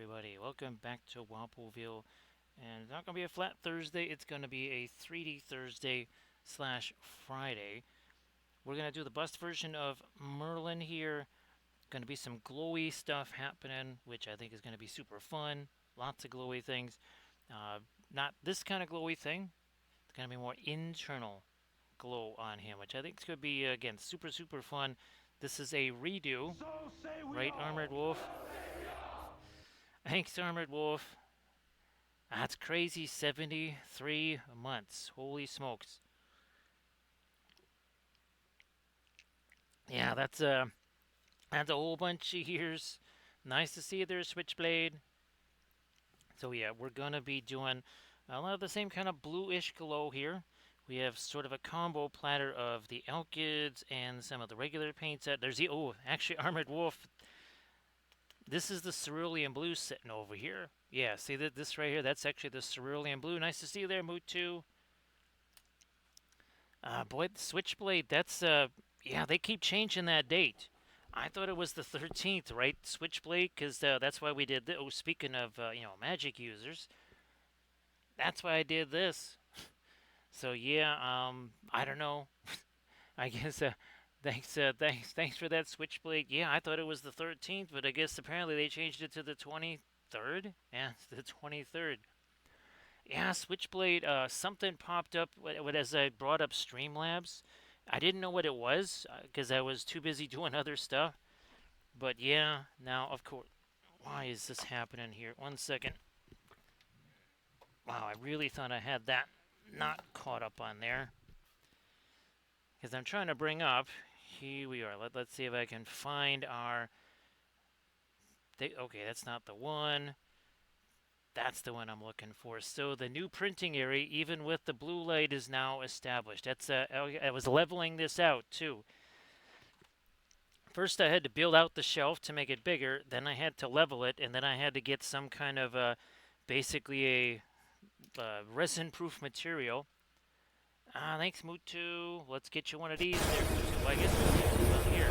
everybody? Welcome back to Wappleville. And it's not going to be a flat Thursday, it's going to be a 3D Thursday slash Friday. We're going to do the bust version of Merlin here. Going to be some glowy stuff happening, which I think is going to be super fun. Lots of glowy things. Not this kind of glowy thing. It's going to be more internal glow on him, which I think is going to be, again, super, super fun. This is a redo, right, Armored Wolf? Thanks, Armored Wolf. That's crazy, 73 months. Holy smokes. Yeah, that's a whole bunch of years. Nice to see there, Switchblade. So yeah, we're gonna be doing a lot of the same kind of bluish glow here. We have sort of a combo platter of the Alkids and some of the regular paint set. There's the actually Armored Wolf. This is the cerulean blue sitting over here. Yeah, see that this right here? That's actually the cerulean blue. Nice to see you there, Moot2. Boy, the Switchblade, that's, yeah, they keep changing that date. I thought it was the 13th, right, Switchblade? Because that's why we did this. Oh, speaking of, magic users, that's why I did this. So, yeah, I don't know. I guess, thanks for that, Switchblade. Yeah, I thought it was the 13th, but I guess apparently they changed it to the 23rd. Yeah, it's the 23rd. Yeah, Switchblade, something popped up as I brought up Streamlabs. I didn't know what it was because I was too busy doing other stuff. But yeah, now, of course, why is this happening here? 1 second. Wow, I really thought I had that not caught up on there. Because I'm trying to bring up, here we are. Let's see if I can find our, okay, that's not the one. That's the one I'm looking for. So the new printing area, even with the blue light, is now established. That's I was leveling this out too. First, I had to build out the shelf to make it bigger. Then I had to level it, and then I had to get some kind of basically a resin-proof material. Thanks, Mutu. Let's get you one of these there, Mutu. Well, I guess well, here.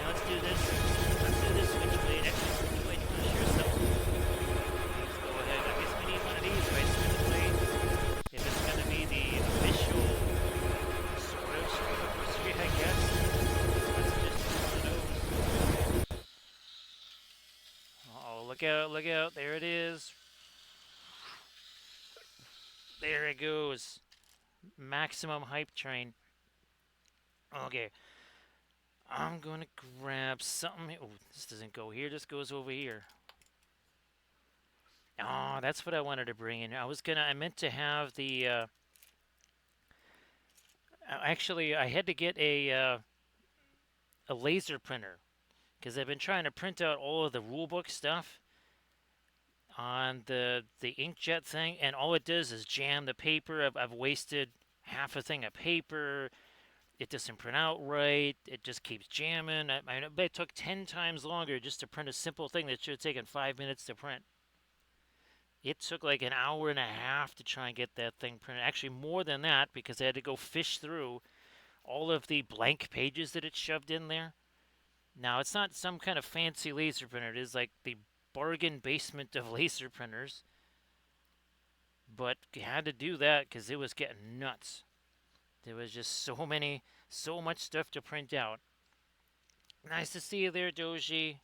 Now let's do this. Let's do this Switchblade. Actually, Switchblade, you want to share something? Let's go ahead. I guess we need one of these, right, Switchblade? If it's going to be the official sort of anniversary, I guess. Let's just do one of those. Oh, look out, look out. There it is. There it goes. Maximum hype train. Okay. I'm going to grab something. Oh, this doesn't go here. This goes over here. Oh, that's what I wanted to bring in. I meant to have the, actually, I had to get a laser printer. Because I've been trying to print out all of the rulebook stuff on the inkjet thing, and all it does is jam the paper. I've wasted half a thing of paper. It doesn't print out right. It just keeps jamming. It took 10 times longer just to print a simple thing that should have taken 5 minutes to print. It took like an hour and a half to try and get that thing printed. Actually, more than that, because I had to go fish through all of the blank pages that it shoved in there. Now, it's not some kind of fancy laser printer. It is like the bargain basement of laser printers. But you had to do that because it was getting nuts. There was just so much stuff to print out. Nice to see you there, Doji.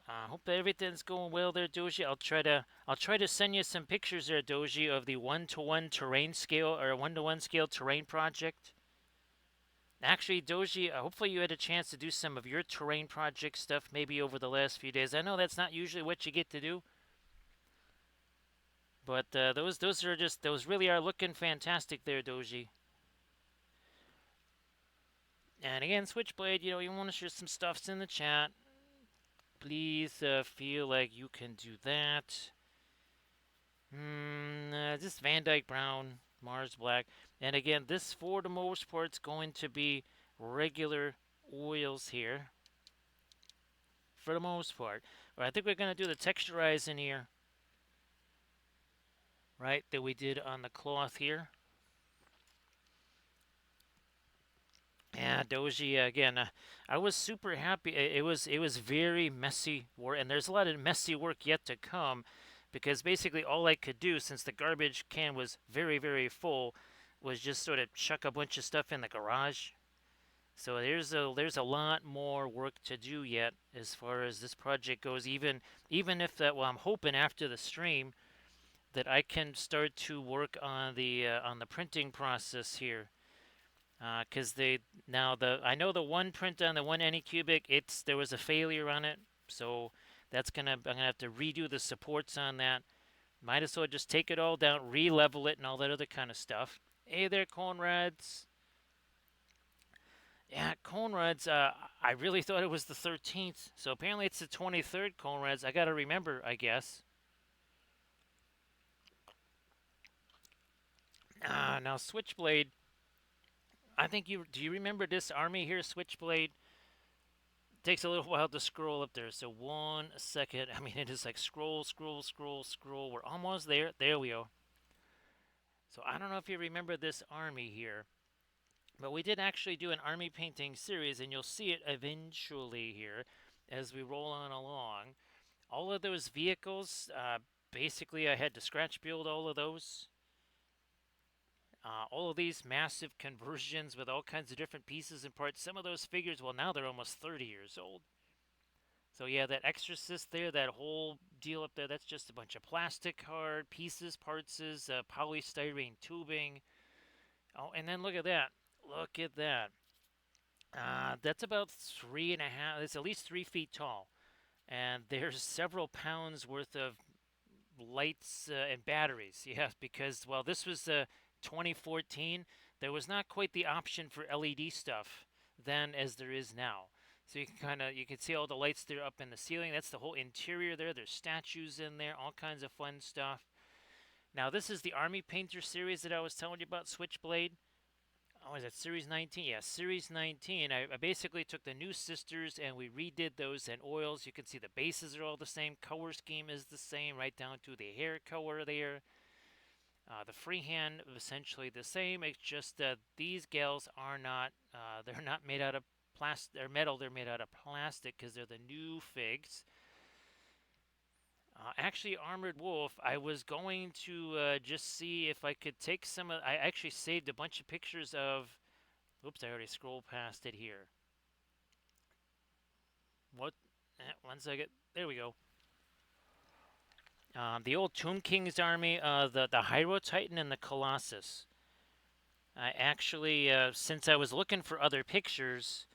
Hope everything's going well there, Doji. I'll try to send you some pictures there, Doji, of the 1-to-1 terrain scale or 1-to-1 scale terrain project. Actually, Doji, hopefully you had a chance to do some of your terrain project stuff maybe over the last few days. I know that's not usually what you get to do. But those really are looking fantastic there, Doji. And again, Switchblade, you want to share some stuffs in the chat. Please feel like you can do that. Just Van Dyke Brown, Mars Black. And again, this for the most part is going to be regular oils here. For the most part. I think we're going to do the texturize in here. Right, that we did on the cloth here. Yeah, Doji again. I was super happy. It was very messy work, and there's a lot of messy work yet to come, because basically all I could do, since the garbage can was very very full, was just sort of chuck a bunch of stuff in the garage. So there's a lot more work to do yet as far as this project goes. Even if that, well, I'm hoping after the stream that I can start to work on the printing process here. Because they now the I know the one print on the one Anycubic, it's there was a failure on it, so I'm gonna have to redo the supports on that. Might as well just take it all down, re-level it, and all that other kind of stuff. Hey there, Conrads. Yeah, Conrads. I really thought it was the 13th, so apparently it's the 23rd. Conrads. I gotta remember, I guess. Now Switchblade. I think you do. You remember this army here, Switchblade? Takes a little while to scroll up there. So 1 second. I mean, it is like scroll, scroll, scroll, scroll. We're almost there. There we go. So I don't know if you remember this army here, but we did actually do an army painting series, and you'll see it eventually here as we roll on along. All of those vehicles, basically, I had to scratch build all of those. All of these massive conversions with all kinds of different pieces and parts. Some of those figures, well, now they're almost 30 years old. So yeah, that exorcist there, that whole deal up there, that's just a bunch of plastic card pieces, parts, polystyrene tubing. Oh, and then look at that. Look at that. That's about 3.5. It's at least 3 feet tall, and there's several pounds worth of lights and batteries. Yeah, because well, this was 2014. There was not quite the option for LED stuff then as there is now. So you can see all the lights there up in the ceiling. That's the whole interior there. There's statues in there, all kinds of fun stuff. Now this is the Army Painter series that I was telling you about, Switchblade. Oh, is that Series 19? Yeah, Series 19. I basically took the new sisters and we redid those in oils. You can see the bases are all the same. Color scheme is the same, right down to the hair color there. The freehand essentially the same. It's just that these gals are not. They're not made out of plastic. They're metal. They're made out of plastic because they're the new figs. Actually, Armored Wolf, I was going to just see if I could take some of. I actually saved a bunch of pictures of. Oops, I already scrolled past it here. What? 1 second. There we go. The old Tomb King's army, the Hyro Titan and the Colossus. I actually, since I was looking for other pictures,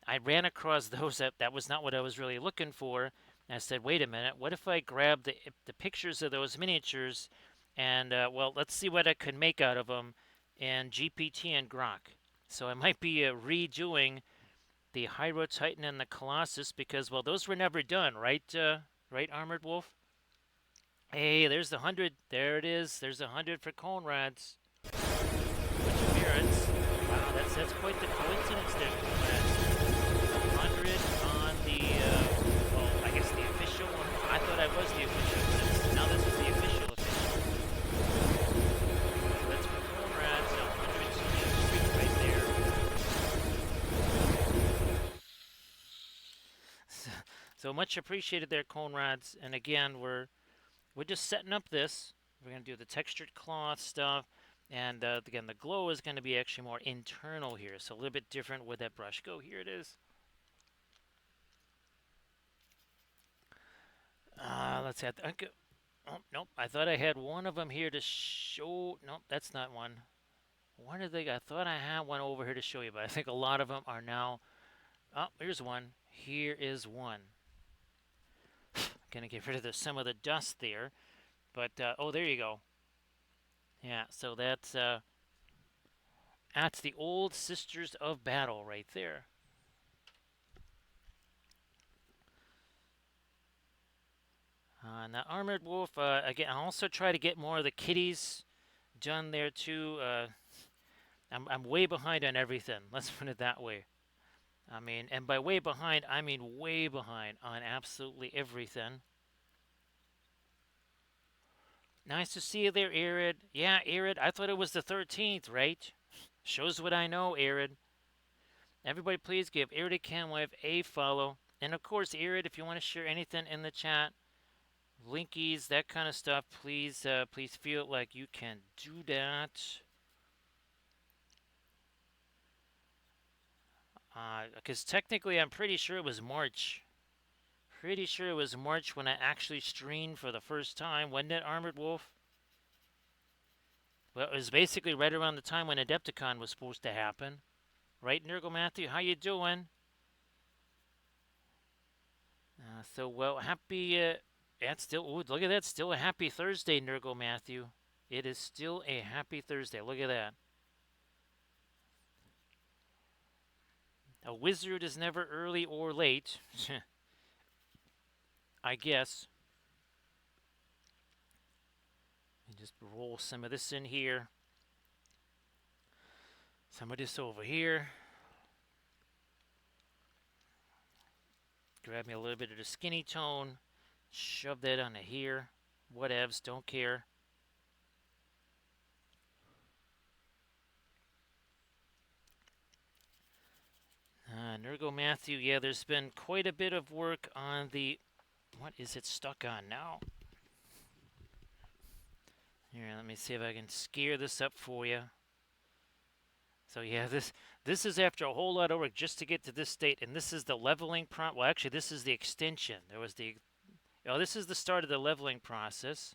I ran across those. That was not what I was really looking for. And I said, wait a minute, what if I grab the pictures of those miniatures and, well, let's see what I could make out of them in GPT and Grok. So I might be redoing the Hyro Titan and the Colossus because, well, those were never done, right, right, Armored Wolf? Hey, there's the 100. There it is. There's 100 for Conrads. Which appearance? Wow, that's quite the coincidence there, Conrads. 100 on the, well, I guess the official one. I thought I was the official, but now this is the official. So that's for Conrads. 100 streak right there. So much appreciated there, Conrads. And again, we're just setting up this. We're going to do the textured cloth stuff. And again, the glow is going to be actually more internal here. So a little bit different with that brush go. Here it is. Let's add. Oh, nope. I thought I had one of them here to show. Nope, that's not one. One of the. I thought I had one over here to show you, but I think a lot of them are now. Oh, here's one. Here is one. Gonna get rid of some of the dust there, but oh, there you go. Yeah, so that's the old Sisters of Battle right there. And the Armored Wolf, again, I'll also try to get more of the kitties done there too. I'm way behind on everything. Let's put it that way. I mean, and by way behind, I mean way behind on absolutely everything. Nice to see you there, Arid. Yeah, Arid, I thought it was the 13th, right? Shows what I know, Arid. Everybody, please give Irid Canwave a follow. And of course, Irid, if you want to share anything in the chat, linkies, that kind of stuff, please, please feel like you can do that. Because technically, I'm pretty sure it was March. Pretty sure it was March when I actually streamed for the first time. Wasn't it, Armored Wolf? Well, it was basically right around the time when Adepticon was supposed to happen. Right, Nurgle Matthew? How you doing? Well, happy... that's still... Ooh, look at that. Still a happy Thursday, Nurgle Matthew. It is still a happy Thursday. Look at that. A wizard is never early or late. I guess. And just roll some of this in here. Some of this over here. Grab me a little bit of the skinny tone. Shove that onto here. Whatevs, don't care. Nurgle Matthew, yeah, there's been quite a bit of work on the... What is it stuck on now? Here, let me see if I can scare this up for you. So yeah, this is after a whole lot of work just to get to this state, and this is the leveling well, actually, this is the extension. There was the... Oh, this is the start of the leveling process.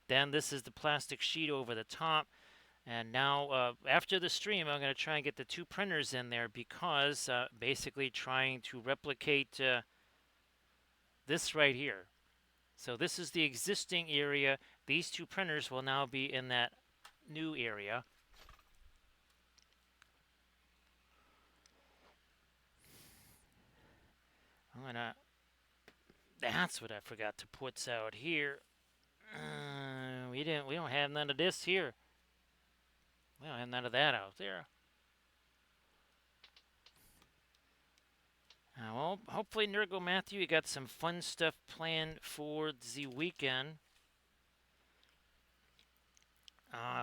Then this is the plastic sheet over the top. And now, after the stream, I'm going to try and get the 2 printers in there because basically trying to replicate this right here. So this is the existing area. These 2 printers will now be in that new area. That's what I forgot to put out here. We don't have none of this here. We don't have none of that out there. Well, hopefully, Nurgle Matthew, you got some fun stuff planned for the weekend.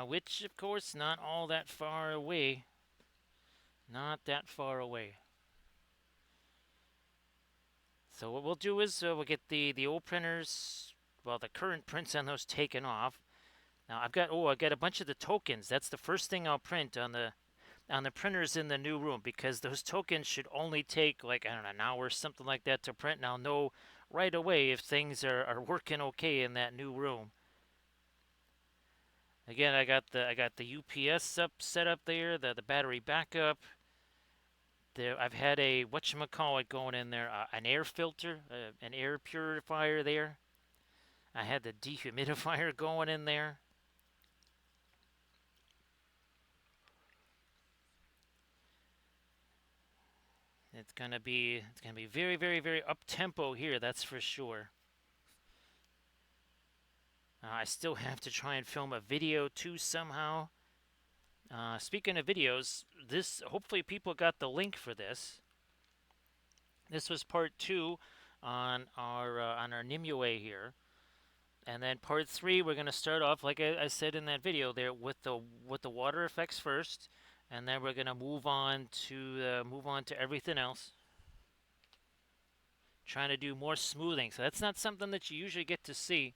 Which, of course, not all that far away. Not that far away. So what we'll do is we'll get the old printers, well, the current prints on those taken off. Now I've got a bunch of the tokens. That's the first thing I'll print on the printers in the new room, because those tokens should only take like, I don't know, an hour or something like that to print, and I'll know right away if things are working okay in that new room. Again, I got the UPS set up there, the battery backup. There, I've had a whatchamacallit going in there, an air filter, an air purifier there. I had the dehumidifier going in there. It's gonna be very, very, very up tempo here. That's for sure. I still have to try and film a video too somehow. Speaking of videos, hopefully people got the link for this. This was part 2 on our Nimue here, and then part 3 we're gonna start off like I said in that video there with the water effects first, and then we're gonna move on to everything else. Trying to do more smoothing, so that's not something that you usually get to see.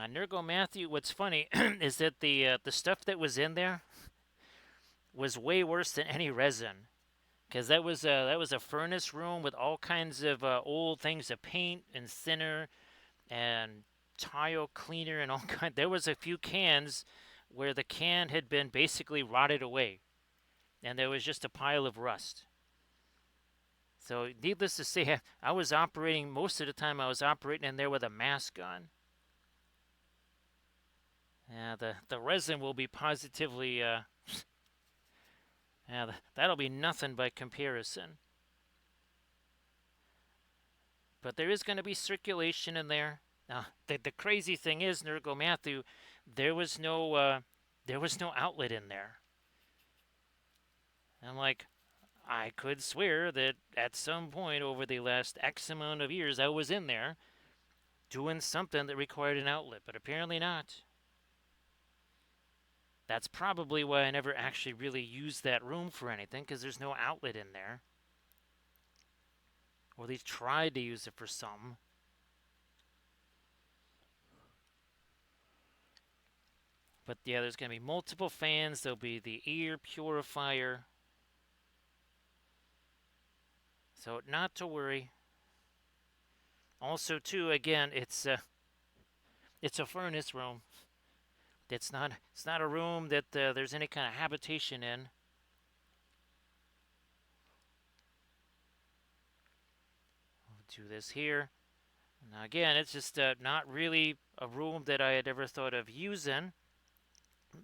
Nurgle Matthew, what's funny is that the stuff that was in there was way worse than any resin, because that was a furnace room with all kinds of old things of paint and thinner and tile cleaner and all kind. There was a few cans where the can had been basically rotted away, and there was just a pile of rust. So needless to say, I was operating most of the time. I was operating in there with a mask on. The resin will be positively, that'll be nothing by comparison. But there is going to be circulation in there. The crazy thing is, Nurgle Matthew, there was no outlet in there. I'm like, I could swear that at some point over the last X amount of years I was in there doing something that required an outlet, but apparently not. That's probably why I never actually really used that room for anything, because there's no outlet in there. Or at least tried to use it for something. But yeah, there's going to be multiple fans. There'll be the air purifier. So not to worry. Also, too, again, it's a furnace room. It's not a room that there's any kind of habitation in. We'll do this here. Now again, it's just not really a room that I had ever thought of using.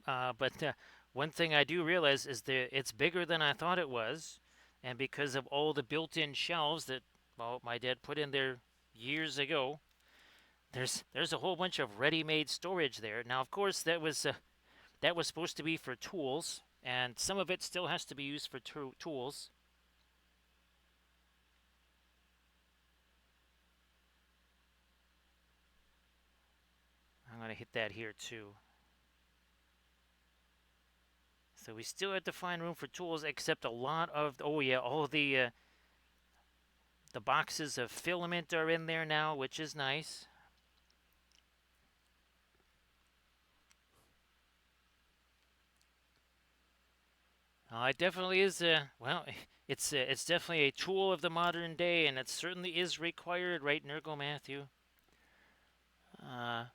But one thing I do realize is that it's bigger than I thought it was, and because of all the built-in shelves that my dad put in there years ago, there's a whole bunch of ready-made storage there. Now, of course, that was supposed to be for tools, and some of it still has to be used for tools. I'm gonna hit that here too. So we still have to find room for tools, except a lot of all the boxes of filament are in there now, which is nice. It definitely is. It's definitely a tool of the modern day, and it certainly is required, right, Nergo Matthew? Uh,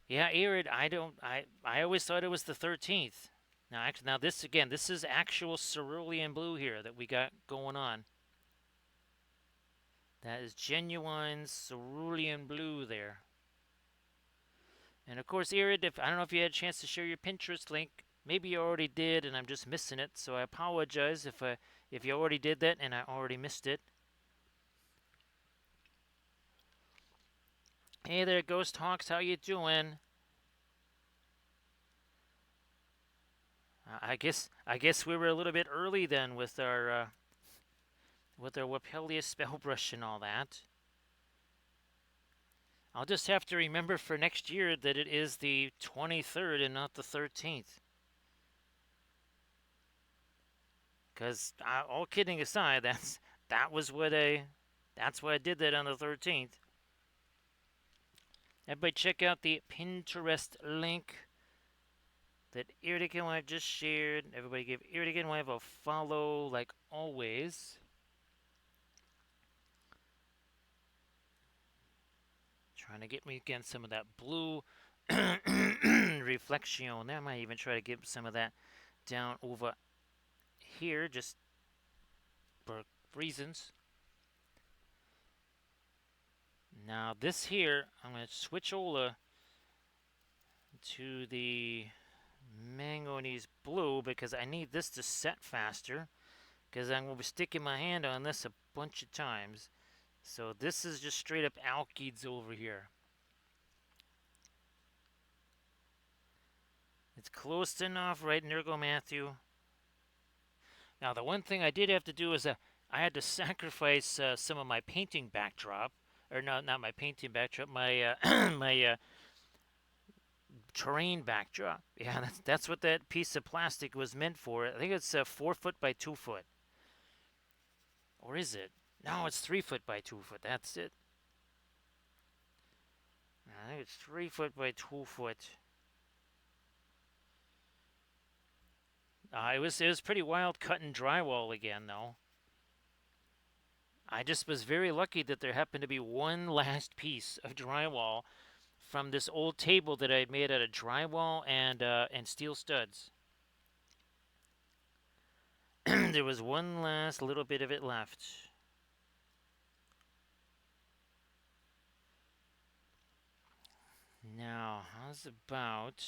yeah, Arid. I don't. I always thought it was the 13th. Now this again. This is actual cerulean blue here that we got going on. That is genuine cerulean blue there. And of course, Irid, if I don't know if you had a chance to share your Pinterest link, maybe you already did, and I'm just missing it. So I apologize if you already did that and I already missed it. Hey there, Ghost Hawks, how you doing? I guess we were a little bit early then with our Wapelia spell brush and all that. I'll just have to remember for next year that it is the 23rd and not the 13th. Because all kidding aside, that's why I did that on the 13th. Everybody check out the Pinterest link that Irdigan Wife just shared. Everybody give Irdigan Wife a follow like always. Trying to get me again some of that blue reflection there. I might even try to get some of that down over here just for reasons. Now this here, I'm going to switch over to the manganese blue because I need this to set faster because I'm going to be sticking my hand on this a bunch of times. So this is just straight up alkyds over here. It's close enough, right, Nergo Matthew? Now the one thing I did have to do is I had to sacrifice some of my painting backdrop, or no, not my painting backdrop, my my terrain backdrop. Yeah, that's what that piece of plastic was meant for. I think it's 4 foot by 2 foot. Or is it? No, it's 3 foot by 2 foot. That's it. I think it's 3 foot by 2 foot. It was pretty wild cutting drywall again, though. I just was very lucky that there happened to be one last piece of drywall from this old table that I had made out of drywall and steel studs. There was one last little bit of it left. Now, how's about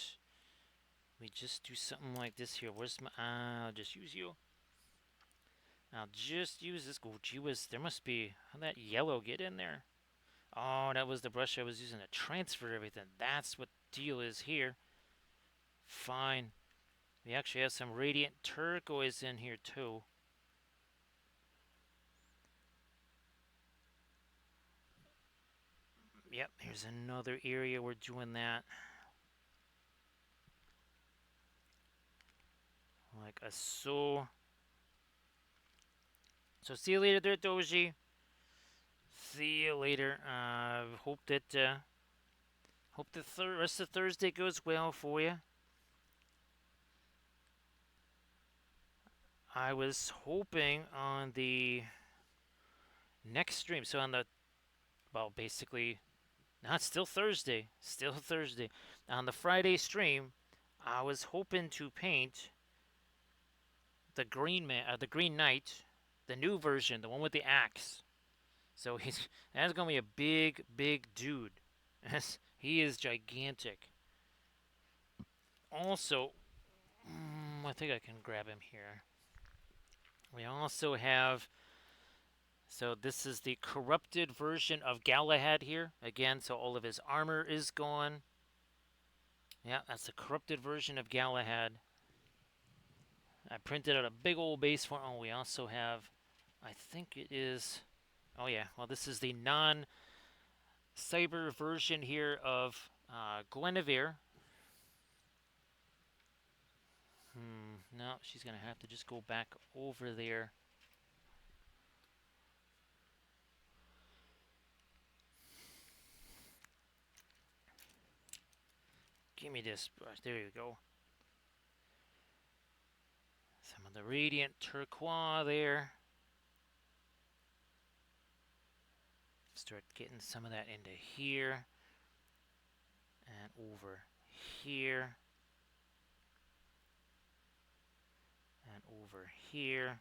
we just do something like this here? Where's my? I'll just use you. I'll just use this. Oh, gee whiz, there must be. How'd that yellow get in there? Oh, that was the brush I was using to transfer everything. That's what the deal is here. Fine. We actually have some radiant turquoise in here too. Yep, here's another area we're doing that. like a so. So see you later there, Doji. See you later. Hope the rest of Thursday goes well for you. I was hoping on the next stream, so on the, well, basically, not still Thursday, still Thursday. On the Friday stream, I was hoping to paint the the Green Knight, the new version, the one with the axe. So that's gonna be a big, big dude. He is gigantic. Also, I think I can grab him here. We also have, so this is the corrupted version of Galahad here. Again, so all of his armor is gone. Yeah, that's the corrupted version of Galahad. I printed out a big old base for him. Oh, we also have, I think it is, oh yeah, well this is the non-cyber version here of Guinevere. No, she's going to have to just go back over there. Give me this brush. There you go. Some of the radiant turquoise there. Start getting some of that into here. And over here. And over here.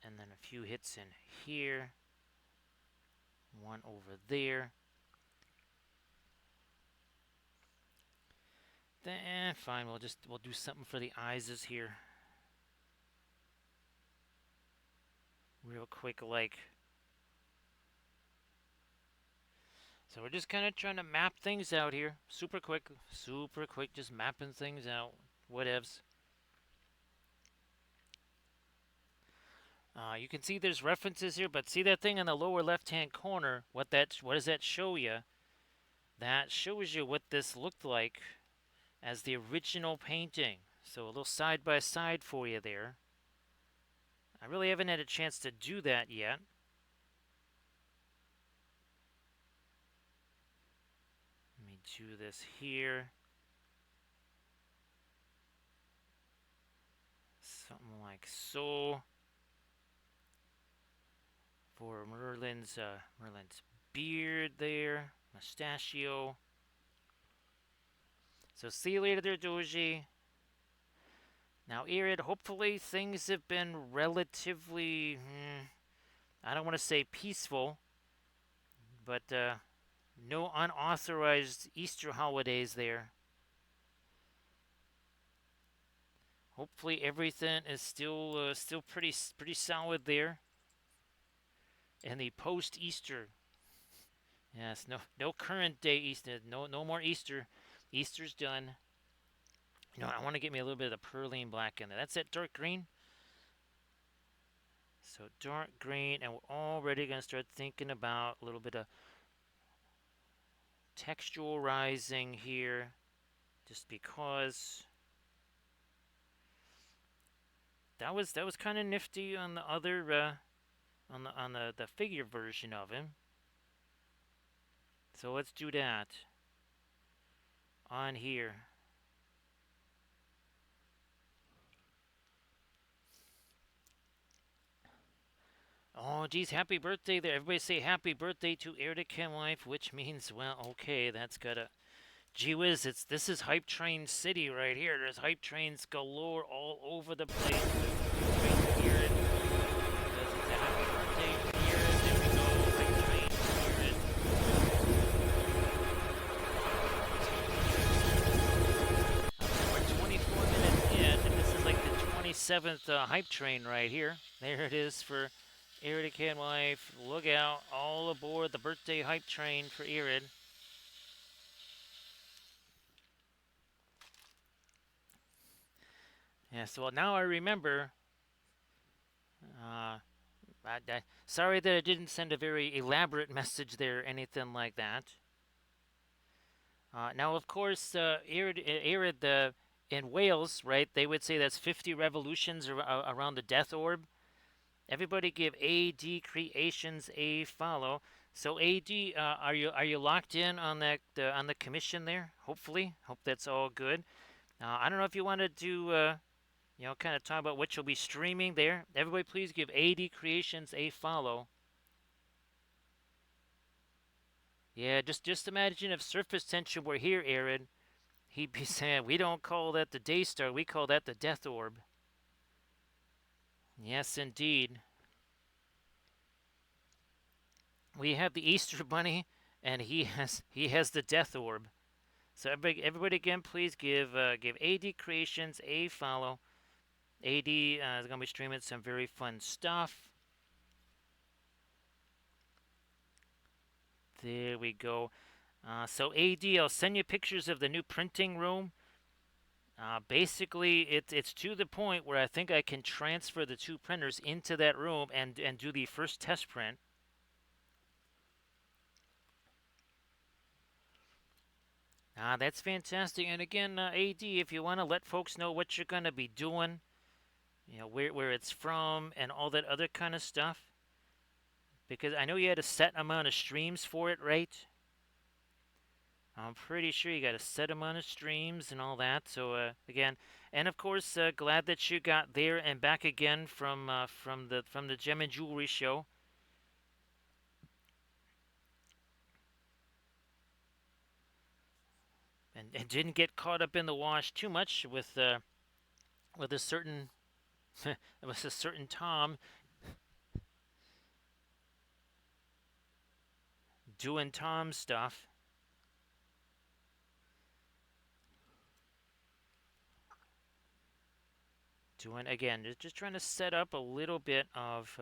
And then a few hits in here. One over there. Then fine, we'll do something for the eyes here. Real quick, like. So we're just kind of trying to map things out here. Super quick, just mapping things out. Whatevs. You can see there's references here, but see that thing in the lower left-hand corner? What does that show you? That shows you what this looked like as the original painting. So a little side-by-side for you there. I really haven't had a chance to do that yet. Let me do this here. Something like so. For Merlin's beard there, mustachio. So see you later there, Doji. Now, Irid, hopefully things have been relatively, I don't want to say peaceful, but no unauthorized Easter holidays there. Hopefully everything is still pretty solid there. And the post-Easter, yes, no current day Easter, no more Easter. Easter's done. You know, I want to get me a little bit of the perline black in there. That's that dark green. So dark green, and we're already going to start thinking about a little bit of texturizing here, just because that was kind of nifty on the other on the figure version of him. So let's do that on here. Oh, geez, happy birthday there. Everybody say happy birthday to Erdican Life, which means, well, okay, that's gotta... Gee whiz, this is Hype Train City right here. There's Hype Trains galore all over the place. Right here. It's a happy birthday here. There we go. Hype Train here. We're 24 minutes in, and this is like the 27th Hype Train right here. There it is for Erdican Life. Look out. All aboard the birthday Hype Train for Erid. Yeah, so now I remember. Sorry that I didn't send a very elaborate message there, anything like that. Now, of course, Erid in Wales, right, they would say that's 50 revolutions around the death orb. Everybody give AD Creations a follow. So AD, are you locked in on the commission there? Hopefully, hope that's all good. I don't know if you wanted to kind of talk about what you'll be streaming there. Everybody, please give AD Creations a follow. Yeah, just imagine if Surface Tension were here, Aaron. He'd be saying, "We don't call that the Daystar, we call that the Death Orb." Yes, indeed. We have the Easter Bunny, and he has the Death Orb. So everybody again, please give AD Creations a follow. AD is gonna be streaming some very fun stuff. There we go. So AD, I'll send you pictures of the new printing room. Basically, it's to the point where I think I can transfer the two printers into that room and do the first test print. That's fantastic. And again, AD, if you want to let folks know what you're going to be doing, where it's from and all that other kind of stuff, because I know you had a set amount of streams for it, right? I'm pretty sure you got a set amount of streams and all that. So again, and of course, glad that you got there and back again from the Gem and Jewelry show. And didn't get caught up in the wash too much with a certain with a certain Tom doing Tom stuff. Doing again, just trying to set up a little bit of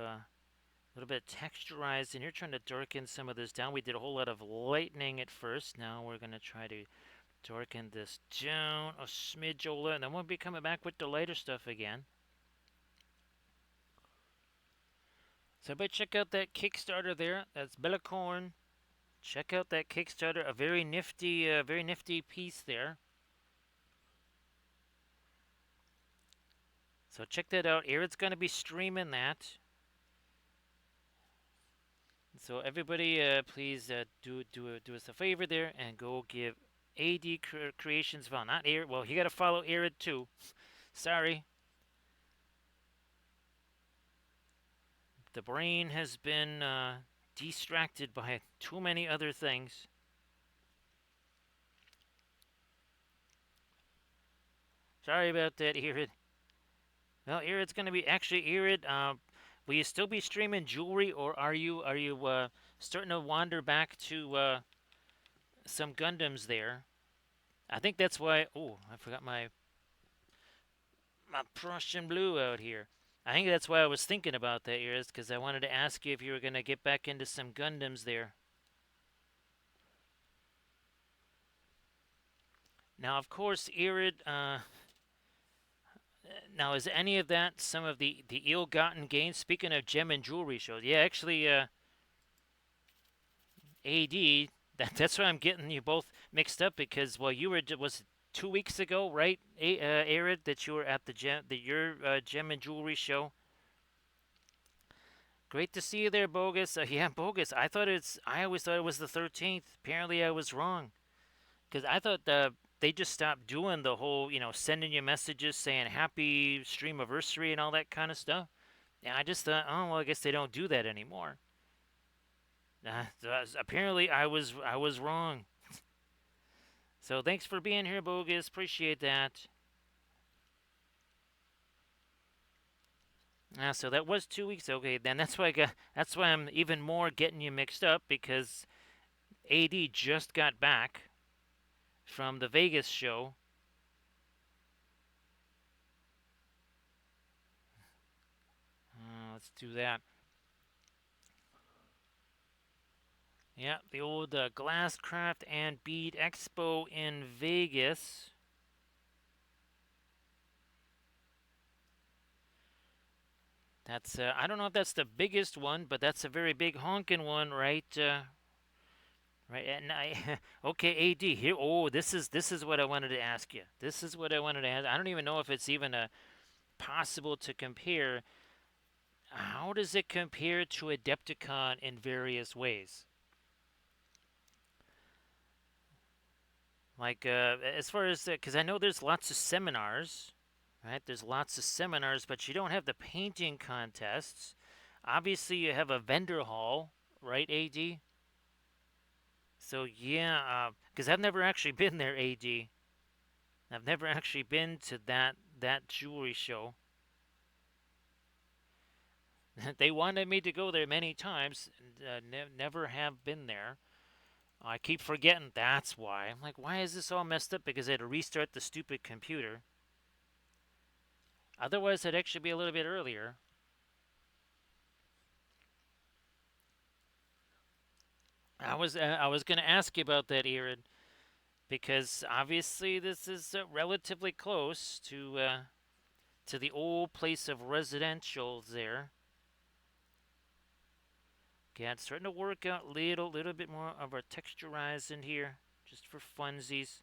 texturized, and you're trying to darken some of this down. We did a whole lot of lightning at first. Now we're gonna try to darken this down a smidge, and then we'll be coming back with the lighter stuff again. So everybody check out that Kickstarter there. That's Bellicorn. Check out that Kickstarter. A very nifty piece there. So check that out. Aaron's going to be streaming that. So everybody, please do us a favor there and go give AD Creations. Well, not Aaron. Well, you got to follow Aaron too. Sorry. The brain has been distracted by too many other things. Sorry about that, Aaron. Well, Aaron's going to be actually Aaron. Will you still be streaming jewelry, or are you starting to wander back to some Gundams there? I think that's why. Oh, I forgot my Prussian blue out here. I think that's why I was thinking about that, Iris, because I wanted to ask you if you were going to get back into some Gundams there. Now, of course, Irid, now is any of that some of the ill-gotten gains? Speaking of gem and jewelry shows, yeah, actually, AD, that's why I'm getting you both mixed up because, well, you were, was 2 weeks ago, right, Arid, that you were at your gem and jewelry show? Great to see you there, Bogus. Yeah, Bogus. I always thought it was the 13th. Apparently, I was wrong. Because I thought they just stopped doing the whole, sending you messages saying happy stream anniversary and all that kind of stuff. And I just thought, oh, well, I guess they don't do that anymore. Apparently, I was wrong. So thanks for being here, Bogus. Appreciate that. So that was 2 weeks. Okay, then that's why I'm even more getting you mixed up because AD just got back from the Vegas show. Let's do that. Yeah, the old Glasscraft and Bead Expo in Vegas. That's I don't know if that's the biggest one, but that's a very big honkin' one, right? right? And okay, AD here. Oh, this is what I wanted to ask you. This is what I wanted to ask. I don't even know if it's even possible to compare. How does it compare to Adepticon in various ways? Like as far as because I know there's lots of seminars, right? There's lots of seminars, but you don't have the painting contests. Obviously, you have a vendor hall, right, AD? So yeah, because I've never actually been there, AD. I've never actually been to that jewelry show. They wanted me to go there many times, and never have been there. I keep forgetting that's why. I'm like, why is this all messed up? Because I had to restart the stupid computer. Otherwise, I'd actually be a little bit earlier. I was going to ask you about that, Erin, because obviously this is relatively close to the old place of residential there. Yeah, it's starting to work out little bit more of our texturized in here, just for funsies.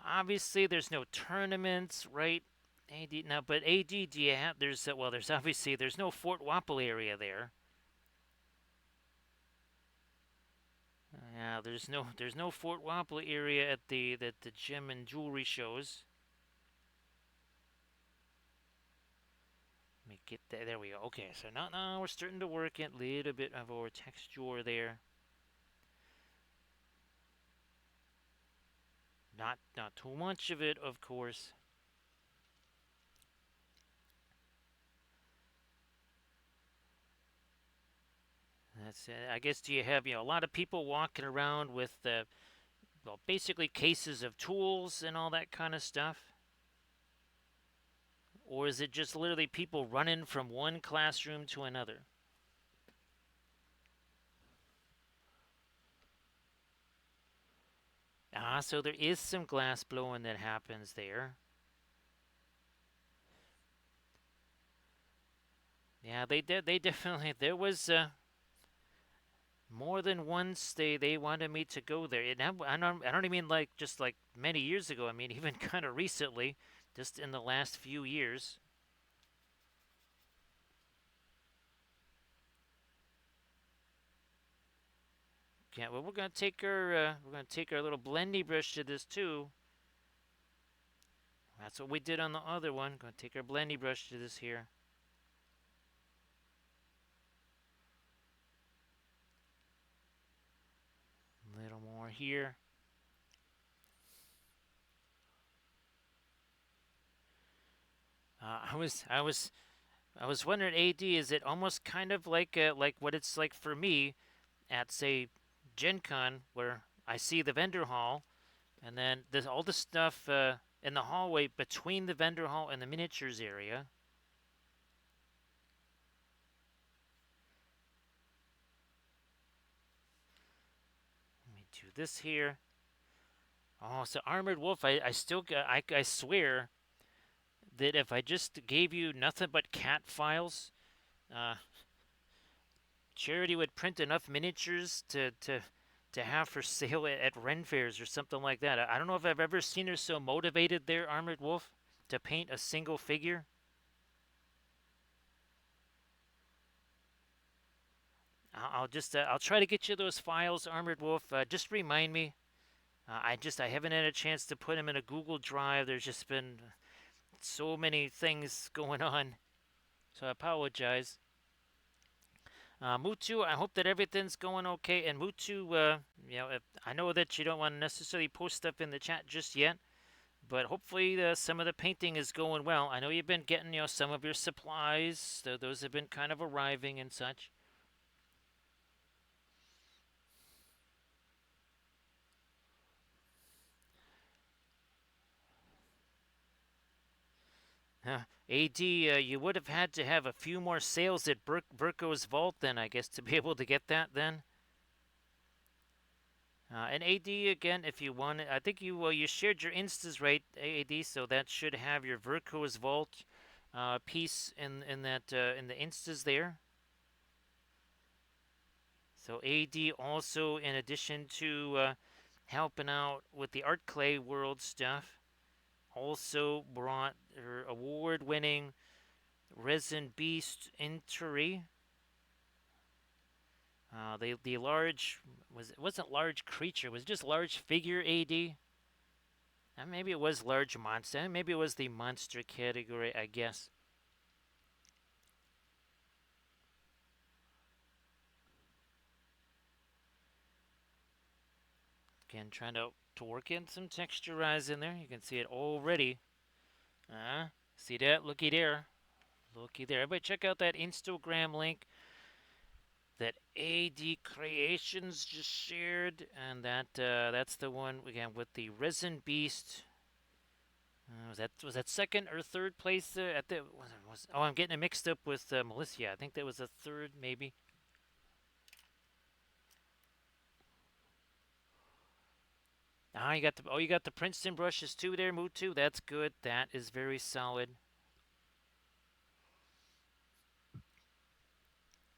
Obviously, there's no tournaments, right? AD now, but AD, do you have? There's well, there's obviously there's no Fort Wapple area there. Yeah, there's no Fort Wapple area at the gem and jewelry shows. Let me get that. There we go. Okay, so now we're starting to work at a little bit of our texture there. Not too much of it, of course. That's it. I guess do you have a lot of people walking around with well basically cases of tools and all that kind of stuff, or is it just literally people running from one classroom to another? So there is some glass blowing that happens there. Yeah, they did. They definitely. There was more than once they wanted me to go there. And I don't even mean like just like many years ago. I mean even kind of recently, just in the last few years. Yeah, well we're gonna take our little blendy brush to this too. That's what we did on the other one. Gonna take our blendy brush to this here. A little more here. I was wondering, AD, is it almost kind of like what it's like for me at say Gen Con, where I see the vendor hall, and then there's all the stuff in the hallway between the vendor hall and the miniatures area. Let me do this here. Oh, so Armored Wolf, I still I swear that if I just gave you nothing but cat files, uh, Charity would print enough miniatures to have for sale at Ren fairs or something like that. I don't know if I've ever seen her so motivated there, Armored Wolf, to paint a single figure. I'll try to get you those files, Armored Wolf. Just remind me. I haven't had a chance to put them in a Google Drive. There's just been so many things going on, so I apologize. Mutu, I hope that everything's going okay. And Mutu, I know that you don't want to necessarily post stuff in the chat just yet, but hopefully some of the painting is going well. I know you've been getting some of your supplies. So those have been kind of arriving and such. AD, you would have had to have a few more sales at Burko's vault then, I guess, to be able to get that then. And AD again, if you want it, I think you shared your instas right, AD, so that should have your Verco's Vault piece in that in the instas there. So AD also, in addition to helping out with the art clay world stuff, also brought her award-winning Resin Beast entry. The large it wasn't large creature, it was just large figure AD. Maybe it was large monster. Maybe it was the monster category, I guess. Again, trying to work in some texturize in there. You can see it already. See that? Looky there. Looky there. Everybody check out that Instagram link that AD Creations just shared. And that's the one, again, with the Resin Beast. Was that second or third place at the oh, I'm getting it mixed up with Melissa. I think that was a third maybe. You got the Princeton brushes too there, Mutu. That's good. That is very solid.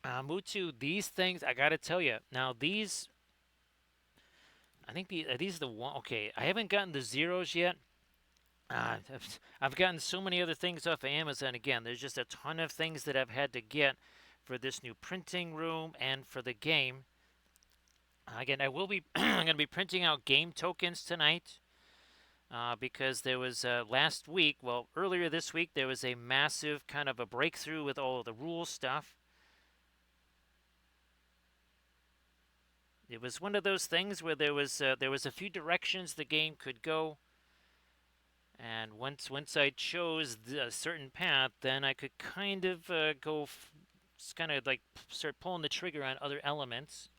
Mutu, these things I gotta tell you. Now these, I think these are the one. Okay, I haven't gotten the zeros yet. I've gotten so many other things off of Amazon. Again, there's just a ton of things that I've had to get for this new printing room and for the game. Again, I will be I'm going to be printing out game tokens tonight because there was last week, well, earlier this week, there was a massive kind of a breakthrough with all of the rule stuff. It was one of those things where there was a few directions the game could go, and once I chose a certain path, then I could kind of go, kind of like start pulling the trigger on other elements.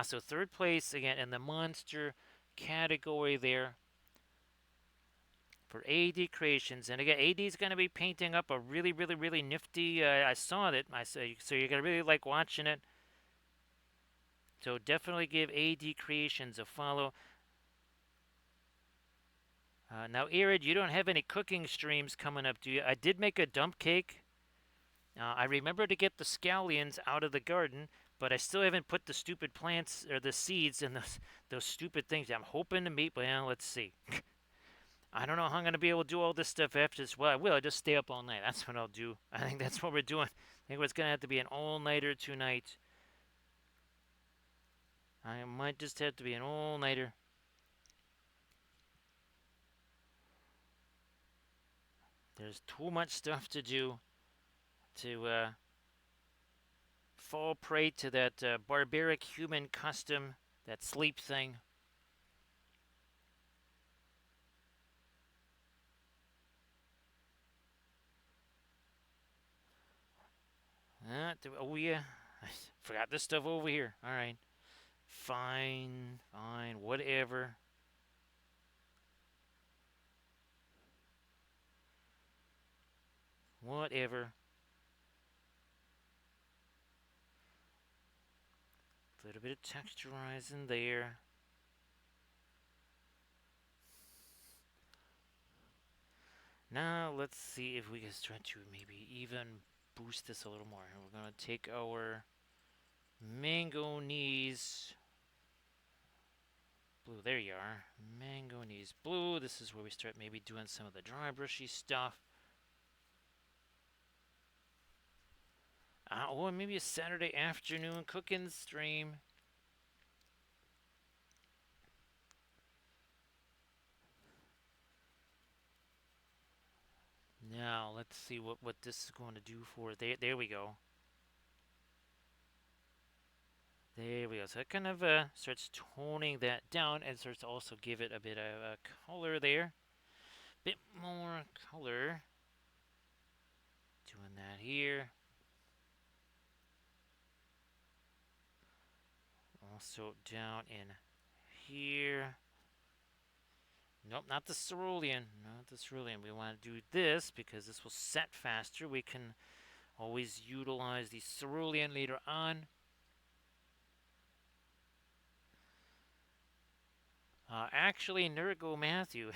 So third place again in the monster category there for AD Creations. And again, AD is going to be painting up a really, really, really nifty. I saw it. So you're going to really like watching it. So definitely give AD Creations a follow. Now, Irid, you don't have any cooking streams coming up, do you? I did make a dump cake. I remember to get the scallions out of the garden, but I still haven't put the stupid plants or the seeds in those stupid things. I'm hoping to meet. Well, let's see. I don't know how I'm going to be able to do all this stuff after this. Well, I will. I'll just stay up all night. That's what I'll do. I think that's what we're doing. I think it's going to have to be an all-nighter tonight. I might just have to be an all-nighter. There's too much stuff to do to fall prey to that barbaric human custom, that sleep thing. Oh yeah, I forgot this stuff over here. All right, fine, whatever. Whatever. A little bit of texturizing there. Now let's see if we can try to maybe even boost this a little more. We're gonna take our manganese blue. There you are, manganese blue. This is where we start maybe doing some of the dry brushy stuff. Or maybe a Saturday afternoon cooking stream. Now let's see what this is going to do for it. There we go. There we go. So it kind of starts toning that down and starts to also give it a bit of color there. Bit more color. Doing that here. Also down in here. Nope, not the cerulean. Not the cerulean. We want to do this because this will set faster. We can always utilize the cerulean later on. Actually, Nurgle Matthew,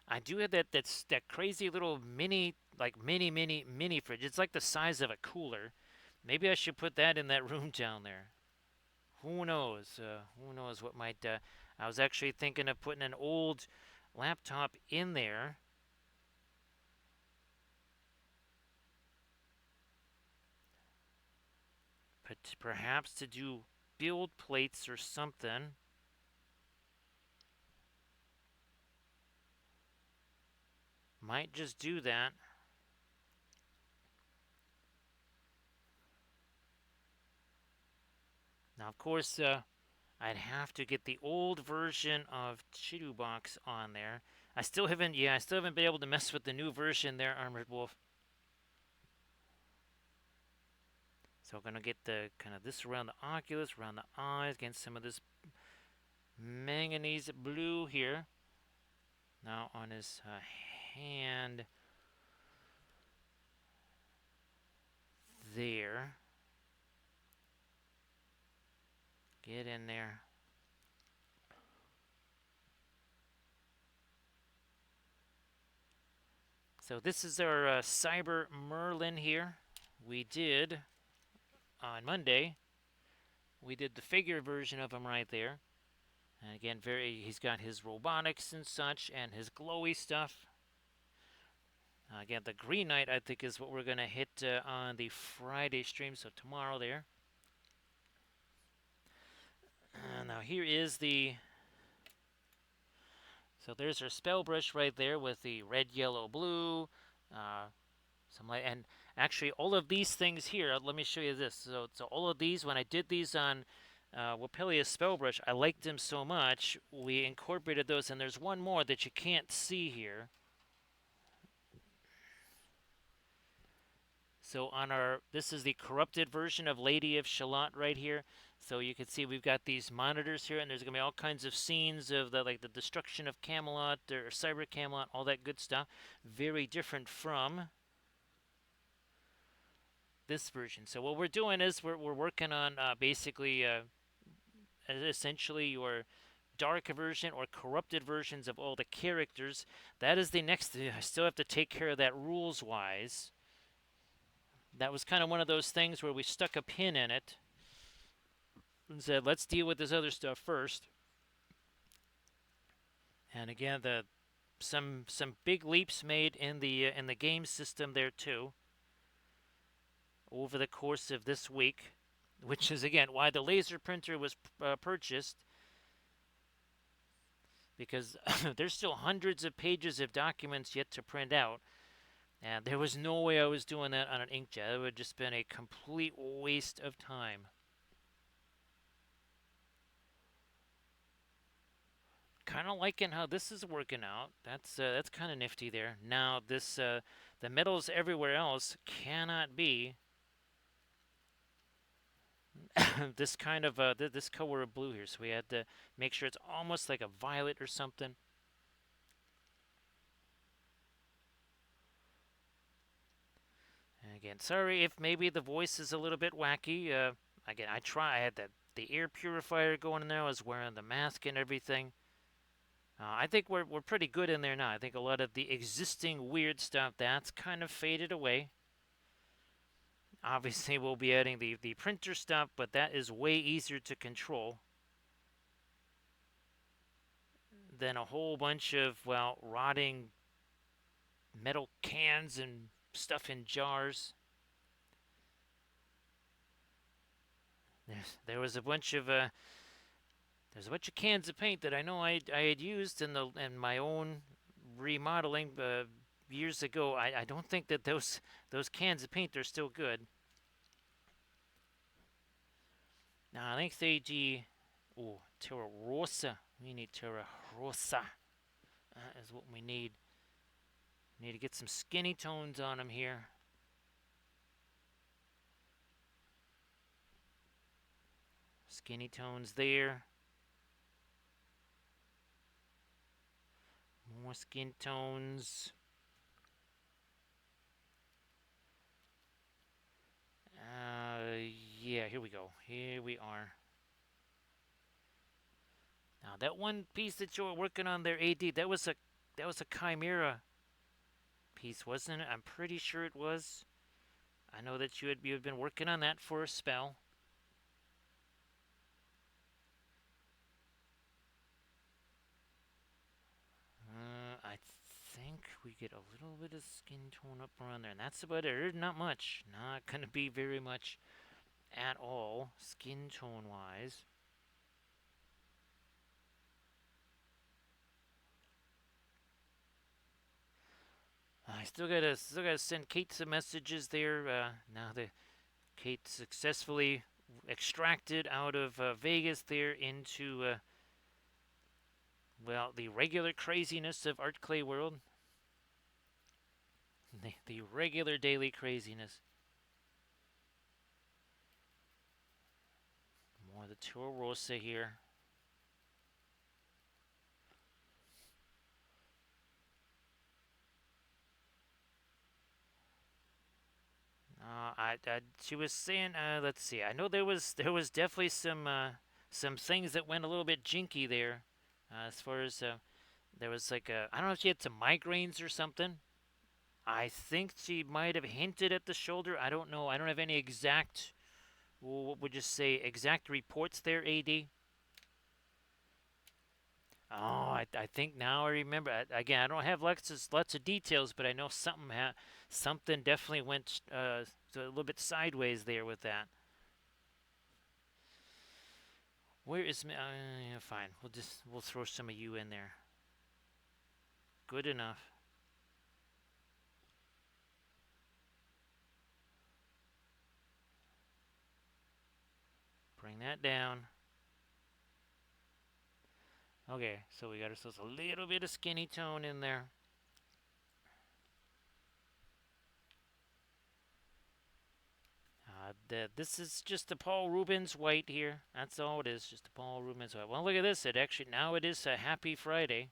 I do have that crazy little mini, like mini fridge. It's like the size of a cooler. Maybe I should put that in that room down there. Who knows? Who knows what might? I was actually thinking of putting an old laptop in there, but perhaps to do build plates or something. Might just do that. Now, of course, I'd have to get the old version of Chitubox on there. I still haven't been able to mess with the new version there, Armored Wolf. So I'm gonna get the kind of this around the oculus, around the eyes, against some of this manganese blue here. Now on his hand there. Get in there. So this is our Cyber Merlin here. We did on Monday. We did the figure version of him right there. And again, he's got his robotics and such and his glowy stuff. Again, the Green Knight, I think, is what we're going to hit on the Friday stream, so tomorrow there. Now here is the... So there's our spell brush right there with the red, yellow, blue. Some light, and actually all of these things here, let me show you this. So all of these, when I did these on Wapelia's spell brush, I liked them so much, we incorporated those, and there's one more that you can't see here. So on this is the corrupted version of Lady of Shalott right here. So you can see we've got these monitors here, and there's going to be all kinds of scenes of the destruction of Camelot or Cyber Camelot, all that good stuff. Very different from this version. So what we're doing is we're working on basically essentially your dark version or corrupted versions of all the characters. That is the next. I still have to take care of that rules-wise. That was kind of one of those things where we stuck a pin in it and said, let's deal with this other stuff first. And again, some big leaps made in the game system there too over the course of this week, which is again why the laser printer was purchased, because there's still hundreds of pages of documents yet to print out. And there was no way I was doing that on an inkjet. It would have just been a complete waste of time. Kind of liking how this is working out. That's kind of nifty there. Now this the metals everywhere else cannot be this kind of this color of blue here. So we had to make sure it's almost like a violet or something. Again, sorry if maybe the voice is a little bit wacky. Again, I had the air purifier going in there. I was wearing the mask and everything. I think we're pretty good in there now. I think a lot of the existing weird stuff, that's kind of faded away. Obviously, we'll be adding the printer stuff, but that is way easier to control than a whole bunch of, well, rotting metal cans and stuff in jars. There was a bunch of there's a bunch of cans of paint that I know I had used in my own remodeling years ago. I don't think that those cans of paint are still good. Now I think Terra Rosa. We need Terra Rosa. That is what we need. We need to get some skinny tones on them here. Skinny tones there. More skin tones. Yeah, here we go. Here we are. Now that one piece that you were working on there, AD, that was a Chimera piece, wasn't it? I'm pretty sure it was. I know that you had been working on that for a spell. I think we get a little bit of skin tone up around there, and that's about it. There's not much. Not gonna be very much at all, skin tone wise. I still gotta send Kate some messages there. Now that Kate successfully extracted out of Vegas there into well, the regular craziness of Art Clay World, the regular daily craziness. More of the Toro Rosa here. She was saying, let's see. I know there was definitely some things that went a little bit jinky there, as far as there was like I don't know if she had some migraines or something. I think she might have hinted at the shoulder. I don't know. I don't have any exact, what would you say, exact reports there, AD. Oh, I think now I remember. Again, I don't have lots of details, but I know something definitely went a little bit sideways there with that. Where is me? Yeah, fine. We'll throw some of you in there. Good enough. Bring that down. Okay, so we got ourselves a little bit of skinny tone in there. This is just a Paul Rubens white here. That's all it is, just a Paul Rubens white. Well, look at this. Now it is a Happy Friday.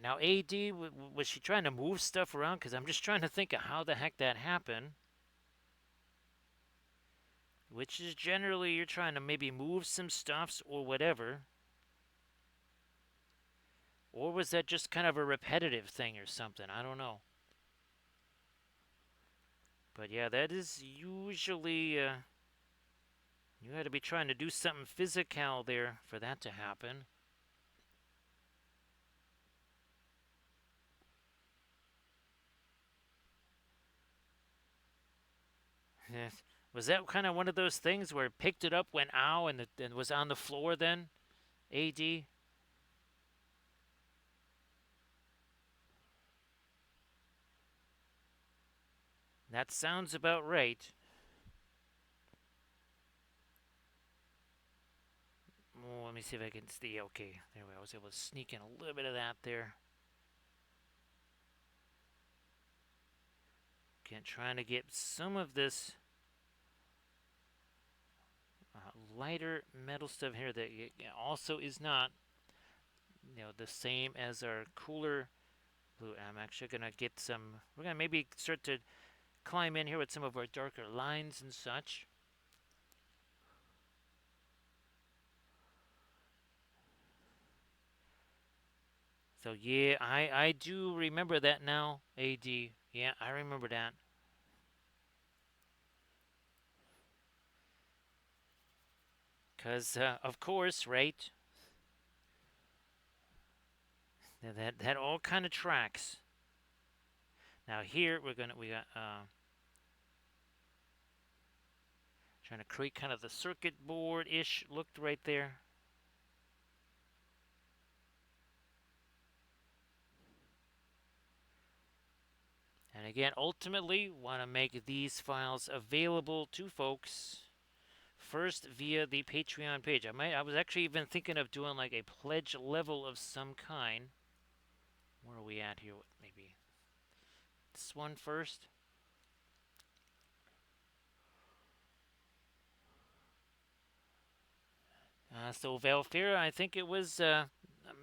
Now AD, was she trying to move stuff around? Because I'm just trying to think of how the heck that happened. Which is generally you're trying to maybe move some stuffs or whatever. Or was that just kind of a repetitive thing or something? I don't know. But yeah, that is usually you got to be trying to do something physical there for that to happen. Yes. Was that kind of one of those things where it picked it up, went ow, and was on the floor then? AD? That sounds about right. Oh, let me see if I can see. Okay, there we go. I was able to sneak in a little bit of that there. Again, trying to get some of this lighter metal stuff here that also is not, the same as our cooler blue. I'm actually gonna get some. We're gonna maybe start to climb in here with some of our darker lines and such. So yeah, I do remember that now, AD. Yeah, I remember that. Cause of course, right? That all kind of tracks. Now here we got trying to create kind of the circuit board ish looked right there. And again, ultimately, want to make these files available to folks first via the Patreon page. I was actually even thinking of doing like a pledge level of some kind. Where are we at here? Maybe this one first. So Valfira, I think it was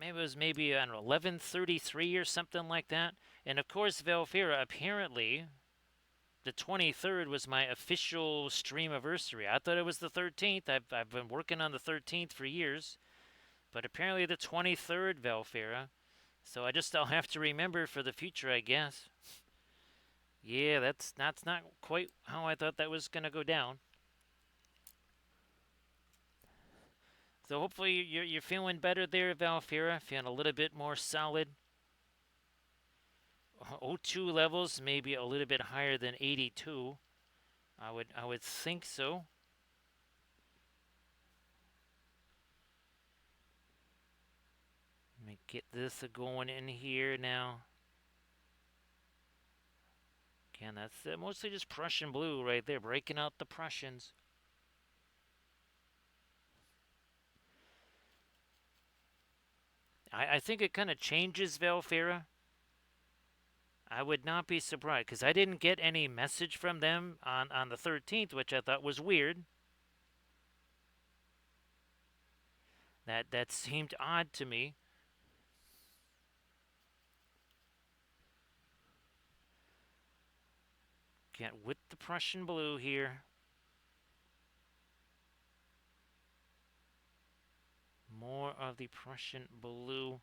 maybe I don't know 1133 or something like that. And of course, Valfira apparently the 23rd was my official stream anniversary. I thought it was the 13th. I've been working on the 13th for years, but apparently the 23rd, Valfera. So I'll have to remember for the future, I guess. Yeah, that's not quite how I thought that was gonna go down. So hopefully you're feeling better there, Valfera. Feeling a little bit more solid. O2 levels maybe a little bit higher than 82. I would think so. Let me get this going in here now. Again, that's mostly just Prussian blue right there, breaking out the Prussians. I think it kind of changes Valfera. I would not be surprised because I didn't get any message from them on the 13th, which I thought was weird. That seemed odd to me. Get with the Prussian blue here. More of the Prussian blue.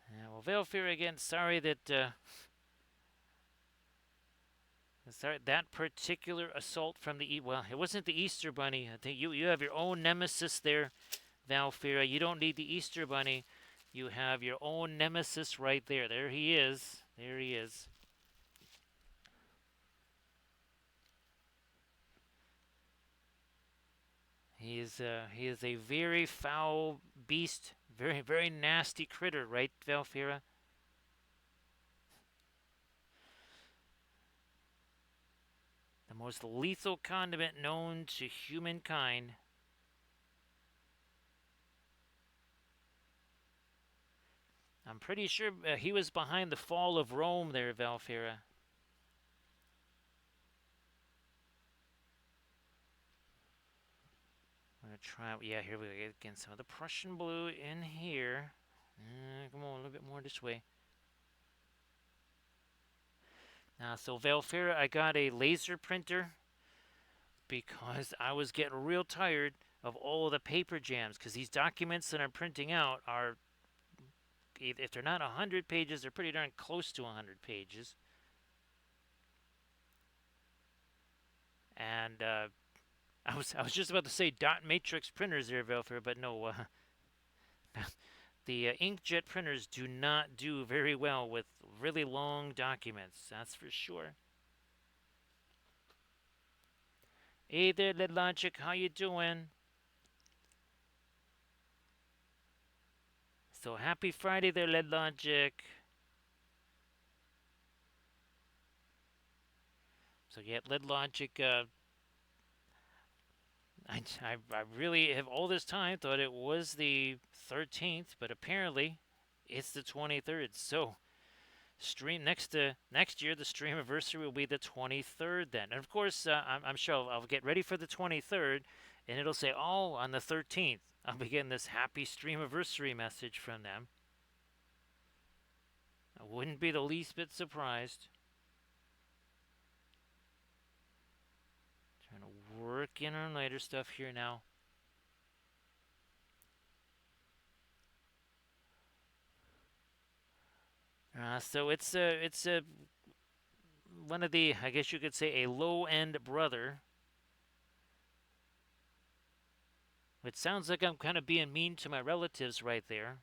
Yeah, well, Valfear again. Sorry that that particular assault from the well, it wasn't the Easter Bunny. I think you have your own nemesis there, Valfeira. You don't need the Easter Bunny. You have your own nemesis right there. There he is. There he is. He is a very foul beast, very nasty critter, right, Valfeira? The most lethal condiment known to humankind. I'm pretty sure he was behind the fall of Rome there, Valfeira. I'm going to try, yeah, here we go, again, some of the Prussian blue in here. Come on, a little bit more this way. So Valfeira, I got a laser printer because I was getting real tired of all of the paper jams, because these documents that I'm printing out are, if they're not 100 pages, they're pretty darn close to 100 pages. And I was just about to say dot matrix printers there, Valfeira, but no. The inkjet printers do not do very well with really long documents, that's for sure. Hey there, Lead Logic, how you doing? So happy Friday there, Lead Logic. So yeah, Lead Logic, I really have all this time thought it was the 13th, but apparently it's the 23rd. So stream next year, the stream anniversary will be the 23rd then. And of course, I'm sure I'll get ready for the 23rd, and it'll say, oh, on the 13th, I'll be getting this happy stream anniversary message from them. I wouldn't be the least bit surprised. Trying to work in on later stuff here now. So it's one of the, I guess you could say, a low-end brother. It sounds like I'm kind of being mean to my relatives right there.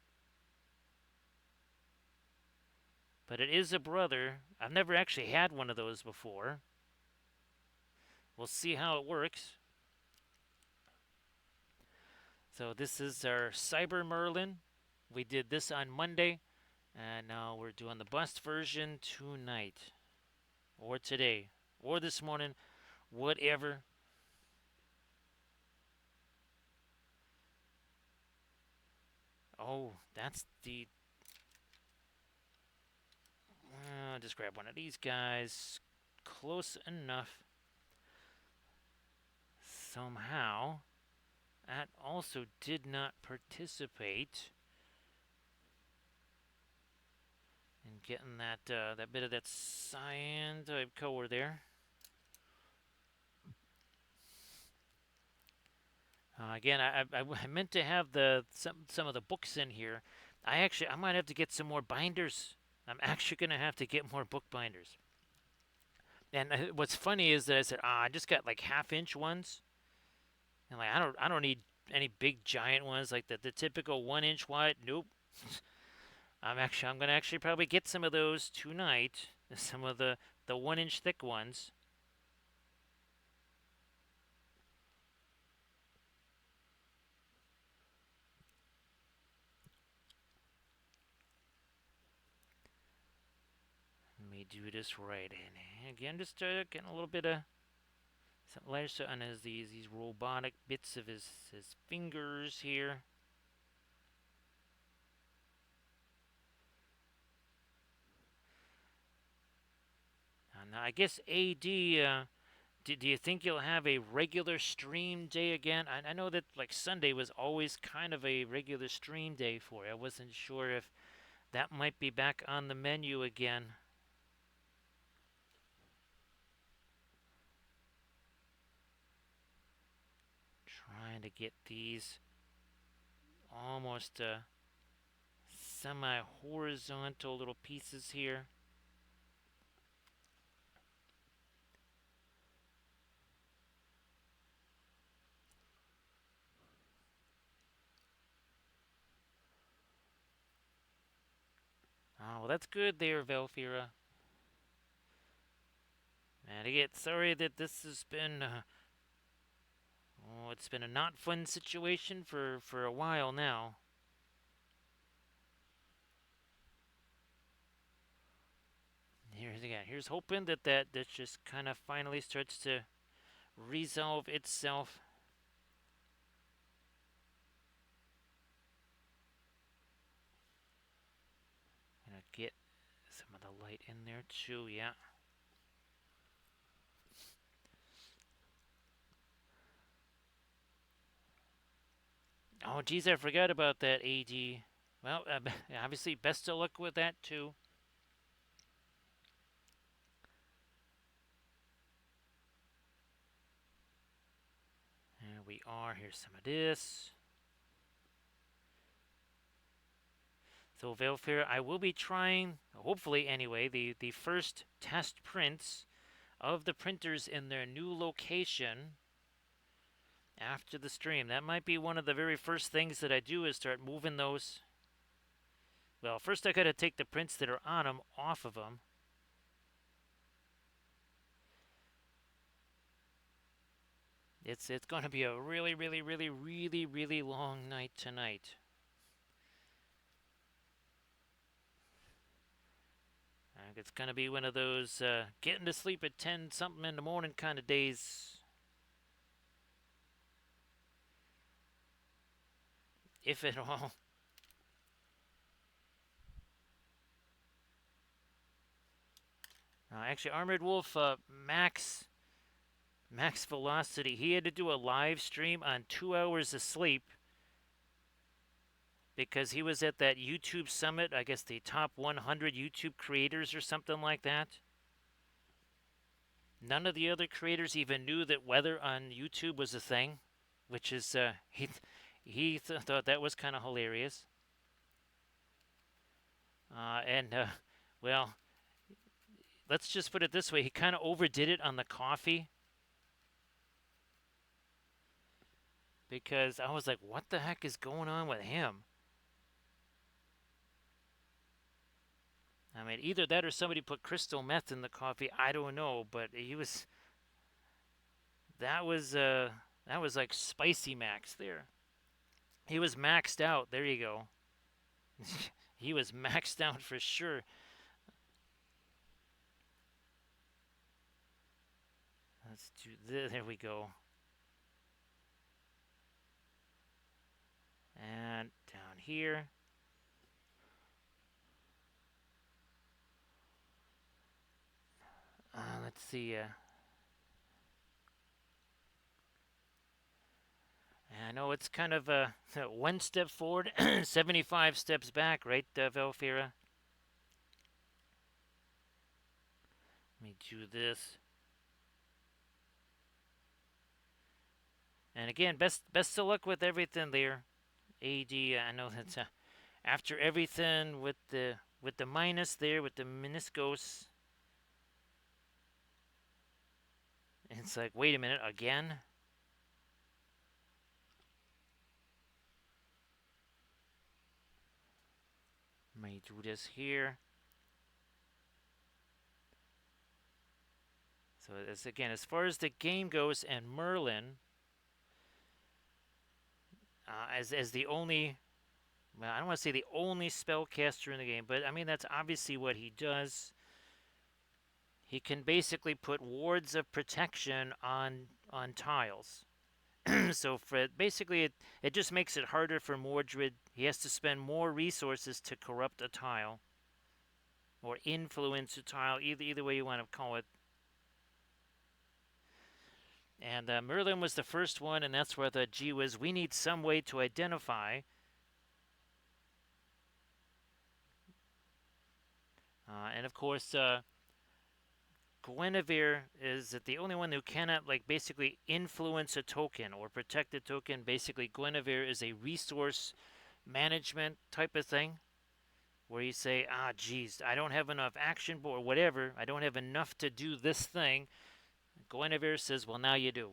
But it is a brother. I've never actually had one of those before. We'll see how it works. So this is our Cyber Merlin. We did this on Monday, and now we're doing the bust version tonight, or today, or this morning, whatever. Oh, that's the... I'll just grab one of these guys. Close enough. Somehow. That also did not participate in getting that bit of that cyan type color there. Again, I meant to have some of the books in here. I might have to get some more binders. I'm actually gonna have to get more book binders. And what's funny is that I said, I just got like half-inch ones, and like I don't need any big giant ones like the typical 1 inch wide. Nope. I'm gonna actually probably get some of those tonight. Some of the 1 inch thick ones. Let me do this right. And again, just getting a little bit of some layers on these robotic bits of his fingers here. Now I guess AD. Do you think you'll have a regular stream day again? I know that like Sunday was always kind of a regular stream day for you. I wasn't sure if that might be back on the menu again. Trying to get these almost semi-horizontal little pieces here. Oh, well, that's good there, Velfira. And again, sorry that this has been, it's been a not fun situation for a while now. Here's hoping that just kind of finally starts to resolve itself. Gonna get some of the light in there too, yeah. Oh, geez, I forgot about that, AD. Well, obviously, best of luck with that too. There we are. Here's some of this. So, Veilfair, I will be trying, hopefully anyway, the first test prints of the printers in their new location after the stream. That might be one of the very first things that I do is start moving those. Well, first I gotta take the prints that are on them off of them. It's going to be a really, really, really, really, really long night tonight. It's going to be one of those getting to sleep at 10 something in the morning kind of days. If at all. Actually, Armored Wolf max velocity. He had to do a live stream on 2 hours of sleep because he was at that YouTube summit. I guess the top 100 YouTube creators or something like that. None of the other creators even knew that weather on YouTube was a thing, which is he thought that was kind of hilarious. Well, let's just put it this way: he kind of overdid it on the coffee because I was like, "What the heck is going on with him?" I mean, either that or somebody put crystal meth in the coffee. I don't know, but he was. That was like spicy max there. He was maxed out. There you go. He was maxed out for sure. Let's do this. There we go. And down here. Let's see. know it's kind of a one step forward, 75 steps back, right, Velfira? Let me do this. And again, best of luck with everything there, AD. I know that's after everything with the minus there with the meniscos. It's like, wait a minute, again? Let me do this here. So as again, as far as the game goes, and Merlin, as the only, well, I don't want to say the only spellcaster in the game, but I mean that's obviously what he does. He can basically put wards of protection on tiles. So for basically it just makes it harder for Mordred. He has to spend more resources to corrupt a tile or influence a tile, either way you want to call it. And Merlin was the first one, and that's where the G was. We need some way to identify. And of course, Guinevere is the only one who cannot, like, basically influence a token or protect a token. Basically, Guinevere is a resource management type of thing, where you say, geez, I don't have enough action or whatever. I don't have enough to do this thing. Guinevere says, well, now you do.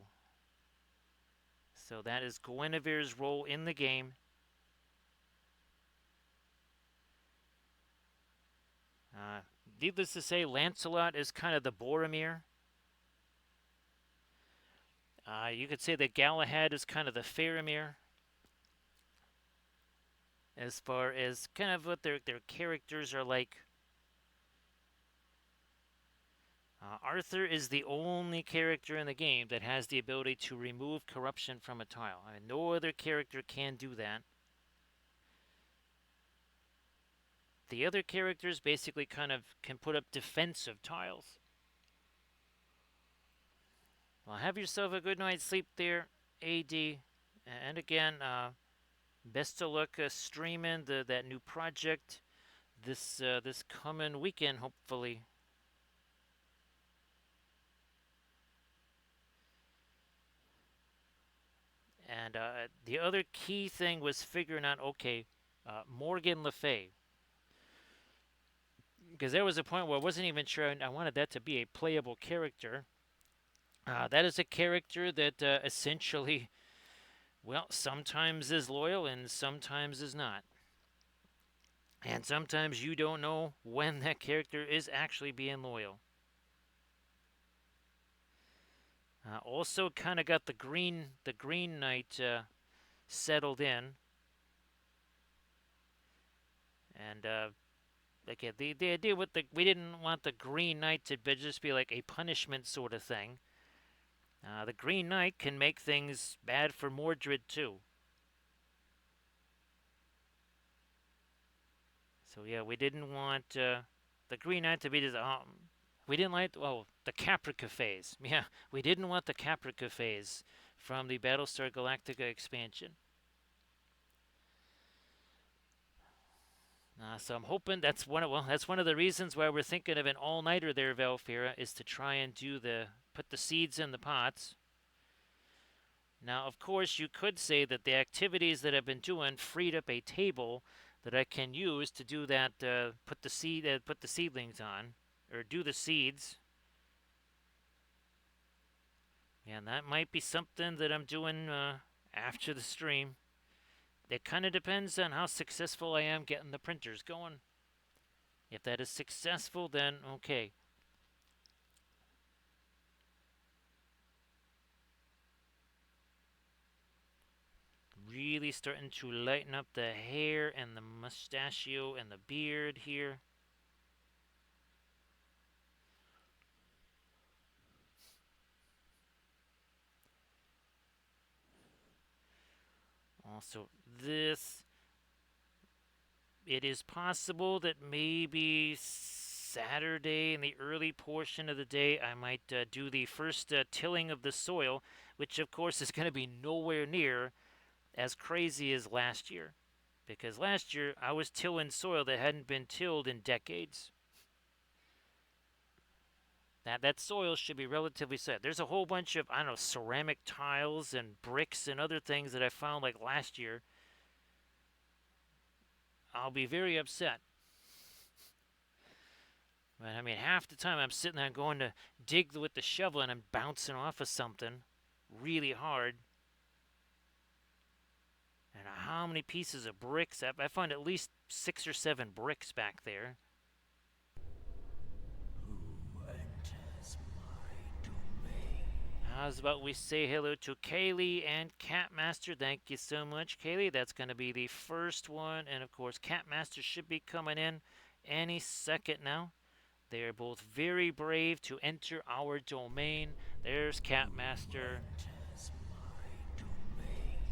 So that is Guinevere's role in the game. Needless to say, Lancelot is kind of the Boromir. You could say that Galahad is kind of the Faramir, as far as kind of what their characters are like. Arthur is the only character in the game that has the ability to remove corruption from a tile. I mean, no other character can do that. The other characters basically kind of can put up defensive tiles. Well, have yourself a good night's sleep there, AD. And again, best of luck streaming that new project this coming weekend, hopefully. And the other key thing was figuring out, okay, Morgan Le Fay. Because there was a point where I wasn't even sure I wanted that to be a playable character. That is a character that essentially, well, sometimes is loyal and sometimes is not. And sometimes you don't know when that character is actually being loyal. Also kind of got the Green Knight settled in. And like the idea with we didn't want the Green Knight to just be like a punishment sort of thing. The Green Knight can make things bad for Mordred too. So yeah, we didn't want the Green Knight to be just we didn't like the Caprica phase. Yeah, we didn't want the Caprica phase from the Battlestar Galactica expansion. So I'm hoping that's one of the reasons why we're thinking of an all-nighter there, Valfira, is to try and put the seeds in the pots. Now, of course, you could say that the activities that I've been doing freed up a table that I can use to do that. Put the seedlings on, or do the seeds. And that might be something that I'm doing after the stream. It kind of depends on how successful I am getting the printers going. If that is successful, then okay. Really starting to lighten up the hair and the mustachio and the beard here. Also, it is possible that maybe Saturday in the early portion of the day I might do the first tilling of the soil, which of course is going to be nowhere near as crazy as last year. Because last year I was tilling soil that hadn't been tilled in decades. That soil should be relatively set. There's a whole bunch of, I don't know, ceramic tiles and bricks and other things that I found like last year. I'll be very upset. But I mean, half the time I'm sitting there going to dig with the shovel and I'm bouncing off of something really hard. And how many pieces of bricks? I found at least 6 or 7 bricks back there. Who enters my domain? How's about we say hello to Kaylee and Catmaster? Thank you so much, Kaylee. That's going to be the first one. And of course, Catmaster should be coming in any second now. They are both very brave to enter our domain. There's Catmaster.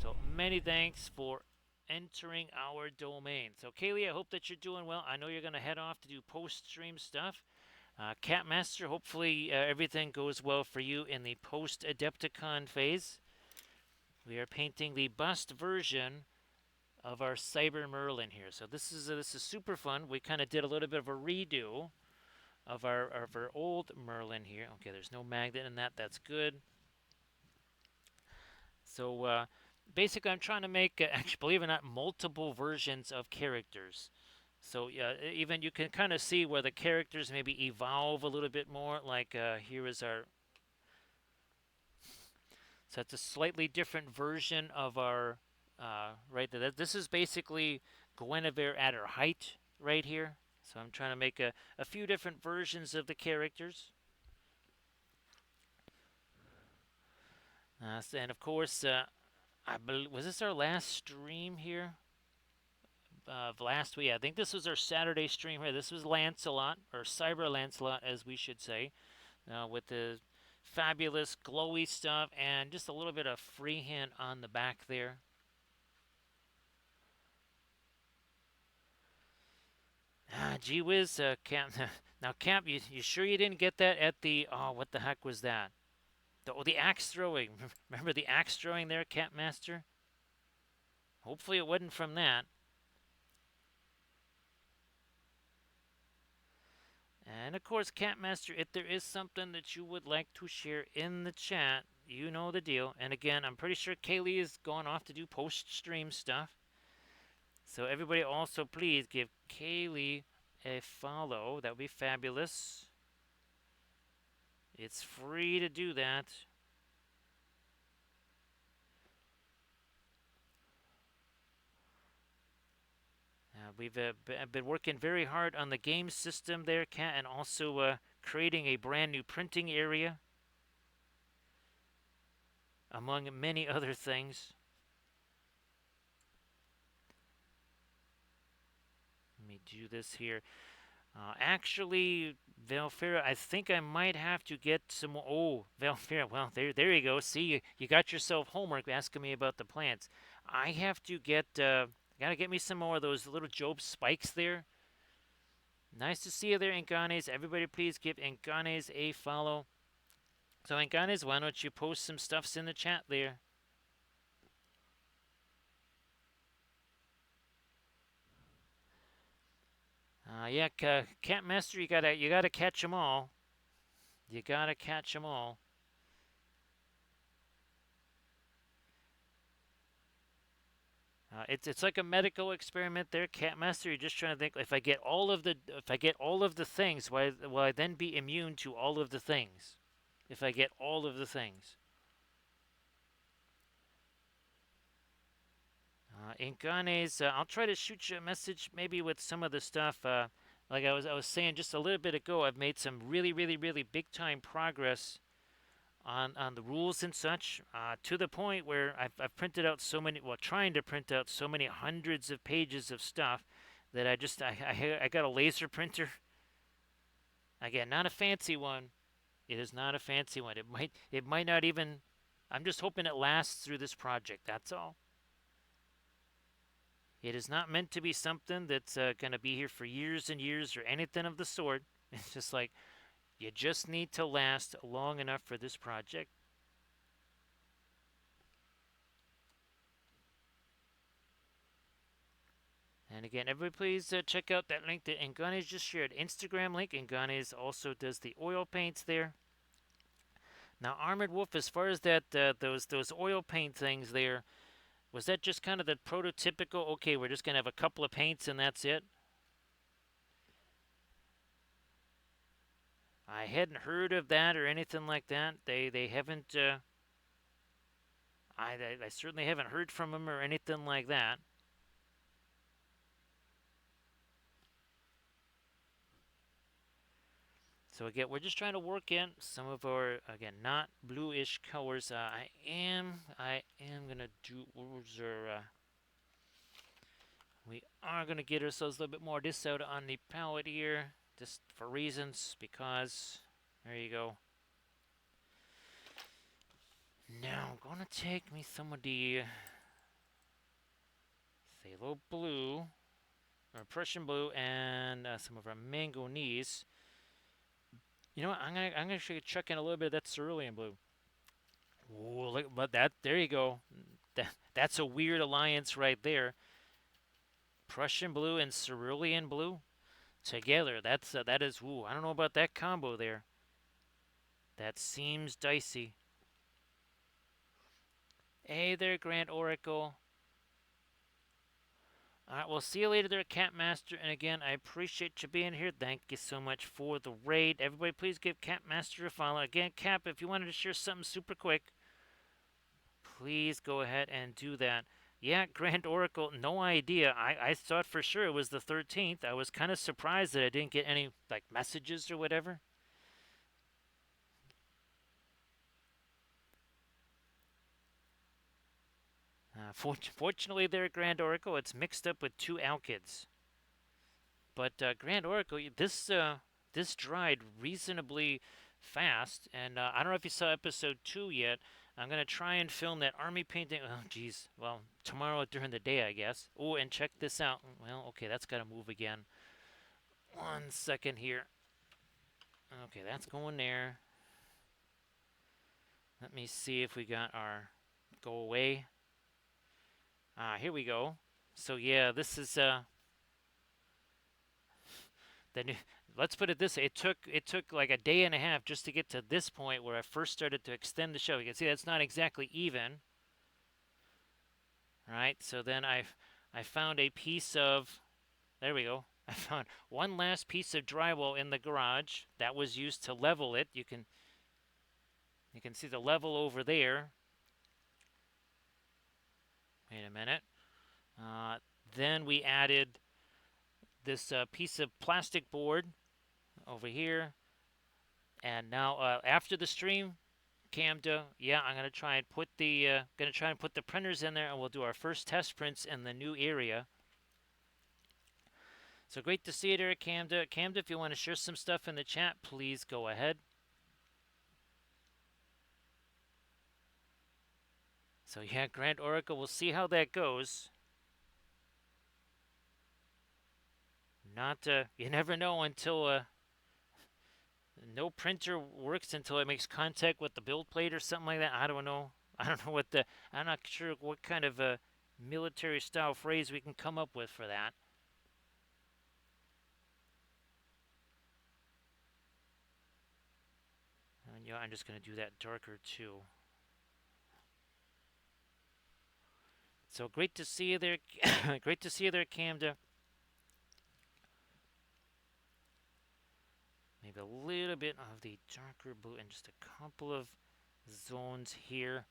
So many thanks for entering our domain. So Kaylee, I hope that you're doing well. I know you're going to head off to do post-stream stuff. Catmaster, hopefully everything goes well for you in the post-Adepticon phase. We are painting the bust version of our Cyber Merlin here. So this is super fun. We kind of did a little bit of a redo of our old Merlin here. Okay, there's no magnet in that. That's good. So basically, I'm trying to make, actually, believe it or not, multiple versions of characters. So even you can kind of see where the characters maybe evolve a little bit more. Like here is our. So it's a slightly different version of our. Right there. This is basically Guinevere at her height right here. So I'm trying to make a few different versions of the characters. And of course, was this our last stream here? Of last week. I think this was our Saturday stream here. This was Lancelot, or Cyber Lancelot, as we should say, with the fabulous glowy stuff and just a little bit of freehand on the back there. Gee whiz, Camp. Now, Camp, you sure you didn't get that at the? Oh, what the heck was that? The axe throwing. Remember the axe throwing there, Campmaster? Hopefully it wasn't from that. And of course, Catmaster, if there is something that you would like to share in the chat, you know the deal. And again, I'm pretty sure Kaylee is going off to do post-stream stuff. So everybody also please give Kaylee a follow. That would be fabulous. It's free to do that. We've been working very hard on the game system there, Kat, and also creating a brand new printing area, among many other things. Let me do this here. Actually, Valfera, I think I might have to get some more. Oh, Valfera, well, there you go. See, you got yourself homework asking me about the plants. I have to get, gotta get me some more of those little Job spikes there. Nice to see you there, Enganes. Everybody, please give Enganes a follow. So, Enganes, why don't you post some stuffs in the chat there? Yeah, Catmaster, you gotta catch them all. You gotta catch them all. It's like a medical experiment there, Catmaster. You're just trying to think, if I get all of the things, will I then be immune to all of the things? If I get all of the things. Inganes, I'll try to shoot you a message maybe with some of the stuff. Like I was saying just a little bit ago, I've made some really big time progress on the rules and such, to the point where I've printed out so many, well, trying to print out so many hundreds of pages of stuff that I got a laser printer. Again, not a fancy one. It is not a fancy one. It might not even. I'm just hoping it lasts through this project. That's all. It is not meant to be something that's going to be here for years and years or anything of the sort. It's just like, you just need to last long enough for this project. And again, everybody please check out that link that Ngani just shared. Instagram link. Ngani also does the oil paints there. Now, Armored Wolf, as far as that those oil paint things there, was that just kind of the prototypical, okay, we're just going to have a couple of paints and that's it? I hadn't heard of that or anything like that. They haven't, I certainly haven't heard from them or anything like that. So again, we're just trying to work in some of our, again, not bluish colors. I am gonna do, we are gonna get ourselves a little bit more of this out on the palette here, just for reasons, because, there you go. Now I'm gonna take me some of the phthalo blue, or Prussian blue, and some of our manganese. You know what? I'm gonna actually chuck in a little bit of that cerulean blue. Ooh, look, but that there you go. That's a weird alliance right there. Prussian blue and cerulean blue together. That is. Ooh, I don't know about that combo there. That seems dicey. Hey there, Grand Oracle. All right, we'll see you later there, Cat Master. And again, I appreciate you being here. Thank you so much for the raid. Everybody, please give Cat Master a follow. Again, Cap, if you wanted to share something super quick, please go ahead and do that. Yeah, Grand Oracle, no idea. I thought for sure it was the 13th. I was kind of surprised that I didn't get any like messages or whatever. Fortunately, there, Grand Oracle, it's mixed up with two alkids. But Grand Oracle, this dried reasonably fast, and I don't know if you saw episode 2 yet. I'm gonna try and film that army painting. Oh, geez. Well, tomorrow during the day, I guess. Oh, and check this out. Well, okay, that's gotta move again. 1 second here. Okay, that's going there. Let me see if we got our go away. Here we go. So yeah, this is the new. Let's put it this way: it took like a day and a half just to get to this point where I first started to extend the show. You can see that's not exactly even, right? So then I found a piece of. There we go. I found one last piece of drywall in the garage that was used to level it. You can see the level over there. Wait a minute. Then we added this piece of plastic board over here. And now after the stream, Camda, yeah, I'm gonna try and put the printers in there, and we'll do our first test prints in the new area. So great to see you there, Camda. Camda, if you want to share some stuff in the chat, please go ahead. So yeah, Grand Oracle, we'll see how that goes. Not you never know until no printer works until it makes contact with the build plate or something like that. I don't know. I'm not sure what kind of a military style phrase we can come up with for that. And yeah, I'm just going to do that darker too. So great to see you there. Great to see you there, Camda. Maybe a little bit of the darker blue and just a couple of zones here.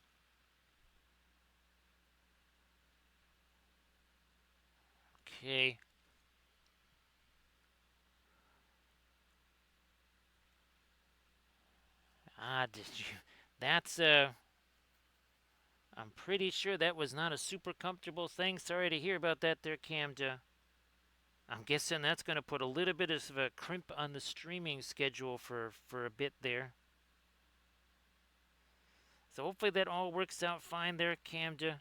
Okay. Did you? That's I'm pretty sure that was not a super comfortable thing. Sorry to hear about that there, Camda. I'm guessing that's going to put a little bit of a crimp on the streaming schedule for a bit there. So hopefully that all works out fine there, Camda.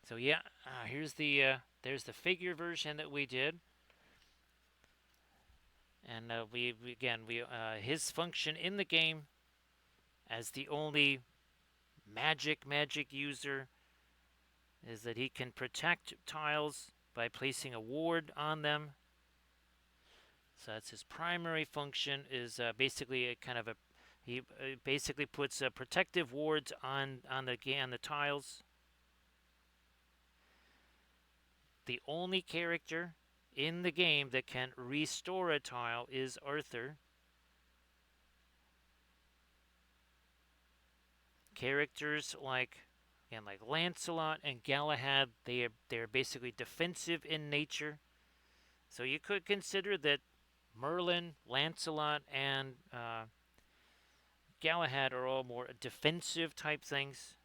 So yeah, here's there's the figure version that we did. And we his function in the game as the only magic user is that he can protect tiles by placing a ward on them. So that's his primary function. Is basically a kind of a he basically puts protective wards on the tiles. The only character in the game that can restore a tile is Arthur. Characters like Lancelot and Galahad, they're basically defensive in nature. So you could consider that Merlin, Lancelot, and Galahad are all more defensive type things.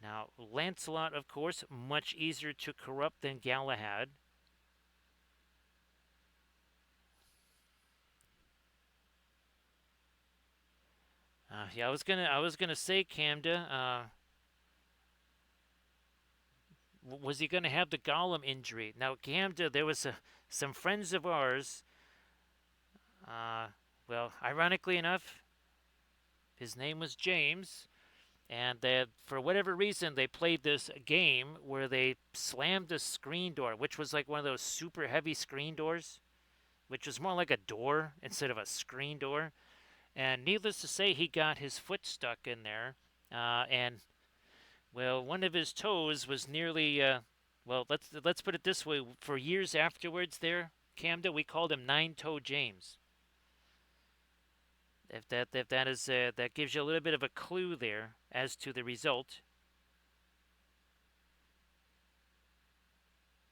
Now, Lancelot, of course, much easier to corrupt than Galahad. Yeah, I was gonna say, Camda. Was he gonna have the Gollum injury? Now, Camda, there was some friends of ours. Uh, well, ironically enough, his name was James, and for whatever reason, they played this game where they slammed a screen door, which was like one of those super heavy screen doors, which was more like a door instead of a screen door. And needless to say, he got his foot stuck in there, and well, one of his toes was nearly. Well, let's put it this way: for years afterwards, there, Camden, we called him Nine Toe James. If that gives you a little bit of a clue there as to the result.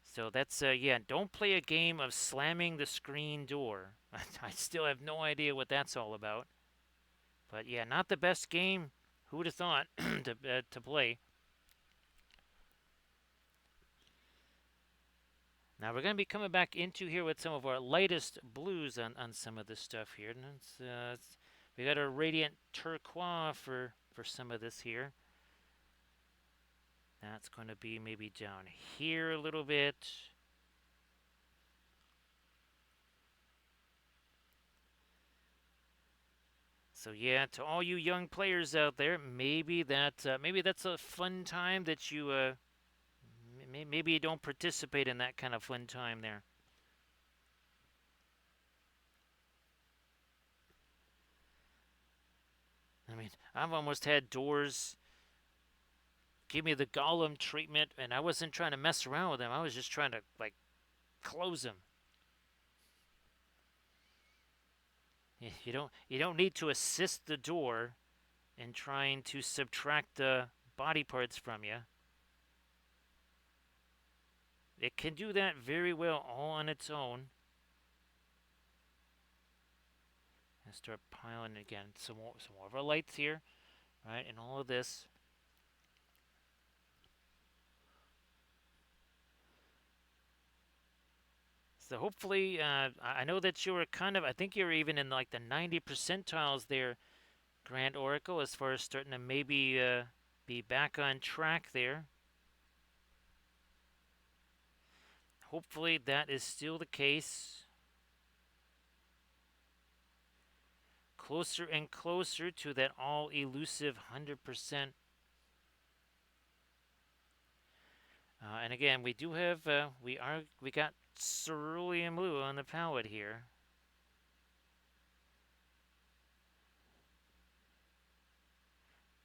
So that's yeah. Don't play a game of slamming the screen door. I still have no idea what that's all about. But yeah, not the best game. Who would have thought to play? Now we're going to be coming back into here with some of our lightest blues on some of this stuff here. And we got a radiant turquoise for some of this here. That's going to be maybe down here a little bit. So yeah, to all you young players out there, maybe that's a fun time that you maybe you don't participate in that kind of fun time there. I mean, I've almost had doors give me the Gollum treatment, and I wasn't trying to mess around with them. I was just trying to like close them. You don't need to assist the door in trying to subtract the body parts from you. It can do that very well all on its own. And start piling again. Some more of our lights here, right? And all of this. So hopefully, I know that you were kind of, I think you were even in like the 90 percentiles there, Grand Oracle, as far as starting to maybe be back on track there. Hopefully that is still the case. Closer and closer to that all elusive 100%. And again, we do have, we got cerulean blue on the palette here.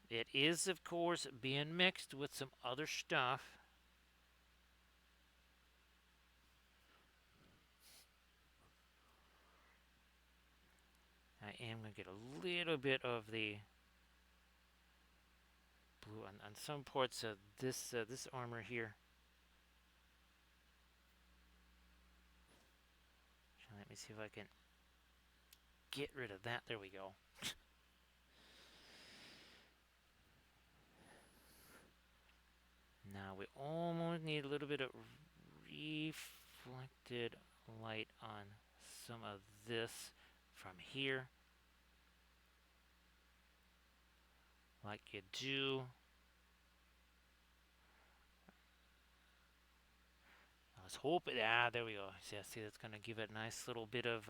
It is, of course, being mixed with some other stuff. I am going to get a little bit of the blue on some parts of this armor here. Let me see if I can get rid of that. There we go. Now we almost need a little bit of reflected light on some of this from here. Like you do. I was hoping, there we go. See, that's going to give it a nice little bit of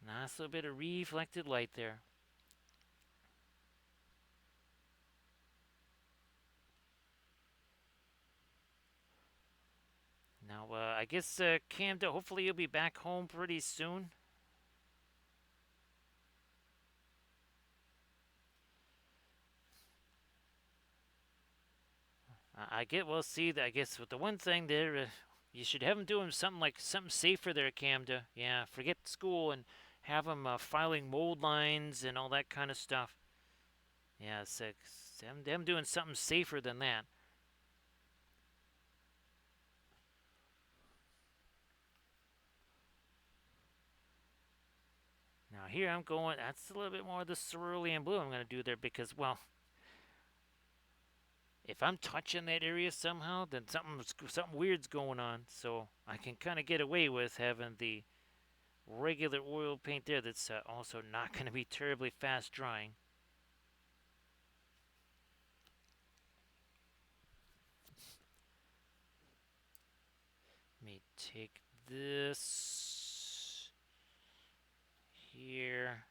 Nice little bit of reflected light there. Now, I guess, Camden, hopefully you'll be back home pretty soon. I get, well, see, I guess with the one thing there, you should have him doing something like something safer there, Camden. Yeah, forget school and have him filing mold lines and all that kind of stuff. Yeah, so, them doing something safer than that. Now here I'm going, that's a little bit more of the cerulean blue I'm going to do there because, well, if I'm touching that area somehow, then something weird's going on. So I can kind of get away with having the regular oil paint there that's also not going to be terribly fast drying. Let me take this here.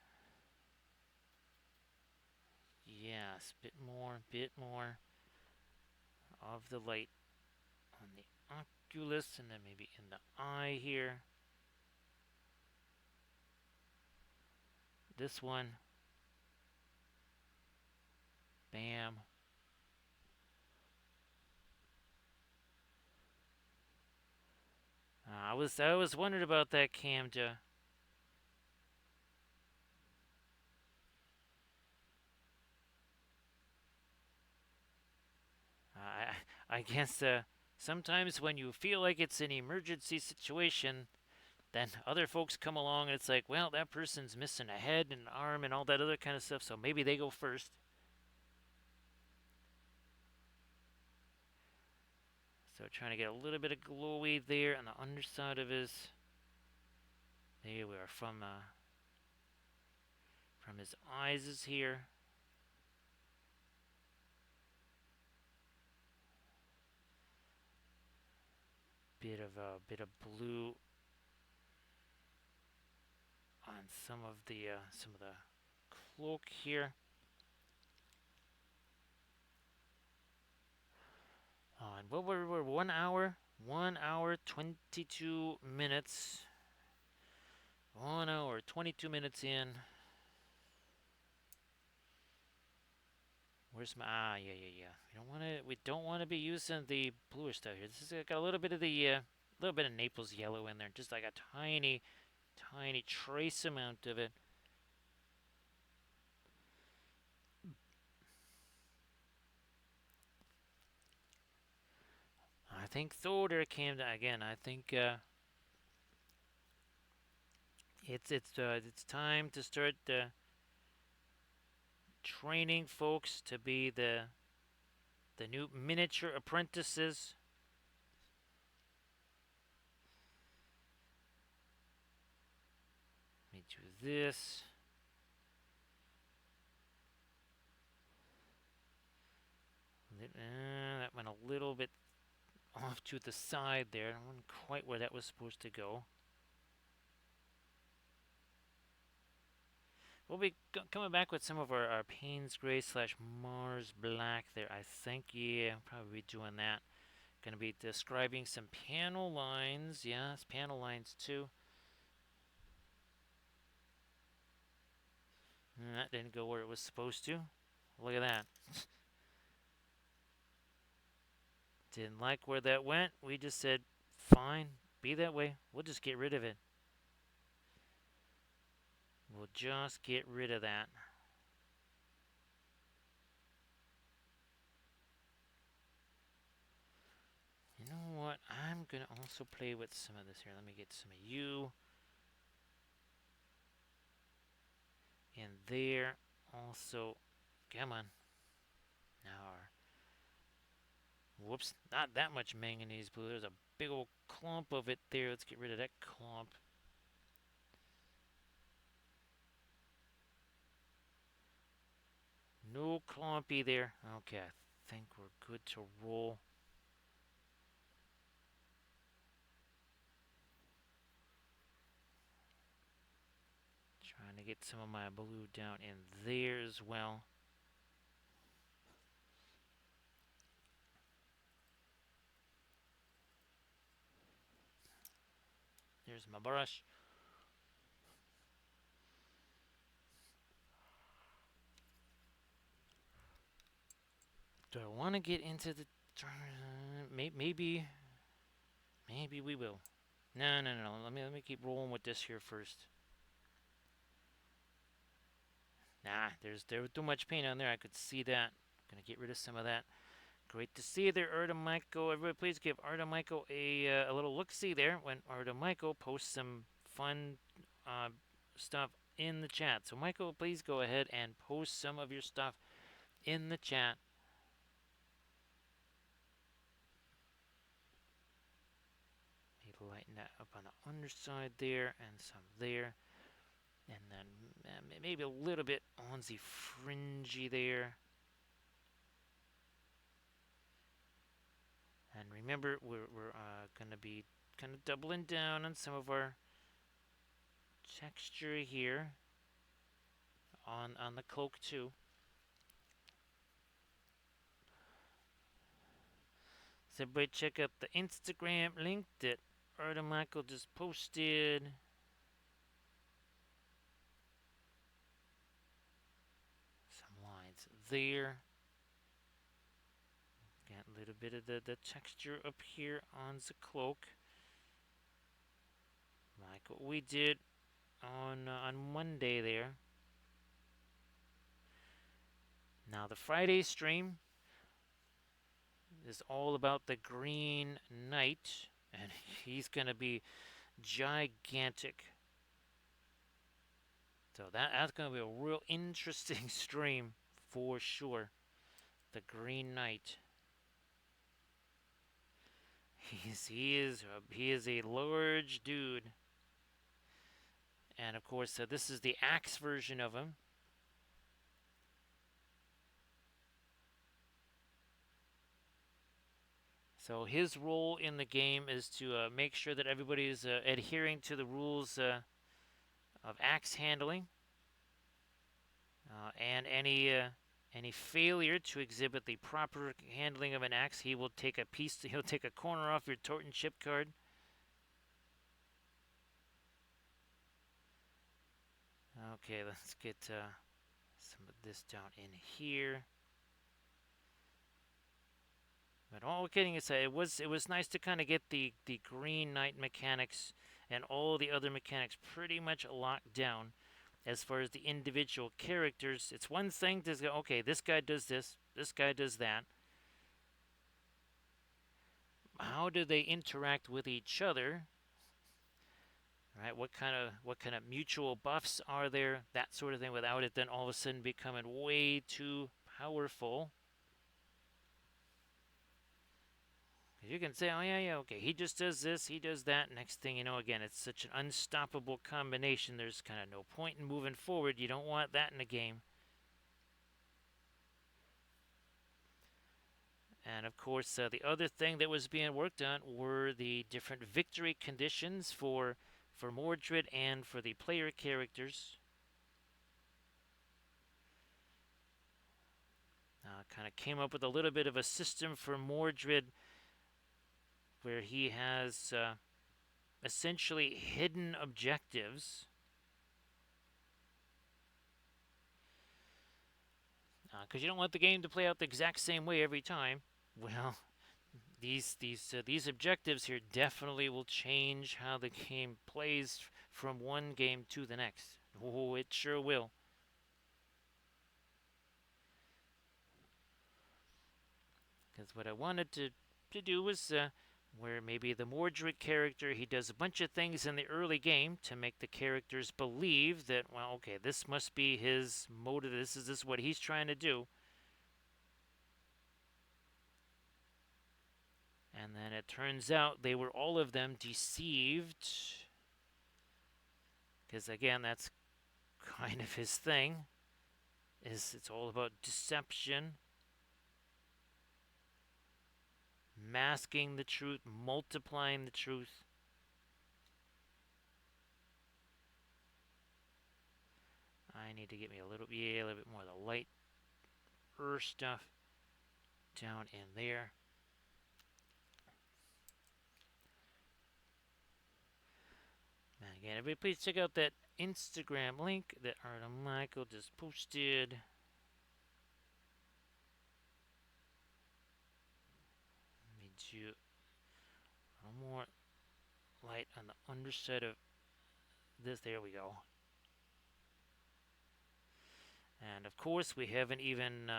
Yes, bit more of the light on the oculus and then maybe in the eye here. This one. Bam. I was wondering about that, Camja. I guess sometimes when you feel like it's an emergency situation, then other folks come along and it's like, well, that person's missing a head and an arm and all that other kind of stuff, so maybe they go first. So trying to get a little bit of glowy there on the underside of his. There we are from his eyes is here. Bit of blue on some of the cloak here. And what were we? 1 hour 22 minutes. 1 hour 22 minutes in. Where's my yeah. We don't want to be using the bluer stuff here. This has got a little bit of the little bit of Naples yellow in there, just like a tiny trace amount of it. I think Thor came to, again. I think it's time to start training folks to be the new miniature apprentices. Let me do this. That went a little bit off to the side there. I wasn't quite where that was supposed to go. We'll be coming back with some of our Payne's Gray / Mars Black there, I think. Yeah, probably be doing that. Going to be describing some panel lines. Yes, panel lines too. That didn't go where it was supposed to. Look at that. Didn't like where that went. We just said, fine, be that way. We'll just get rid of it. We'll just get rid of that. You know what? I'm going to also play with some of this here. Let me get some of you in there. Also, come on. Now, whoops, not that much manganese blue. There's a big old clump of it there. Let's get rid of that clump. No clumpy there. Okay, I think we're good to roll. Trying to get some of my blue down in there as well. There's my brush. Do I want to get into the maybe we will. No, no, no. Let me keep rolling with this here first. Nah, there was too much paint on there. I could see that. Gonna get rid of some of that. Great to see you there, Michael. Everybody, please give Michael a little look-see there when Michael posts some fun uh, stuff in the chat. So, Michael, please go ahead and post some of your stuff in the chat. Maybe lighten that up on the underside there and some there. And then maybe a little bit on the fringy there. And remember, we're going to be kind of doubling down on some of our texture here on the cloak too. So everybody check out the Instagram link that Michael just posted. Some lines there. Got a little bit of the texture up here on the cloak. Like what we did on Monday there. Now the Friday stream is all about the Green Knight, and he's going to be gigantic. So that's going to be a real interesting stream for sure. The Green Knight. He is a large dude, and of course this is the axe version of him. So his role in the game is to make sure that everybody is adhering to the rules of axe handling, and any failure to exhibit the proper handling of an axe, he will take a piece. He'll take a corner off your Torton chip card. Okay, let's get some of this down in here. But all kidding aside, it was nice to kind of get the Green Knight mechanics and all the other mechanics pretty much locked down. As far as the individual characters, it's one thing to go, okay, this guy does this guy does that. How do they interact with each other? Right? What kind of mutual buffs are there? That sort of thing. Without it, then all of a sudden becoming way too powerful. You can say, oh yeah, okay, he just does this, he does that. Next thing you know, again, it's such an unstoppable combination. There's kind of no point in moving forward. You don't want that in a game. And of course, the other thing that was being worked on were the different victory conditions for Mordred and for the player characters. Kind of came up with a little bit of a system for Mordred where he has essentially hidden objectives. Because you don't want the game to play out the exact same way every time. Well, these objectives here definitely will change how the game plays from one game to the next. Oh, it sure will. Because what I wanted to do was where maybe the Mordred character, he does a bunch of things in the early game to make the characters believe that, well, okay, this must be his motive, this is what he's trying to do. And then it turns out they were all of them deceived. Because again, that's kind of his thing. It's all about deception. Masking the truth, multiplying the truth. I need to get me a little, yeah, a little bit more of the light stuff down in there. And again, everybody please check out that Instagram link that Arthur Michael just posted. Let me do a little more light on the underside of this. There we go. And of course, we haven't even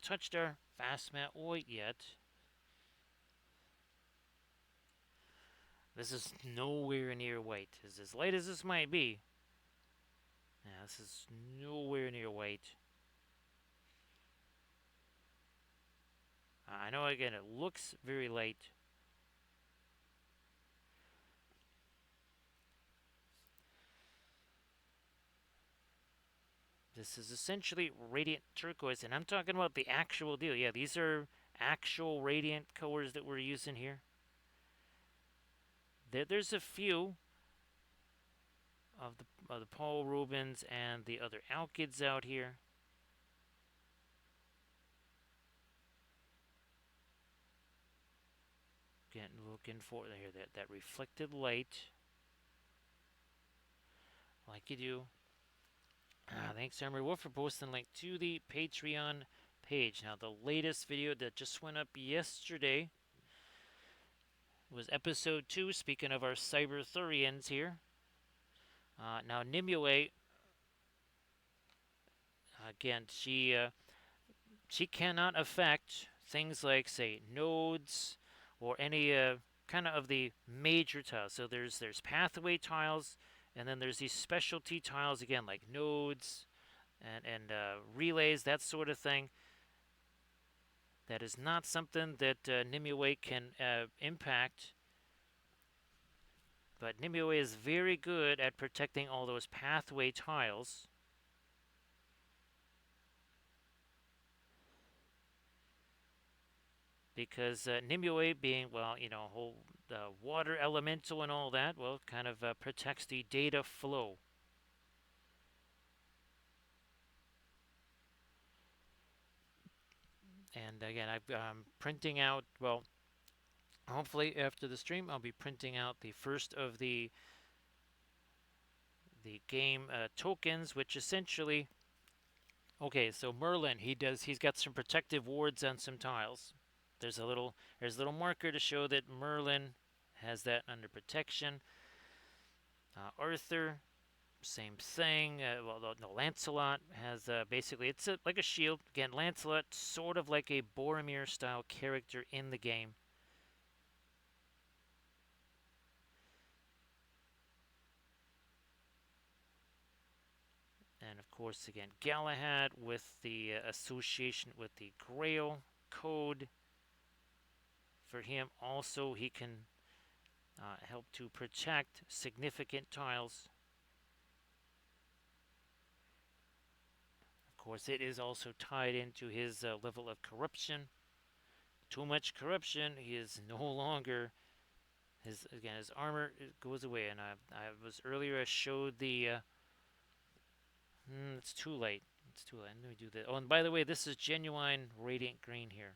touched our fast matte white yet. This is nowhere near white. As light as this might be, yeah, this is nowhere near white. I know again it looks very light. This is essentially radiant turquoise, and I'm talking about the actual deal. Yeah, these are actual radiant colors that we're using here. There's a few of the Paul Rubens and the other alkyds out here. Again, looking for here that reflected light, like you do. Thanks, Armory Wolf, for posting a link to the Patreon page. Now, the latest video that just went up yesterday was episode 2. Speaking of our Cyber Arthurians here. Now, Nimue, again, she cannot affect things like, say, nodes or any kind of the major tiles. So there's pathway tiles, and then there's these specialty tiles again, like nodes and relays, that sort of thing. That is not something that Nimue can impact. But Nimue is very good at protecting all those pathway tiles. Because Nimue being, well, you know, whole water elemental and all that, well, kind of protects the data flow. And again, I'm printing out, well, hopefully after the stream, I'll be printing out the first of the game tokens, which essentially, okay, so Merlin, he's got some protective wards on some tiles. There's a little marker to show that Merlin has that under protection. Arthur, same thing. Well, no, Lancelot has basically, it's like a shield. Again, Lancelot, sort of like a Boromir style character in the game. And of course, again, Galahad with the association with the Grail Code. For him, also, he can help to protect significant tiles. Of course, it is also tied into his level of corruption. Too much corruption, he is no longer his armor goes away. And I was earlier, I showed the it's too late. It's too late. Let me do that. Oh, and by the way, this is genuine radiant green here.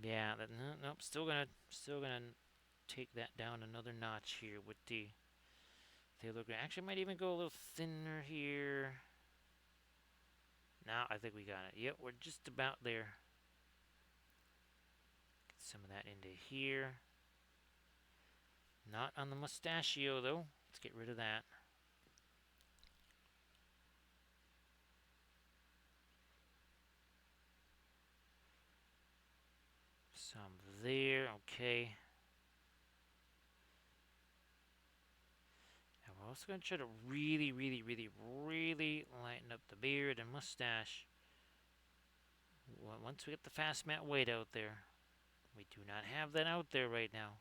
Yeah, nope. Still gonna take that down another notch here with the other green. Actually, might even go a little thinner here. Now I think we got it. Yep, we're just about there. Get some of that into here. Not on the mustachio though. Let's get rid of that. Some there, okay. And we're also going to try to really lighten up the beard and mustache. Once we get the fast matte weight out there. We do not have that out there right now.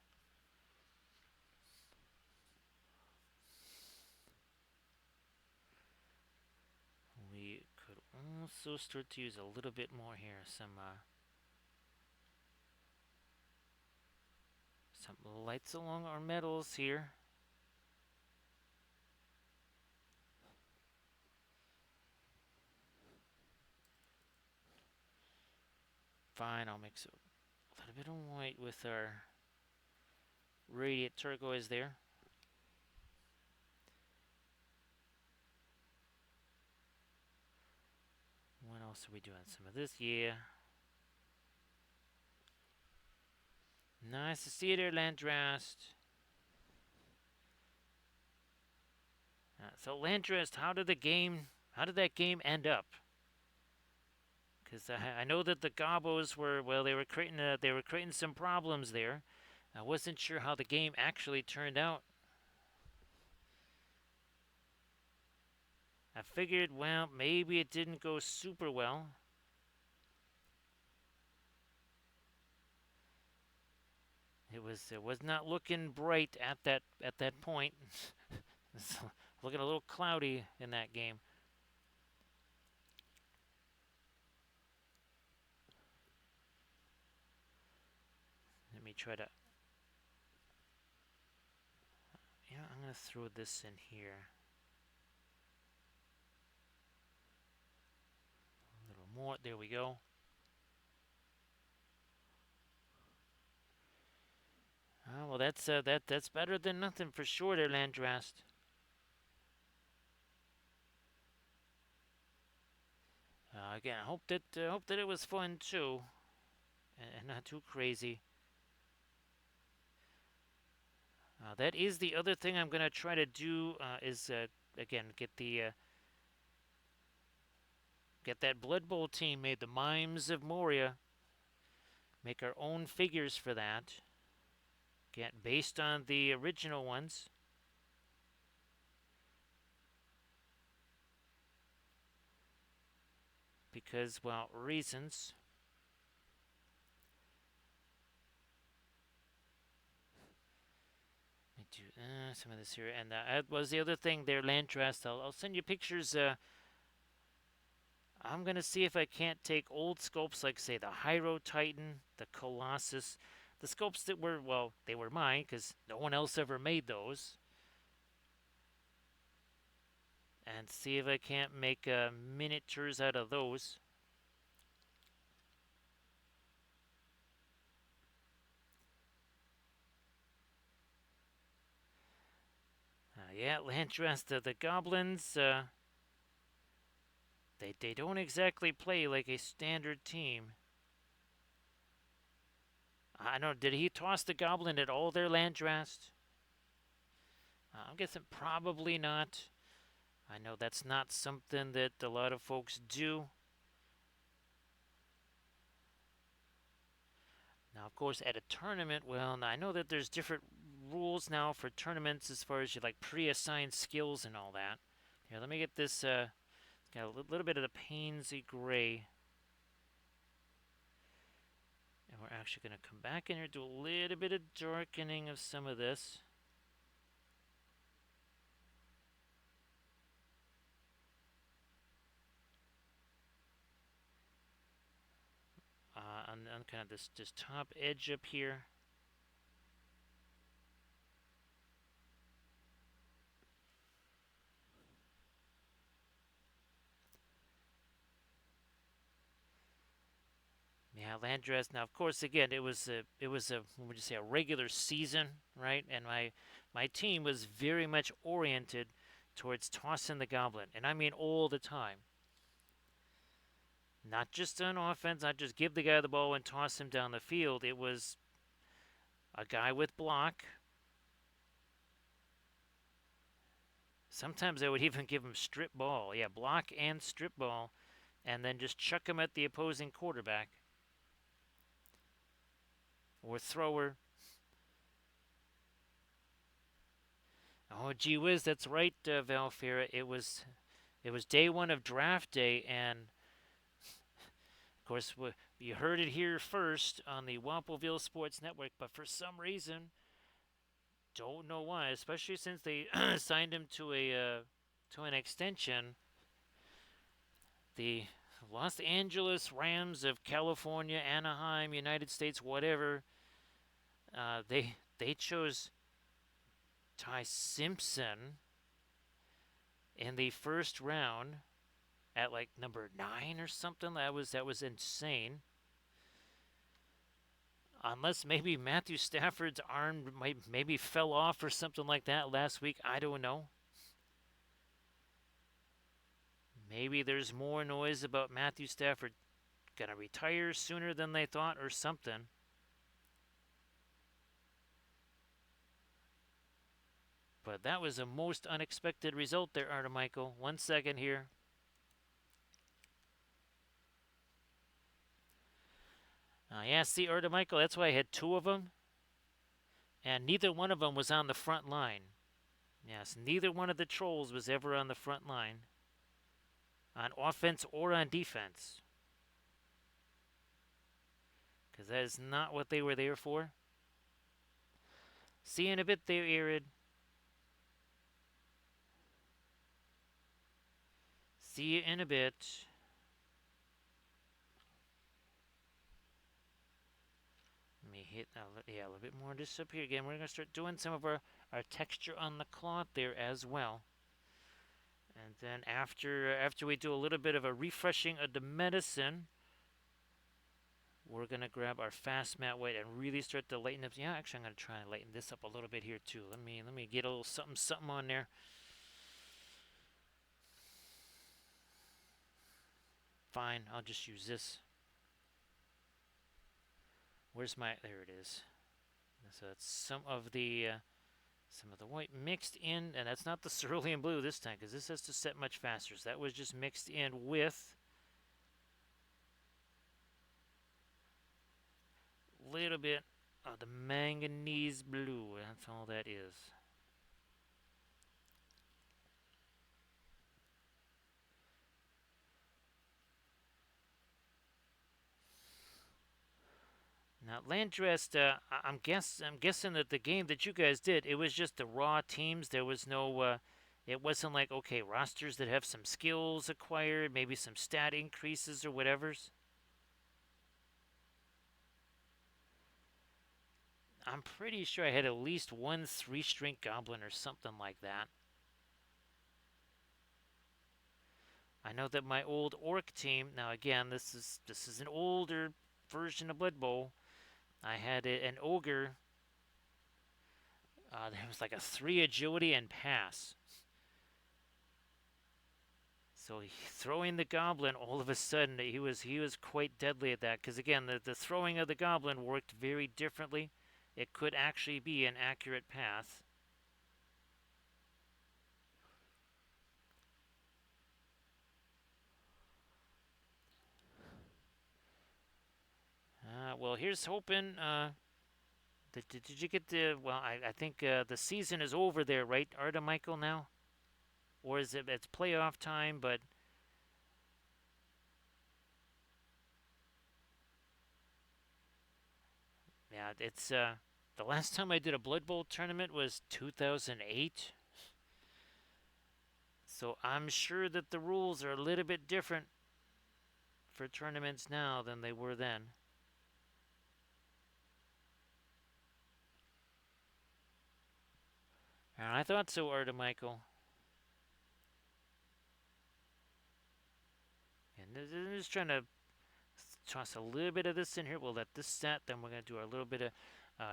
We could also start to use a little bit more here. Some lights along our metals here. Fine, I'll mix a little bit of white with our radiant turquoise there. What else are we doing? Some of this, yeah. Nice to see you there, Landrast. So Landrast, how did that game end up? Because I know that the Gobos were, well, they were creating some problems there. I wasn't sure how the game actually turned out. I figured, well, maybe it didn't go super well. It was not looking bright at that point. It's looking a little cloudy in that game. Let me try to. Yeah, I'm gonna throw this in here. A little more. There we go. Oh, well, that's better than nothing for sure, there, Landrast. Again, I hope that it was fun too, and not too crazy. That is the other thing I'm gonna try to do is again get that Blood Bowl team made, the Mimes of Moria. Make our own figures for that. Get based on the original ones. Because, well, reasons. Let me do some of this here. And that was the other thing there, Landrast. I'll send you pictures. I'm going to see if I can't take old sculpts like, say, the Hyro Titan, the Colossus, the sculpts that were, well, they were mine because no one else ever made those. And see if I can't make miniatures out of those. Yeah, Landrast, the goblins, they don't exactly play like a standard team. I don't know, did he toss the goblin at all there, Landrast? I'm guessing probably not. I know that's not something that a lot of folks do. Now, of course, at a tournament, well, I know that there's different rules now for tournaments as far as you like pre-assigned skills and all that. Here, let me get this. Got a little bit of the Painsy Gray. And we're actually going to come back in here, do a little bit of darkening of some of this. On kind of this top edge up here. Yeah, Landrast. Now, of course, again, it was a what would you say, a regular season, right? And my team was very much oriented towards tossing the goblin, and I mean all the time. Not just on offense, not just give the guy the ball and toss him down the field. It was a guy with block. Sometimes I would even give him strip ball. Yeah, block and strip ball, and then just chuck him at the opposing quarterback or thrower. Oh, gee whiz, that's right, Valfera. It was day one of draft day, and of course you heard it here first on the Wampelville Sports Network. But for some reason, don't know why, especially since they signed him to an extension. The Los Angeles Rams of California, Anaheim, United States, whatever. They chose Ty Simpson in the first round at like number 9 or something. That was insane. Unless maybe Matthew Stafford's arm maybe fell off or something like that last week. I don't know. Maybe there's more noise about Matthew Stafford gonna retire sooner than they thought or something. But that was a most unexpected result there, Artemichael. 1 second here. Yeah, see, Artemichael, that's why I had two of them, and neither one of them was on the front line. Yes, neither one of the trolls was ever on the front line, on offense or on defense, because that is not what they were there for. See you in a bit there, Arid. See you in a bit. Let me hit a little bit more just up here again. We're going to start doing some of our texture on the cloth there as well. And then after we do a little bit of a refreshing of the medicine, we're going to grab our fast matte white and really start to lighten up. Yeah, actually I'm going to try and lighten this up a little bit here too. Let me get a little something on there. Fine, I'll just use this. Where's my, there it is. So that's some of the white mixed in, and that's not the cerulean blue this time because this has to set much faster. So that was just mixed in with a little bit of the manganese blue. That's all that is. Now, Landrest, I'm guessing that the game that you guys did, it was just the raw teams. There was no, it wasn't like, okay, rosters that have some skills acquired, maybe some stat increases or whatever's. I'm pretty sure I had at least one 3-strength goblin or something like that. I know that my old orc team. Now, again, this is an older version of Blood Bowl. I had an ogre. There was like a 3 agility and pass. So throwing the goblin, all of a sudden he was quite deadly at that. Because again, the throwing of the goblin worked very differently. It could actually be an accurate path. Well, here's hoping. Did you get the? Well, I think the season is over there, right, Arda Michael now, or is it? It's playoff time, but yeah, it's the last time I did a Blood Bowl tournament was 2008. So I'm sure that the rules are a little bit different for tournaments now than they were then. And I thought so, Arda Michael. And I'm just trying to toss a little bit of this in here. We'll let this set. Then we're going to do our little bit of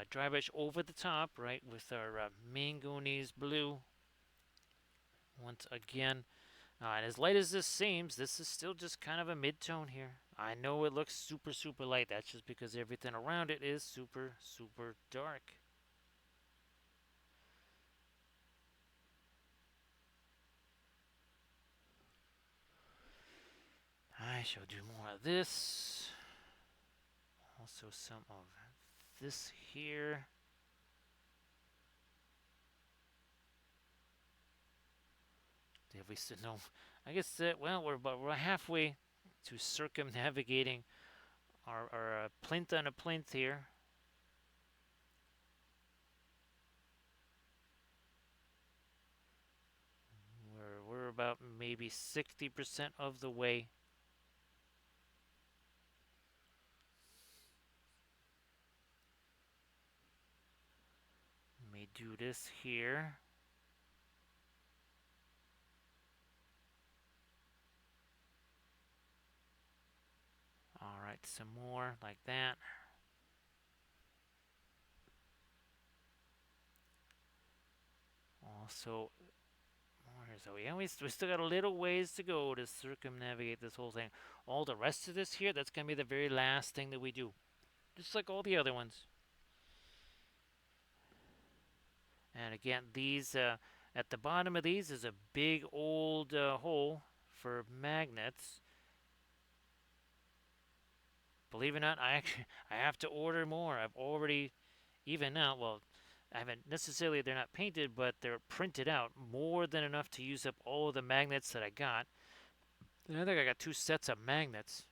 dry brush over the top, right, with our manganese blue. Once again. And as light as this seems, this is still just kind of a mid-tone here. I know it looks super, super light. That's just because everything around it is super, super dark. I shall do more of this. Also some of this here. Have we still no? I guess that well we're halfway to circumnavigating our plinth on a plinth here. We're about maybe 60% of the way. Let me do this here. All right, some more like that. Also, so yeah, we still got a little ways to go to circumnavigate this whole thing. All the rest of this here, that's gonna be the very last thing that we do, just like all the other ones. And again, these at the bottom of these is a big old hole for magnets. Believe it or not, I have to order more. I've already even now. Well, I haven't necessarily. They're not painted, but they're printed out more than enough to use up all of the magnets that I got. And I think I got 2 sets of magnets.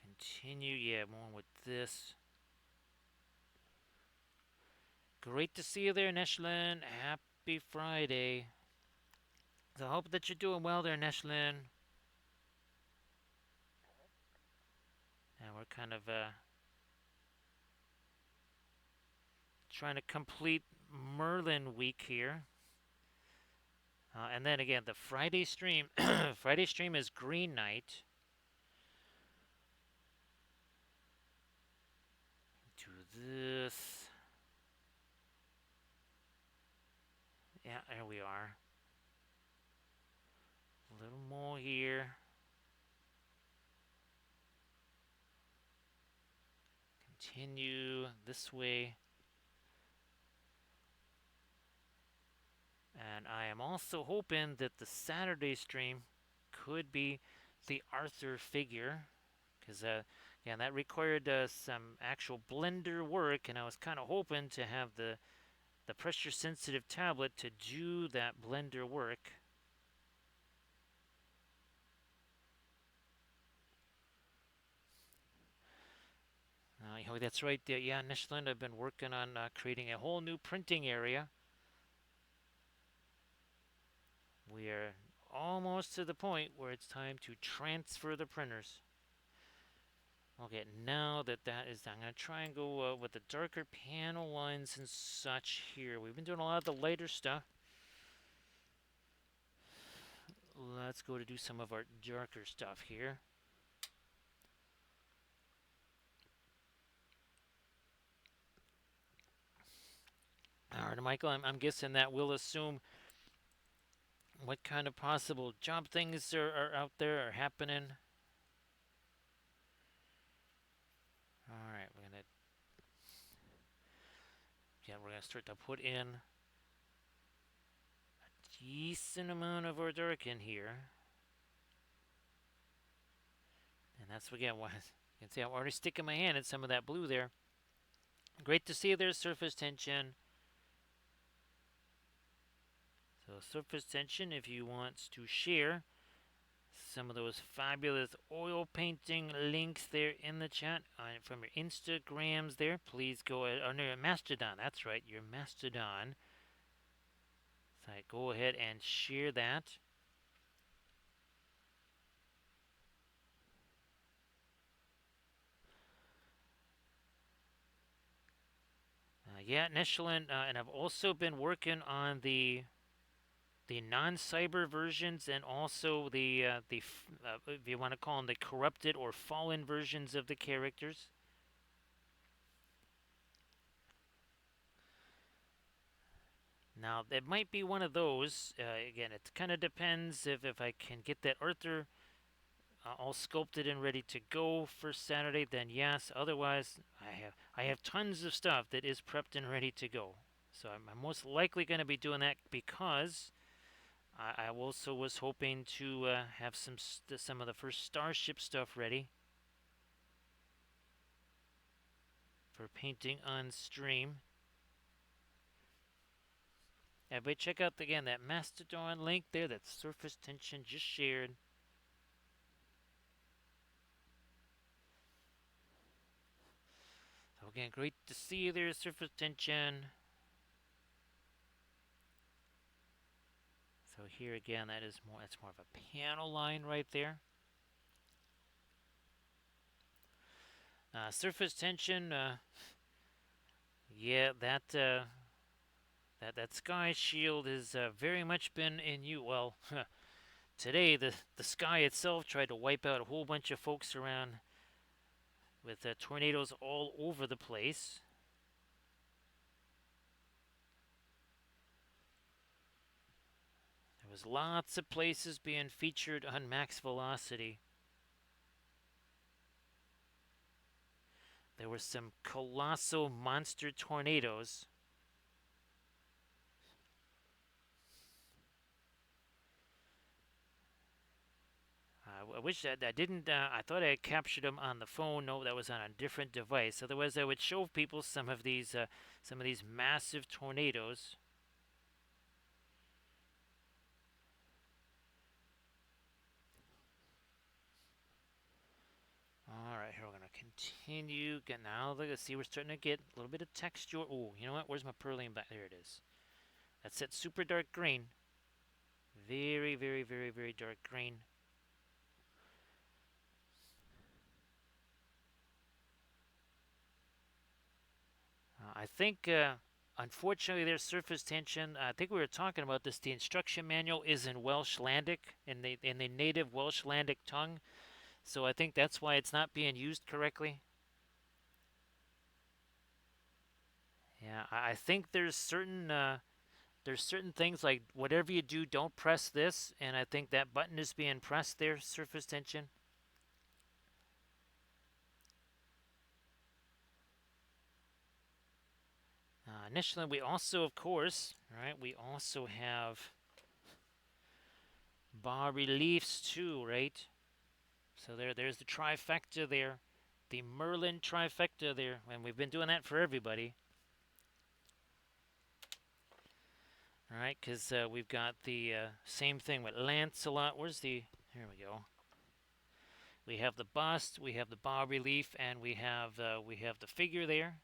Continue, yeah, more with this. Great to see you there, Neshlin. Happy Friday. So I hope that you're doing well there, Neshlin. And we're kind of trying to complete Merlin week here. And then again, the Friday stream. Friday stream is Green Night. Do this. Yeah, there we are. A little more here. Continue this way. And I am also hoping that the Saturday stream could be the Arthur figure. Because, yeah, that required some actual blender work. And I was kind of hoping to have the pressure sensitive tablet to do that blender work. Oh, that's right. Yeah, Nishland, I've been working on creating a whole new printing area. We are almost to the point where it's time to transfer the printers. Okay, now that is, I'm going to try and go with the darker panel lines and such here. We've been doing a lot of the lighter stuff. Let's go to do some of our darker stuff here. All right, Michael, I'm guessing that we'll assume what kind of possible job things are out there are happening. All right, we're gonna start to put in a decent amount of our dark in here, and that's again why you can see I'm already sticking my hand in some of that blue there. Great to see there's surface tension. So surface tension, if you want to share some of those fabulous oil painting links there in the chat from your Instagrams there, please go ahead. Oh, no, your Mastodon. That's right, your Mastodon. So go ahead and share that. Yeah, Neshlin, and I've also been working on the non-cyber versions and also the if you want to call them the corrupted or fallen versions of the characters. Now, it might be one of those. Again, it kind of depends if I can get that Arthur all sculpted and ready to go for Saturday, then yes. Otherwise, I have tons of stuff that is prepped and ready to go. So I'm most likely going to be doing that because I also was hoping to have some of the first Starship stuff ready for painting on stream. Everybody check out again that Mastodon link there, that surface tension just shared. So again, great to see you there, surface tension. So here again, that's more of a panel line right there. Surface tension, yeah, that sky shield has very much been in use. Well, today the sky itself tried to wipe out a whole bunch of folks around with tornadoes all over the place. There was lots of places being featured on max velocity. There were some colossal monster tornadoes. I wish that I didn't. I thought I had captured them on the phone. No, that was on a different device. Otherwise, I would show people some of these massive tornadoes. All right, here we're gonna continue. Get now. Let's see. We're starting to get a little bit of texture. Oh, you know what? Where's my Perlium back? There it is. That's it. Super dark green. Very, very, very, very dark green. I think, unfortunately, there's surface tension. I think we were talking about this. The instruction manual is in Welsh-landic, in the native Welsh-landic tongue. So I think that's why it's not being used correctly. Yeah, I think there's certain things like whatever you do, don't press this, and I think that button is being pressed there. Surface tension. Initially, we also, of course, right? We also have bas reliefs too, right? So there's the trifecta there, the Merlin trifecta there, and we've been doing that for everybody. All right, because we've got the same thing with Lancelot. Where's the? Here we go. We have the bust, we have the bas relief, and we have the figure there.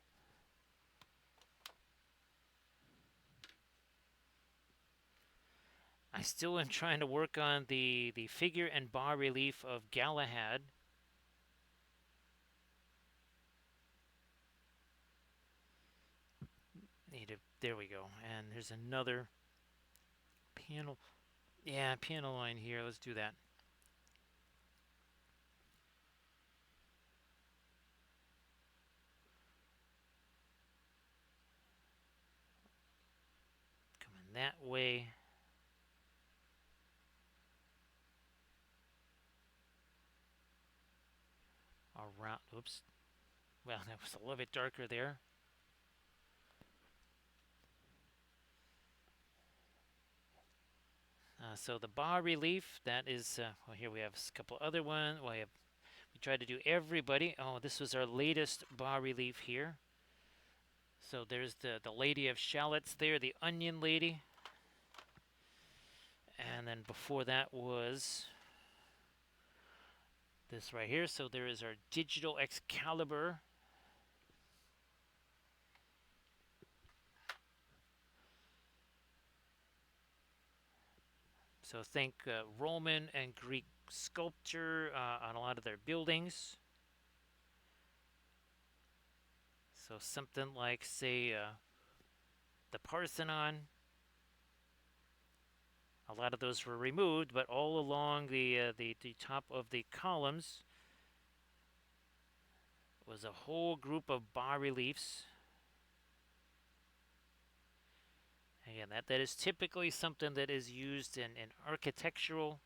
I still am trying to work on the figure and bas relief of Galahad. Need to, there we go. And there's another panel. Yeah, panel line here. Let's do that. Coming that way. Around. Oops. Well, that was a little bit darker there. So the bas relief, that is, well, here we have a couple other ones. Well, we tried to do everybody. Oh, this was our latest bas relief here. So there's the Lady of Shallots there, the Onion Lady. And then before that was this right here. So there is our digital Excalibur. So think Roman and Greek sculpture on a lot of their buildings. So something like, say, the Parthenon. A lot of those were removed, but all along the top of the columns was a whole group of bas reliefs. Again, that is typically something that is used in architectural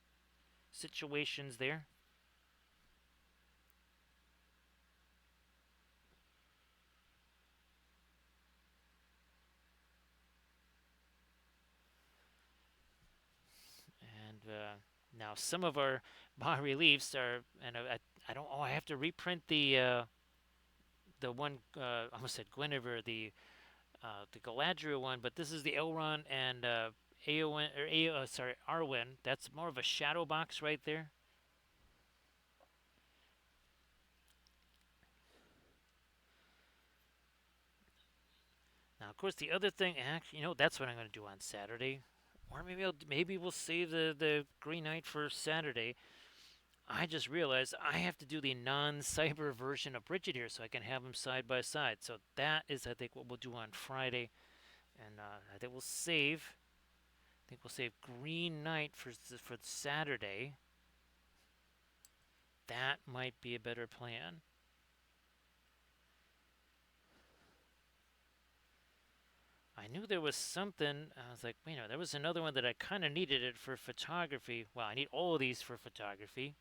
situations there. And now some of our bas reliefs are, and I don't. Oh, I have to reprint the one. I almost said Guinevere, the Galadriel one, but this is the Elrond and Aowen or sorry, Arwen. That's more of a shadow box right there. Now, of course, the other thing, actually, that's what I'm going to do on Saturday, or maybe we'll save the Green Knight for Saturday. I just realized I have to do the non-cyber version of Bridget here, so I can have them side by side. So that is, I think, what we'll do on Friday, and I think we'll save. I think we'll save Green Knight for Saturday. That might be a better plan. I knew there was something. I was like, wait, no, there was another one that I kind of needed it for photography. Well, I need all of these for photography.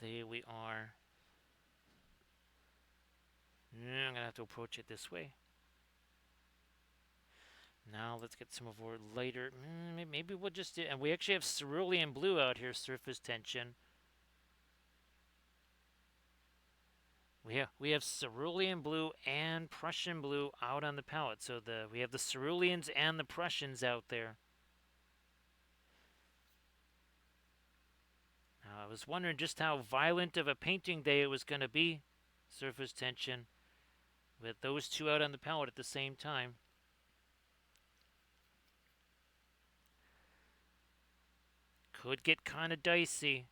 There we are. I'm gonna have to approach it this way. Now let's get some of our lighter. Maybe we'll just do. And we actually have cerulean blue out here, surface tension. We have cerulean blue and Prussian blue out on the palette. So we have the ceruleans and the Prussians out there. Now I was wondering just how violent of a painting day it was going to be, surface tension, with those two out on the palette at the same time. Could get kind of dicey.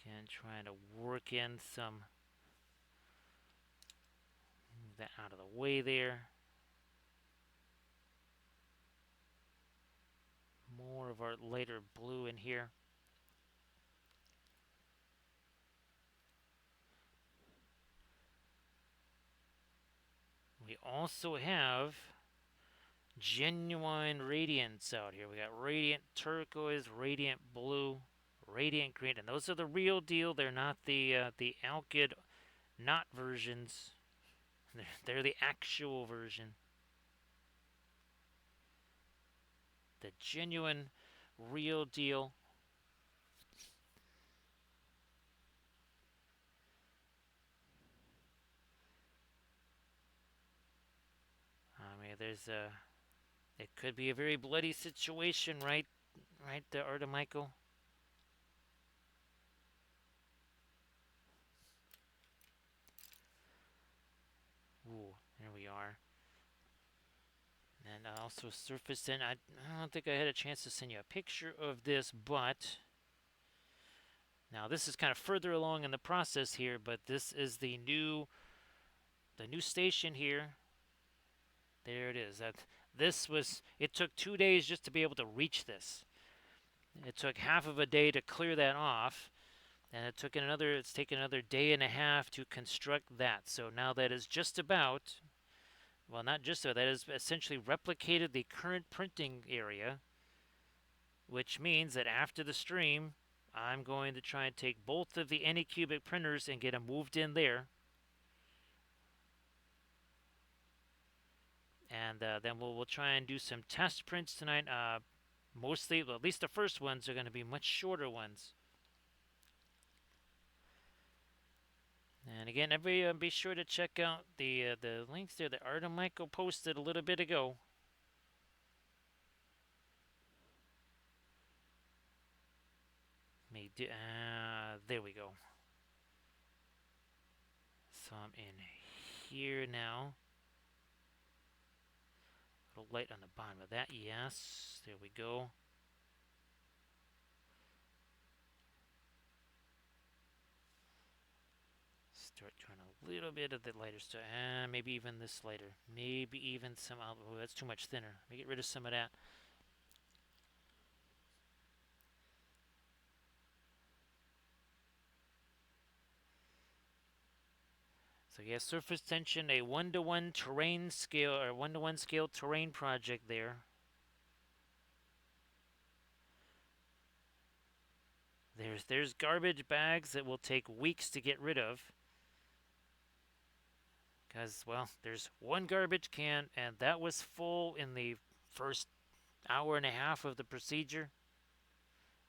Again, trying to work in some. Move that out of the way there. More of our lighter blue in here. We also have genuine radiance out here. We got radiant turquoise, radiant blue, radiant green, and those are the real deal. They're not the alkyd not versions. They're the actual version. The genuine, real deal. I mean, it could be a very bloody situation, right? Right, the Michael. Ooh, here we are. And also surface in. I don't think I had a chance to send you a picture of this, but now this is kind of further along in the process here. But this is the new station here. There it is. It took 2 days just to be able to reach this. It took half of a day to clear that off, and it's taken another day and a half to construct that. So now that is just about, well, not just so, that has essentially replicated the current printing area, which means that after the stream, I'm going to try and take both of the Anycubic printers and get them moved in there. And then we'll try and do some test prints tonight. Mostly, well, at least the first ones are going to be much shorter ones. And again, everybody be sure to check out the links there that Art and Michael posted a little bit ago. There we go. So I'm in here now. A little light on the bottom of that. Yes, there we go. Start trying a little bit of the lighter stuff. Maybe even this lighter. Maybe even some. Oh, that's too much thinner. Let me get rid of some of that. So yeah, surface tension, a 1-to-1 terrain scale or 1-to-1 scale terrain project there. There's garbage bags that will take weeks to get rid of. Because, well, there's one garbage can, and that was full in the first hour and a half of the procedure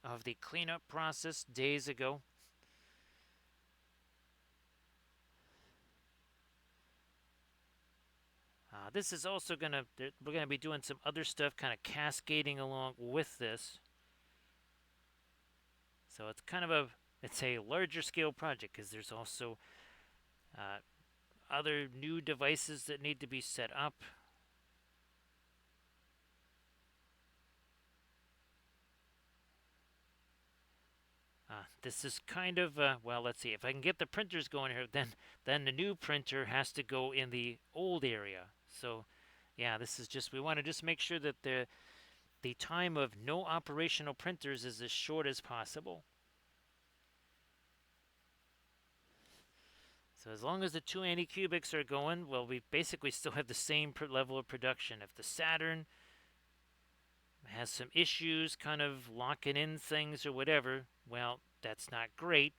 of the cleanup process days ago. This is also we're gonna be doing some other stuff kind of cascading along with this. So it's kind of it's a larger scale project because there's also other new devices that need to be set up. This is kind of, well, let's see. If I can get the printers going here, then the new printer has to go in the old area. So, yeah, this is just, we want to just make sure that the time of no operational printers is as short as possible. So as long as the two Anycubics are going, well, we basically still have the same level of production. If the Saturn has some issues kind of locking in things or whatever, well, that's not great,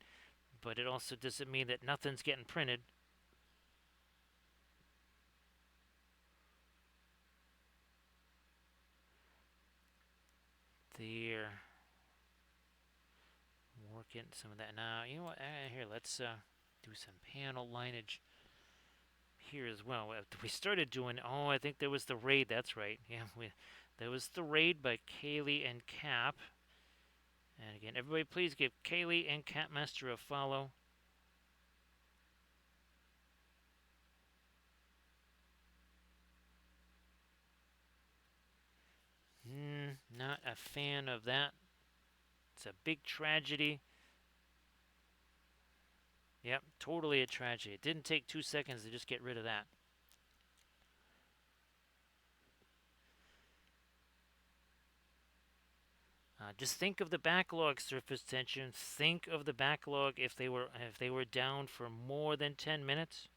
but it also doesn't mean that nothing's getting printed. There. Working some of that now. You know what? Here, let's do some panel lineage here as well. We started doing. Oh, I think there was the raid. That's right. Yeah, there was the raid by Kaylee and Cap. And again, everybody, please give Kaylee and Capmaster a follow. Not a fan of that. It's a big tragedy. Yep, totally a tragedy. It didn't take 2 seconds to just get rid of that. Just think of the backlog surface tension. Think of the backlog if they were down for more than 10 minutes.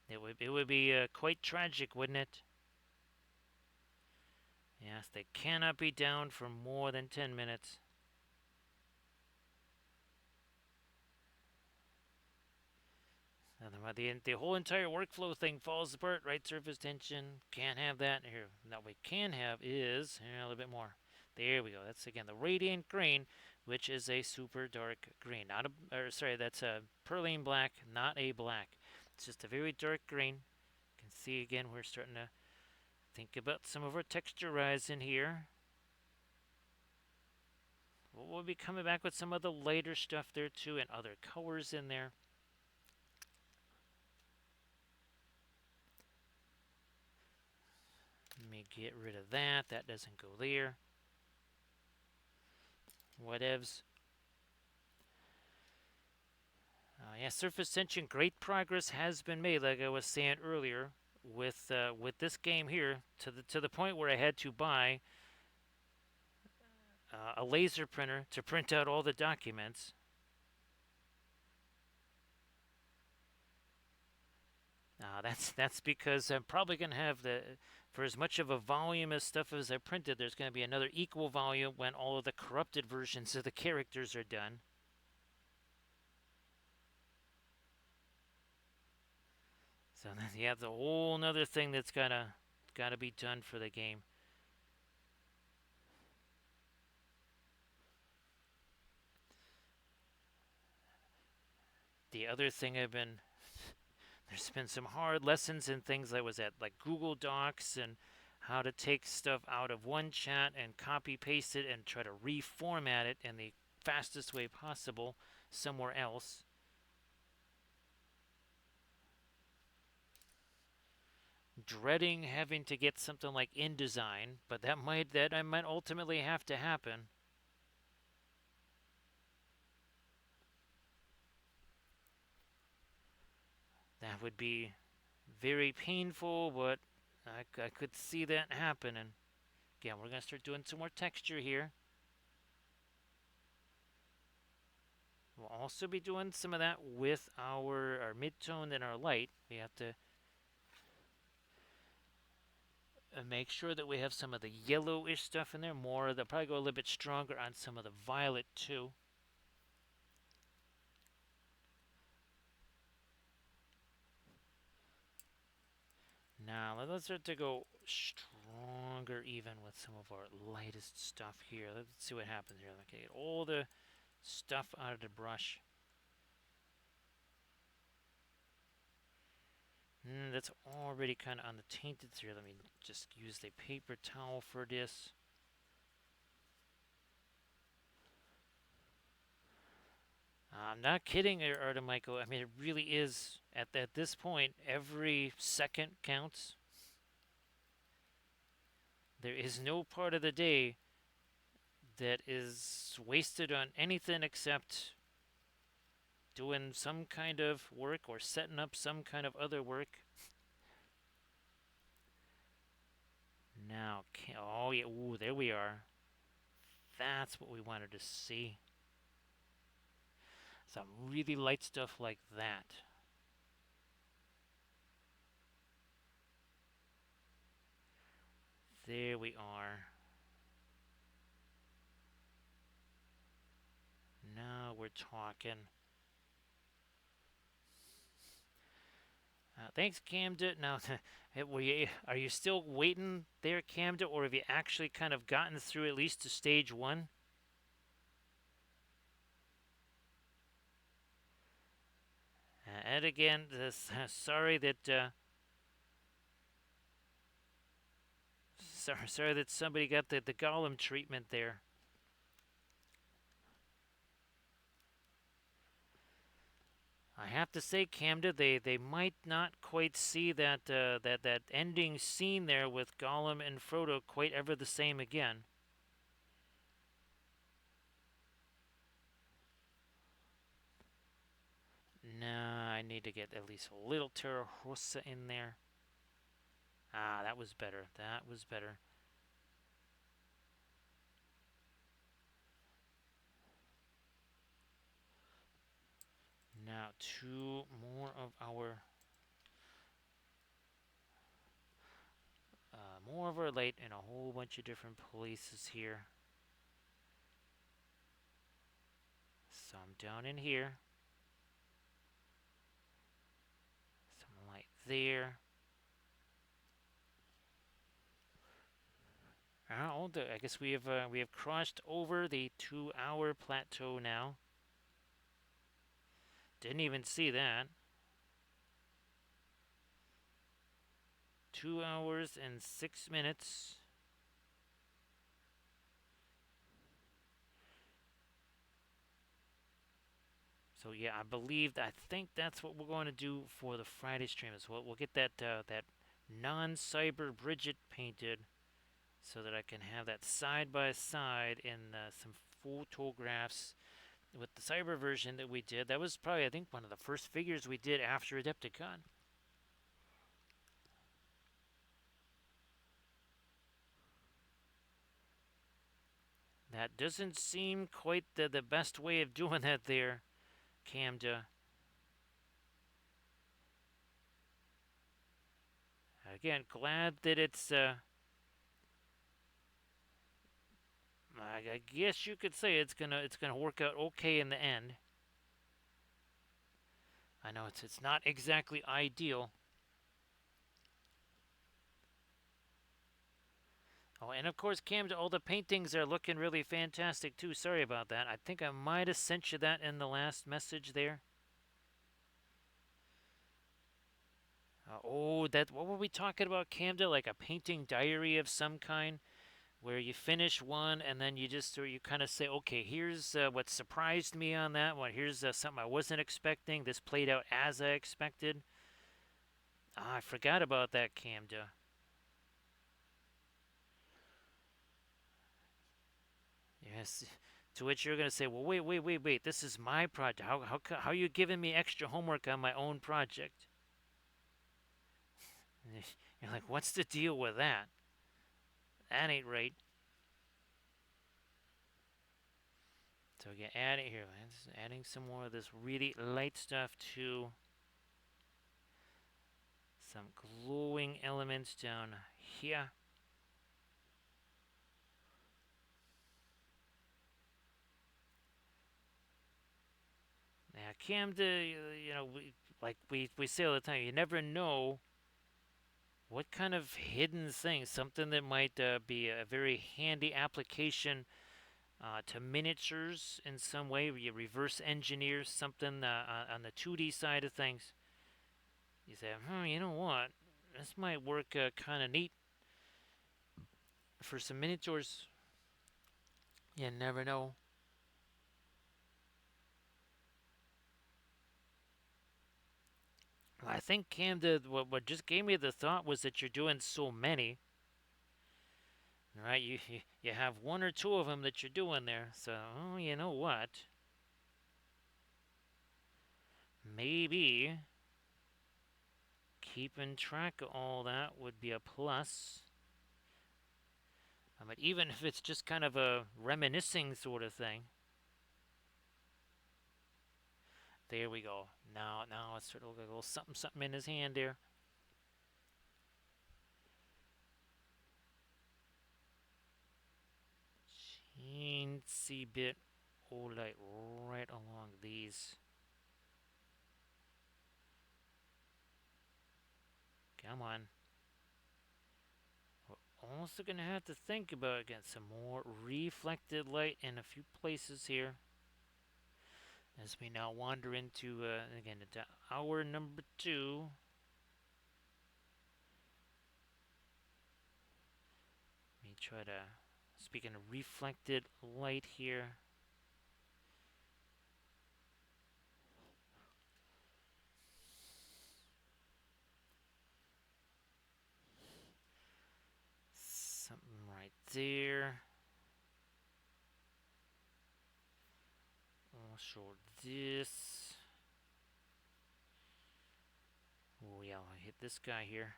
It would be quite tragic, wouldn't it? Yes, they cannot be down for more than 10 minutes. The whole entire workflow thing falls apart, right? Surface tension, can't have that. Here, what we can have is a little bit more. There we go. That's again the radiant green, which is a super dark green. Not a, or sorry, that's a perlene black, not a black. It's just a very dark green. You can see again we're starting to think about some of our texturize in here. We'll be coming back with some of the lighter stuff there too, and other colors in there. Let me get rid of that. That doesn't go there. Whatevs. Yeah, surface tension. Great progress has been made, like I was saying earlier, with this game here, to the point where I had to buy a laser printer to print out all the documents. That's because I'm probably going to have for as much of a volume of stuff as I printed, there's going to be another equal volume when all of the corrupted versions of the characters are done. So yeah, it's a whole nother thing that's gotta be done for the game. The other thing there's been some hard lessons in things I was at, like Google Docs and how to take stuff out of one chat and copy paste it and try to reformat it in the fastest way possible somewhere else. Dreading having to get something like InDesign, but that I might ultimately have to happen. That would be very painful, but I could see that happening. Again, we're going to start doing some more texture here. We'll also be doing some of that with our mid-tone and our light. We have to make sure that we have some of the yellowish stuff in there. They'll probably go a little bit stronger on some of the violet too. Now let's start to go stronger even with some of our lightest stuff here. Let's see what happens here. Okay, get all the stuff out of the brush. That's already kind of on the tainted here. Let me just use the paper towel for this. I'm not kidding, Artemichael. I mean, it really is. At this point, every second counts. There is no part of the day that is wasted on anything except doing some kind of work or setting up some kind of other work. Now, oh yeah, ooh, there we are. That's what we wanted to see. Some really light stuff like that. There we are. Now we're talking. Thanks, Camden. Now, are you still waiting there, Camden, or have you actually kind of gotten through at least to stage one? And again, sorry that sorry that somebody got the golem treatment there. I have to say, Camden, they might not quite see that ending scene there with Gollum and Frodo quite ever the same again. Nah, I need to get at least a little Terra Rosa in there. Ah, that was better. That was better. Now, two more of our light in a whole bunch of different places here. Some down in here. Some light there. Oh, I guess we have crossed over the 2-hour plateau now. Didn't even see that. 2 hours and 6 minutes. So yeah, I think that's what we're going to do for the Friday stream as well. We'll get that non-cyber Bridget painted, so that I can have that side by side in some photographs with the cyber version that we did. That was probably, I think, one of the first figures we did after Adepticon. That doesn't seem quite the best way of doing that there, Camda. Again, glad that it's I guess you could say it's gonna work out okay in the end. I know it's not exactly ideal. Oh, and of course, Cam, all the paintings are looking really fantastic too. Sorry about that. I think I might have sent you that in the last message there. Oh, that what were we talking about, Camda? Like a painting diary of some kind, where you finish one and then you just or you kind of say, okay, here's what surprised me on that one. Here's something I wasn't expecting. This played out as I expected. Ah, I forgot about that, Camda. Yes. To which you're going to say, well, wait. This is my project. How are you giving me extra homework on my own project? You're like, what's the deal with that? That ain't right. So again, adding some more of this really light stuff to some glowing elements down here. Now, we say all the time, you never know what kind of hidden thing, something that might be a very handy application to miniatures in some way, where you reverse engineer something on the 2D side of things. You say, you know what? This might work kind of neat for some miniatures. You never know. I think Cam, what just gave me the thought was that you're doing so many. Right? You have one or two of them that you're doing there. So, you know what? Maybe keeping track of all that would be a plus. But even if it's just kind of a reminiscing sort of thing. There we go. Now it's sort of like a little something, something in his hand there. Teensy bit of light right along these. Come on. We're also gonna have to think about getting some more reflected light in a few places here. As we now wander into, again, into hour number 2. Let me try to, speaking of reflected light here. Something right there. I'll show this. Oh yeah, I'll hit this guy here.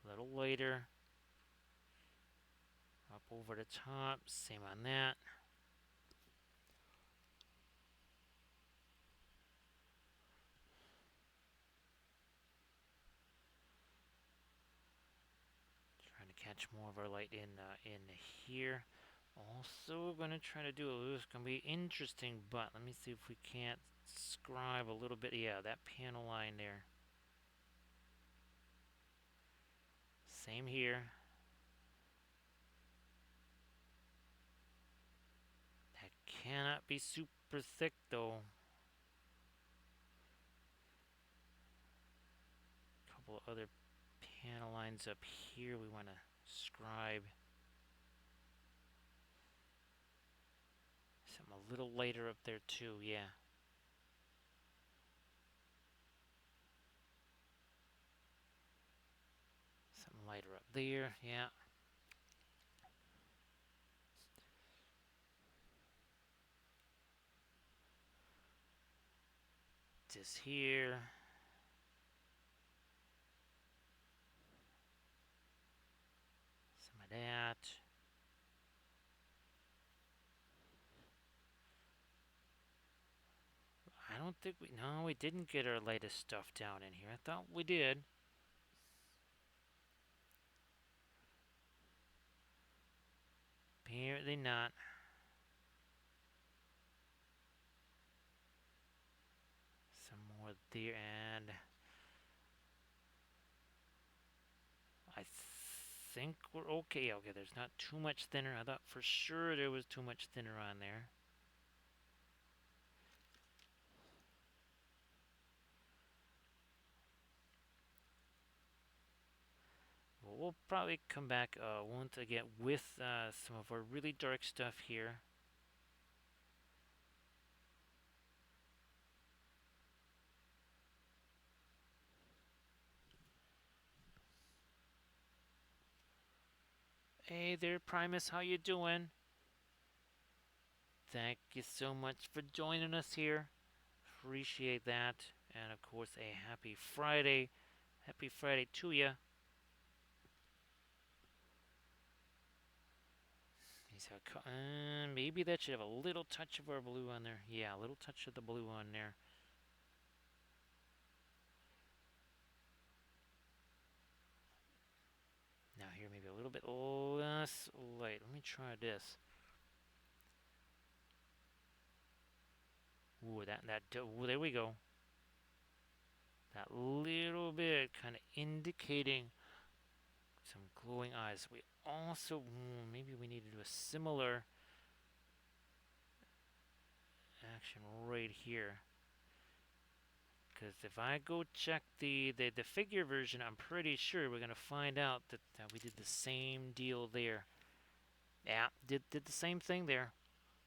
A little later. Up over the top. Same on that. Trying to catch more of our light in here. Also, gonna try to do a. It's gonna be interesting, but let me see if we can't scribe a little bit. Yeah, that panel line there. Same here. That cannot be super thick though. A couple of other panel lines up here we want to scribe. Something a little lighter up there too, yeah. Something lighter up there, yeah. This here. Some of that. I don't think we, no, we didn't get our lightest stuff down in here. I thought we did. Apparently not. Some more there, and I think we're okay. Okay, there's not too much thinner. I thought for sure there was too much thinner on there. Well, we'll probably come back once again with some of our really dark stuff here. Hey there, Primus, how you doing? Thank you so much for joining us here. Appreciate that. And of course, a happy Friday. Happy Friday to you. Maybe that should have a little touch of our blue on there. Yeah, a little touch of the blue on there. Now here, maybe a little bit less light. Let me try this. Ooh, ooh, there we go. That little bit kind of indicating some glowing eyes. We also, maybe we need to do a similar action right here. Because if I go check the figure version, I'm pretty sure we're going to find out that we did the same deal there. Yeah, did the same thing there.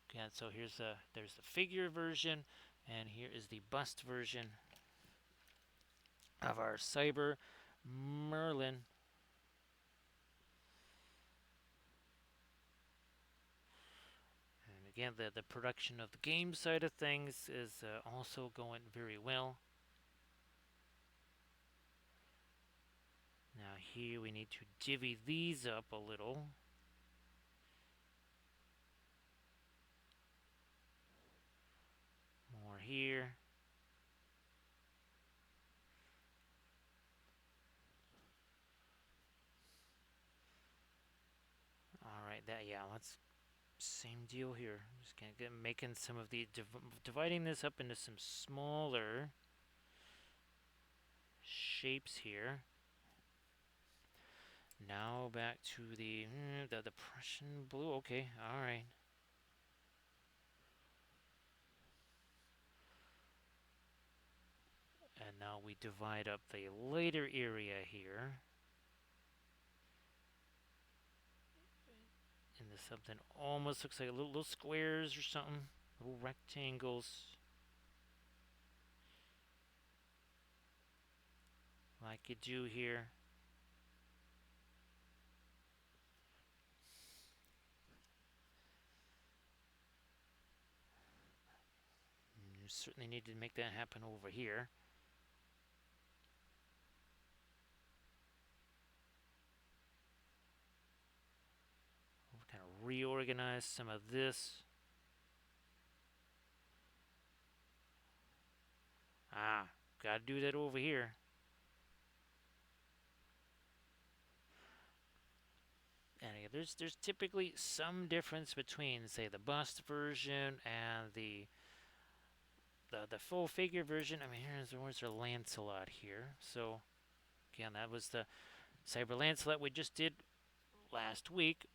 Okay, so there's the figure version, and here is the bust version of our Cyber Merlin. And again, the production of the game side of things is also going very well. Now here we need to divvy these up a little. More here. Alright, let's same deal here. Just gonna get making some of the dividing this up into some smaller shapes here. Now back to the Prussian blue. Okay, all right. And now we divide up the lighter area here into something almost looks like little squares or something, little rectangles, like you do here. You certainly need to make that happen over here. We'll kind of reorganize some of this. Gotta do that over here. And there's typically some difference between, say, the bust version and the full figure version. I mean, where's our Lancelot here? So again, that was the Cyber Lancelot we just did last week.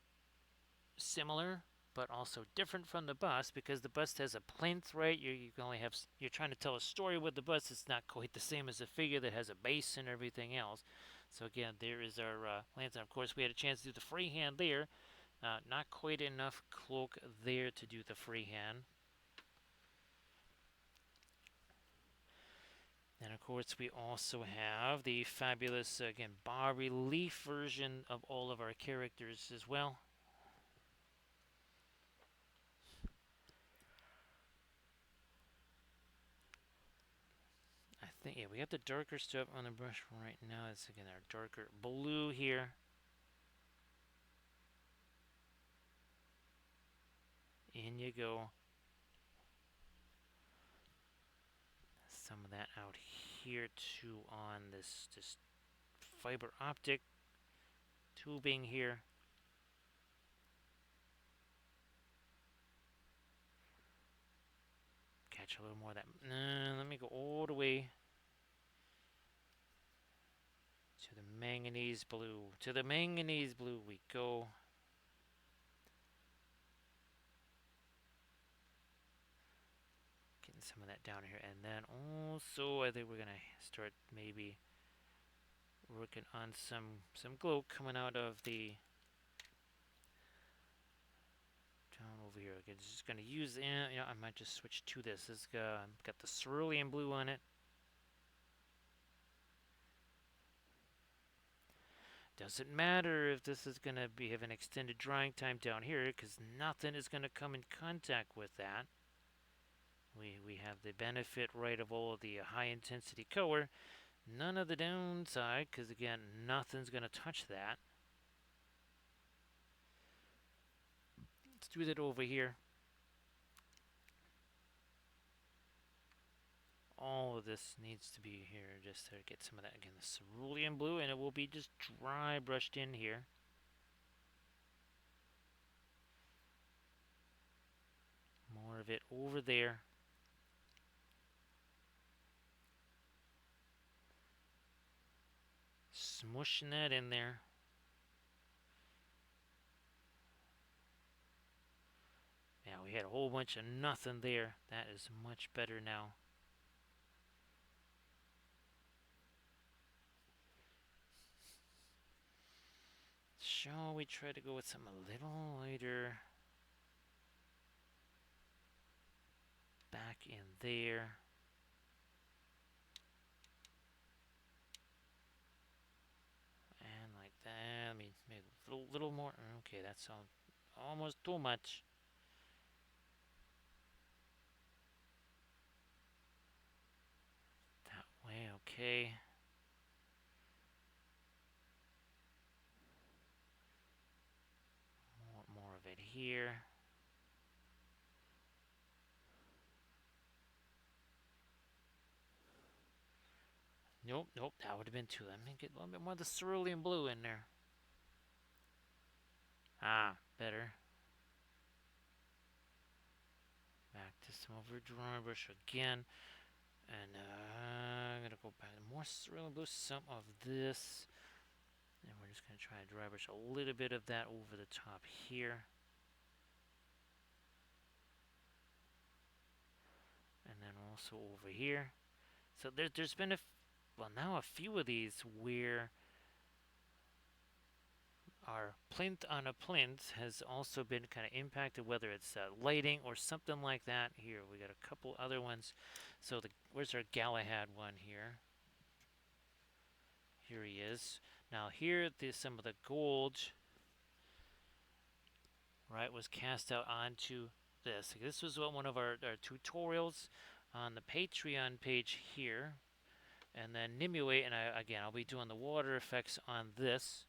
Similar, but also different from the bust, because the bust has a plinth, right? You can only have, you're trying to tell a story with the bust. It's not quite the same as a figure that has a base and everything else. So again, there is our Lancelot. Of course, we had a chance to do the freehand there. Not quite enough cloak there to do the freehand. And of course, we also have the fabulous, again, bas relief version of all of our characters as well. I think, yeah, we got the darker stuff on the brush right now. It's again our darker blue here. In you go. Some of that out here too on this fiber optic tubing here. Catch a little more of that. Let me go all the way to the manganese blue. To the manganese blue we go. Getting some of that down here. And then also I think we're going to start maybe working on some glow coming out of the down over here. Okay, just going to use, I might just switch to this. It's got the cerulean blue on it. Doesn't matter if this is going to have an extended drying time down here, because nothing is going to come in contact with that. We have the benefit, right, of all of the high intensity color. None of the downside, because again, nothing's going to touch that. Let's do that over here. All of this needs to be here just to get some of that, again, the cerulean blue, and it will be just dry brushed in here. More of it over there. Smushing that in there. Yeah, we had a whole bunch of nothing there. That is much better now. Shall we try to go with something a little lighter? Back in there. And like that. Maybe a little more. Okay, that's almost too much. That way, okay. here. Nope, nope, that would have been too. Let me get a little bit more of the cerulean blue in there. Ah, better. Back to some over dry brush again. And I'm going to go back to more cerulean blue, some of this. And we're just going to try to dry brush a little bit of that over the top here. And then also over here. So there's been now a few of these where our plinth on a plinth has also been kind of impacted, whether it's lighting or something like that. Here, we got a couple other ones. So where's our Galahad one here? Here he is. Now here, some of the gold, right, was cast out onto this. This was one of our tutorials on the Patreon page here. And then Nimue, and again, I'll be doing the water effects on this.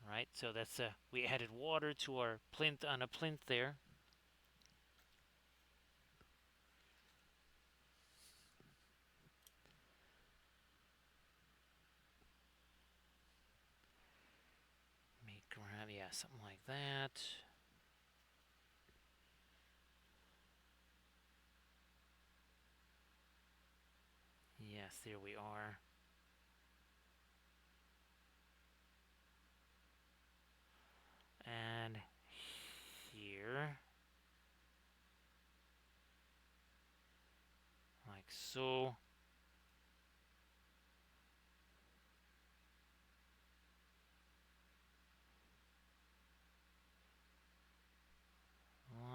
Right, so that's we added water to our plinth on a plinth there. Make around, yeah, something like that. Yes, there we are. And here, like so.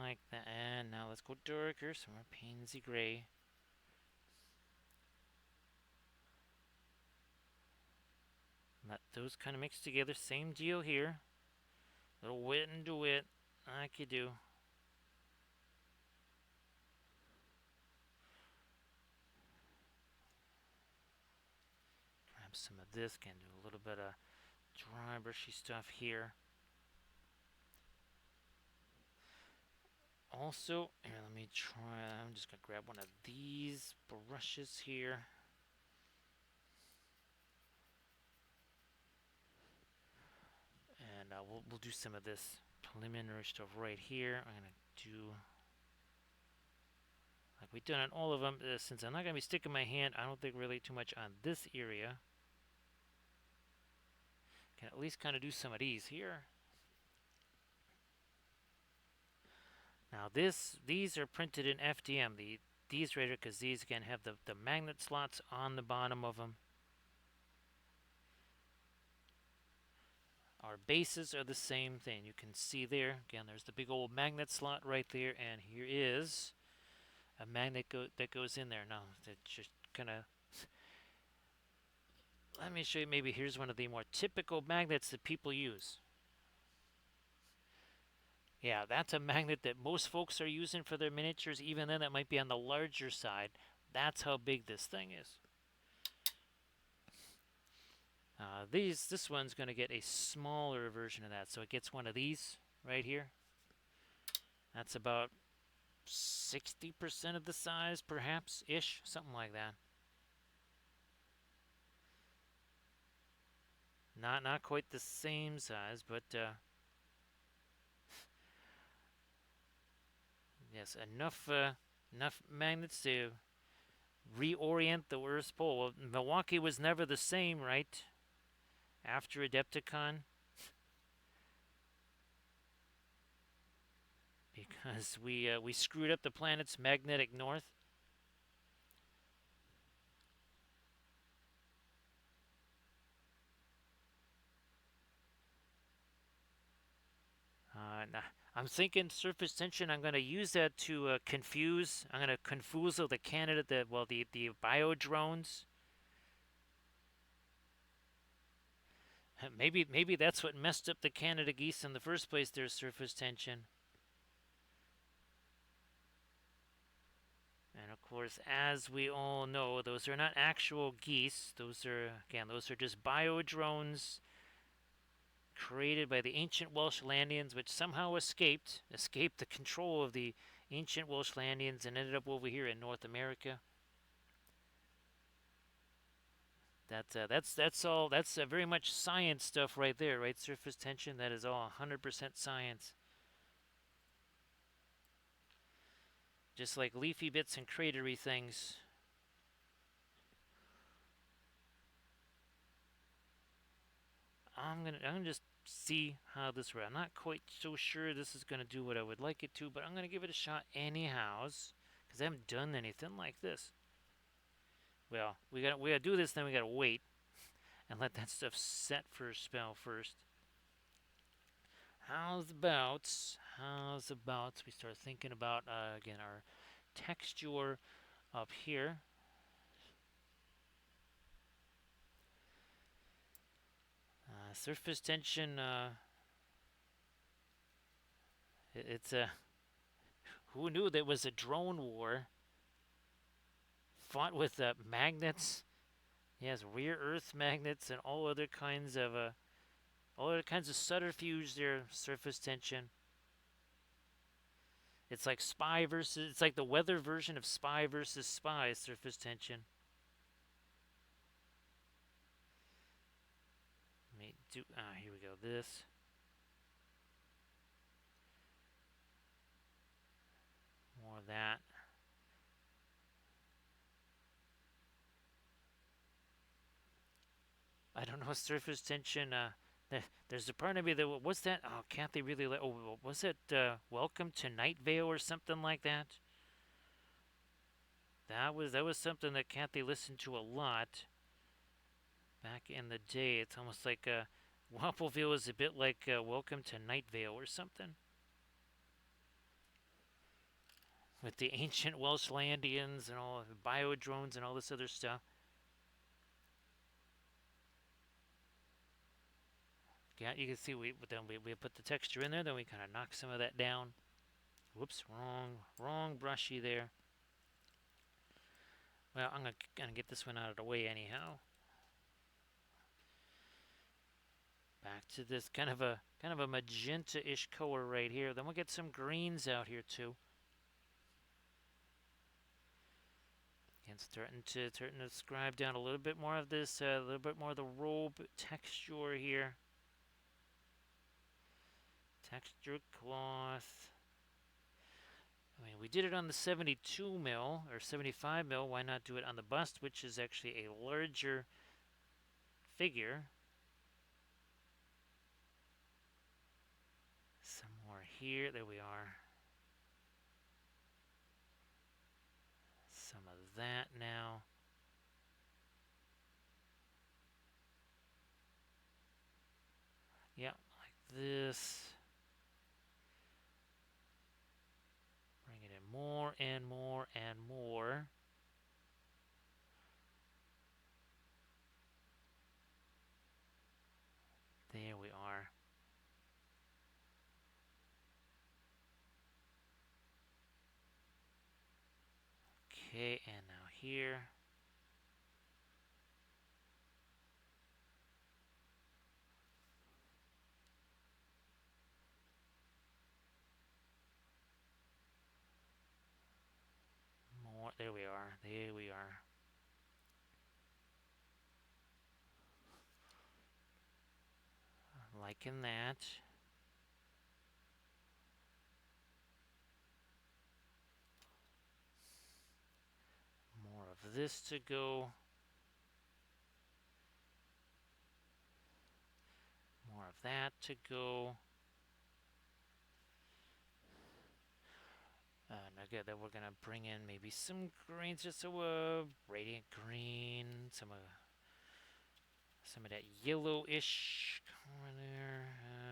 Like that. And now let's go darker, some more pansy gray. Let those kind of mix together. Same deal here. Little wet and wet, like you do. Grab some of this, can do a little bit of dry brushy stuff here. Also, here, let me try. I'm just gonna grab one of these brushes here. And we'll do some of this preliminary stuff right here. I'm gonna do like we've done on all of them. Since I'm not gonna be sticking my hand, I don't think really too much on this area. Can at least kind of do some of these here. Now these are printed in FDM. These right here, because these again have the magnet slots on the bottom of them. Our bases are the same thing. You can see there, again, there's the big old magnet slot right there, and here is a magnet that goes in there. Now, that just kind of, let me show you, maybe here's one of the more typical magnets that people use. Yeah, that's a magnet that most folks are using for their miniatures. Even then, that might be on the larger side. That's how big this thing is. This one's going to get a smaller version of that. So it gets one of these right here. That's about 60% of the size, perhaps, ish, something like that. Not quite the same size, but yes, enough magnets to reorient the Earth's pole. Well, Milwaukee was never the same, right? After Adepticon, because we screwed up the planet's magnetic north. Nah, I'm thinking surface tension. I'm going to use that to confuse. I'm going to confuse the candidate, the bio drones. Maybe that's what messed up the Canada geese in the first place. Their surface tension. And of course, as we all know, those are not actual geese. Those are just bio drones created by the ancient Welsh Landians, which somehow escaped the control of the ancient Welsh Landians and ended up over here in North America. That's all. That's very much science stuff right there, right? Surface tension. That is all 100% science. Just like leafy bits and cratery things. I'm gonna just see how this works. I'm not quite so sure this is gonna do what I would like it to, but I'm gonna give it a shot anyhows, because I haven't done anything like this. Well, we gotta do this, then we gotta wait and let that stuff set for a spell first. How's about we start thinking about again our texture up here. Surface tension. It's a who knew there was a drone war fought with magnets. Yes, rare earth magnets and all other kinds of subterfuge there. Surface tension. It's like spy versus. It's like the weather version of spy versus spy. Surface tension. Let me do. Here we go. This. More of that. I don't know. Surface tension. There's a part of me that what's that? Oh, can't they really? Oh, was it Welcome to Night Vale or something like that? That was something that Kathy listened to a lot back in the day. It's almost like Wappleville is a bit like Welcome to Night Vale or something. With the ancient Welsh Landians and all the biodrones and all this other stuff. Yeah, you can see we put the texture in there, then we kind of knock some of that down. Whoops, wrong brushy there. Well, I'm gonna get this one out of the way anyhow. Back to this kind of a magenta-ish color right here. Then we'll get some greens out here too. And starting to scribe down a little bit more of this, a little bit more of the robe texture here. Textured cloth. I mean, we did it on the 72 mil or 75 mil. Why not do it on the bust, which is actually a larger figure? Some more here. There we are. Some of that now. Yeah, like this. Bring it in more and more and more. There we are. Okay, and now here. More. There we are. There we are. Liking that. More of this to go. More of that to go. And again, then we're gonna bring in maybe some greens, just so radiant green, some of that yellowish color there.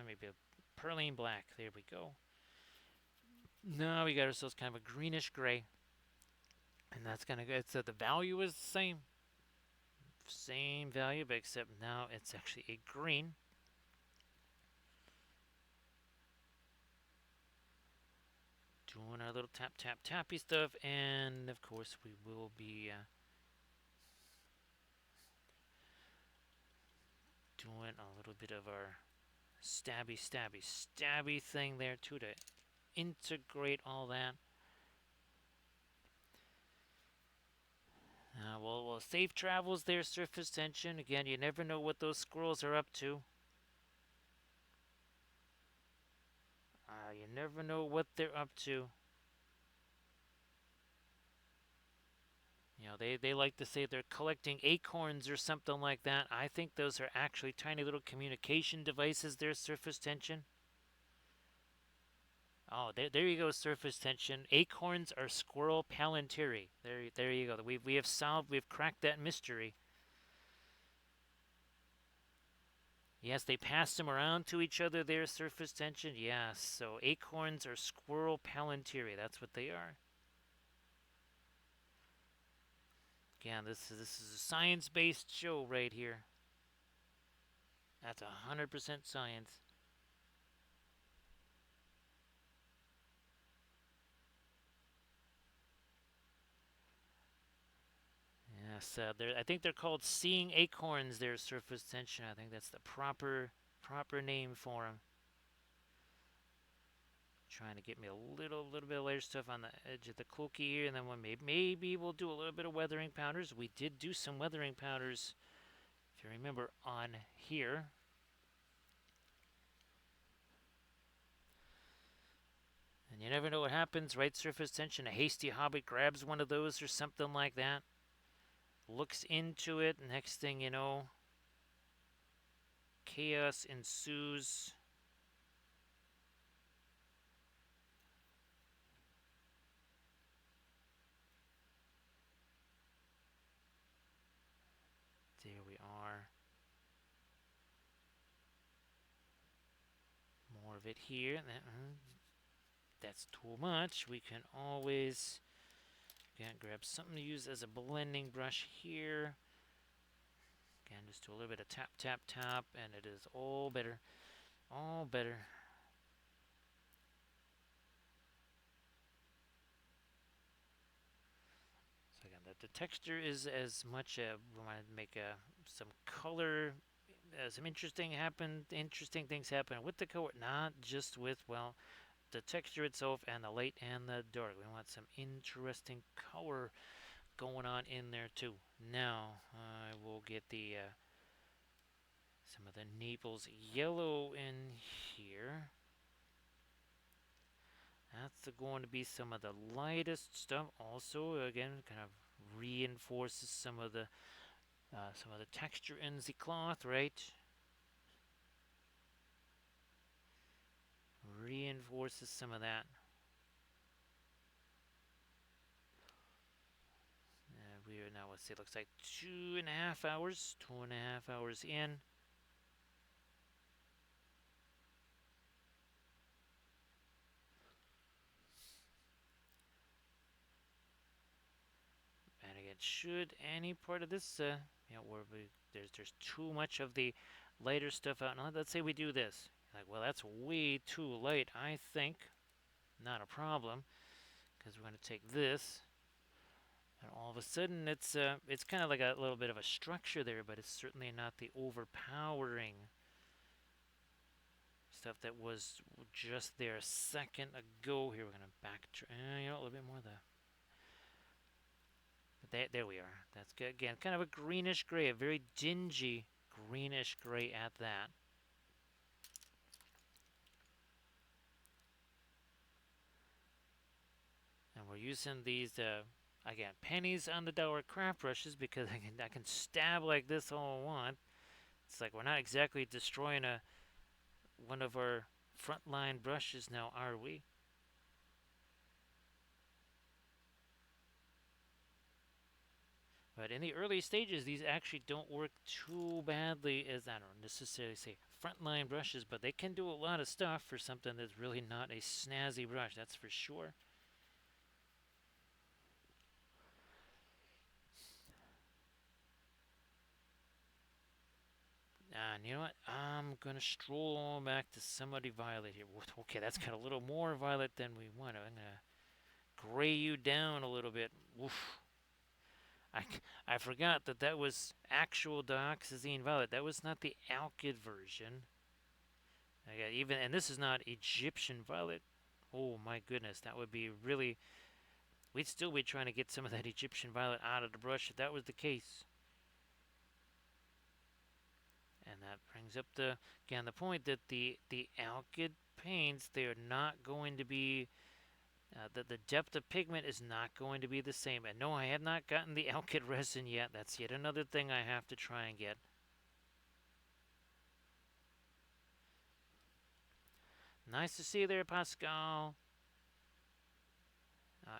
Maybe a perline black. There we go. Now we got ourselves kind of a greenish gray, and that's gonna go. So the value is the same value, but except now it's actually a green. Doing our little tappy stuff, and of course we will be doing a little bit of our stabby, stabby, stabby thing there too to integrate all that. Well, safe travels there, surface tension. Again, you never know what those squirrels are up to. You never know what they're up to. You know, they like to say they're collecting acorns or something like that. I think those are actually tiny little communication devices there, surface tension. Oh, there you go, surface tension. Acorns are squirrel palantiri. There you go. We've cracked that mystery. Yes, they pass them around to each other there, surface tension. Yes, so acorns are squirrel palantiri. That's what they are. Again, this is a science-based show right here. That's 100% science. Yes, I think they're called seeing acorns. Their surface tension. I think that's the proper name for them. Trying to get me a little bit of layer stuff on the edge of the cloaky here, and then maybe we'll do a little bit of weathering powders. We did do some weathering powders, if you remember, on here. And you never know what happens, right? Surface tension. A hasty hobbit grabs one of those or something like that. Looks into it. Next thing you know, chaos ensues. There we are. More of it here. That's too much. We can always grab something to use as a blending brush here. Again, just do a little bit of tap, tap, tap, and it is all better. All better. So again, the texture is as much. We want to make some color. Some interesting things happen with the color, not just with, well, the texture itself and the light and the dark. We want some interesting color going on in there too. Now I will get the some of the Naples yellow in here. That's going to be some of the lightest stuff. Also, again, kind of reinforces some of the texture in the cloth, right? Reinforces some of that. We are now, let's see, it looks like 2.5 hours. 2.5 hours in. And again, should any part of this, where there's too much of the lighter stuff out. Now, let's say we do this. Like, well, that's way too light, I think. Not a problem, because we're going to take this, and all of a sudden it's kind of like a little bit of a structure there, but it's certainly not the overpowering stuff that was just there a second ago. Here we're going to backtrack, a little bit more of the. There we are. That's good. Again, kind of a greenish gray, a very dingy greenish gray at that. And we're using these, again, pennies on the dollar craft brushes because I can stab like this all I want. It's like we're not exactly destroying one of our frontline brushes now, are we? But in the early stages, these actually don't work too badly as, I don't necessarily say frontline brushes, but they can do a lot of stuff for something that's really not a snazzy brush, that's for sure. And you know what? I'm going to stroll on back to somebody violet here. Okay, that's got a little more violet than we want. I'm going to gray you down a little bit. Oof. I forgot that was actual dioxazine violet. That was not the alkyd version. I got even, and this is not Egyptian violet. Oh my goodness, that would be really. We'd still be trying to get some of that Egyptian violet out of the brush if that was the case. And that brings up the again the point that the alkyd paints, they are not going to be the depth of pigment is not going to be the same. And no, I have not gotten the alkyd resin yet. That's yet another thing I have to try and get. Nice to see you there, Pascal.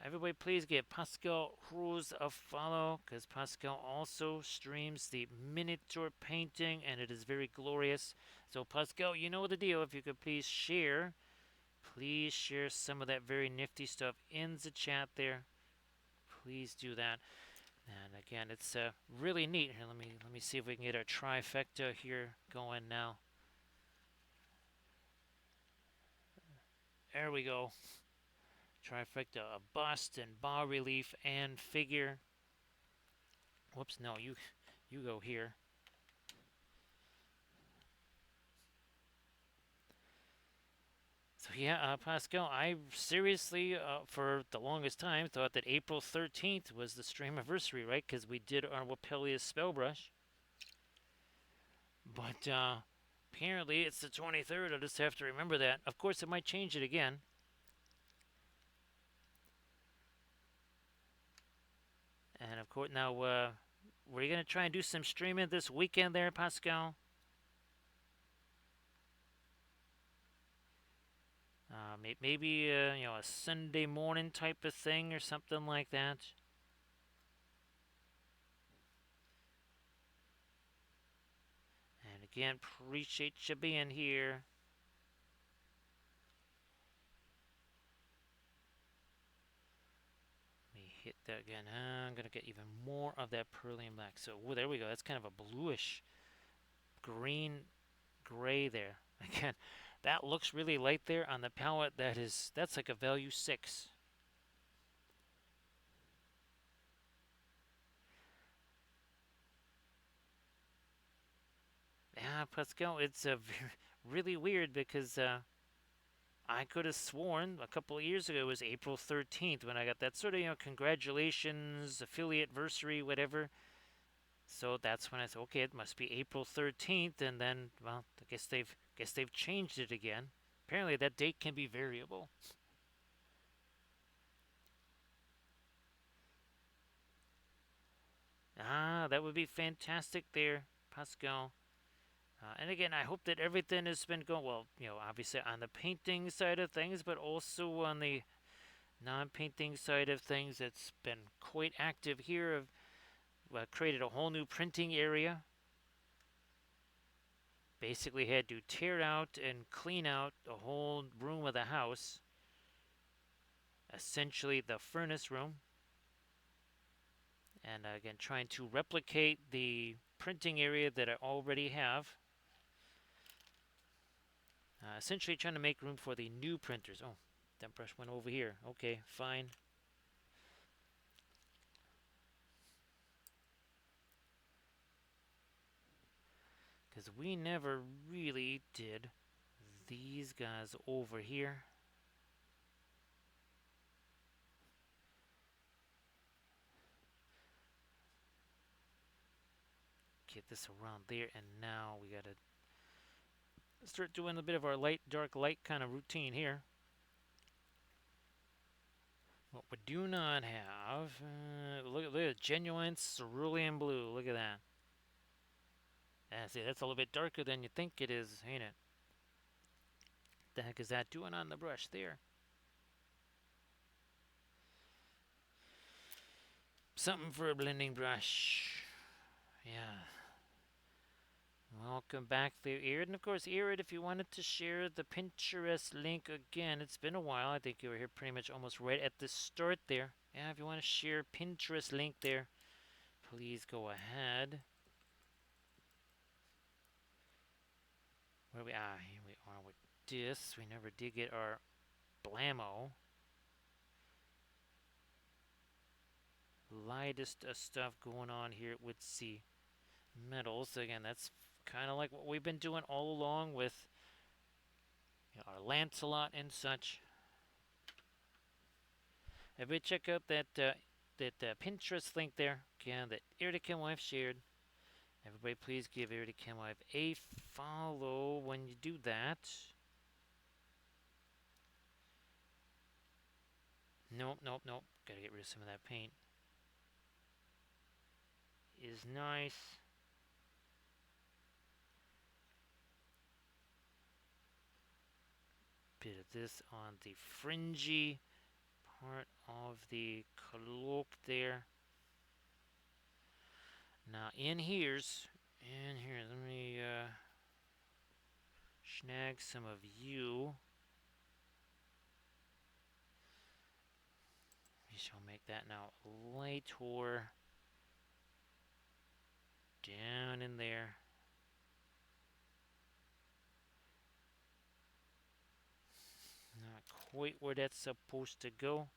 Everybody, please give Pascal Cruz a follow because Pascal also streams the miniature painting and it is very glorious. So, Pascal, you know the deal. If you could please share some of that very nifty stuff in the chat there. Please do that. And again, it's really neat. Here, let me see if we can get our trifecta here going now. There we go. Trifecta, a bust and bas relief and figure. Whoops, no, you go here. So yeah, Pascal, I seriously, for the longest time, thought that April 13th was the stream anniversary, right? Because we did our Wapelius spell brush. But apparently it's the 23rd. I'll just have to remember that. Of course, it might change it again. And of course, now we're gonna try and do some streaming this weekend there, Pascal. Maybe a Sunday morning type of thing or something like that. And again, appreciate you being here. Let me hit that again. I'm gonna get even more of that pearlian black. So there we go. That's kind of a bluish green gray there. Again, that looks really light there on the palette. That's like a value 6. Yeah, Pascal, it's really weird because I could have sworn a couple of years ago it was April 13th when I got that sort of congratulations affiliate anniversary whatever. So that's when I said okay, it must be April 13th, and then well, I guess they've changed it again. Apparently that date can be variable. That would be fantastic there, Pascal. And again, I hope that everything has been going well, obviously on the painting side of things, but also on the non-painting side of things. It's been quite active here. I've created a whole new printing area. Basically had to tear out and clean out a whole room of the house. Essentially the furnace room. And again, trying to replicate the printing area that I already have. Essentially trying to make room for the new printers. Oh, that brush went over here. Okay, fine. Because we never really did these guys over here. Get this around there, and now we gotta start doing a bit of our light, dark, light kind of routine here. What we do not have, look at the genuine cerulean blue. Look at that. See, that's a little bit darker than you think it is, ain't it? The heck is that doing on the brush there? Something for a blending brush. Yeah. Welcome back there, Erid. And of course, Erid, if you wanted to share the Pinterest link again, it's been a while. I think you were here pretty much almost right at the start there. Yeah, if you want to share Pinterest link there, please go ahead. Where we are, here we are with this. We never did get our blammo. Lightest stuff going on here with the metals. Again, that's kind of like what we've been doing all along with our Lancelot and such. Everybody check out that Pinterest link there, again, that Irdican Wife shared. Everybody please give Irdican Wife a follow when you do that. Nope, nope, nope. Gotta get rid of some of that paint. Is nice. Bit of this on the fringy part of the cloak there. Now in here, let me snag some of you. We shall make that now lighter down in there. Not quite where that's supposed to go.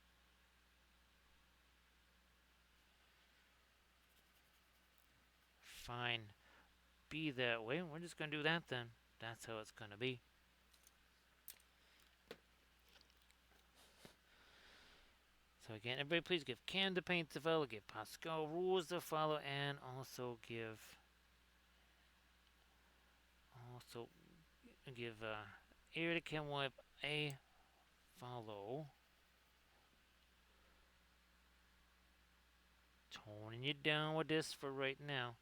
Fine. Be that way. We're just going to do that then. That's how it's going to be. So again, everybody please give Cam the paint to follow, give Pascal rules to follow, and also give Air to Cam Wipe a follow. Toning you down with this for right now.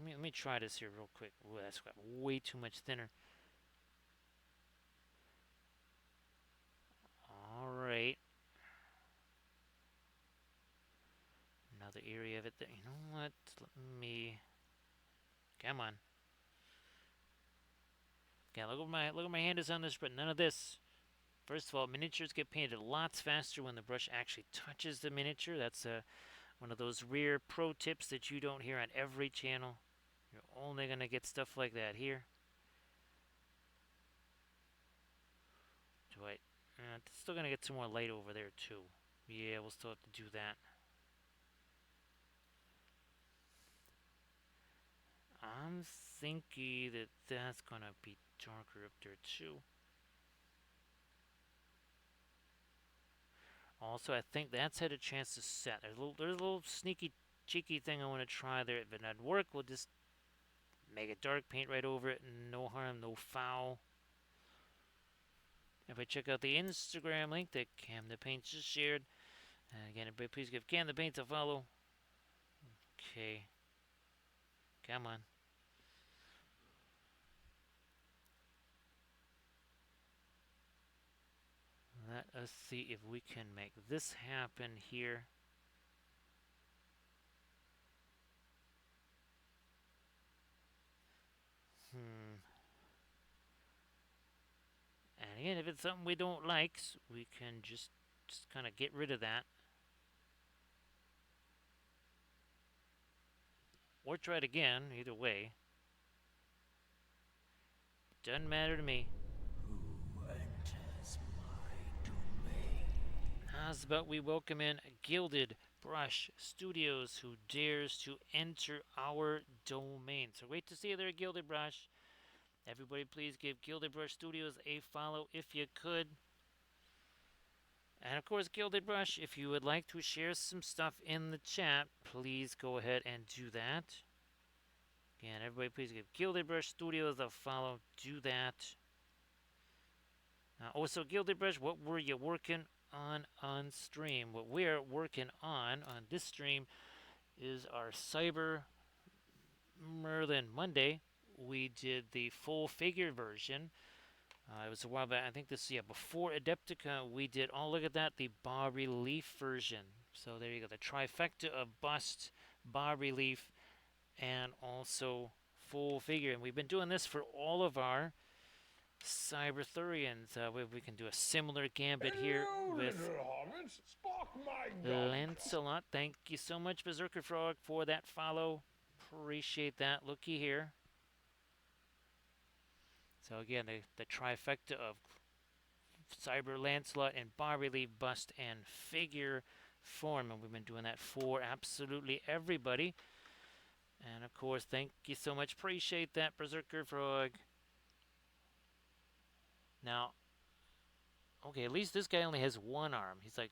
Let me try this here real quick. Ooh, that's got way too much thinner. Alright. Another area of it there. You know what? Let me... Come on. Okay, look at my hand is on this, but none of this. First of all, miniatures get painted lots faster when the brush actually touches the miniature. That's one of those rare pro tips that you don't hear on every channel. You're only going to get stuff like that here. Still going to get some more light over there too. Yeah, we'll still have to do that. I'm thinking that that's going to be darker up there too. Also, I think that's had a chance to set. There's a little sneaky, cheeky thing I want to try there. If it doesn't work, we'll just make it dark, paint right over it, no harm, no foul. If I check out the Instagram link that Cam the Paint just shared, and again, everybody please give Cam the Paint a follow. Okay. Come on. Let us see if we can make this happen here. And again, if it's something we don't like, we can just kind of get rid of that. Or try it again, either way. Doesn't matter to me. Who enters my domain? How's about we welcome in Gilded Brush Studios, who dares to enter our domain. So great to see you there, Gilded Brush. Everybody please give Gilded Brush Studios a follow if you could. And of course, Gilded Brush, if you would like to share some stuff in the chat, please go ahead and do that. Again, everybody please give Gilded Brush Studios a follow. Do that. Also, Gilded Brush, what were you working on stream? What we're working on this stream is our Cyber Merlin Monday. We did the full figure version. It was a while back. I think this, before Adeptica, we did, look at that, the bas relief version. So there you go, the trifecta of bust, bas relief, and also full figure. And we've been doing this for all of our Cyber Arthurians. We can do a similar gambit here with Lancelot. Thank you so much, Berserker Frog, for that follow. Appreciate that. Looky here. So again, the trifecta of Cyber Lancelot and bas relief, bust, and figure form. And we've been doing that for absolutely everybody. And of course, thank you so much. Appreciate that, Berserker Frog. Now, okay, at least this guy only has one arm. He's like,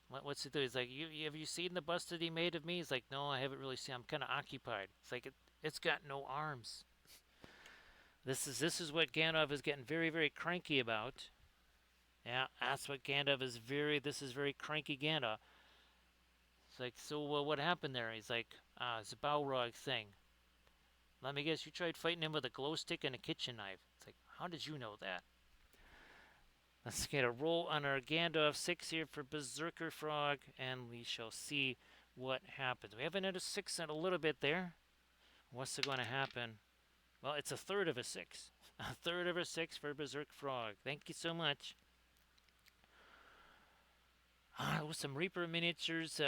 what's it do? He's like, have you seen the bust that he made of me? He's like, no, I haven't really seen. I'm kind of occupied. It's like it's got no arms. This is what Gandalf is getting very very cranky about. Yeah, that's what Gandalf is very. This is very cranky Gandalf. It's like, so what happened there? He's like, it's a Balrog thing. Let me guess, you tried fighting him with a glow stick and a kitchen knife. It's like, how did you know that? Let's get a roll on our Gandalf 6 here for Berserker Frog, and we shall see what happens. We have another 6 and a little bit there. What's going to happen? Well, it's a third of a 6. A third of a 6 for Berserk Frog. Thank you so much. With some Reaper miniatures.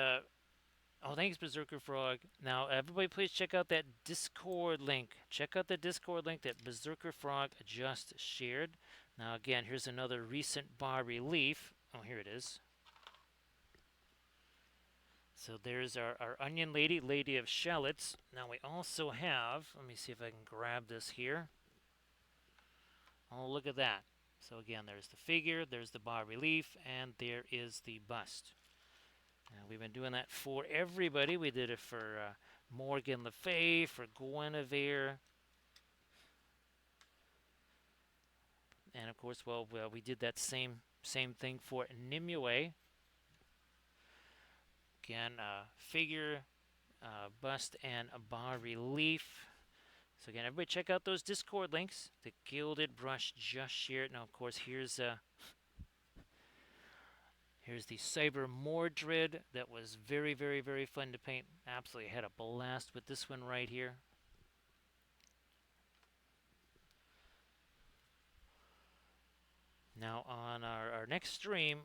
Oh, thanks, Berserker Frog. Now, everybody, please check out that Discord link. Check out the Discord link that Berserker Frog just shared. Now, again, here's another recent bas relief. Oh, here it is. So there's our Onion Lady, Lady of Shallots. Now, we also have, let me see if I can grab this here. Oh, look at that. So, again, there's the figure, there's the bas relief, and there is the bust. We've been doing that for everybody. We did it for Morgan Le Fay, for Guinevere, and of course, well, we did that same thing for Nimue. Again, figure, bust, and a bas relief. So again, everybody check out those Discord links. The Gilded Brush just shared. Now, of course, here's the Cyber Mordred. That was very, very, very fun to paint. Absolutely had a blast with this one right here. Now, on our next stream,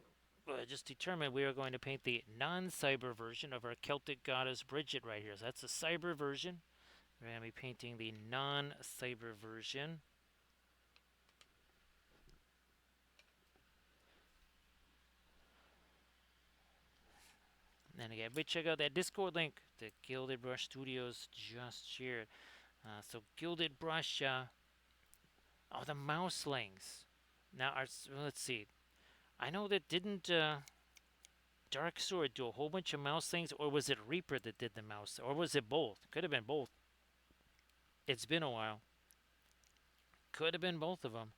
just determined we are going to paint the non-cyber version of our Celtic goddess Bridget right here. So that's the cyber version. We're going to be painting the non-cyber version. And again, everybody check out that Discord link. The Gilded Brush Studios just shared. So Gilded Brush, oh, the Mouselings. Now, let's see. I know that didn't Dark Sword do a whole bunch of Mouselings, or was it Reaper that did the mouse, or was it both? Could have been both. It's been a while. Could have been both of them.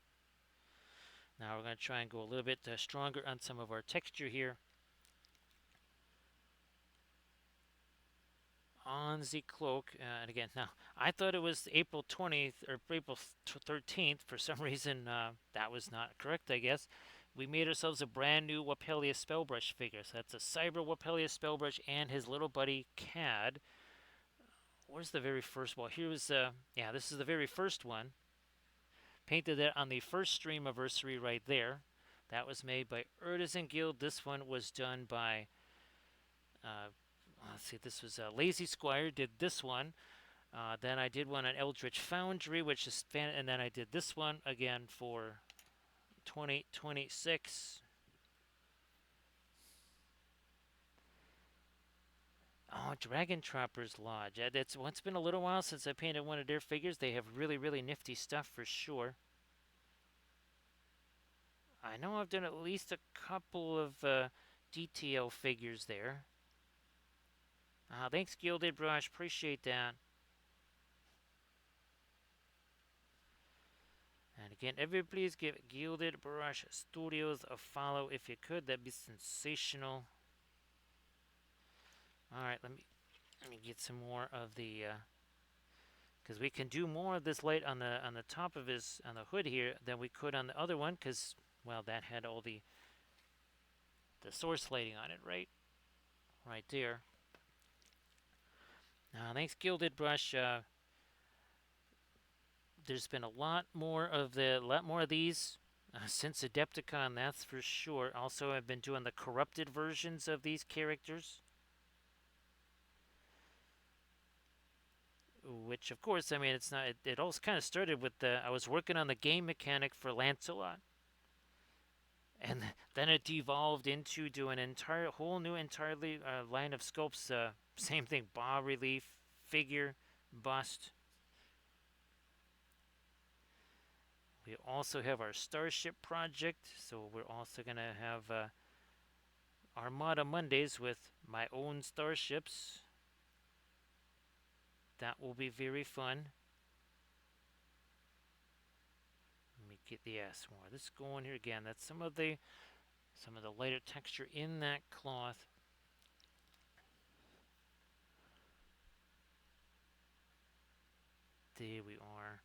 Now we're going to try and go a little bit stronger on some of our texture here. On the cloak, and again, now I thought it was April 20th or April 13th. For some reason, that was not correct, I guess. We made ourselves a brand new Wapelia Spellbrush figure. So that's a Cyber Wapelia Spellbrush and his little buddy Cad. Where's the very first one? Here's, yeah, this is the very first one. Painted it on the first stream anniversary right there. That was made by Artisan Guild. This one was done by, let's see, this was Lazy Squire did this one. Then I did one on Eldritch Foundry, which is and then I did this one again for 2026. Oh, Dragon Troppers Lodge. It's been a little while since I painted one of their figures. They have really, really nifty stuff for sure. I know I've done at least a couple of DTL figures there. Thanks, Gilded Brush. Appreciate that. And again, everybody please give Gilded Brush Studios a follow if you could. That'd be sensational. All right, let me get some more of the because we can do more of this light on the top of his on the hood here than we could on the other one, because well, that had all the source lighting on it, right there. Thanks, Gilded Brush. There's been a lot more of these since Adepticon, that's for sure. Also, I've been doing the corrupted versions of these characters, which of course, I mean, it's not. It all kind of started with I was working on the game mechanic for Lancelot, and then it devolved into doing an whole new entirely line of sculpts. Same thing, bas relief, figure, bust. We also have our Starship project, so we're also going to have Armada Mondays with my own starships. That will be very fun. Let me get the more. Let's go in here again. That's some of the lighter texture in that cloth. There we are.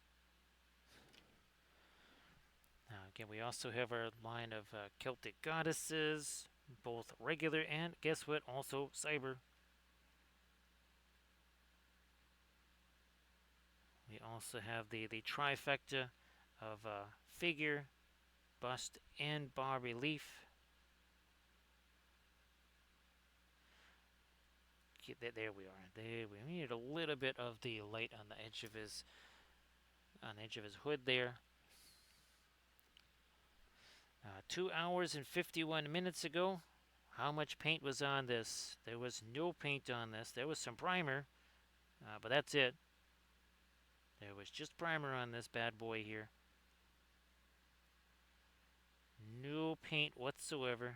Now again, we also have our line of Celtic goddesses, both regular and guess what? Also cyber. We also have the trifecta of figure, bust, and bas relief. There we are. We need a little bit of the light on the edge of his hood there. 2 hours and 51 minutes ago. How much paint was on this? There was no paint on this. There was some primer, but that's it. There was just primer on this bad boy here. No paint whatsoever.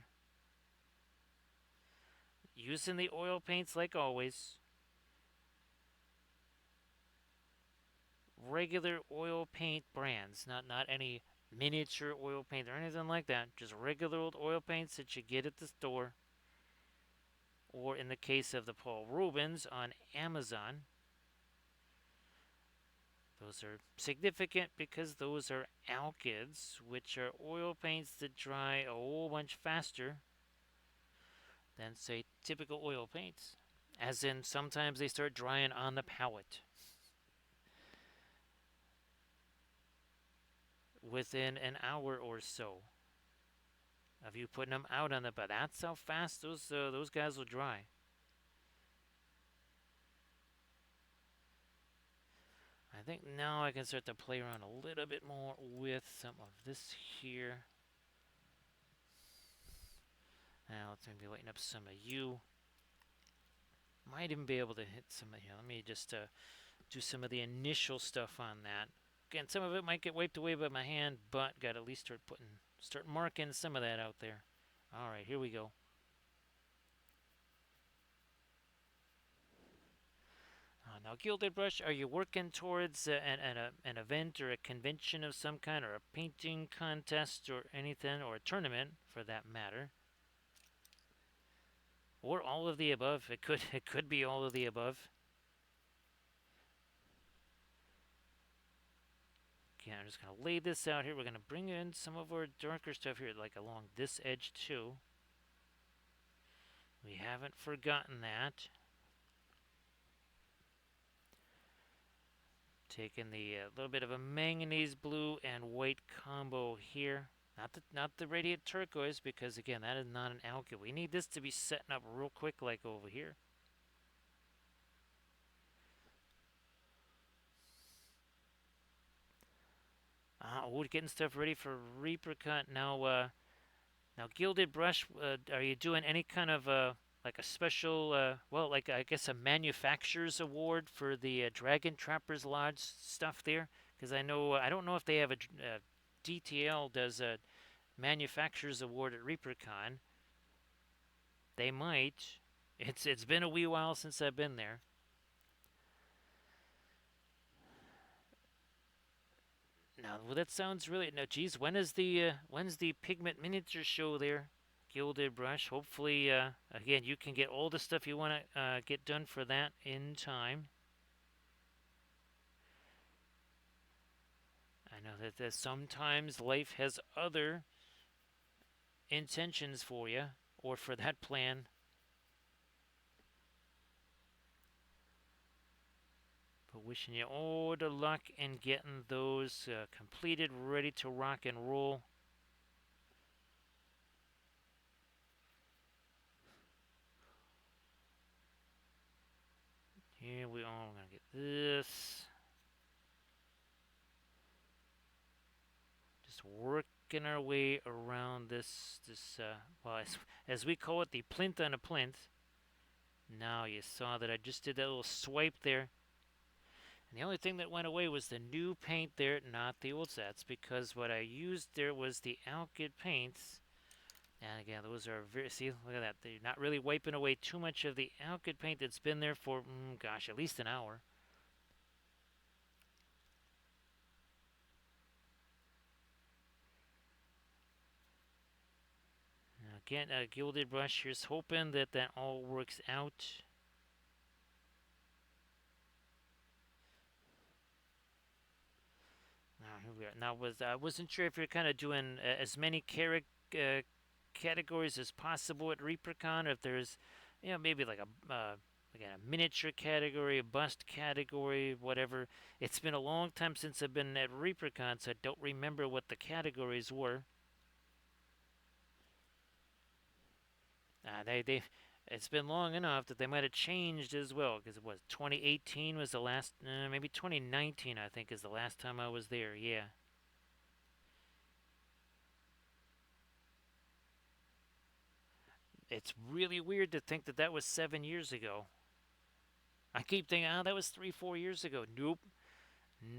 Using the oil paints like always. Regular oil paint brands, not any miniature oil paint or anything like that. Just regular old oil paints that you get at the store. Or in the case of the Paul Rubens on Amazon. Those are significant because those are alkyds, which are oil paints that dry a whole bunch faster than, say, typical oil paints. As in, sometimes they start drying on the palette within an hour or so of you putting them out on the. But that's how fast those guys will dry. I think now I can start to play around a little bit more with some of this here. Now let's maybe lighten up some of you. Might even be able to hit some of here. Let me just do some of the initial stuff on that. Again, some of it might get wiped away by my hand, but got to at least start marking some of that out there. All right, here we go. Now, Gilded Brush, are you working towards an event or a convention of some kind, or a painting contest, or anything, or a tournament for that matter, or all of the above? It could be all of the above. Okay, I'm just gonna lay this out here. We're gonna bring in some of our darker stuff here, like along this edge too. We haven't forgotten that. Taking the little bit of a manganese blue and white combo here. Not the radiant turquoise, because again, that is not an alkyd. We need this to be setting up real quick, like over here. We're getting stuff ready for Reaper Cut now. Now, Gilded Brush, are you doing any kind of like a special, well, like I guess a manufacturer's award for the Dragon Trappers Lodge stuff there? Because I know I don't know if they have a DTL does a manufacturer's award at ReaperCon. They might. It's been a wee while since I've been there. Now, well, that sounds really. Now, geez, when's the pigment miniature show there? Gilded Brush. Hopefully, again, you can get all the stuff you want to get done for that in time. I know that sometimes life has other intentions for you, or for that plan. But wishing you all the luck in getting those completed, ready to rock and roll. Here we are. We're gonna get this. Just working our way around this. Well, as we call it, the plinth on a plinth. Now you saw that I just did that little swipe there. And the only thing that went away was the new paint there, not the old sets, because what I used there was the Alkyd paints. And again, those are very, see, look at that. They're not really wiping away too much of the Alkyd paint that's been there for, gosh, at least an hour. Again, a gilded brush. Here's hoping that that all works out. Now here we are. Now I wasn't sure if you're kind of doing as many categories as possible at ReaperCon, or if there's, maybe like a again a miniature category, a bust category, whatever. It's been a long time since I've been at ReaperCon, so I don't remember what the categories were. They it's been long enough that they might have changed as well, because it was 2018 was the last, maybe 2019 I think is the last time I was there. Yeah. It's really weird to think that that was 7 years ago. I keep thinking, oh, that was 3, 4 years ago. Nope.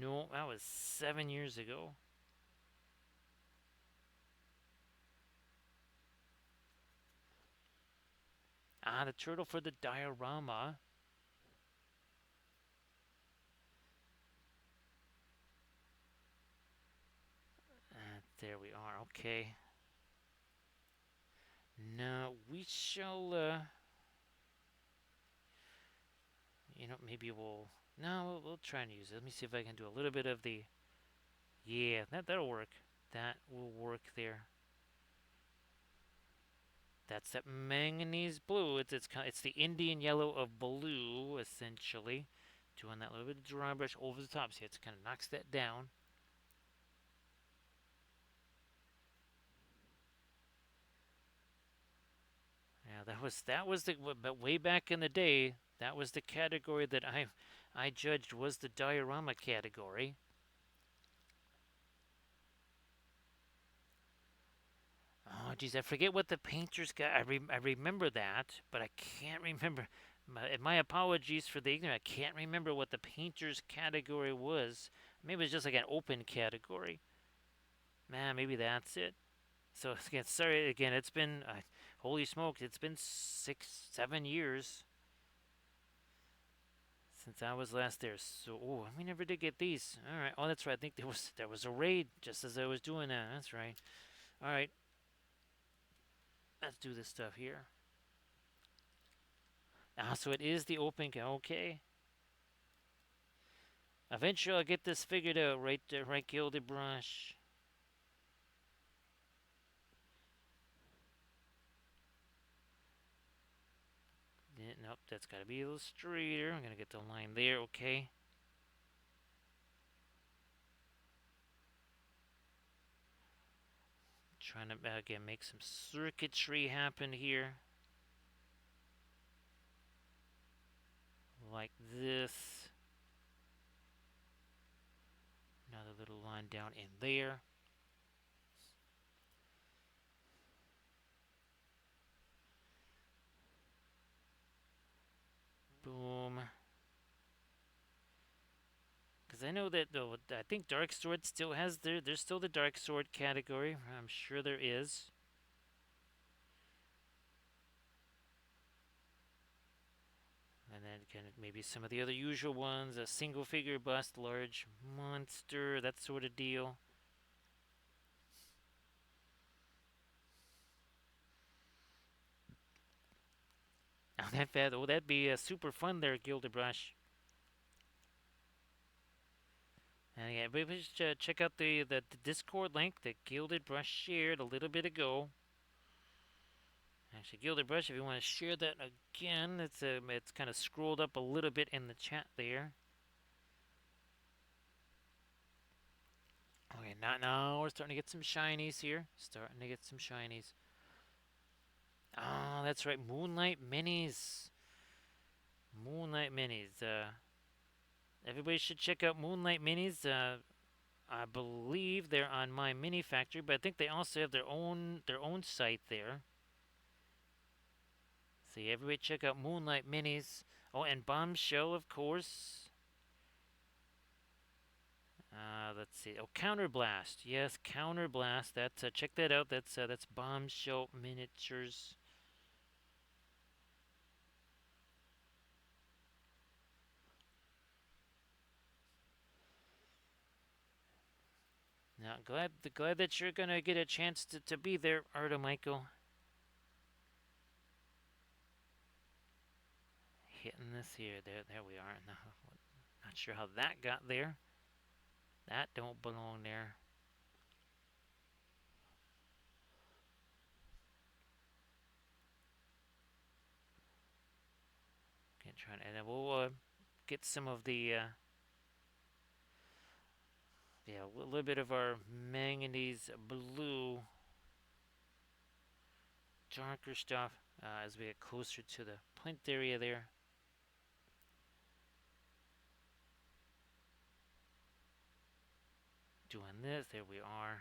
No, that was 7 years ago. Ah, the turtle for the diorama. There we are. Okay. Now we shall, maybe we'll. No, we'll try and use it. Let me see if I can do a little bit of the. Yeah, that'll work. That will work there. That's that manganese blue. It's the Indian yellow of blue essentially. Doing that little bit of dry brush over the top. See, it kind of knocks that down. Yeah, that was the but way back in the day. That was the category that I judged was the diorama category. Oh, geez, I forget what the painters got. I remember that, but I can't remember. My apologies for the ignorance. I can't remember what the painters category was. Maybe it's just like an open category. Man, maybe that's it. So again, sorry again. It's been holy smokes. It's been 6, 7 years since I was last there. So we never did get these. All right. Oh, that's right. I think there was a raid just as I was doing that. That's right. All right. Let's do this stuff here. So it is the open. Okay. Eventually, I'll get this figured out. Right, gilded brush. Yeah, nope, that's got to be a little straighter. I'm gonna get the line there. Okay. Trying to again make some circuitry happen here, like this. Another little line down in there. Boom. Because I know that though, I think Dark Sword still has there's still the Dark Sword category. I'm sure there is. And then kind of maybe some of the other usual ones, a single figure bust, large monster, that sort of deal. That'd be super fun there, Gildebrush. And yeah, but just check out the Discord link that Gilded Brush shared a little bit ago. Actually, Gilded Brush, if you want to share that again, it's kind of scrolled up a little bit in the chat there. Okay, now we're starting to get some shinies here. Starting to get some shinies. Oh, that's right, Moonlight Minis. Moonlight Minis. Everybody should check out Moonlight Minis. I believe they're on My Mini Factory, but I think they also have their own site there. See, everybody check out Moonlight Minis. Oh, and Bombshell, of course. Let's see. Oh, counterblast. Yes, counterblast. That's check that out. That's bombshell miniatures. Now, glad that you're gonna get a chance to be there, Arda Michael. Hitting this here. There we are. Now, not sure how that got there. That don't belong there. Can't try and then we'll get some of the yeah, a little bit of our manganese blue darker stuff as we get closer to the plinth area there. Doing this, there we are.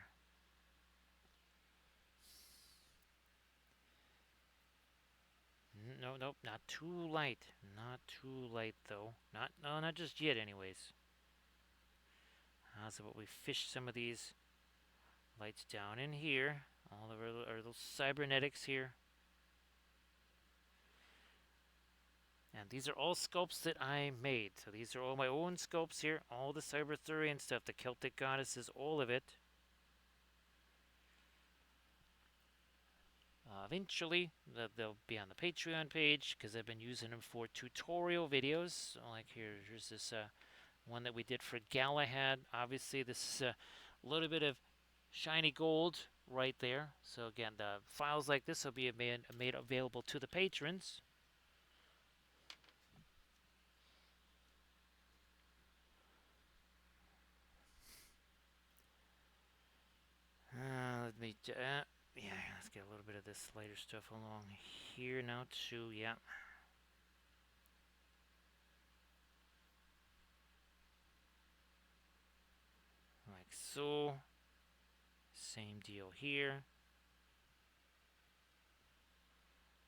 No, nope, not too light. Not too light though. Not just yet anyways. So what we fish some of these lights down in here. All of our little cybernetics here. And these are all sculpts that I made. So these are all my own sculpts here. All the Cyber Arthurian stuff, the Celtic goddesses, all of it. Eventually, they'll be on the Patreon page because I've been using them for tutorial videos. So like here's this one that we did for Galahad. Obviously, this is a little bit of shiny gold right there. So again, the files like this will be made available to the patrons. Let me, yeah, let's get a little bit of this lighter stuff along here now too. Yeah. Like so. Same deal here.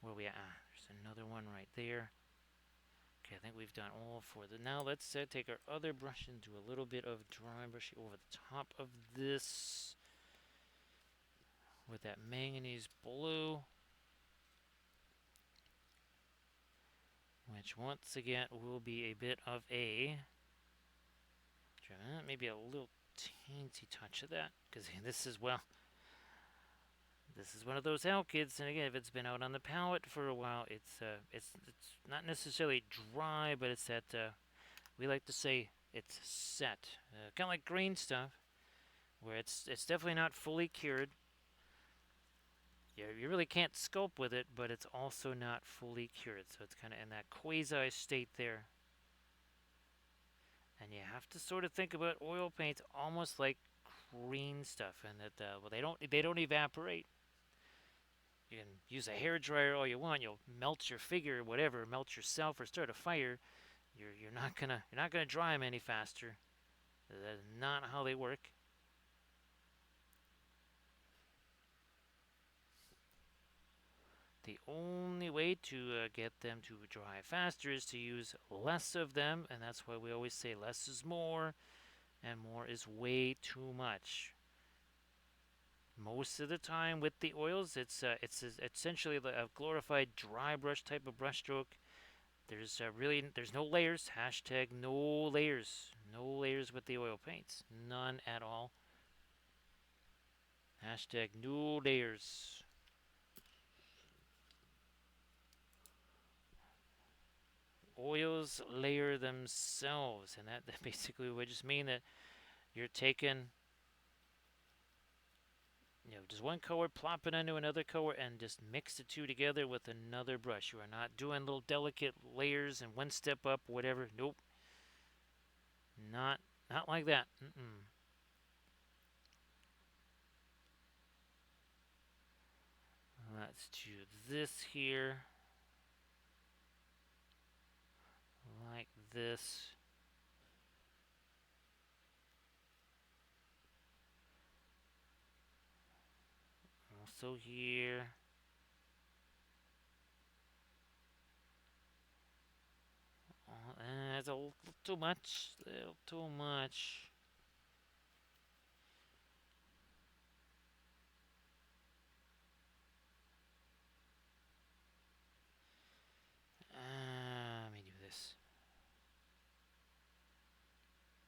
Where we at? There's another one right there. Okay, I think we've done all four. Now let's take our other brush and do a little bit of dry brushing over the top of this with that manganese blue, which once again will be a bit of a maybe a little teensy touch of that because this is this is one of those alkyds, and again, if it's been out on the palette for a while, it's not necessarily dry, but it's that we like to say it's set, kind of like green stuff, where it's definitely not fully cured. You really can't sculpt with it, but it's also not fully cured, so it's kind of in that quasi state there. And you have to sort of think about oil paints almost like green stuff, and that well, they don't evaporate. You can use a hair dryer all you want. You'll melt your figure, or whatever, melt yourself, or start a fire. You're not gonna dry them any faster. That's not how they work. The only way to get them to dry faster is to use less of them, and that's why we always say less is more, and more is way too much. Most of the time with the oils, it's essentially a glorified dry brush type of brushstroke. There's no layers. Hashtag no layers. No layers with the oil paints. None at all. Hashtag no layers. Oils layer themselves, and that basically would just mean that you're taking just one color, plop it onto another color, and just mix the two together with another brush. You are not doing little delicate layers and one step up, whatever. Nope, not like that. Let's do this here, like this. Also here. That's a little too much. A little too much. Let me do this.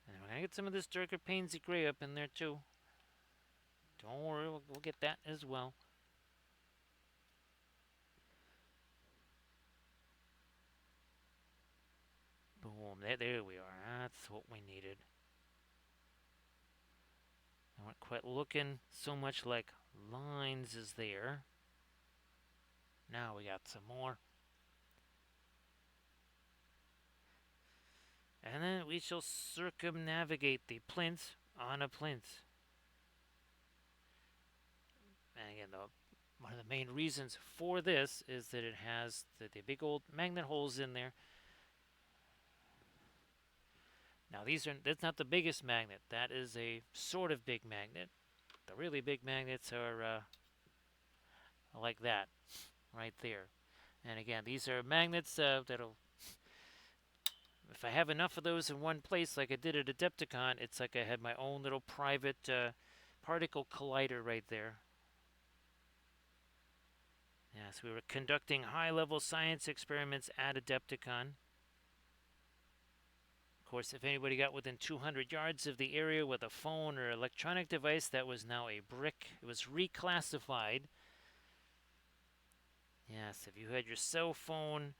And we're gonna get some of this darker Painsy Gray up in there too. Don't worry, we'll get that as well. Boom, there we are. That's what we needed. They weren't quite looking so much like lines as there. Now we got some more. And then we shall circumnavigate the plinth on a plinth. And again, one of the main reasons for this is that it has the big old magnet holes in there. Now that's not the biggest magnet. That is a sort of big magnet. The really big magnets are like that, right there. And again, these are magnets that'll, if I have enough of those in one place, like I did at Adepticon, it's like I had my own little private particle collider right there. Yes, we were conducting high-level science experiments at Adepticon. Of course, if anybody got within 200 yards of the area with a phone or electronic device, that was now a brick. It was reclassified. Yes, if you had your cell phone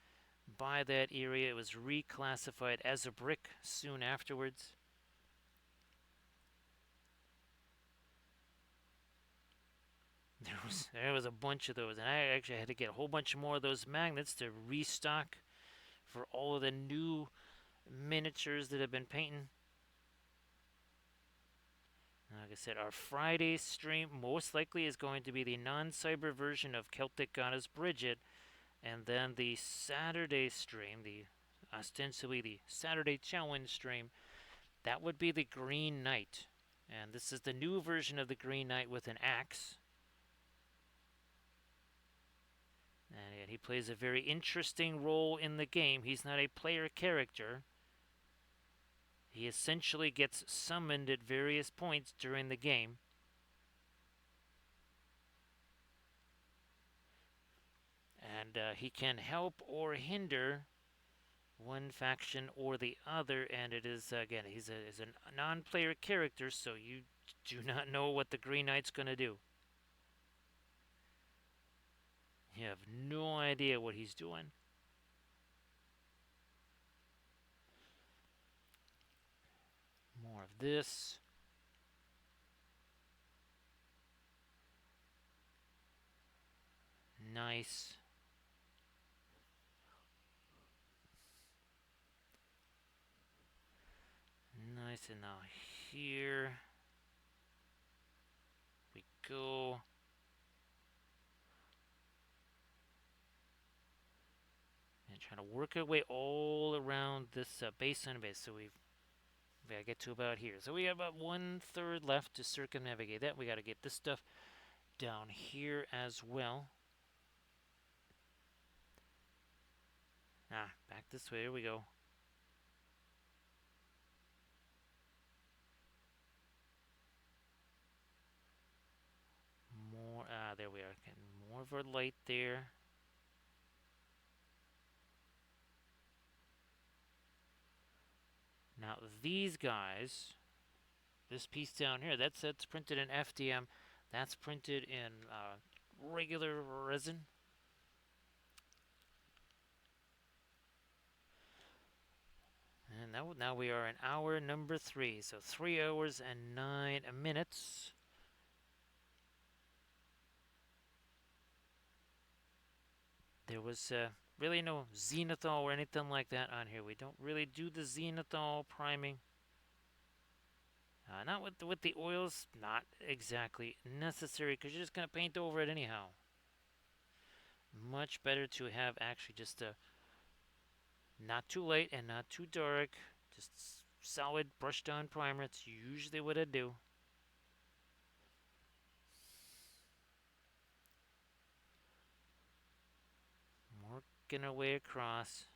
by that area, it was reclassified as a brick soon afterwards. There was a bunch of those, and I actually had to get a whole bunch more of those magnets to restock for all of the new miniatures that I've been painting. Like I said, our Friday stream most likely is going to be the non-cyber version of Celtic Goddess Bridget, and then the Saturday stream, the ostensibly the Saturday challenge stream, that would be the Green Knight. And this is the new version of the Green Knight with an axe. And he plays a very interesting role in the game. He's not a player character. He essentially gets summoned at various points during the game. And he can help or hinder one faction or the other. And it is, again, he's a non-player character, so you do not know what the Green Knight's going to do. You have no idea what he's doing. More of this. Nice. Nice, and now here we go. And trying to work our way all around this base on base. So we gotta get to about here. So we have about 1/3 left to circumnavigate that. We gotta get this stuff down here as well. Back this way. Here we go. More, there we are. Getting more of our light there. Now these guys, this piece down here, that's printed in FDM. That's printed in regular resin. And now we are in hour number 3, so 3 hours and 9 minutes. There was really no zenithal or anything like that on here. We don't really do the zenithal priming. Not with the oils, not exactly necessary, because you're just going to paint over it anyhow. Much better to have actually just a not too light and not too dark, just solid brushed on primer. That's usually what I do. Working our way across.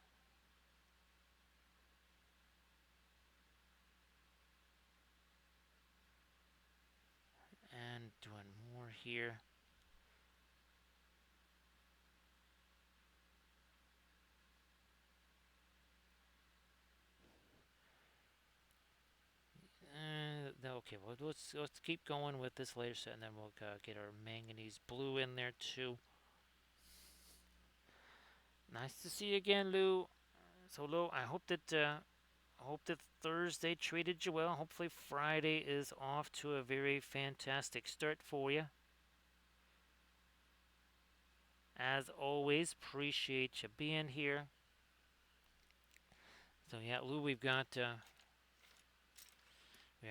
And doing more here. Okay, well let's keep going with this layer set, and then we'll get our manganese blue in there too. Nice to see you again, Lou. So, Lou, I hope that Thursday treated you well. Hopefully, Friday is off to a very fantastic start for you. As always, appreciate you being here. So yeah, Lou, we are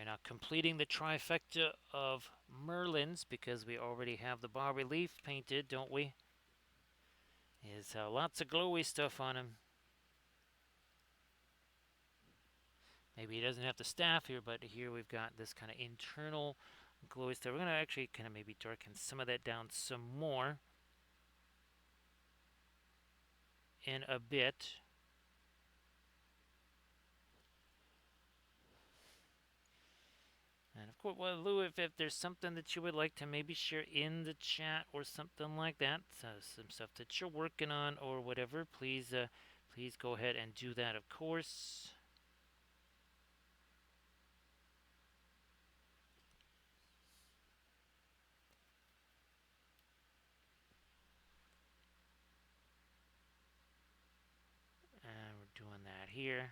now completing the trifecta of Merlins because we already have the bas relief painted, don't we? There's lots of glowy stuff on him. Maybe he doesn't have the staff here, but here we've got this kind of internal glowy stuff. We're going to actually kind of maybe darken some of that down some more in a bit. And of course, well, Lou, if there's something that you would like to maybe share in the chat or something like that, some stuff that you're working on or whatever, please go ahead and do that, of course. And we're doing that here.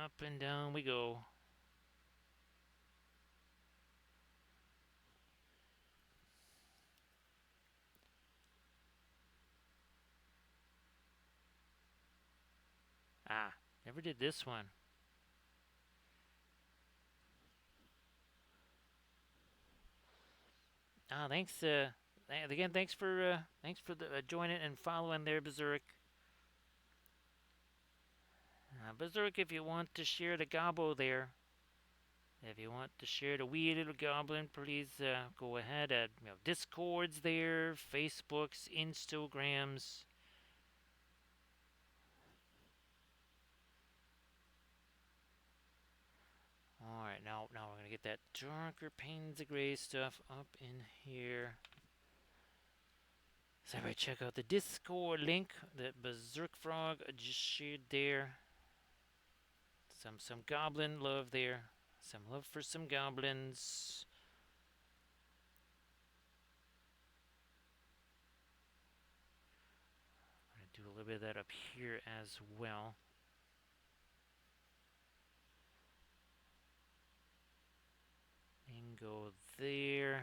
Up and down we go. Ah, never did this one. Ah, thanks. Again, thanks for joining and following there, Berserk. Berserk, if you want to share the gobbo there, if you want to share the wee little goblin, please go ahead. Discords there, Facebooks, Instagrams. All right, now we're gonna get that darker panes of gray stuff up in here. So everybody check out the Discord link that Berserk Frog just shared there. Some goblin love there. Some love for some goblins. I'm gonna do a little bit of that up here as well. And go there.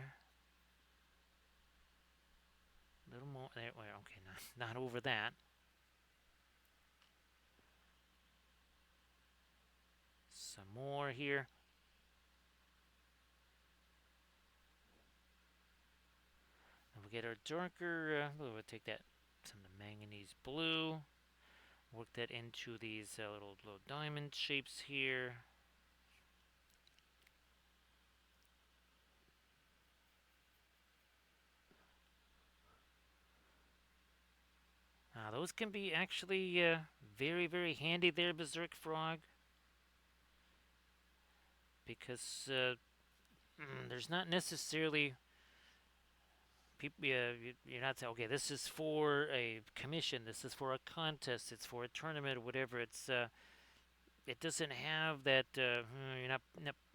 A little more there. Well, okay, not over that. Some more here. And we'll get our darker. We'll take that some of the manganese blue. Work that into these little diamond shapes here. Those can be actually very, very handy there, Berserk Frog. Because there's not necessarily people. You're not saying, okay, this is for a commission, this is for a contest, it's for a tournament or whatever. It doesn't have that. You're not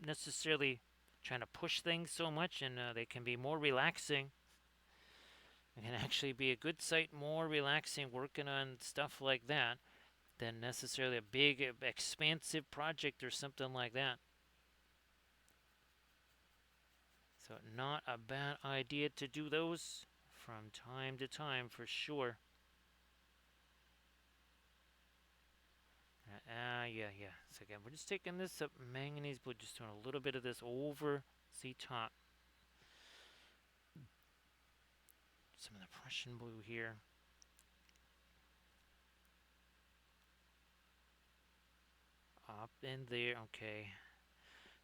necessarily trying to push things so much, and they can be more relaxing. It can actually be a good site, more relaxing, working on stuff like that than necessarily a big, expansive project or something like that. So not a bad idea to do those from time to time for sure. Yeah. So again, we're just taking this up manganese blue, just doing a little bit of this over the top. Some of the Prussian blue here. Up in there, okay.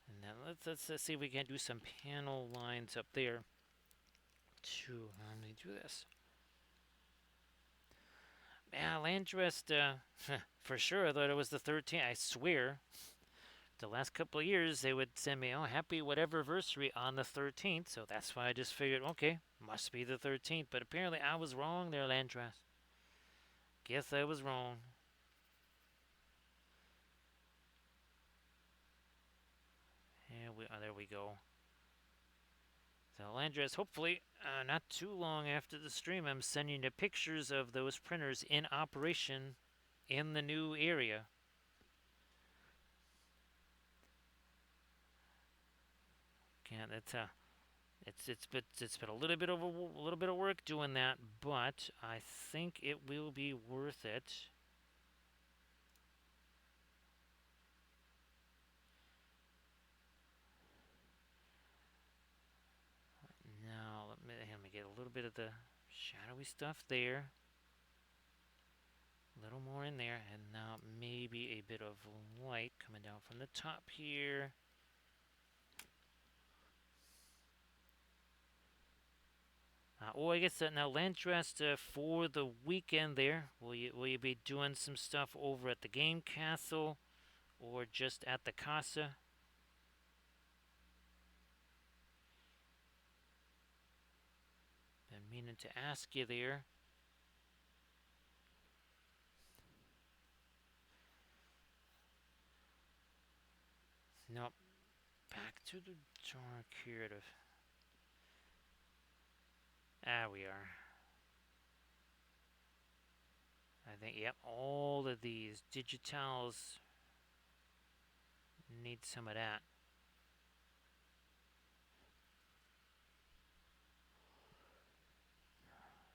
And then let's see if we can do some panel lines up there too. Let me do this. Yeah, Landrest, for sure. I thought it was the 13th. I swear. The last couple of years, they would send me, oh, happy whatever anniversary on the 13th. So that's why I just figured, okay, must be the 13th. But apparently I was wrong there, Landras. Guess I was wrong. There we go. So, Landras, hopefully, not too long after the stream, I'm sending you pictures of those printers in operation in the new area. Can't it's been a little bit of work doing that, but I think it will be worth it. Now let me get a little bit of the shadowy stuff there. A little more in there, and now maybe a bit of light coming down from the top here. I guess now Landrest for the weekend there. Will you be doing some stuff over at the game castle, or just at the casa? Been meaning to ask you there. Nope. Back to the dark here. We are. I think, yep, all of these digitals need some of that.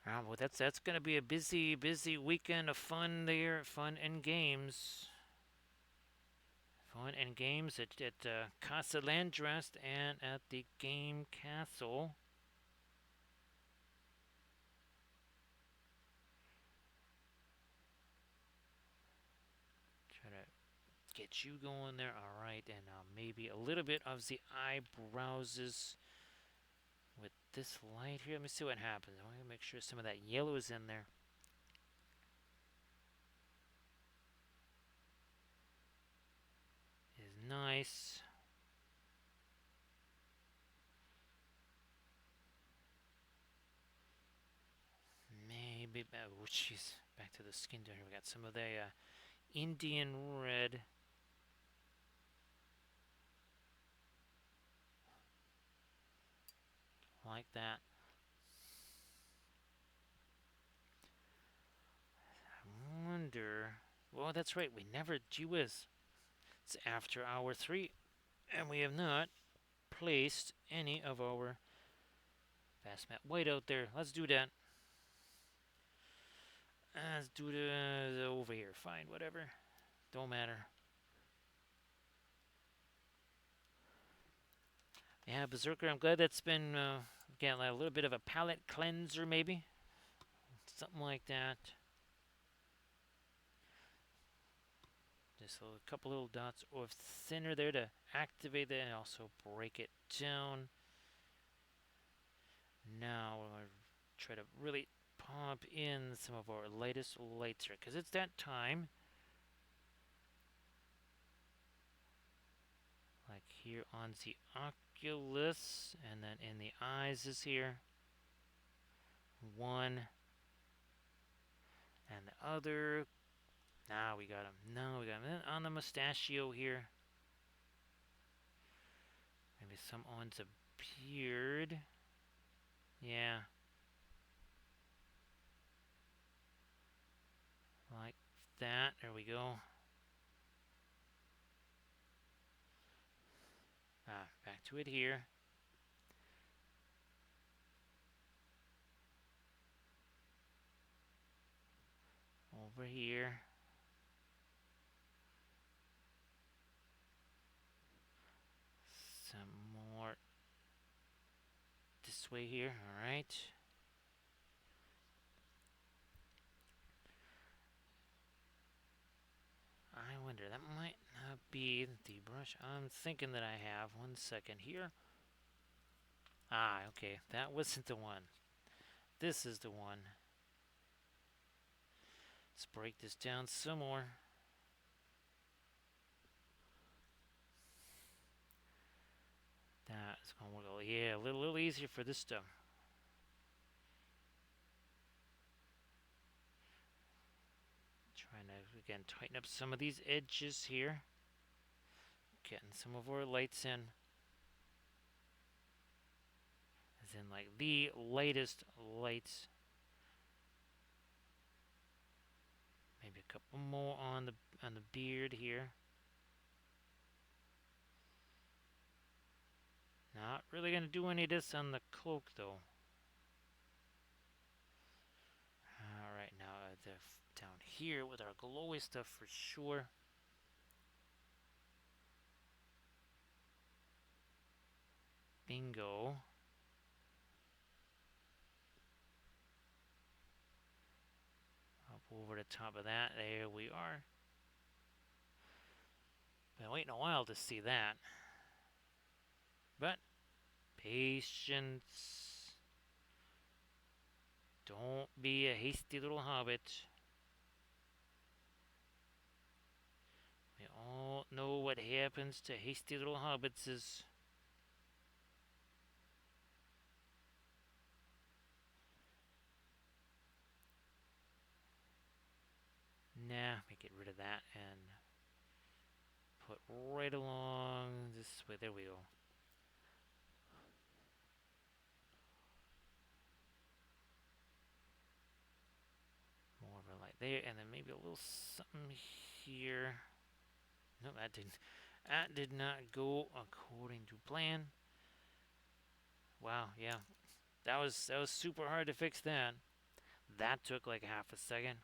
Well, that's going to be a busy weekend of fun there, fun and games. Fun and games at Casa Landrest and at the Game Castle. Try to get you going there. All right, and maybe a little bit of the eyebrows with this light here. Let me see what happens. I want to make sure some of that yellow is in there. Is nice. Maybe. Oh, jeez. Back to the skin tone here. We got some of the Indian red. Like that. I wonder. Well, that's right. We never. Gee whiz. It's after hour 3, and we have not placed any of our fast map white out there. Let's do that. Let's do the over here. Fine, whatever. Don't matter. Yeah, Berserker, I'm glad that's been getting a little bit of a palette cleanser, maybe. Something like that. Just a couple little dots of thinner there to activate it and also break it down. Now we're going to try to really pump in some of our lightest lights here, because it's that time. Like here on the oculus, and then in the eyes is here. One. And the other. Now we got him. No, we got him on the mustachio here. Maybe some on the beard. Yeah. Like that. There we go. Back to it here. Over here. Some more this way here. All right. I wonder, that might not be the brush I'm thinking that I have. 1 second here. Okay. That wasn't the one. This is the one. Let's break this down some more. It's gonna work a little easier for this stuff. Trying to again tighten up some of these edges here. Getting some of our lights in. As in like the lightest lights. Maybe a couple more on the beard here. Not really gonna do any of this on the cloak though. Alright, now down here with our glowy stuff for sure. Bingo. Up over the top of that. There we are. Been waiting a while to see that. But patience. Don't be a hasty little hobbit. We all know what happens to hasty little hobbits is. Nah, let me get rid of that and put right along this way. There we go. More of a light there, and then maybe a little something here. No, that didn't. That did not go according to plan. Wow, yeah, that was super hard to fix that. That took like half a second.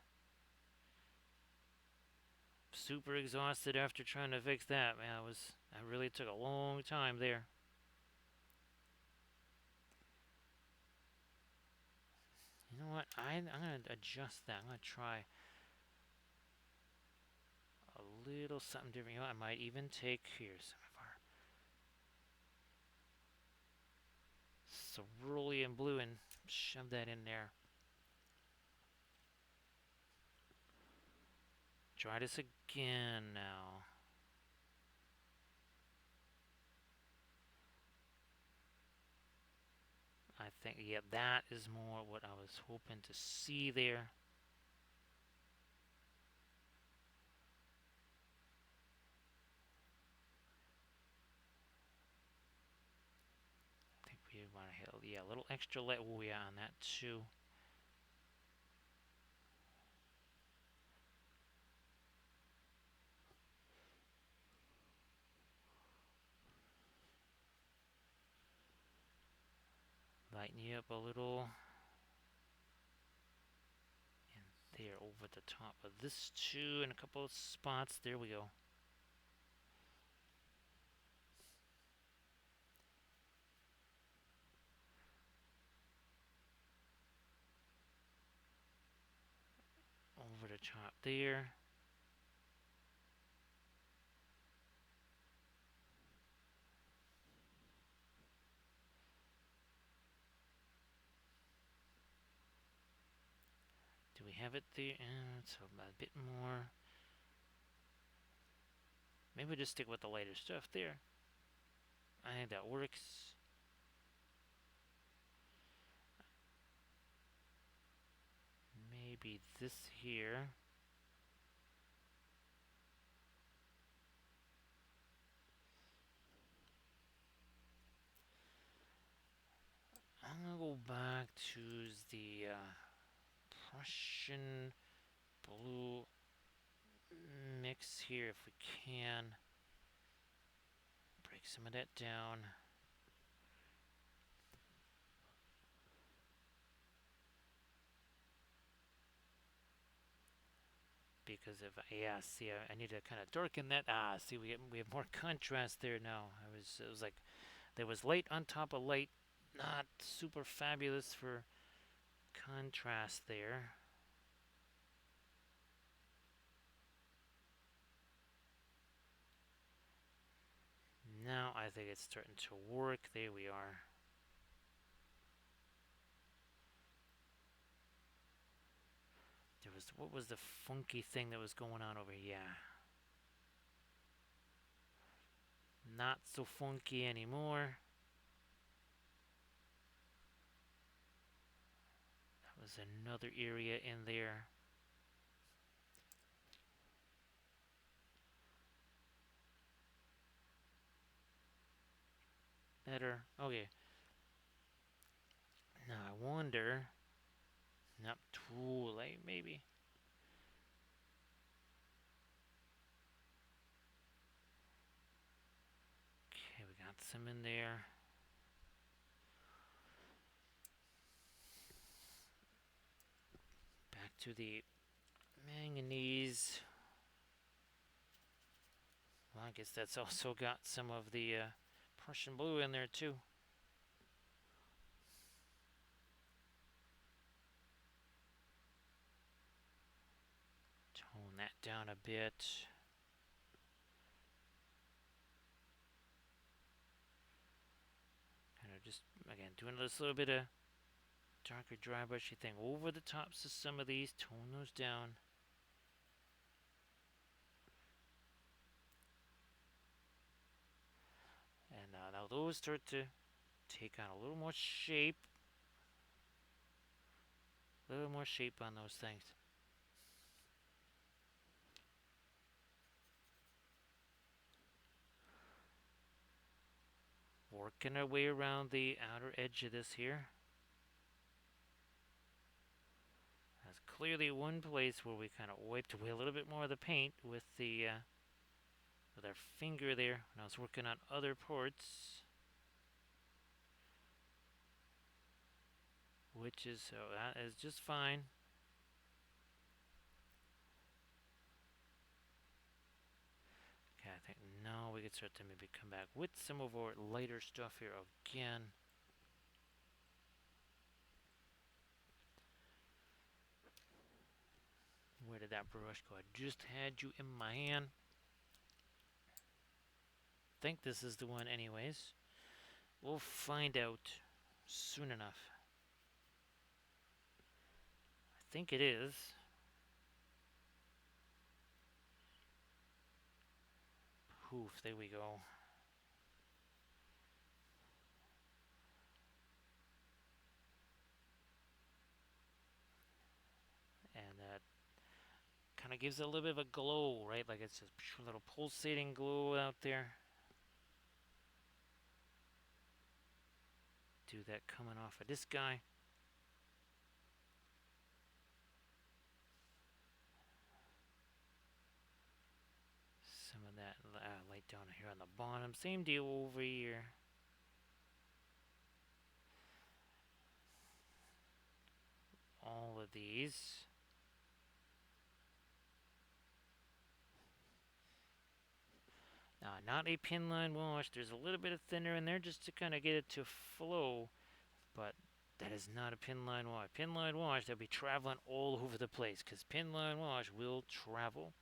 Super exhausted after trying to fix that. Man, that really took a long time there. You know what? I'm gonna adjust that. I'm gonna try a little something different. You know, I might even take here some of our cerulean blue and shove that in there. Try this again now. I think, yeah, that is more what I was hoping to see there. I think we want to hit, yeah, a little extra light on that too. Lighten you up a little. And there over the top of this too in a couple of spots. There we go. Over the top there. Do we have it there? It's a bit more. Maybe we'll just stick with the lighter stuff there. I think that works. Maybe this here. I'm gonna go back to the Prussian blue mix here if we can. Break some of that down. Because if see, I need to kind of darken that. See, we have more contrast there now. It was like there was light on top of light, not super fabulous for contrast there. Now I think it's starting to work. There we are. What was the funky thing that was going on over here? Yeah. Not so funky anymore. there's another area in there. Better. Okay. Now I wonder. Not too late, maybe. Okay, we got some in there. Back to the manganese. Well, I guess that's also got some of the Prussian blue in there too. Tone that down a bit. Kind of just, again, doing this little bit of darker dry brushy thing over the tops of some of these. Tone those down. And now those start to take on a little more shape. A little more shape on those things. Working our way around the outer edge of this here. That's clearly one place where we kind of wiped away a little bit more of the paint with the with our finger there when I was working on other parts. Which is, so that is just fine. Okay, I think now we can start to maybe come back with some of our lighter stuff here again. Where did that brush go? I just had you in my hand. Think this is the one anyways. We'll find out soon enough. I think it is. Poof, there we go. And that kind of gives it a little bit of a glow, right? Like it's just a little pulsating glow out there. Do that coming off of this guy. Some of that light down here on the bottom. Same deal over here. All of these. Not a pin line wash. There's a little bit of thinner in there just to kind of get it to flow. But that is not a pin line wash. Pin line wash, they'll be traveling all over the place because pin line wash will travel.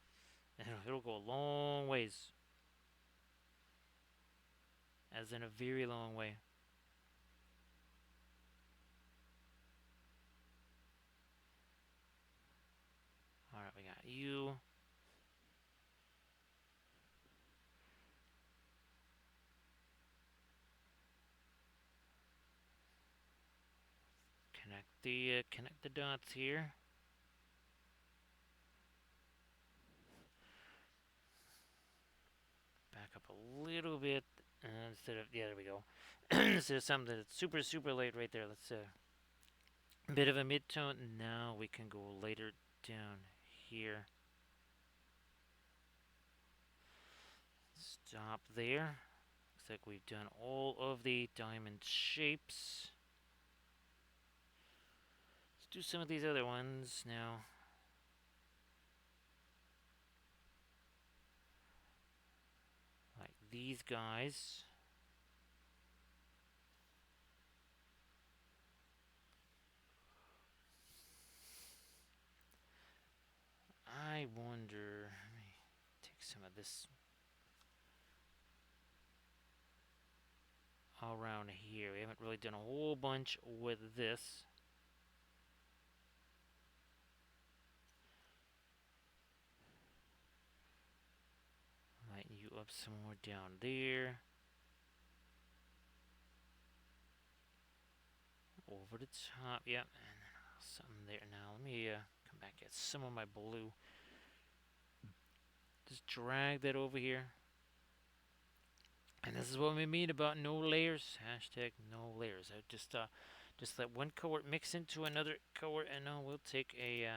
And it'll go a long ways. As in a very long way. Alright, we got you. Connect the dots here. Back up a little bit instead of, yeah, there we go. Instead of something that's super, super light right there. Let's a bit of a mid-tone. Now we can go later down here. Stop there. Looks like we've done all of the diamond shapes. Let's do some of these other ones now. Like these guys. I wonder, let me take some of this around here. We haven't really done a whole bunch with this. Lighten you up some more down there. Over the top, yep. And Something there. Now let me come back, get some of my blue. Just drag that over here. And this is what we mean about no layers. Hashtag no layers. I just let one color mix into another color, and now we'll take a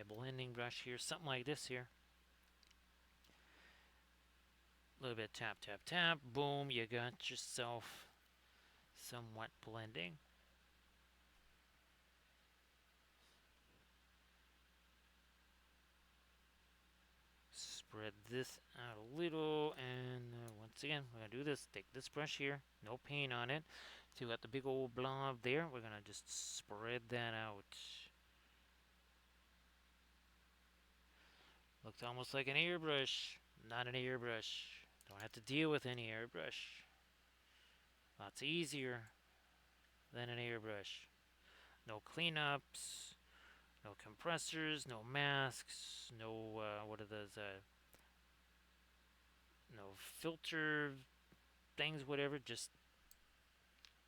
blending brush here, something like this here. A little bit tap, tap, tap. Boom, you got yourself somewhat blending. Spread this out a little, and once again, we're going to do this. Take this brush here, no paint on it. See, we got the big old blob there. We're going to just spread that out. Looks almost like an airbrush. Not an airbrush. Don't have to deal with any airbrush. Lots easier than an airbrush. No cleanups, no compressors, no masks, no, what are those, no filter things, whatever. Just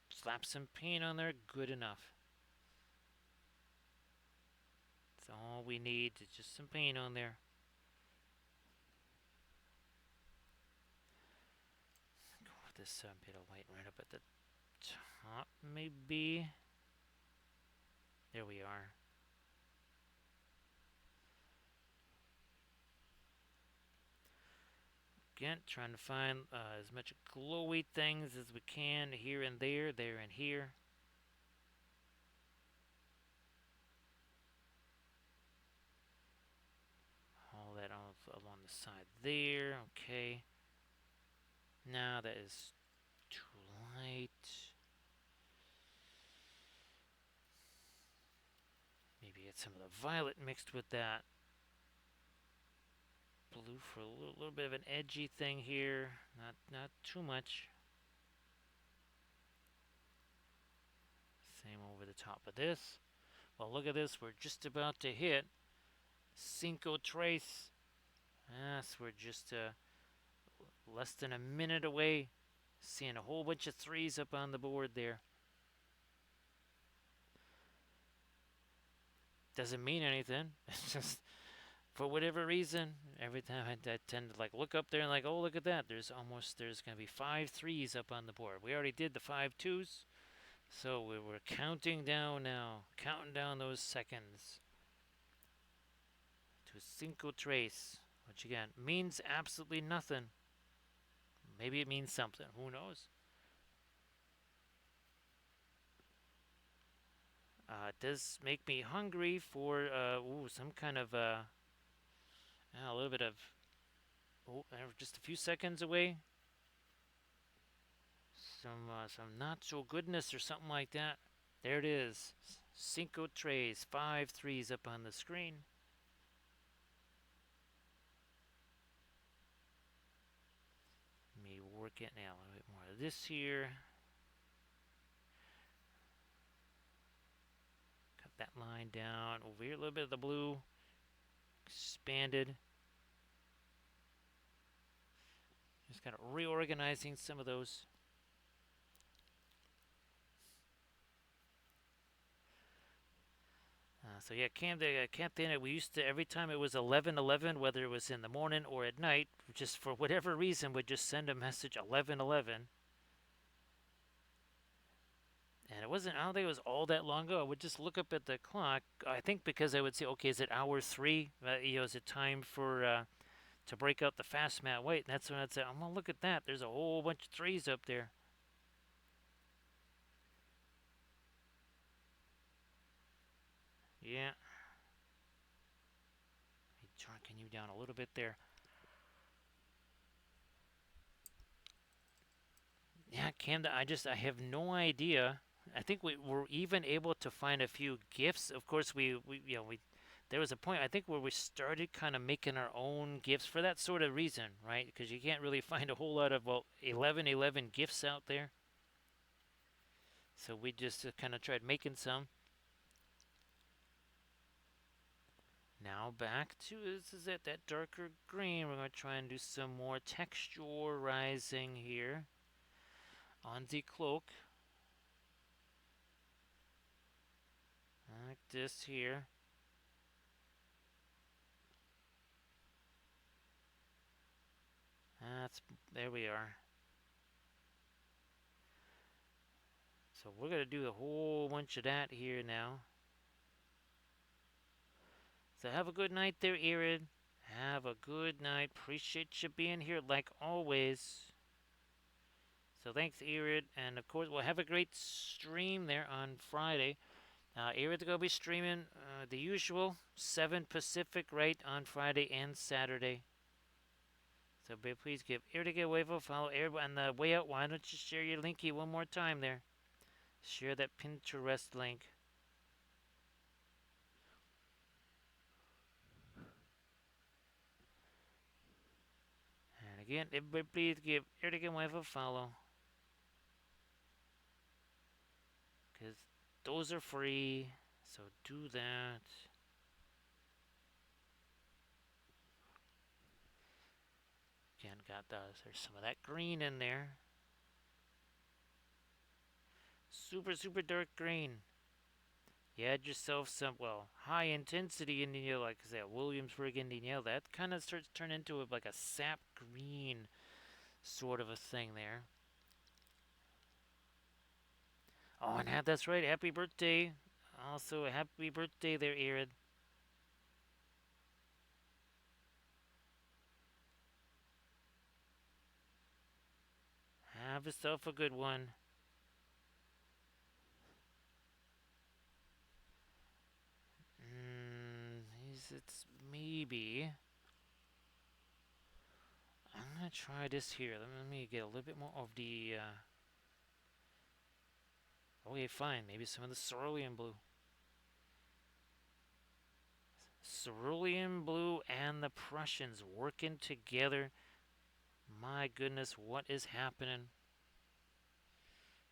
slap some paint on there, good enough. That's all we need, is just some paint on there. Go with this bit of white right up at the top, maybe. There we are. Again, trying to find as much glowy things as we can here and there and here. All that along the side there, okay. Now that is too light. Maybe get some of the violet mixed with that. Blue for a little bit of an edgy thing here. Not too much. Same over the top of this. Well, look at this. We're just about to hit Cinco Trace. Yes, we're just less than a minute away. Seeing a whole bunch of threes up on the board there. Doesn't mean anything. It's just, for whatever reason, every time I tend to like look up there and like, oh, look at that. There's going to be 5 threes up on the board. We already did the 5 twos. So we're counting down now. Counting down those seconds to Cinco Trace, which again means absolutely nothing. Maybe it means something. Who knows? It does make me hungry for some kind of a little bit of just a few seconds away. Some not so goodness or something like that. There it is. Cinco Trace, 5 threes up on the screen. Let me work it now. A little bit more of this here. Cut that line down. Over here, a little bit of the blue. Expanded. Just kind of reorganizing some of those. So yeah, Camp we used to, every time it was 11:11, whether it was in the morning or at night, just for whatever reason, would just send a message 11:11. And it wasn't, I don't think it was all that long ago. I would just look up at the clock. I think because I would say, okay, is it hour 3? Is it time for to break out the fast mat weight? And that's when I'd say, I'm gonna look at that. There's a whole bunch of threes up there. Yeah. Darken you down a little bit there. Yeah, Camden, I have no idea. I think we were even able to find a few gifts. Of course, we there was a point I think where we started kind of making our own gifts for that sort of reason, right? Because you can't really find a whole lot of 11:11 gifts out there. So we just kind of tried making some. Now back to that darker green. We're going to try and do some more texturizing here on the cloak. like this here. That's there we are. So we're gonna do a whole bunch of that here now. So have a good night there, Irid. Have a good night. Appreciate you being here like always. So thanks, Irid, and of course we'll have a great stream there on Friday. Irid's gonna be streaming the usual 7 Pacific right on Friday and Saturday. So please give Irid a wave of follow. Irid on the way out. Why don't you share your linky one more time there? Share that Pinterest link. And again, everybody please give Irid a wave of follow. Because those are free. So do that. Again, got those. There's some of that green in there. Super, super dark green. You had yourself some, well, high intensity Indian yellow, like I said, Williamsburg Indian yellow. That kind of starts to turn into like a sap green sort of a thing there. Oh, and that's right. Happy birthday. Also, a happy birthday there, Irid. Have yourself a good one. It's maybe. I'm gonna try this here. Let me get a little bit more of the. Okay, fine. Maybe some of the cerulean blue. Cerulean blue and the Prussians working together. My goodness, what is happening?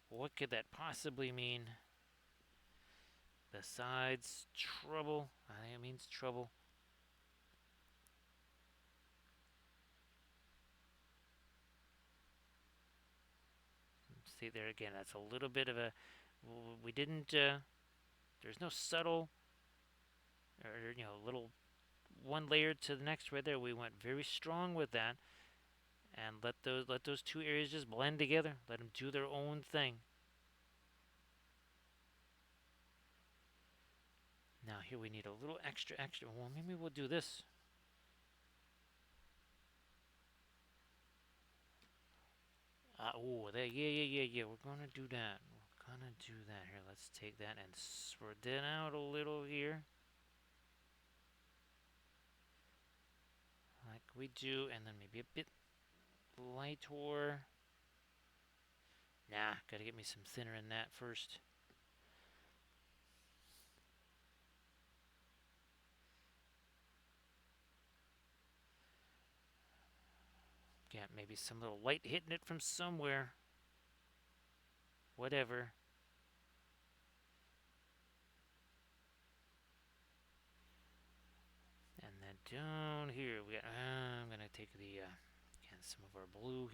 What could that possibly mean? Besides trouble, I think it means trouble. See there again, that's a little bit of a. We didn't. There's no subtle, or little one layer to the next right there. We went very strong with that, and let those two areas just blend together. Let them do their own thing. Now here we need a little extra. Well, maybe we'll do this. Yeah. We're gonna do that. We're gonna do that here. Let's take that and spread it out a little here, like we do, and then maybe a bit lighter. Nah, gotta get me some thinner in that first. Got maybe some little light hitting it from somewhere. Whatever. And then down here we got. I'm gonna take the again some of our blue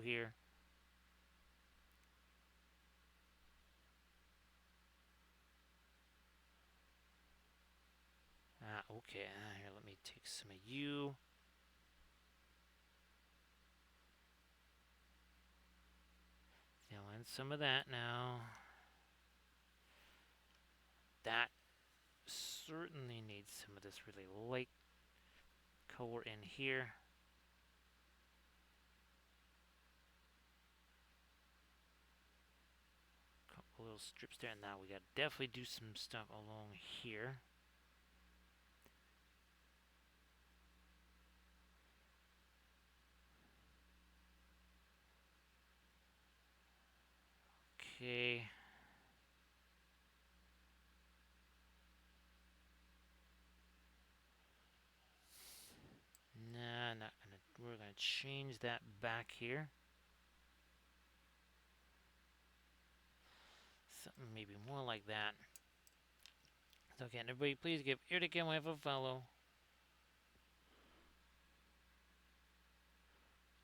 here. Okay. Here, let me take some of you. Fill in some of that now. That certainly needs some of this really light color in here. Couple little strips there. Now we got to definitely do some stuff along here. Okay. Nah, not gonna. We're gonna change that back here. Something maybe more like that. So again, everybody, please give ear to Game Wave a follow.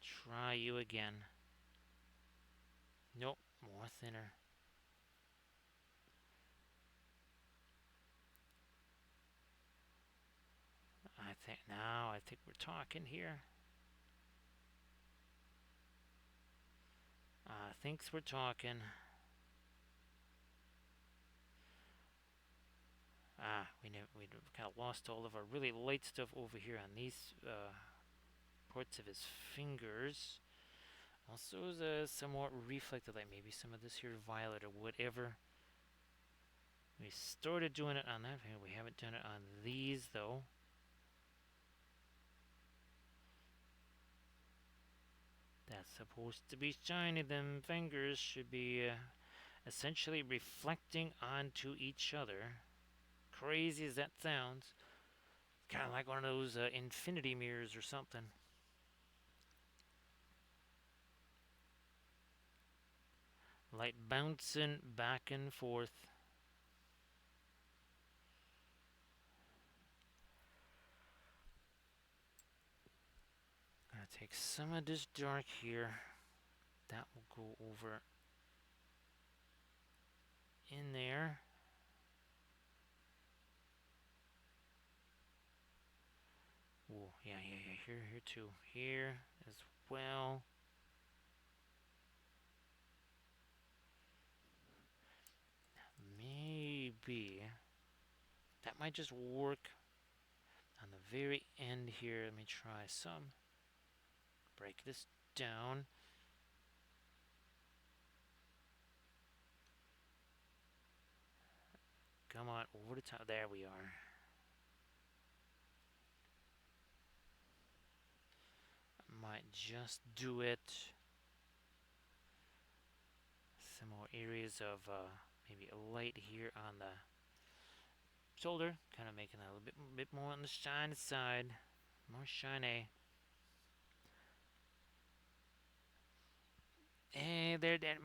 Try you again. Nope, more thinner. I think we're talking here. Thinks we're talking. We kind of lost all of our really light stuff over here on these parts of his fingers. Also, somewhat reflected, like maybe some of this here violet or whatever. We started doing it on that finger. We haven't done it on these though. That's supposed to be shiny. Them fingers should be essentially reflecting onto each other. Crazy as that sounds. Kind of like one of those infinity mirrors or something. Light bouncing back and forth. Gonna take some of this dark here. That will go over in there. Oh, yeah. Here too. Here as well. Maybe that might just work on the very end here. Let me try some. Break this down. Come on, over the top. There we are. Might just do it. Some more areas of maybe a light here on the shoulder. Kind of making that a little bit more on the shiny side. More shiny. Hey there, Dad.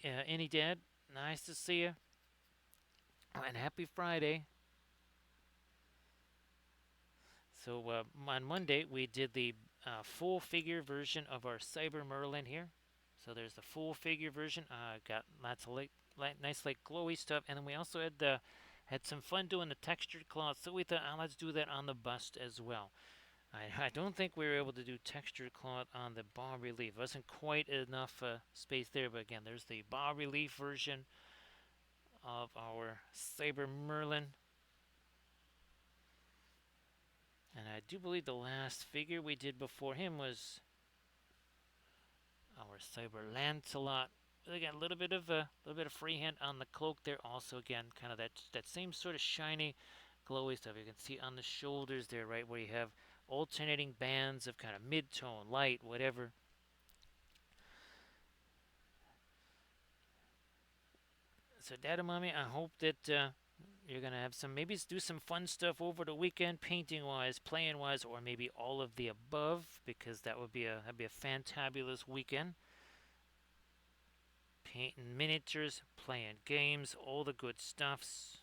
Any Dad? Nice to see you. Oh, and happy Friday. So on Monday we did the full figure version of our Cyber Merlin here. So there's the full figure version. Got lots of nice like glowy stuff, and then we also had some fun doing the textured cloth. So we thought, let's do that on the bust as well. I don't think we were able to do textured cloth on the bas relief. Wasn't quite enough space there, but again, there's the bas relief version of our Cyber Merlin. And I do believe the last figure we did before him was our Cyber Lancelot. Again, a little bit of freehand on the cloak there. Also, again, kind of that same sort of shiny, glowy stuff. You can see on the shoulders there, right, where you have alternating bands of kind of mid-tone, light, whatever. So, Dada Mommy, I hope that you're gonna have maybe do some fun stuff over the weekend, painting-wise, playing-wise, or maybe all of the above, because that'd be a fantabulous weekend. Painting miniatures, playing games, all the good stuffs.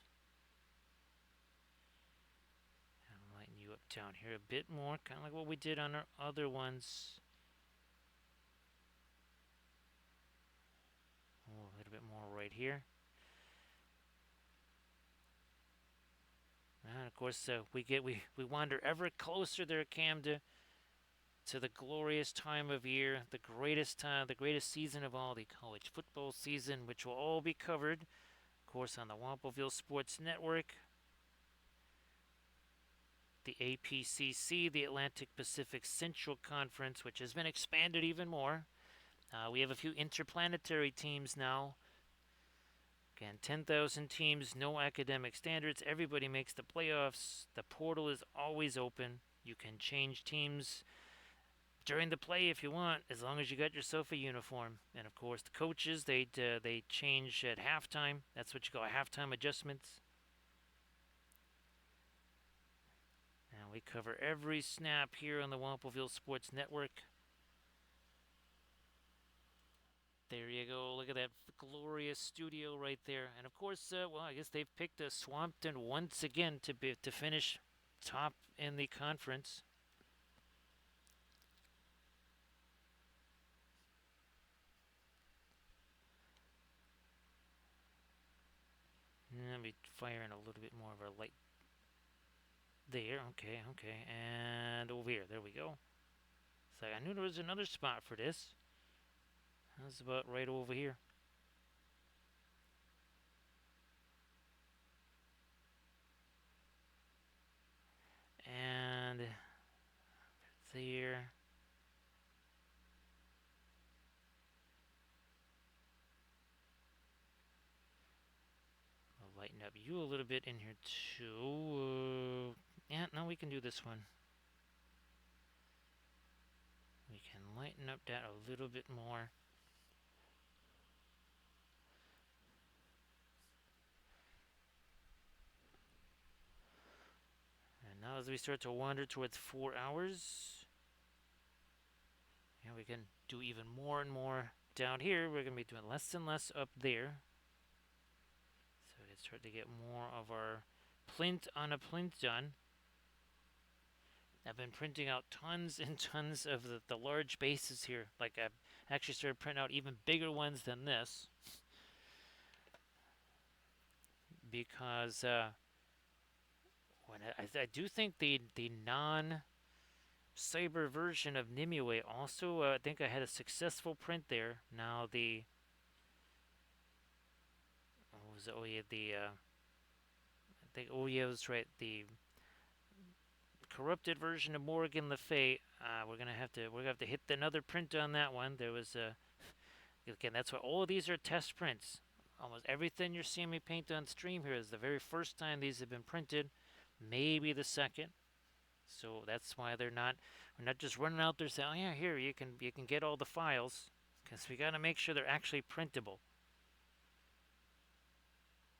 I'm lighting you up down here a bit more, kind of like what we did on our other ones. Oh, a little bit more right here. And of course, we wander ever closer there, Cam, to the glorious time of year, the greatest season of all, the college football season, which will all be covered, of course, on the Wampelville Sports Network, the APCC, the Atlantic Pacific Central Conference, which has been expanded even more. We have a few interplanetary teams now. Again, 10,000 teams, no academic standards. Everybody makes the playoffs. The portal is always open. You can change teams during the play if you want, as long as you got yourself a uniform. And of course, the coaches they change at halftime. That's what you call halftime adjustments. And we cover every snap here on the Wampelville Sports Network. There you go. Look at that glorious studio right there. And of course, well, I guess they've picked Swampton once again to finish top in the conference. Let me fire in a little bit more of our light. There, okay, okay. And over here, there we go. So I knew there was another spot for this. That's about right over here. And there. I'll lighten up you a little bit in here too. Yeah, no, we can do this one. We can lighten up that a little bit more. And now as we start to wander towards 4 hours, yeah, we can do even more and more down here. We're going to be doing less and less up there. So we can start to get more of our plinth on a plinth done. I've been printing out tons and tons of the large bases here. Like I've actually started printing out even bigger ones than this because when I do think the non cyber version of Nimue also I think I had a successful print there. Now the what was it? Oh yeah, the I think oh yeah, that's right. The corrupted version of Morgan Le Fay. We're gonna have to hit another print on that one. There was a again, that's why all of these are test prints. Almost everything you're seeing me paint on stream here is the very first time these have been printed, maybe the second. So that's why we're not just running out there saying, "Oh yeah, here you can get all the files," because we got to make sure they're actually printable.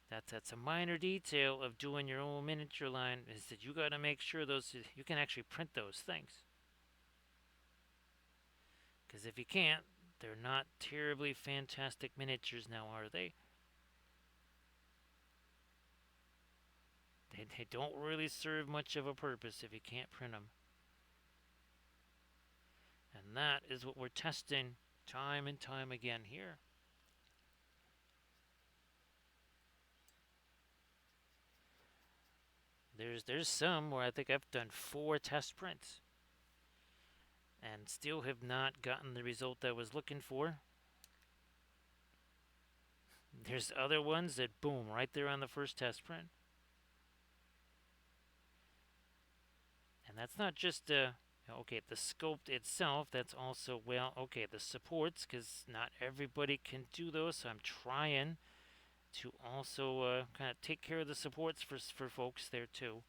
That's a minor detail of doing your own miniature line is that you got to make sure those you can actually print those things. Because if you can't, they're not terribly fantastic miniatures now, are they? They don't really serve much of a purpose if you can't print them. And that is what we're testing time and time again here. There's some where I think I've done 4 test prints and still have not gotten the result I was looking for. There's other ones that boom right there on the first test print. And that's not just okay, the sculpt itself, that's also, well, okay, the supports, because not everybody can do those, so I'm trying to also kind of take care of the supports for folks there too,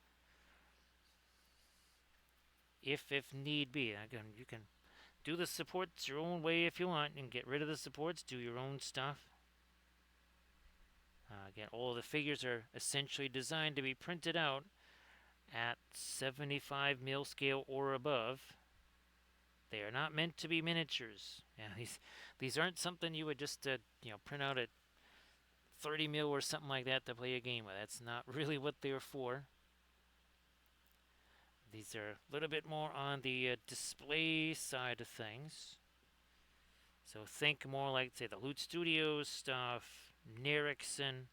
if need be. Again, you can do the supports your own way if you want, and get rid of the supports, do your own stuff. Again, all the figures are essentially designed to be printed out at 75 mil scale or above. They are not meant to be miniatures. Yeah, these aren't something you would just print out at 30 mil or something like that to play a game with. That's not really what they're for. These are a little bit more on the display side of things. So think more like, say, the Loot Studios stuff, Nerickson.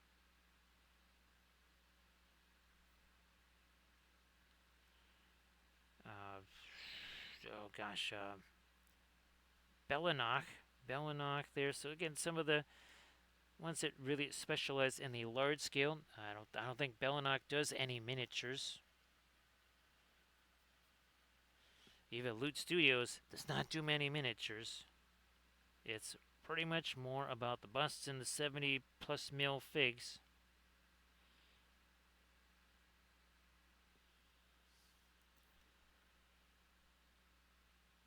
Oh gosh, Bellinach. Bellinach there. So again, some of the ones that really specialize in the large scale. I don't think Bellinach does any miniatures. Even Loot Studios does not do many miniatures. It's pretty much more about the busts and the 70 plus mil figs.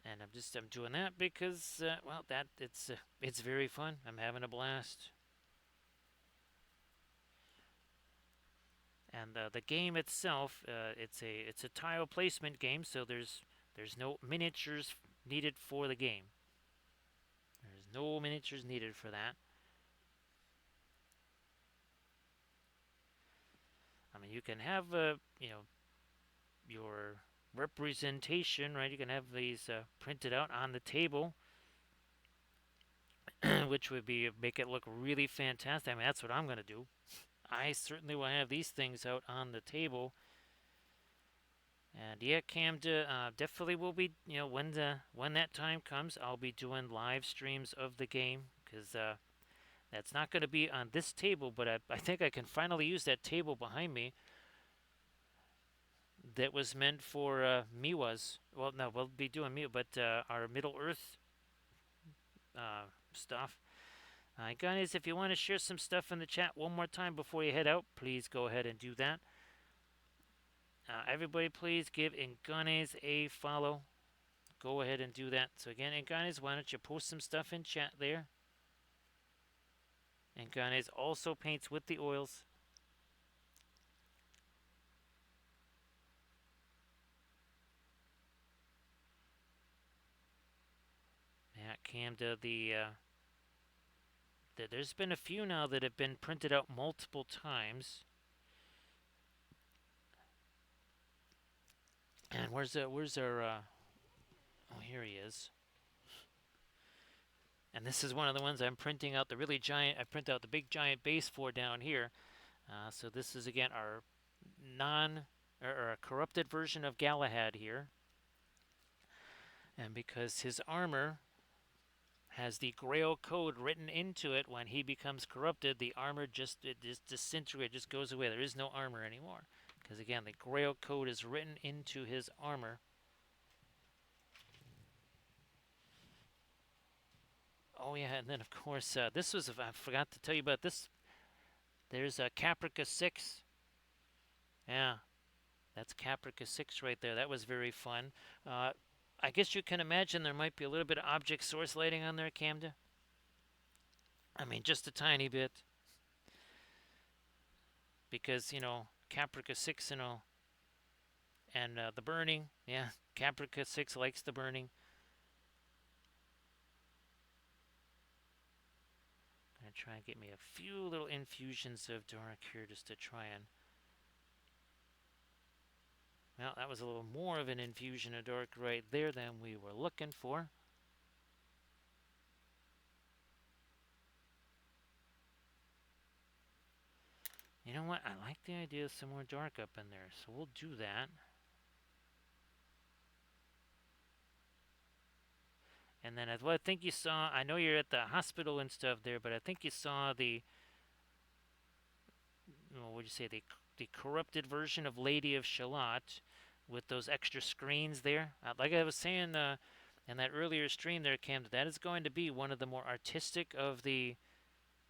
And I'm doing that because well, that it's very fun. I'm having a blast. And the game itself, it's a tile placement game, so there's no miniatures needed for the game. There's no miniatures needed for that. I mean, you can have your representation, right? You can have these printed out on the table, which would be make it look really fantastic. I mean, that's what I'm gonna do. I certainly will have these things out on the table And yeah, Camda, definitely will be. When that time comes, I'll be doing live streams of the game because that's not going to be on this table. But I think I can finally use that table behind me that was meant for Miwa's. Well, no, we'll be doing Miwa, but our Middle Earth stuff. Guys, if you want to share some stuff in the chat one more time before you head out, please go ahead and do that. Everybody, please give Inganes a follow. Go ahead and do that. So again, Inganes, why don't you post some stuff in chat there? Inganes also paints with the oils. Yeah, Camda, there's been a few now that have been printed out multiple times. And where's our oh, here he is. And this is one of the ones I'm printing out the really giant. I print out the big giant base for down here. So this is again our non or a corrupted version of Galahad here. And because his armor has the Grail Code written into it, when he becomes corrupted, the armor just disintegrates, just goes away. There is no armor anymore. Because again, the Grail Code is written into his armor. Oh yeah, and then of course this was, I forgot to tell you about this. There's a Caprica 6. Yeah, that's Caprica 6 right there. That was very fun. I guess you can imagine there might be a little bit of object source lighting on there, Camda. I mean, just a tiny bit. Because, Caprica 6, and the burning. Yeah, Caprica 6 likes the burning. Gonna try and get me a few little infusions of dark here just to try and. Well, that was a little more of an infusion of dark right there than we were looking for. You know what? I like the idea of some more dark up in there, so we'll do that. And then, I think you saw, I know you're at the hospital and stuff there, but I think you saw the, what would you say, the corrupted version of Lady of Shalott with those extra screens there. Like I was saying in that earlier stream there, Cam, that is going to be one of the more artistic of the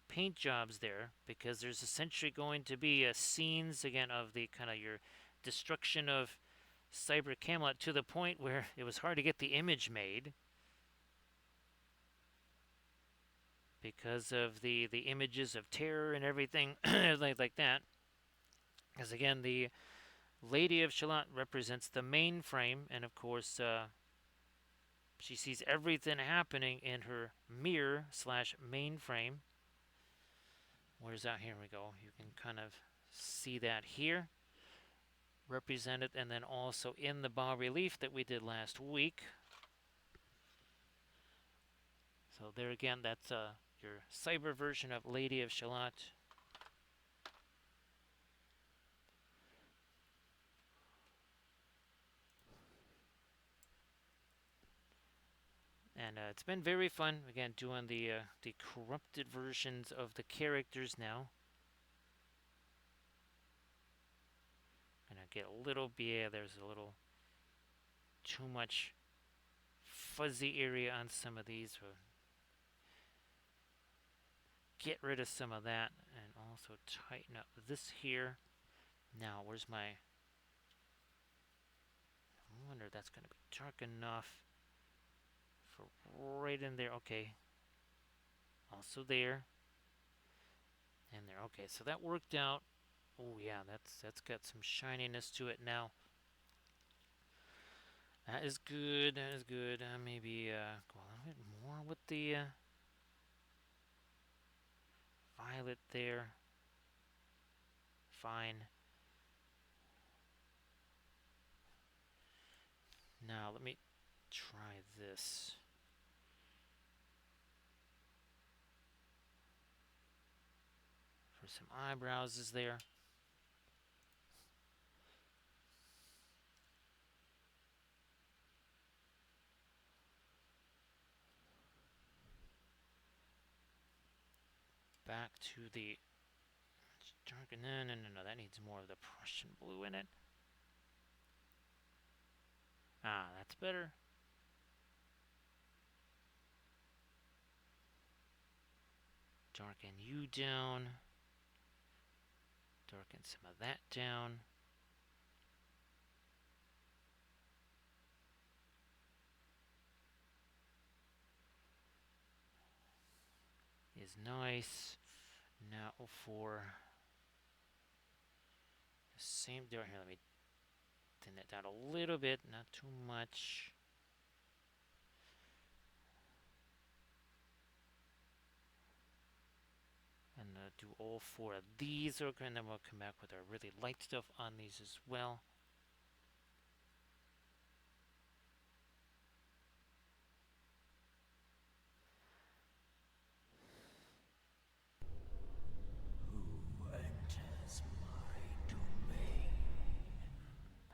paint jobs there, because there's essentially going to be scenes, again, of the kind of your destruction of Cyber Camelot to the point where it was hard to get the image made because of the images of terror and everything like that. Because again, the Lady of Shalott represents the mainframe, and of course, she sees everything happening in her mirror slash mainframe. Where's that? Here we go. You can kind of see that here represented, and then also in the bas relief that we did last week. So there again, that's your cyber version of Lady of Shalott. And it's been very fun, again, doing the corrupted versions of the characters now. And I get a little, yeah, there's a little too much fuzzy area on some of these. We'll get rid of some of that and also tighten up this here. Now, where's my, I wonder if that's going to be dark enough for right in there. Okay. Also there. And there. Okay, so that worked out. Oh yeah, that's got some shininess to it now. That is good. That is good. Maybe go a little bit more with the violet there. Fine. Now let me try this. For some eyebrows is there. back to the dark. No, no, no, no. That needs more of the Prussian blue in it. Ah, that's better. Darken you down. Darken some of that down. Is nice. Now for the same door here, let me thin it down a little bit, not too much. And do all four of these, okay, and then we'll come back with our really light stuff on these as well. Who enters my domain?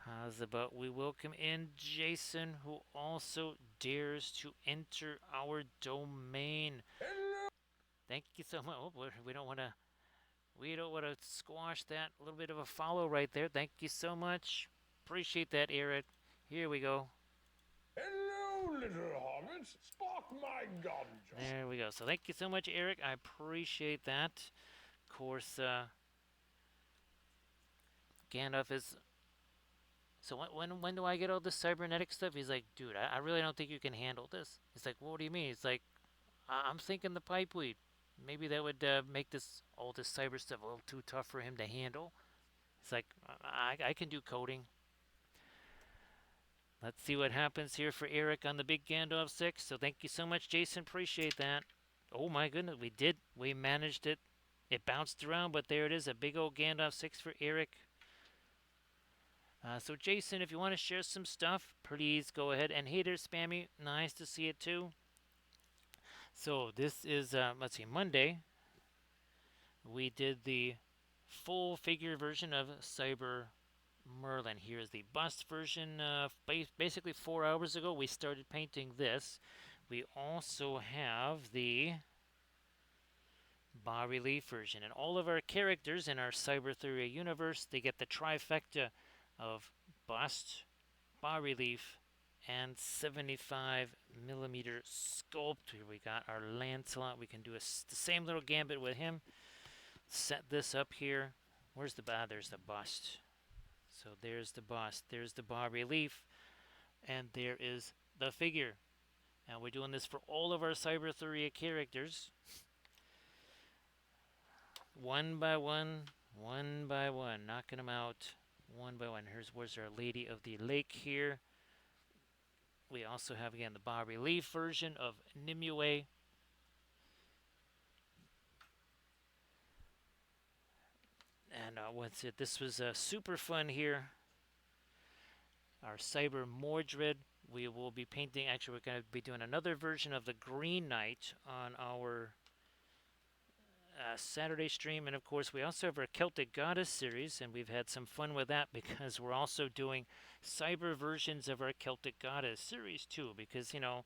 How's about we welcome in Jason, who also dares to enter our domain. Hello. Thank you so much. Oh, we don't want to squash that. A little bit of a follow right there. Thank you so much. Appreciate that, Eric. Here we go. Hello, little hobbits. Spark my gun just. There we go. So thank you so much, Eric. I appreciate that. Of course, Gandalf is. So when do I get all this cybernetic stuff? He's like, dude, I really don't think you can handle this. He's like, well, what do you mean? He's like, I'm thinking the pipeweed. Maybe that would make all this cyber stuff a little too tough for him to handle. It's like, I can do coding. Let's see what happens here for Eric on the big Gandalf 6. So thank you so much, Jason. Appreciate that. Oh my goodness, we did. We managed it. It bounced around, but there it is. A big old Gandalf 6 for Eric. So Jason, if you want to share some stuff, please go ahead. And hey there, Spammy. Nice to see it too. So this is, let's see, Monday. We did the full figure version of Cyber Merlin. Here's the bust version. Basically 4 hours ago, we started painting this. We also have the bas-relief version. And all of our characters in our Cybertheria universe, they get the trifecta of bust, bas-relief, and 75mm sculpt. Here we got our Lancelot. We can do the same little gambit with him. Set this up here. Where's the there's the bust. So there's the bust, there's the bas-relief, and there is the figure. And we're doing this for all of our Cybertheria characters. One by one, knocking them out one by one. Where's our Lady of the Lake here. We also have, again, the bas-relief version of Nimue. And what's it? This was super fun here. Our Cyber Mordred. We will be painting, actually we're going to be doing another version of the Green Knight on our Saturday stream. And of course we also have our Celtic Goddess series, and we've had some fun with that because we're also doing cyber versions of our Celtic Goddess series too, because, you know,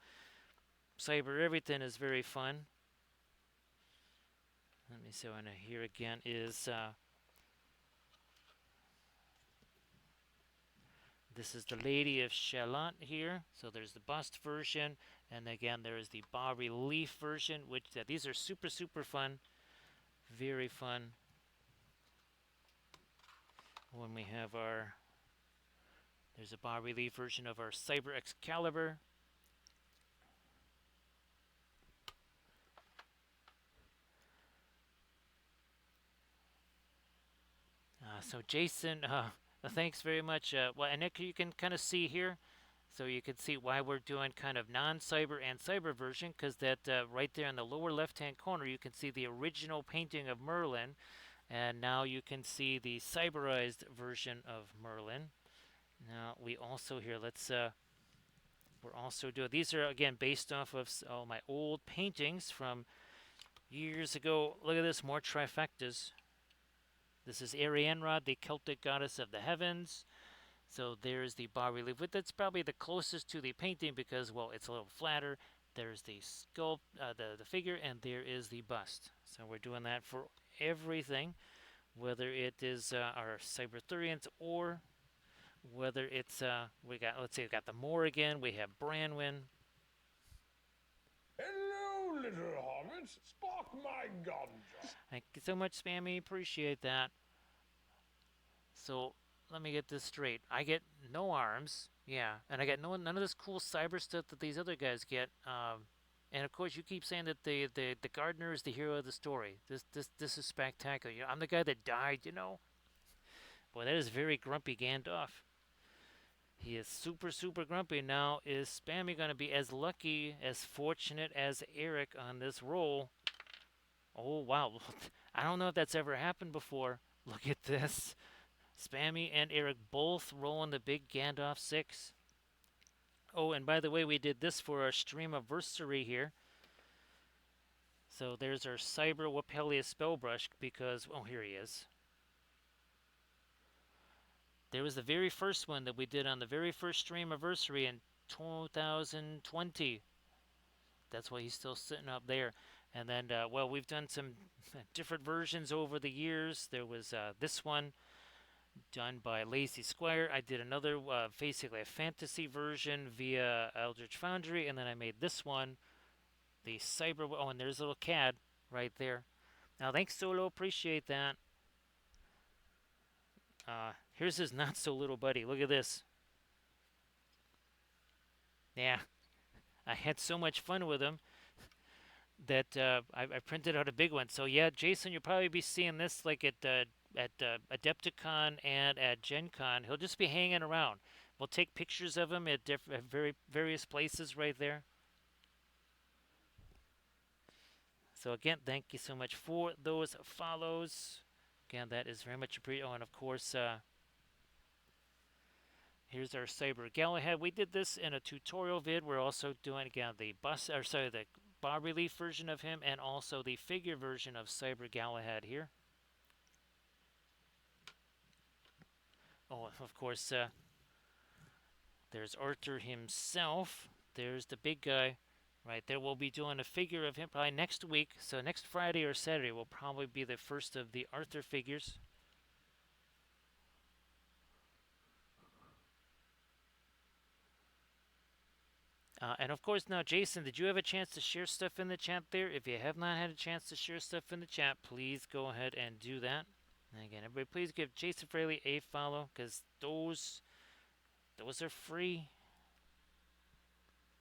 cyber everything is very fun. Let me see, and here again is this is the Lady of Shalott here. So there's the bust version, and again there is the bas-relief version, which these are super fun. Very fun. When we have there's a bas-relief version of our Cyber Excalibur. So Jason, thanks very much. Well, and Nick, you can kind of see here. So you can see why we're doing kind of non-cyber and cyber version, because that right there in the lower left-hand corner, you can see the original painting of Merlin, and now you can see the cyberized version of Merlin. Now we also here, we're also doing, these are again based off of all my old paintings from years ago. Look at this, more trifectas. This is Arianrod, the Celtic goddess of the heavens. So there's the bas-relief. That's probably the closest to the painting because, well, it's a little flatter. There's the sculpt, the figure, and there is the bust. So we're doing that for everything, whether it is our Cyber Arthurians or whether it's we got, let's say we got the Morrigan, we have Branwyn. Hello, little hobbits. Spark my gun. Thank you so much, Spammy. Appreciate that. So let me get this straight. I get no arms, yeah, and I get none of this cool cyber stuff that these other guys get. And of course, you keep saying that the gardener is the hero of the story. This is spectacular. You know, I'm the guy that died. You know, boy, that is very grumpy Gandalf. He is super grumpy. Now, is Spammy going to be as lucky, as fortunate as Eric on this roll? Oh wow, I don't know if that's ever happened before. Look at this. Spammy and Eric both rolling the big Gandalf 6. Oh, and by the way, we did this for our stream anniversary here. So there's our Cyber Wapelia Spellbrush because, oh, here he is. There was the very first one that we did on the very first stream anniversary in 2020. That's why he's still sitting up there. And then, well, we've done some different versions over the years. There was this one done by Lazy Squire. I did another, basically a fantasy version via Eldritch Foundry, and then I made this one, the Cyber. Oh, and there's a little CAD right there. Now, thanks, Solo. Appreciate that. Here's his not so little buddy. Look at this. Yeah, I had so much fun with him that I printed out a big one. So yeah, Jason, you'll probably be seeing this like at Adepticon and at Gen Con. He'll just be hanging around. We'll take pictures of him at various places right there. So again, thank you so much for those follows. Again, that is very much appreciated. Oh, and of course, here's our Cyber Galahad. We did this in a tutorial vid. We're also doing again the the bas relief version of him, and also the figure version of Cyber Galahad here. Oh, of course, there's Arthur himself. There's the big guy right there. We'll be doing a figure of him probably next week. So next Friday or Saturday will probably be the first of the Arthur figures. And of course, now, Jason, did you have a chance to share stuff in the chat there? If you have not had a chance to share stuff in the chat, please go ahead and do that. And again, everybody, please give Jason Fraley a follow because those are free.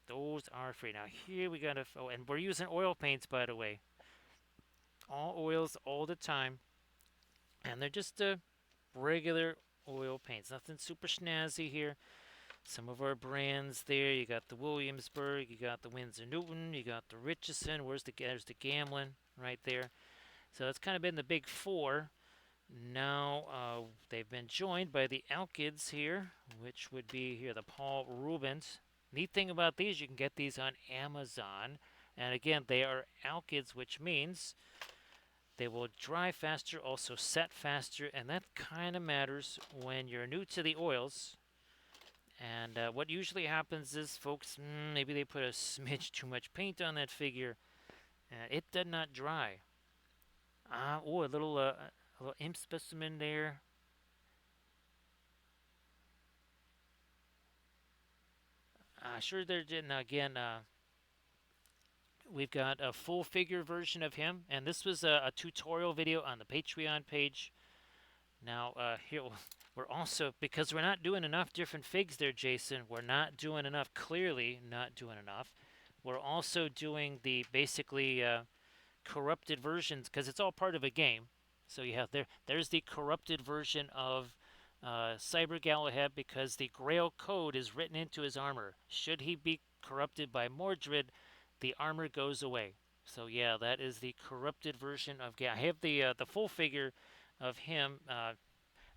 Those are free. Now, here we got oh, and we're using oil paints, by the way. All oils all the time. And they're just regular oil paints. Nothing super snazzy here. Some of our brands there. You got the Williamsburg, you got the Winsor Newton, you got the Richardson. There's the Gamlin right there. So that's kind of been the big four. Now they've been joined by the Alkids here, which would be here the Paul Rubens. Neat thing about these, you can get these on Amazon. And again, they are Alkids, which means they will dry faster, also set faster, and that kind of matters when you're new to the oils. And what usually happens is, folks, maybe they put a smidge too much paint on that figure. It did not dry. Oh, a little imp specimen there. Sure, there did. Now, again, we've got a full figure version of him, and this was a tutorial video on the Patreon page. Now, here we're also, because we're not doing enough different figs there, Jason, we're not doing enough, clearly not doing enough. We're also doing the basically corrupted versions, because it's all part of a game. So you have there's the corrupted version of Cyber Galahad, because the Grail Code is written into his armor. Should he be corrupted by Mordred, the armor goes away. So yeah, that is the corrupted version of Galahad. I have the full figure of him,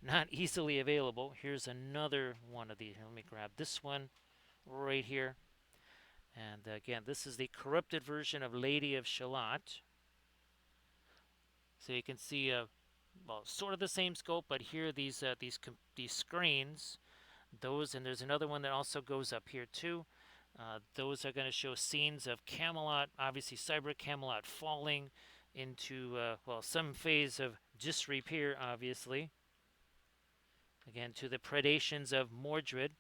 not easily available. Here's another one of these. Let me grab this one right here. And again, this is the corrupted version of Lady of Shalott. So you can see, well, sort of the same scope, but here these screens, those, and there's another one that also goes up here too. Those are going to show scenes of Camelot, obviously Cyber Camelot falling into, well, some phase of disrepair, obviously. Again, to the predations of Mordred.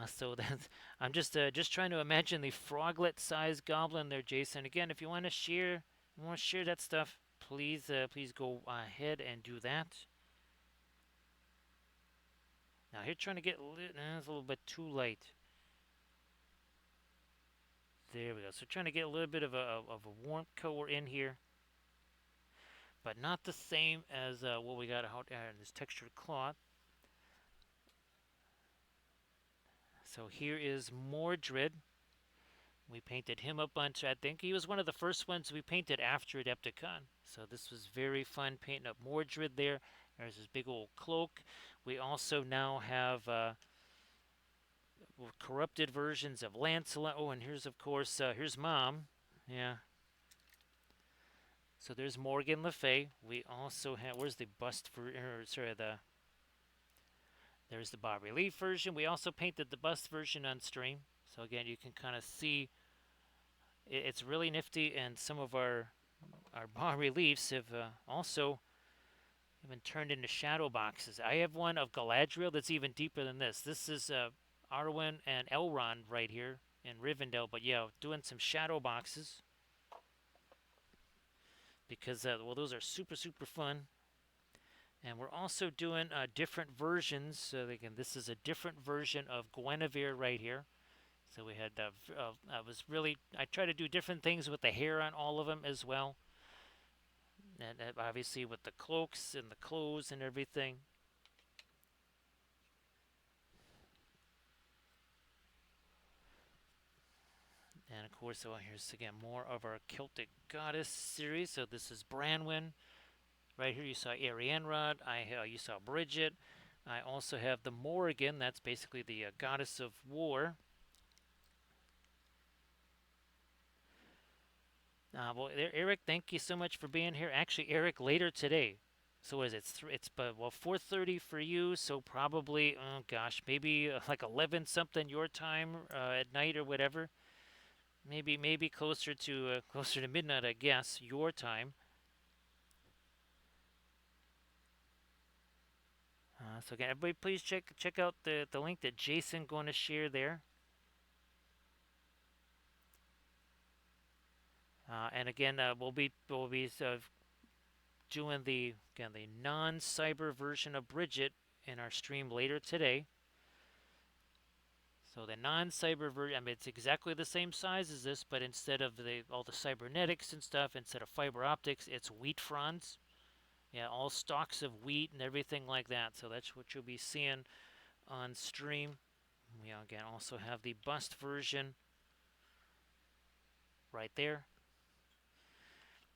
So that's, I'm just trying to imagine the froglet-sized goblin there, Jason. Again, if you want to share that stuff, please go ahead and do that. Now here, trying to get it's a little bit too light. There we go. So trying to get a little bit of a warmth color in here, but not the same as what we got out in this textured cloth. So here is Mordred. We painted him up on. I think he was one of the first ones we painted after Adepticon. So this was very fun painting up Mordred there. There's his big old cloak. We also now have corrupted versions of Lancelot. Oh, and here's, of course, here's Mom. Yeah. So there's Morgan Le Fay. We also have, where's the bust for, sorry, there's the bas relief version. We also painted the bust version on stream. So again, you can kind of see it's really nifty, and some of our bas reliefs have also been turned into shadow boxes. I have one of Galadriel that's even deeper than this. This is Arwen and Elrond right here in Rivendell, but yeah, doing some shadow boxes because well, those are super fun. And we're also doing different versions. So again, this is a different version of Guinevere right here. So we had I try to do different things with the hair on all of them as well, and obviously with the cloaks and the clothes and everything. And of course, so here's again more of our Celtic Goddess series. So this is Branwen. Right here you saw Arianrod. You saw Bridget. I also have the Morrigan. That's basically the goddess of war. Well, Eric, thank you so much for being here. Actually, Eric, later today. So what is it? It's well 4:30 for you. So probably, oh gosh, maybe like 11 something your time at night or whatever. Maybe closer to midnight, I guess, your time. So again, everybody, please check out the link that Jason going to share there. And again, we'll be doing the non-cyber version of Bridget in our stream later today. So the non-cyber version, I mean, it's exactly the same size as this, but instead of all the cybernetics and stuff, instead of fiber optics, it's wheat fronds. Yeah, all stalks of wheat and everything like that. So that's what you'll be seeing on stream. We again also have the bust version right there.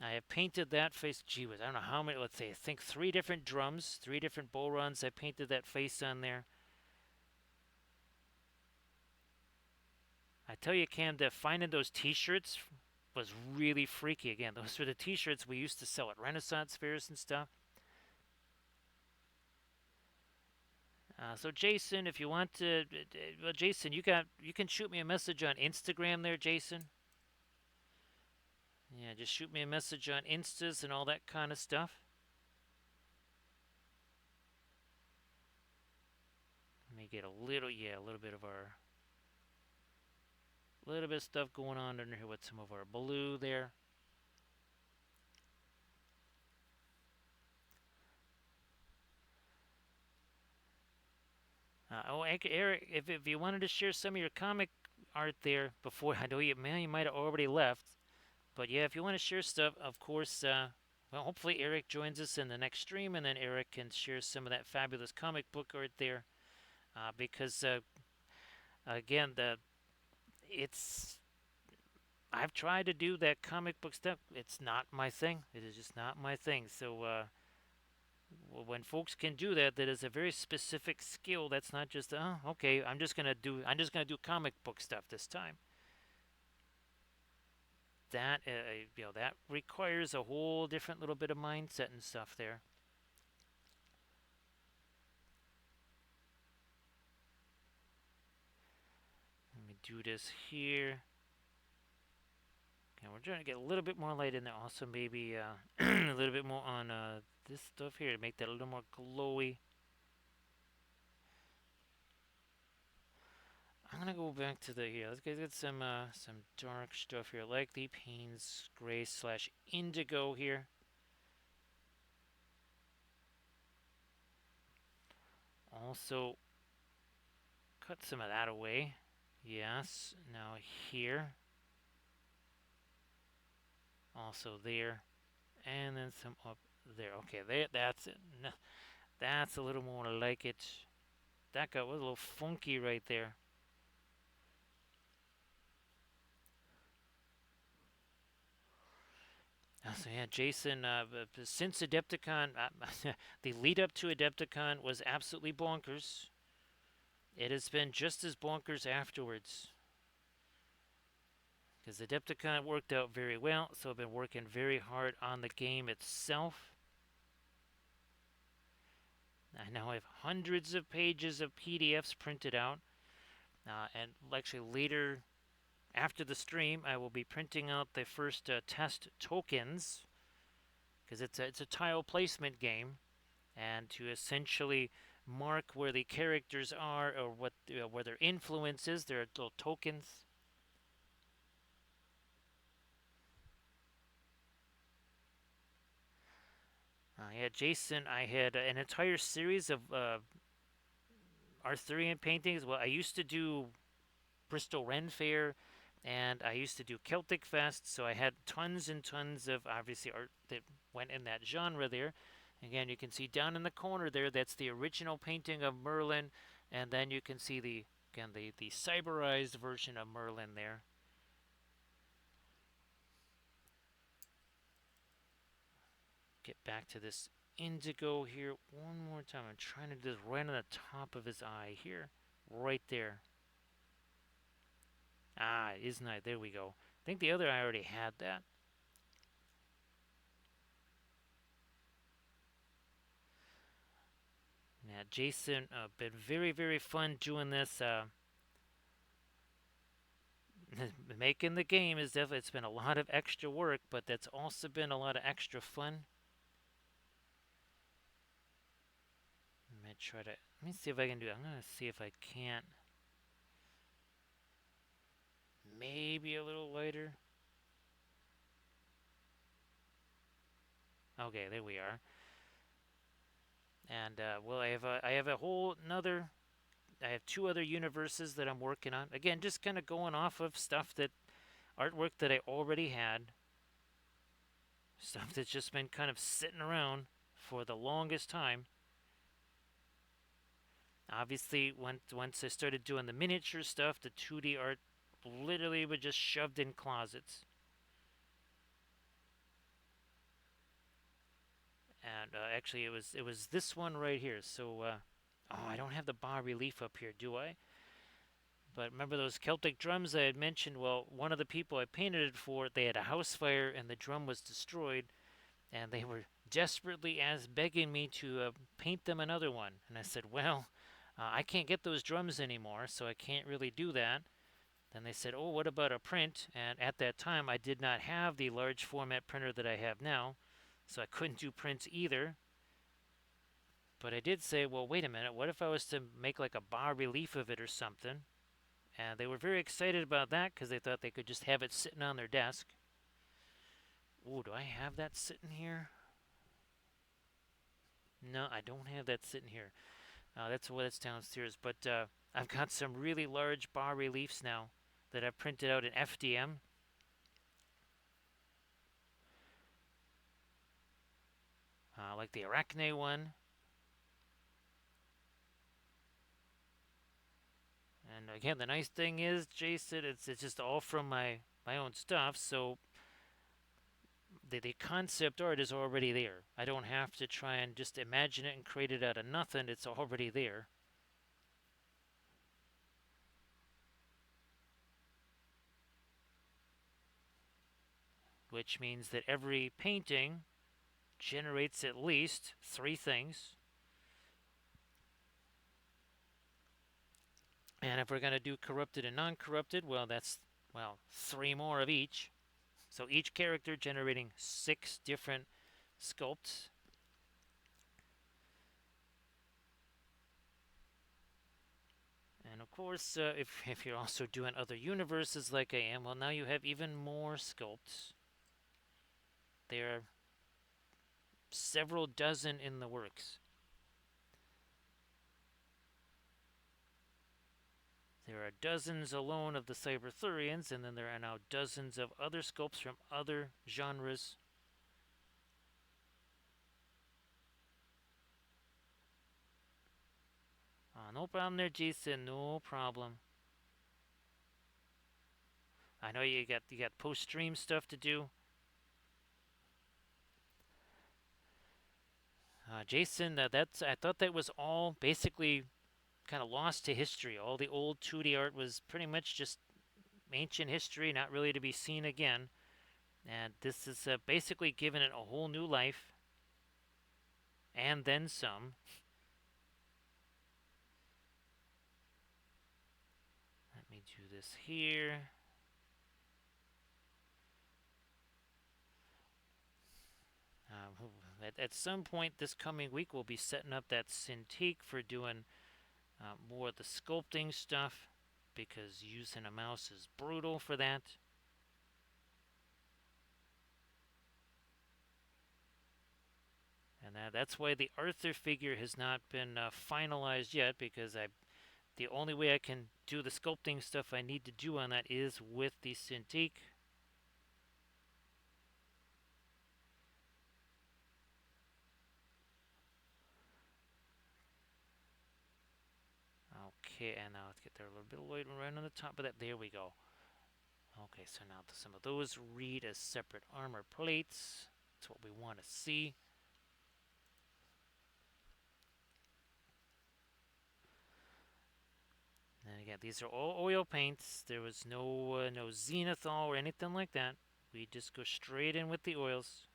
I have painted that face. Gee whiz, I don't know how many. Let's say I think 3 different drums, 3 different bull runs. I painted that face on there. I tell you, Cam, that finding those T-shirts was really freaky. Again, those were the T-shirts we used to sell at Renaissance fairs and stuff. So Jason, if you want to, well, Jason, you can shoot me a message on Instagram there, Jason. Yeah, just shoot me a message on Instas and all that kind of stuff. Let me get a little bit of stuff going on under here with some of our blue there. Eric, if you wanted to share some of your comic art there before, I know you might have already left, but yeah, if you want to share stuff, of course, well, hopefully Eric joins us in the next stream, and then Eric can share some of that fabulous comic book art there, because again, it's I've tried to do that comic book stuff. It's not my thing. It is just not my thing. So when folks can do that, that is a very specific skill. That's not just okay. I'm just gonna do comic book stuff this time. That that requires a whole different little bit of mindset and stuff there. do this here. Okay, we're trying to get a little bit more light in there. Also, maybe a little bit more on this stuff here to make that a little more glowy. I'm gonna go back to the here. Let's get some dark stuff here, like the Payne's Gray slash Indigo here. Also, cut some of that away. Yes. Now here. Also there, and then some up there. Okay, there. That's it. No, that's a little more like it. That guy was a little funky right there. So yeah, Jason. Since Adepticon, the lead up to Adepticon was absolutely bonkers. It has been just as bonkers afterwards. Because Adepticon worked out very well, so I've been working very hard on the game itself. I now have hundreds of pages of PDFs printed out, and actually later after the stream, I will be printing out the first test tokens, because it's a tile placement game, and to essentially mark where the characters are or what where their influence is, there are little tokens. Yeah, Jason, I had an entire series of Arthurian paintings. Well, I used to do Bristol Ren Fair, and I used to do Celtic Fest, so I had tons and tons of obviously art that went in that genre there. Again, you can see down in the corner there, that's the original painting of Merlin, and then you can see the cyberized version of Merlin there. Get back to this indigo here one more time. I'm trying to do this right on the top of his eye here, right there. Ah, isn't it? There we go. I think the other eye already had that. Yeah, Jason, been very fun doing this. Making the game is definitely, it's been a lot of extra work, but that's also been a lot of extra fun. Let me see if I can do it. I'm gonna see if I can't. Maybe a little lighter. Okay, there we are. And well, I have a whole another. I have two other universes that I'm working on. Again, just kind of going off of stuff that artwork that I already had. Stuff that's just been kind of sitting around for the longest time. Obviously, once I started doing the miniature stuff, the 2D art literally was just shoved in closets. And actually, it was this one right here. So, oh, I don't have the bas relief up here, do I? But remember those Celtic drums I had mentioned? Well, one of the people I painted it for, they had a house fire and the drum was destroyed, and they were desperately begging me to paint them another one. And I said, well, I can't get those drums anymore, so I can't really do that. Then they said, oh, what about a print? And at that time, I did not have the large format printer that I have now, so I couldn't do prints either. But I did say, well, wait a minute, what if I was to make like a bas relief of it or something? And they were very excited about that because they thought they could just have it sitting on their desk. Ooh, do I have that sitting here? No, I don't have that sitting here. That's downstairs. But I've got some really large bas reliefs now that I've printed out in FDM. Like the Arachne one. And again, the nice thing is, Jason, it's just all from my own stuff. So the concept art is already there. I don't have to try and just imagine it and create it out of nothing. It's already there. Which means that every painting generates at least 3 things. And if we're going to do corrupted and non-corrupted, well, that's, well, 3 more of each. So each character generating 6 different sculpts. And of course, if you're also doing other universes like I am, well, now you have even more sculpts. There are several dozen in the works. There are dozens alone of the Cyber Arthurians, and then there are now dozens of other sculpts from other genres. No problem there, Jason. No problem. I know you got post stream stuff to do. Jason, that's I thought that was all basically kind of lost to history. All the old 2D art was pretty much just ancient history, not really to be seen again. And this is basically giving it a whole new life, and then some. Let me do this here. At some point this coming week, we'll be setting up that Cintiq for doing more of the sculpting stuff, because using a mouse is brutal for that. And that's why the Arthur figure has not been finalized yet, because the only way I can do the sculpting stuff I need to do on that is with the Cintiq. Okay, and now let's get there a little bit of light right on the top of that. There we go. Okay, so now some of those read as separate armor plates. That's what we want to see. And again, these are all oil paints. There was no zenithal or anything like that. We just go straight in with the oils.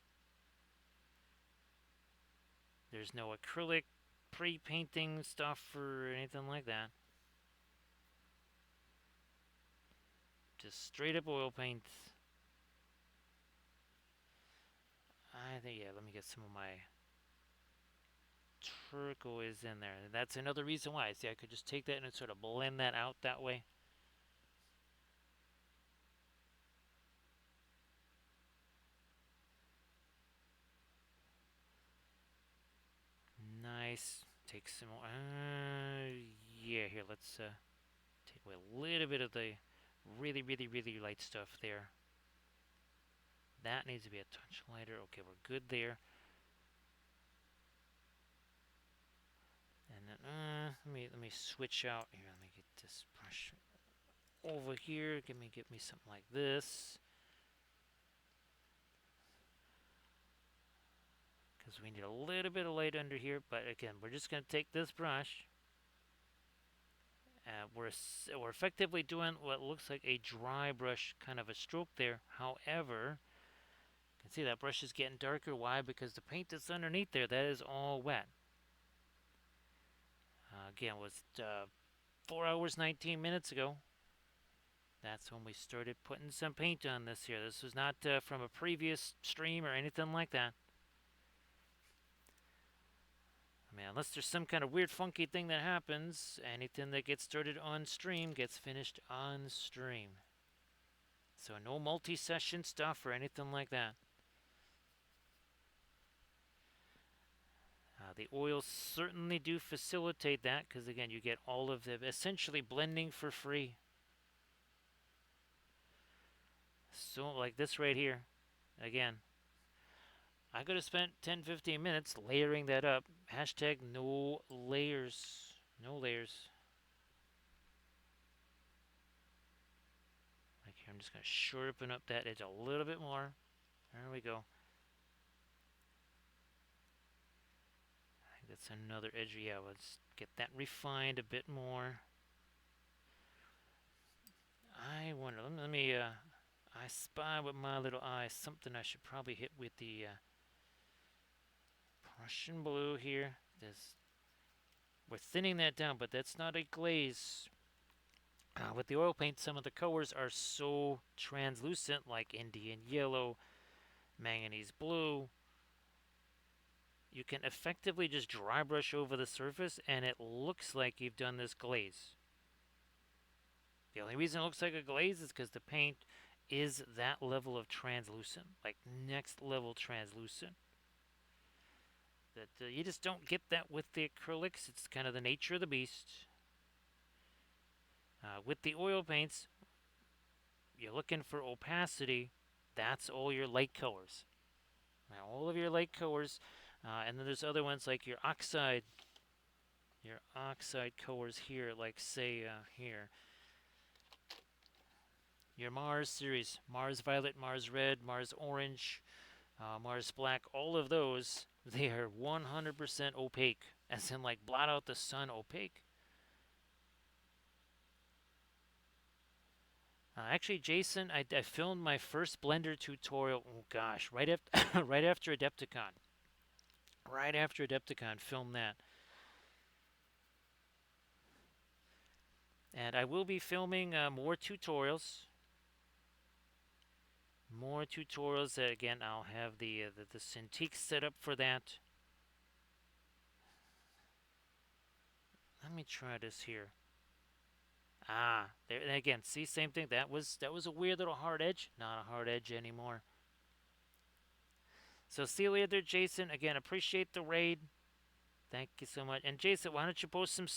There's no acrylic pre-painting stuff or anything like that. Just straight up oil paints. I think, yeah, let me get some of my turquoise in there. That's another reason why. See, I could just take that and sort of blend that out that way. Nice. Take some more. Yeah, here, let's take away a little bit of the really, really, really light stuff there. That needs to be a touch lighter. Okay, we're good there. And then, let me switch out here. Let me get this brush over here. Get me something like this, because we need a little bit of light under here. But again, we're just going to take this brush. We're effectively doing what looks like a dry brush kind of a stroke there. However, you can see that brush is getting darker. Why? Because the paint that's underneath there, that is all wet. Again, it was 4 hours, 19 minutes ago. That's when we started putting some paint on this here. This was not from a previous stream or anything like that. I mean, unless there's some kind of weird funky thing that happens, anything that gets started on stream gets finished on stream. So no multi-session stuff or anything like that. The oils certainly do facilitate that, because again, you get all of the essentially blending for free. So like this right here, again, I could have spent 10-15 minutes layering that up. Hashtag no layers. No layers. Like here, I'm just going to sharpen up that edge a little bit more. There we go. I think that's another edge. Yeah, let's get that refined a bit more. I wonder, let me, I spy with my little eye something I should probably hit with the Prussian blue here. We're thinning that down, but that's not a glaze. With the oil paint, some of the colors are so translucent, like Indian yellow, manganese blue. You can effectively just dry brush over the surface and it looks like you've done this glaze. The only reason it looks like a glaze is because the paint is that level of translucent, like next level translucent. That you just don't get that with the acrylics. It's kind of the nature of the beast. With the oil paints, you're looking for opacity. That's all your light colors. Now, all of your light colors, and then there's other ones like your oxide colors here, like say here, your Mars series, Mars Violet, Mars Red, Mars Orange, Mars Black, all of those, they are 100% opaque, as in like blot out the sun opaque. Actually, Jason, I filmed my first Blender tutorial. Oh gosh, right after right after Adepticon. Right after Adepticon, filmed that. And I will be filming more tutorials. More tutorials. Again, I'll have the Cintiq set up for that. Let me try this here. There again. See, same thing. That was a weird little hard edge. Not a hard edge anymore. So see you later, Jason. Again, appreciate the raid. Thank you so much. And Jason, why don't you post some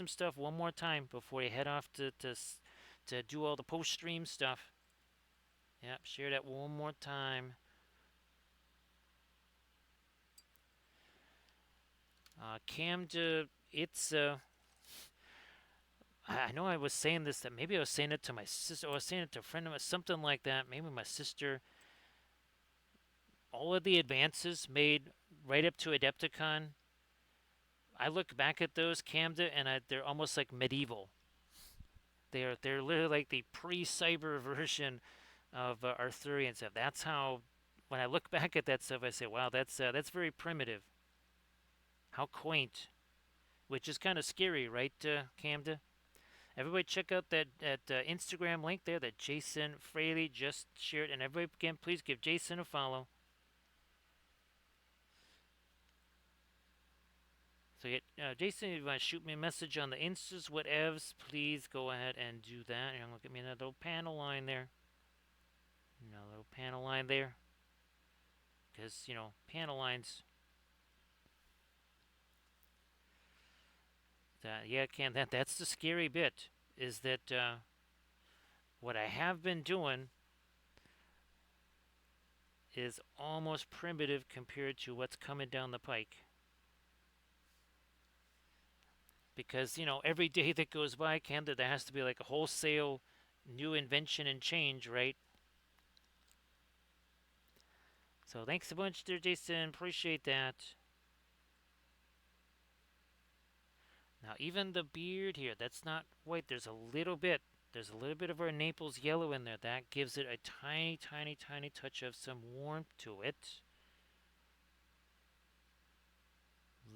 stuff one more time before you head off to do all the post stream stuff. Yep, share that one more time. Camda, it's I know I was saying this, that maybe I was saying it to my sister, or I was saying it to a friend of mine, something like that. Maybe my sister. All of the advances made right up to Adepticon, I look back at those Camda, and they're almost like medieval. They're literally like the pre-cyber version of Arthurian stuff. That's how, when I look back at that stuff, I say, wow, that's very primitive. How quaint, which is kind of scary, right, Camda? Everybody check out that Instagram link there that Jason Fraley just shared. And everybody, again, please give Jason a follow. So, Jason, if you want to shoot me a message on the Instas, whatevs, please go ahead and do that. And look at me, that little panel line there. Another little panel line there. Because, panel lines. Yeah, Cam, that's the scary bit, is that what I have been doing is almost primitive compared to what's coming down the pike. Because, every day that goes by, Cam, there has to be like a wholesale new invention and change, right? So thanks a bunch there, Jason. Appreciate that. Now, even the beard here, that's not white. There's a little bit of our Naples yellow in there. That gives it a tiny, tiny, tiny touch of some warmth to it.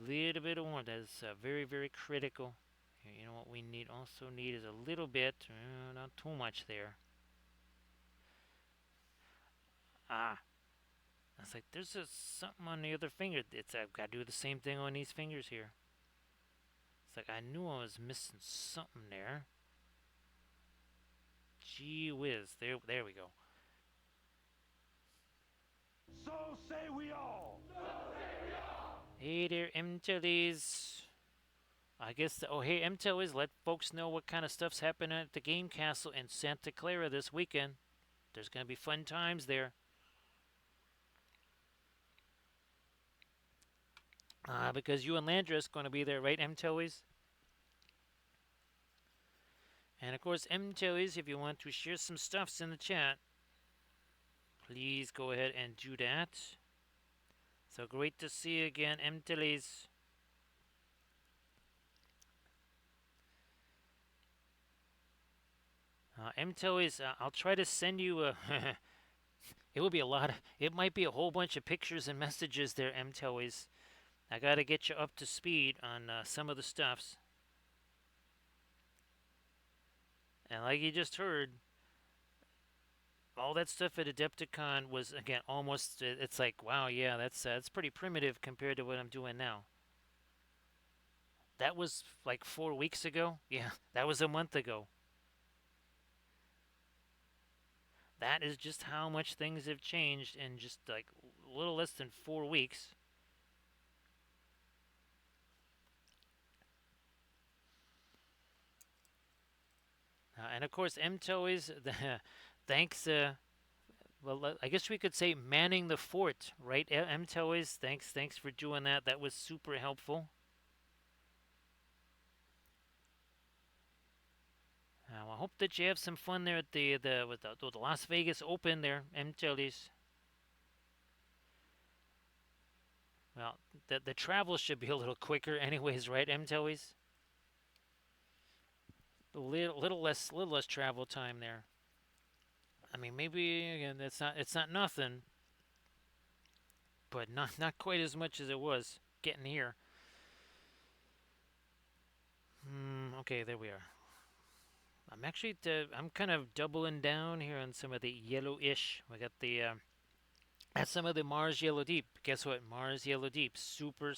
Little bit of warmth. That is very, very critical. Here, you know what we also need is a little bit, not too much there. It's like there's something on the other finger. I've got to do the same thing on these fingers here. It's like I knew I was missing something there. Gee whiz. There we go. So say we all. So say we all. Hey there, MTLs. I guess, hey, MTLs, let folks know what kind of stuff's happening at the Game Castle in Santa Clara this weekend. There's going to be fun times there. Because you and Landris going to be there, right, MTLs? And of course, MTLs, if you want to share some stuffs in the chat, please go ahead and do that. So great to see you again, MTLs. MTLs, I'll try to send you a. It will be a lot. It might be a whole bunch of pictures and messages there, MTLs. I got to get you up to speed on some of the stuffs. And like you just heard, all that stuff at Adepticon was again almost. It's like, wow, yeah, that's pretty primitive compared to what I'm doing now. That was like 4 weeks ago. Yeah, that was a month ago. That is just how much things have changed in just like a little less than 4 weeks. And of course, MTOYs, thanks. Well, I guess we could say manning the fort, right? MTOYs, thanks for doing that. That was super helpful. I hope that you have some fun there at the Las Vegas Open there, MTOYs. Well, the travel should be a little quicker, anyways, right, MTOYs? A little less travel time there. I mean, maybe again, it's not nothing, but not quite as much as it was getting here. Okay, there we are. I'm kind of doubling down here on some of the yellowish. We got that's some of the Mars Yellow Deep. Guess what? Mars Yellow Deep, super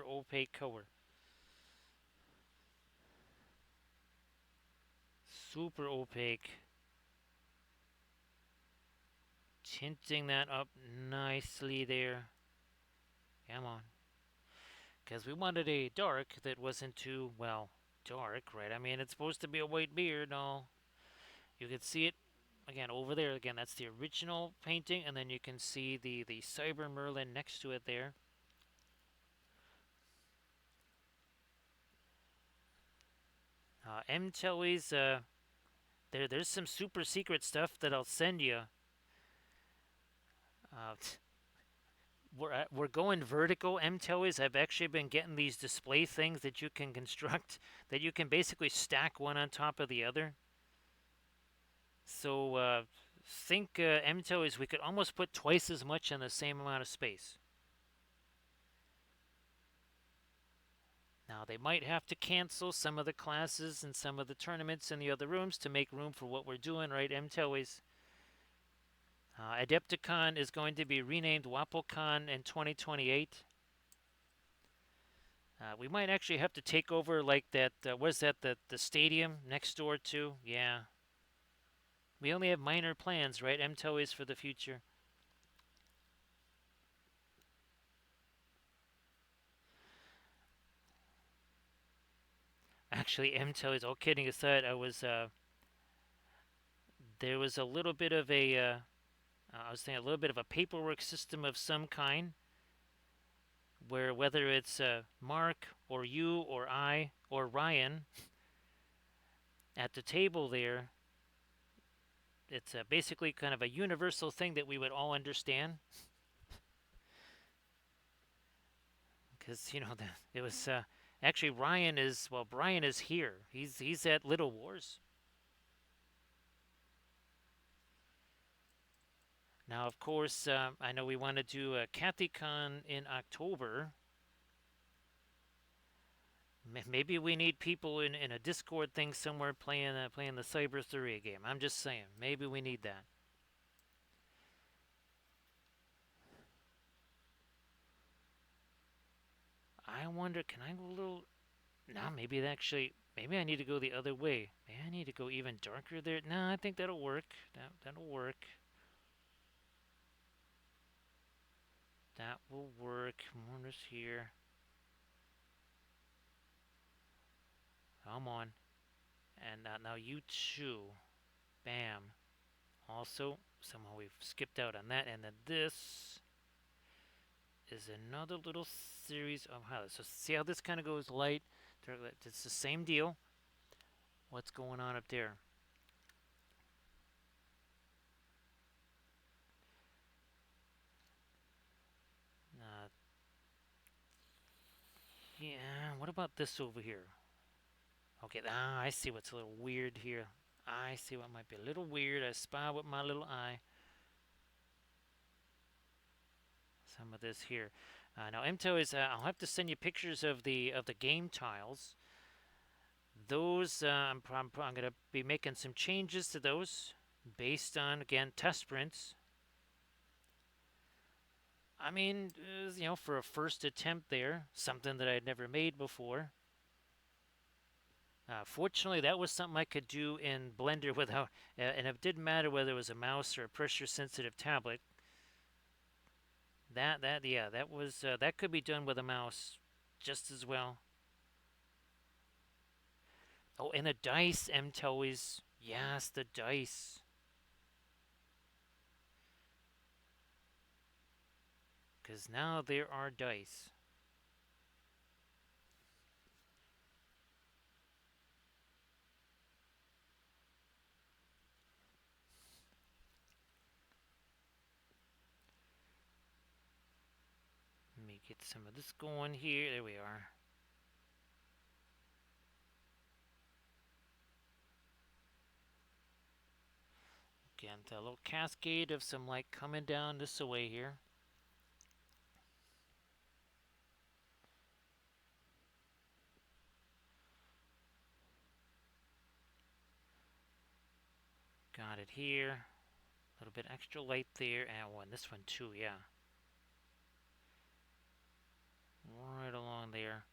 opaque color. Super opaque. Tinting that up nicely there. Come on. Because we wanted a dark that wasn't too, well, dark, right? I mean, it's supposed to be a white beard. No, you can see it again over there. Again, that's the original painting, and then you can see the Cyber Merlin next to it there. MTELWY's, there's some super secret stuff that I'll send you. Uh, we're going vertical MTELWY's. I've actually been getting these display things that you can construct that you can basically stack one on top of the other. So think MTELWY's, we could almost put twice as much in the same amount of space. Now, they might have to cancel some of the classes and some of the tournaments in the other rooms to make room for what we're doing, right, MTELWY's? Adepticon is going to be renamed WapoCon in 2028. We might actually have to take over like that, what is that, the stadium next door too? Yeah. We only have minor plans, right, MTELWY's, for the future. Actually, MTELWY's, all kidding aside, there was a little bit of I was thinking a little bit of a paperwork system of some kind where whether it's Mark or you or I or Ryan at the table there, it's basically kind of a universal thing that we would all understand. Because it was actually Brian is here. He's at Little Wars. Now, of course, I know we want to do a CathyCon in October. Maybe we need people in a Discord thing somewhere playing the Cyber 3 game. I'm just saying, maybe we need that. I wonder, can I go a little? No, maybe I need to go the other way. Maybe I need to go even darker there. No, I think that'll work. That'll work. That will work. More this here. Come on. And now you too. Bam. Also, somehow we've skipped out on that. And then this is another little series of highlights. So see how this kind of goes light. It's the same deal. What's going on up there? Uh, yeah, what about this over here? Okay, I see what's a little weird here. I see what might be a little weird. I spy with my little eye. Some of this here. Now, MTO is. I'll have to send you pictures of the game tiles. those, I'm going to be making some changes to those based on, again, test prints. I mean, for a first attempt there, something that I'd never made before. Fortunately, that was something I could do in Blender without, and it didn't matter whether it was a mouse or a pressure-sensitive tablet. That could be done with a mouse just as well. Oh, and the dice, MTOs. Yes, the dice. Because now there are dice. Let me get some of this going here. There we are. Again, a little cascade of some light coming down this way here. Got it here. A little bit extra light there. And one, this one too, yeah. Right along there.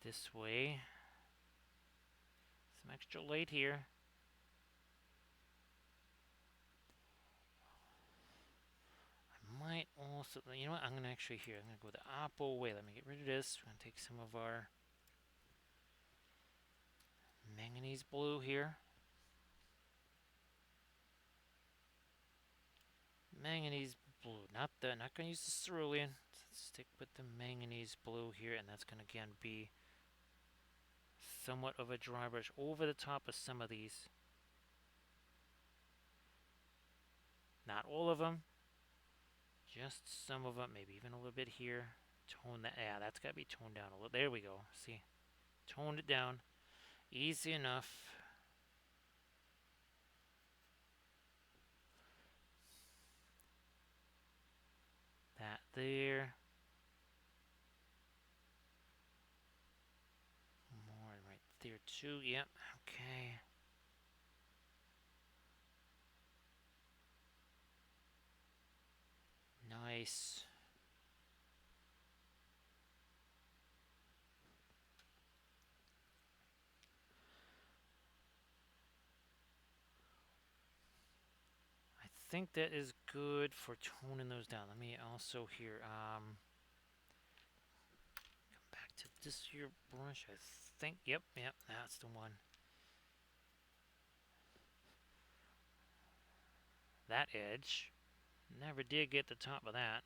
This way. Some extra light here. I might also, you know what, I'm going to actually here, I'm going to go the oppo way. Let me get rid of this. We're going to take some of our manganese blue here. Manganese blue, not going to use the cerulean. Let's stick with the manganese blue here, and that's going to again be somewhat of a dry brush over the top of some of these. Not all of them, just some of them, maybe even a little bit here. Tone that, yeah, that's got to be toned down a little. There we go, see, toned it down, easy enough. That there. More right there too, yep, okay. Nice. I think that is good for toning those down. Let me also here, come back to this here brush. I think, yep, that's the one. That edge. Never did get the top of that.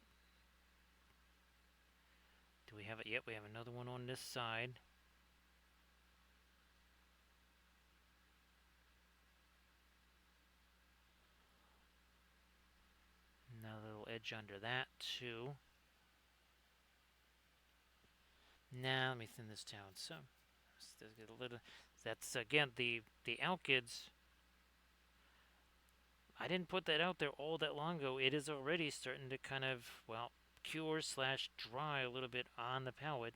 Do we have it? Yep, we have another one on this side. Another little edge under that too. Now let me thin this down. So let's get a little. That's again the alkyds. I didn't put that out there all that long ago. It is already starting to kind of, well, cure slash dry a little bit on the palette.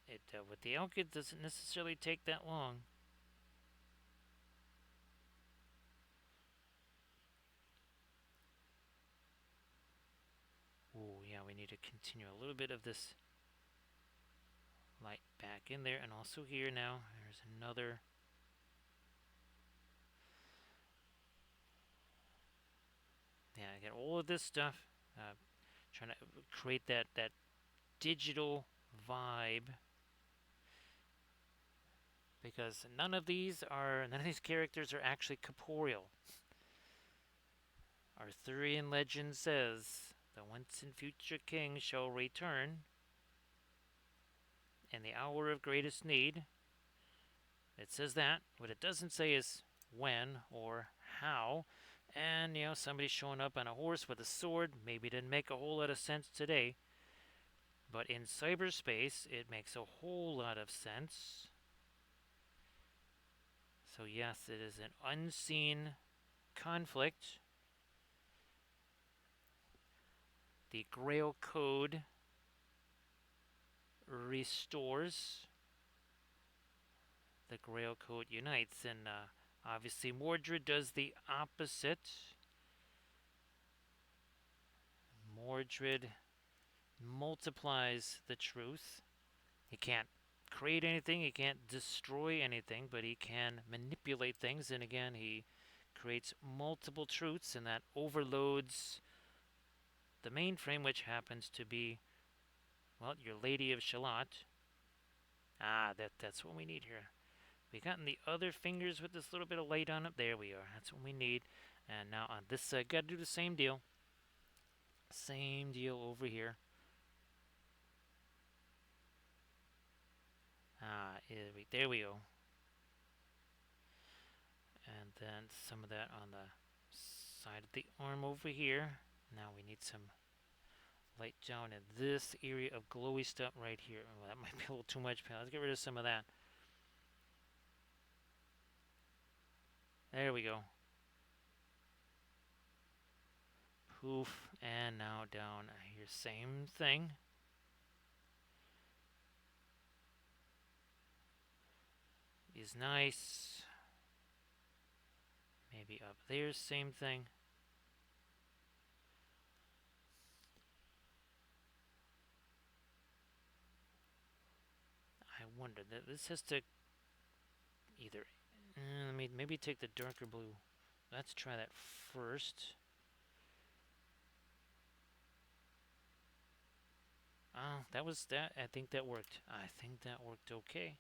It with the alkyd doesn't necessarily take that long. Oh yeah, we need to continue a little bit of this light back in there, and also here now. There's another. Yeah, I get all of this stuff. Trying to create that digital vibe, because none of these characters are actually corporeal. Arthurian legend says the once and future king shall return in the hour of greatest need. It says that. What it doesn't say is when or how. And, somebody showing up on a horse with a sword maybe didn't make a whole lot of sense today. But in cyberspace, it makes a whole lot of sense. So yes, it is an unseen conflict. The Grail Code restores. The Grail Code unites, and obviously Mordred does the opposite. Mordred multiplies the truth. He can't create anything, he can't destroy anything, but he can manipulate things, and again, he creates multiple truths, and that overloads the mainframe, which happens to be, well, your Lady of Shalott. Ah, that's what we need here. We gotten the other fingers with this little bit of light on it. There we are. That's what we need. And now on this side, got to do the same deal. Same deal over here. Ah, there we go. And then some of that on the side of the arm over here. Now we need some light down in this area of glowy stuff right here. Well, that might be a little too much. Let's get rid of some of that. There we go. Poof, and now down here, same thing. Is nice. Maybe up there, same thing. I wonder that this has to either. Let me maybe take the darker blue. Let's try that first. Oh, that was that. I think that worked. I think that worked okay.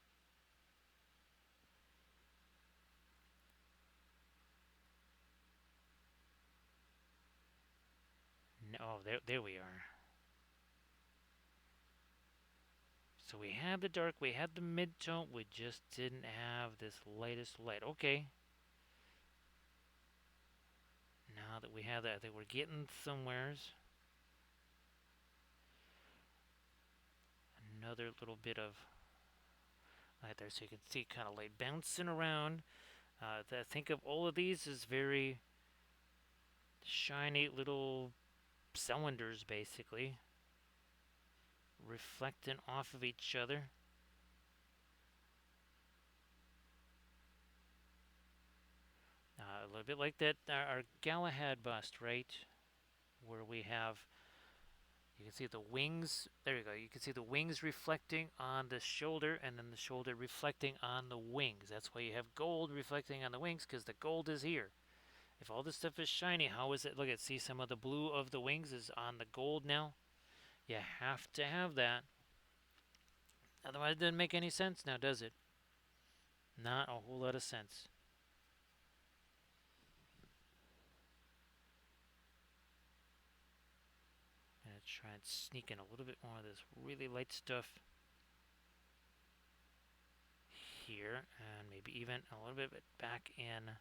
No, oh, there we are. So we have the dark, we had the mid-tone, we just didn't have this lightest light. Okay. Now that we have that, I think we're getting somewheres. Another little bit of light there, so you can see kind of light bouncing around. Think of all of these as very shiny little cylinders, basically, reflecting off of each other. A little bit like that, our Galahad bust, right? Where we have, you can see the wings, there you go, you can see the wings reflecting on the shoulder, and then the shoulder reflecting on the wings. That's why you have gold reflecting on the wings, because the gold is here. If all this stuff is shiny, how is it? Look at, see, some of the blue of the wings is on the gold now. You have to have that. Otherwise, it doesn't make any sense now, does it? Not a whole lot of sense. I'm going to try and sneak in a little bit more of this really light stuff here, and maybe even a little bit back in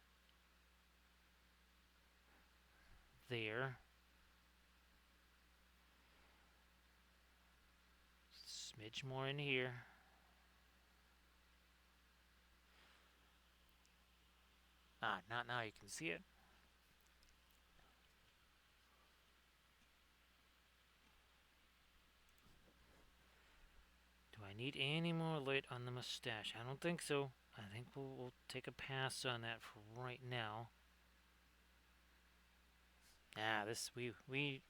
there. Smidge more in here. Ah, not now, you can see it. Do I need any more light on the mustache? I don't think so. I think we'll take a pass on that for right now. Ah, this we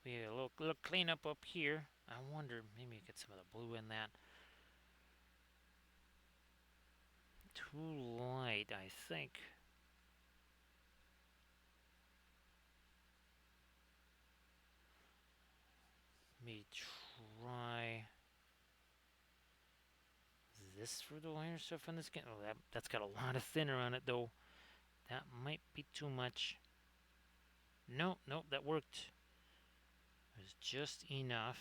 a little cleanup up here. I wonder, maybe get some of the blue in that. Too light, I think. Let me try this for the lighter stuff on this skin. Oh, that's got a lot of thinner on it though. That might be too much. No, that worked. It was just enough.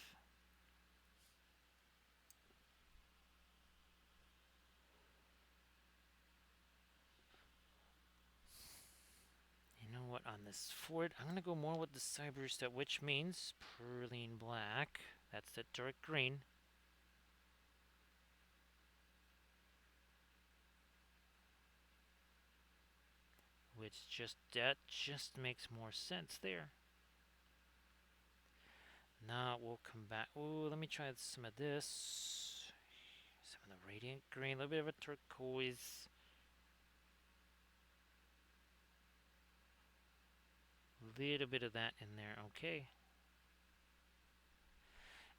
You know what, on this fort, I'm going to go more with the cyber stuff, which means Merlin black. That's the dark green. which just makes more sense there. Now we'll come back. Oh, let me try some of this. Some of the radiant green, a little bit of a turquoise. Little bit of that in there. Okay.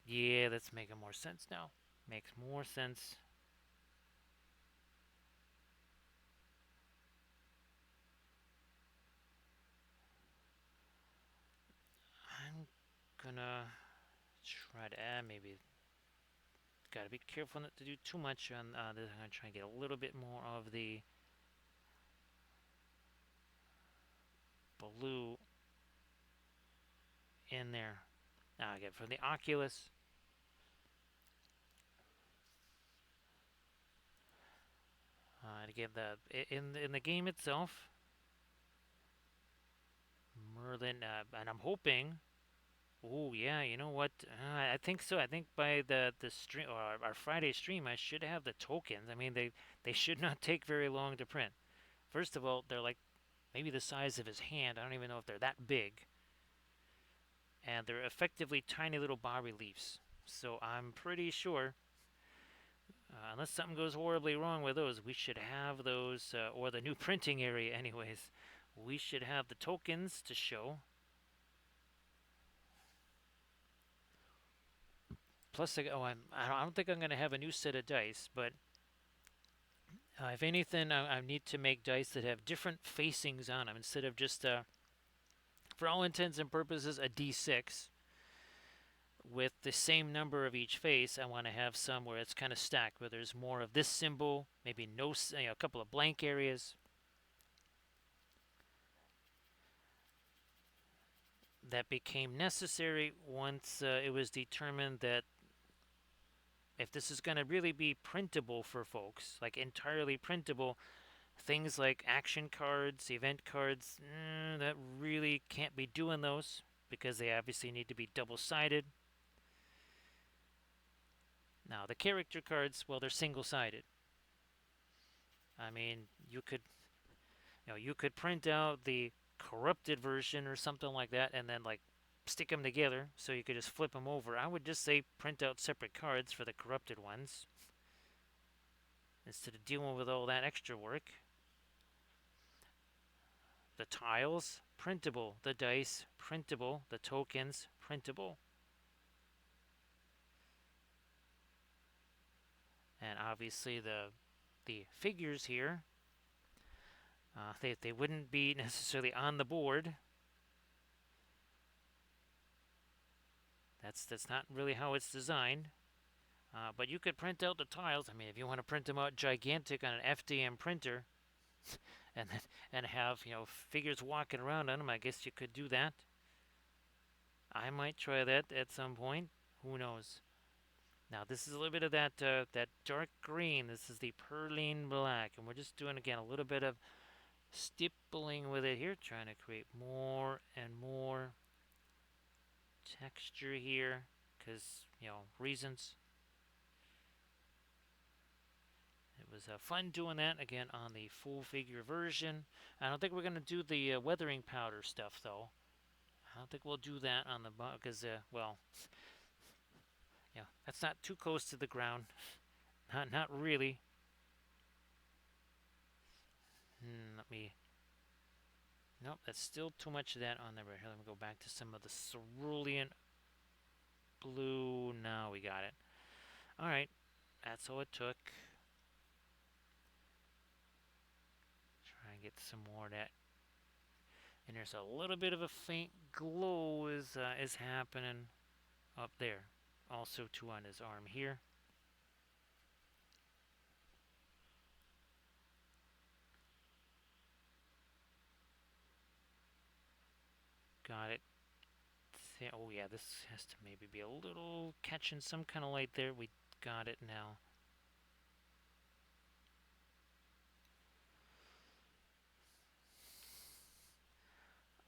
Yeah, that's making more sense now. Makes more sense. I'm gonna try to add maybe. Gotta be careful not to do too much on this. I'm gonna try and get a little bit more of the blue in there. Now I get from the Oculus. To get the in the game itself, Merlin, and I'm hoping. Oh yeah, you know what? I think so. I think by the stream or our Friday stream, I should have the tokens. I mean, they should not take very long to print. First of all, they're like maybe the size of his hand. I don't even know if they're that big, and they're effectively tiny little bas reliefs. So I'm pretty sure, unless something goes horribly wrong with those, we should have those, or the new printing area, anyways. We should have the tokens to show. Plus, I don't think I'm going to have a new set of dice, but if anything, I need to make dice that have different facings on them instead of just, for all intents and purposes, a D6 with the same number of each face. I want to have some where it's kind of stacked, where there's more of this symbol, maybe no, a couple of blank areas. That became necessary once it was determined that if this is going to really be printable for folks, like entirely printable, things like action cards, event cards, that really can't be doing those because they obviously need to be double-sided. Now, the character cards, well, they're single-sided. I mean, you could print out the corrupted version or something like that and then like stick them together so you could just flip them over. I would just say print out separate cards for the corrupted ones instead of dealing with all that extra work. The tiles, printable. The dice, printable. The tokens, printable. And obviously the figures here, they wouldn't be necessarily on the board. That's not really how it's designed. But you could print out the tiles. I mean, if you want to print them out gigantic on an FDM printer, and have figures walking around on them, I guess you could do that. I might try that at some point. Who knows? Now this is a little bit of that dark green. This is the Perline black, and we're just doing again a little bit of stippling with it here, trying to create more and more texture here, because reasons. It was fun doing that again on the full figure version. I don't think we're gonna do the weathering powder stuff though. I don't think we'll do that on the because well, yeah, that's not too close to the ground. Not really. Let me. Nope, that's still too much of that on there right here. Let me go back to some of the cerulean blue. Now we got it. All right, that's all it took. Try and get some more of that. And there's a little bit of a faint glow is happening up there. Also too on his arm here. Got it. Oh yeah, this has to maybe be a little catching some kind of light there. We got it now.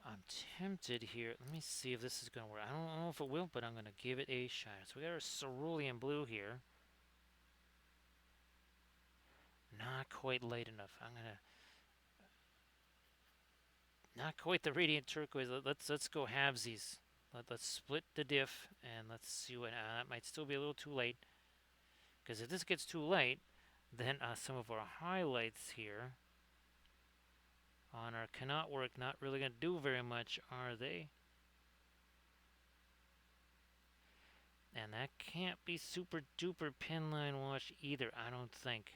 I'm tempted here. Let me see if this is going to work. I don't know if it will, but I'm going to give it a shot. So we got our cerulean blue here. Not quite light enough. I'm going to... Not quite the radiant turquoise. Let's go halvesies. Let's split the diff and let's see what. That might still be a little too late. Because if this gets too late, then some of our highlights here on our cannot work not really going to do very much, are they? And that can't be super duper pinline wash either, I don't think.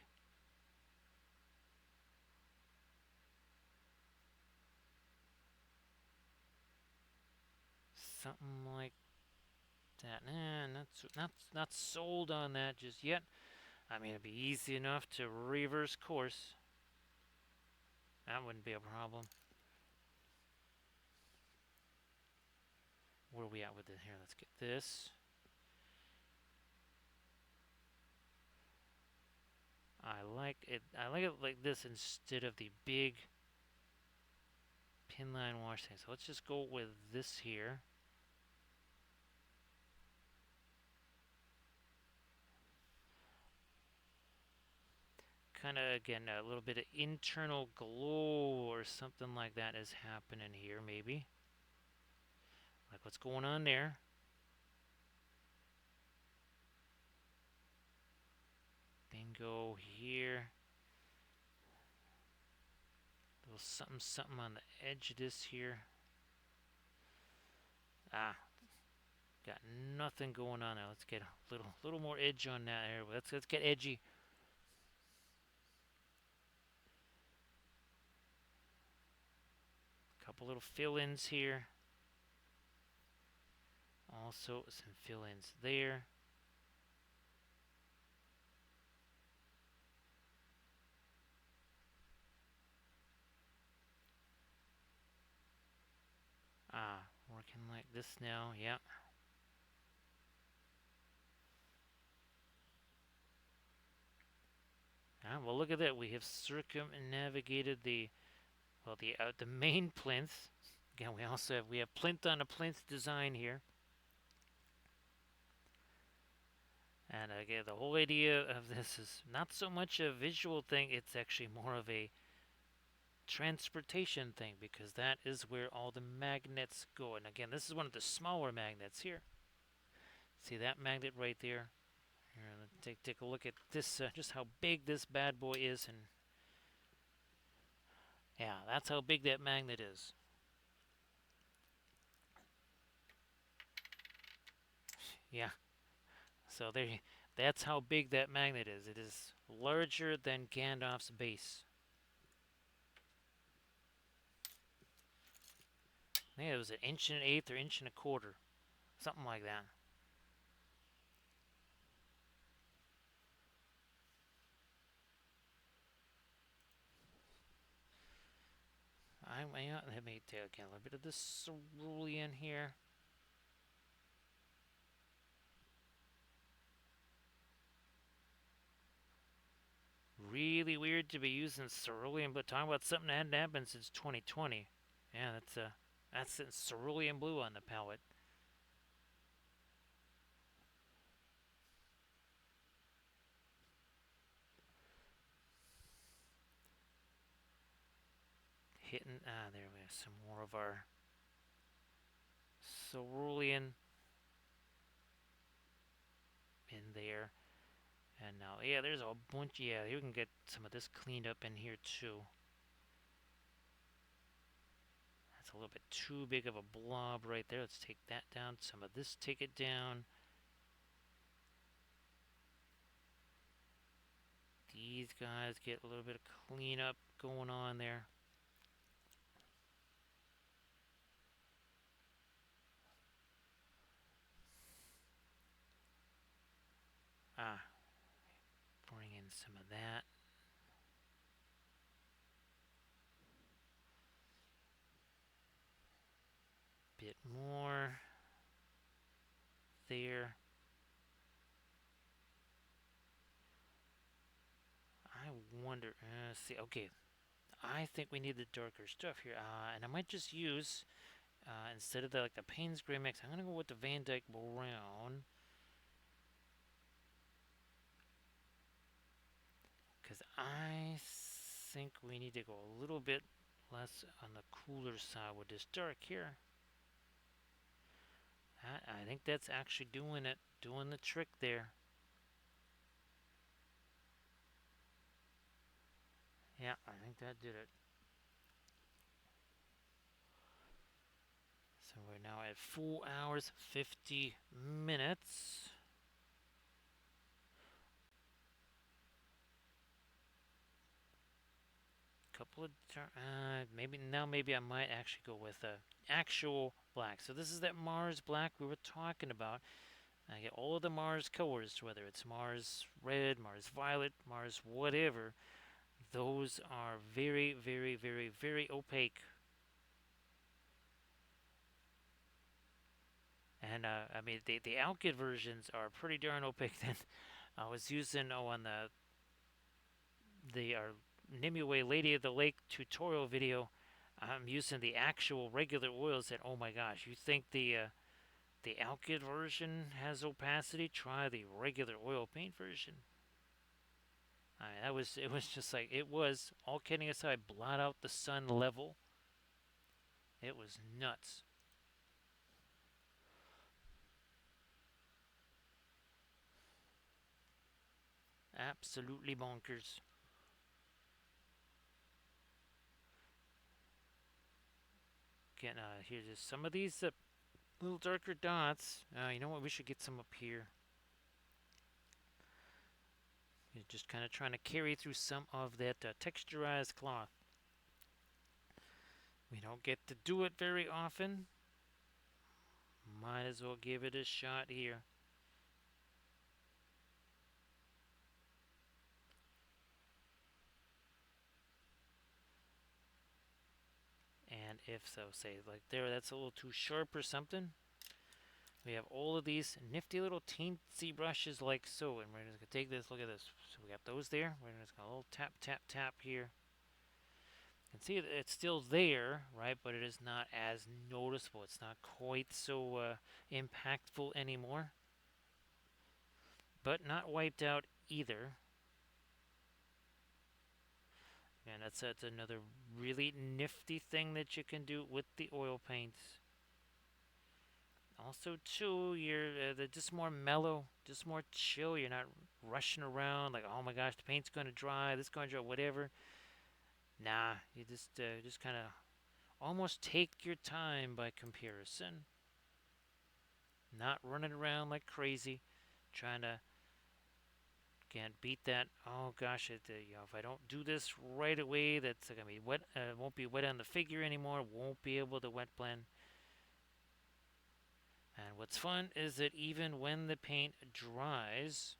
Something like that. Nah, not sold on that just yet. I mean, it'd be easy enough to reverse course. That wouldn't be a problem. Where are we at with it here? Let's get this. I like it like this instead of the big pinline wash thing. So let's just go with this here. Kind of, again, a little bit of internal glow or something like that is happening here, maybe. Like what's going on there. Bingo here. Little something something on the edge of this here. Ah, got nothing going on now. Let's get a little more edge on that here. Let's get edgy. Couple little fill-ins here. Also some fill-ins there. Ah, working like this now. Yeah. Ah, well, look at that. We have circumnavigated the the main plinth. Again, we have plinth on a plinth design here. And again, the whole idea of this is not so much a visual thing, it's actually more of a transportation thing, because that is where all the magnets go. And again, this is one of the smaller magnets here. See that magnet right there? Here, let's take a look at this, just how big this bad boy is. And yeah, that's how big that magnet is. Yeah, so that's how big that magnet is. It is larger than Gandalf's base. I think it was an inch and an eighth or inch and a quarter. Something like that. Let me take again a little bit of this cerulean here. Really weird to be using cerulean, but talking about something that hadn't happened since 2020. Yeah, that's cerulean blue on the palette. Hitting, there we have some more of our cerulean in there. And now, yeah, there's a bunch. Yeah, you can get some of this cleaned up in here too. That's a little bit too big of a blob right there. Let's take that down. Some of this, take it down. These guys get a little bit of cleanup going on there. Bring in some of that. Bit more there. I wonder, see, okay. I think we need the darker stuff here. And I might just use, instead of the Payne's Gray Mix, I'm going to go with the Van Dyke Brown. Because I think we need to go a little bit less on the cooler side with this dark here. I think that's actually doing it, doing the trick there. Yeah, I think that did it. So we're now at 4 hours 50 minutes. Couple of maybe I might actually go with actual black. So this is that Mars black we were talking about. I get all of the Mars colors, whether it's Mars red, Mars violet, Mars whatever. Those are very, very, very, very opaque. And I mean, the Alkyd versions are pretty darn opaque. Then I was using on the Nimue Lady of the Lake tutorial video. I'm using the actual regular oils. And oh my gosh, you think the Alkyd version has opacity? Try the regular oil paint version. It was just like it was. All kidding aside, blot out the sun level. It was nuts. Absolutely bonkers. Again, here's just some of these little darker dots. You know what? We should get some up here. You're just kind of trying to carry through some of that texturized cloth. We don't get to do it very often. Might as well give it a shot here. And if so, say like there, that's a little too sharp or something. We have all of these nifty little teensy brushes like so, and we're just gonna take this, look at this. So we got those there. We're just gonna a little tap, tap, tap here. You can see that it's still there, right? But it is not as noticeable. It's not quite so impactful anymore. But not wiped out either. And that's another really nifty thing that you can do with the oil paints. Also, too, they're just more mellow, just more chill. You're not rushing around like, oh my gosh, the paint's gonna dry, this gonna dry, whatever. Nah, you just kind of almost take your time by comparison. Not running around like crazy, trying to can't beat that. Oh gosh, if I don't do this right away, that's gonna be wet. Won't be wet on the figure anymore. Won't be able to wet blend. And what's fun is that even when the paint dries,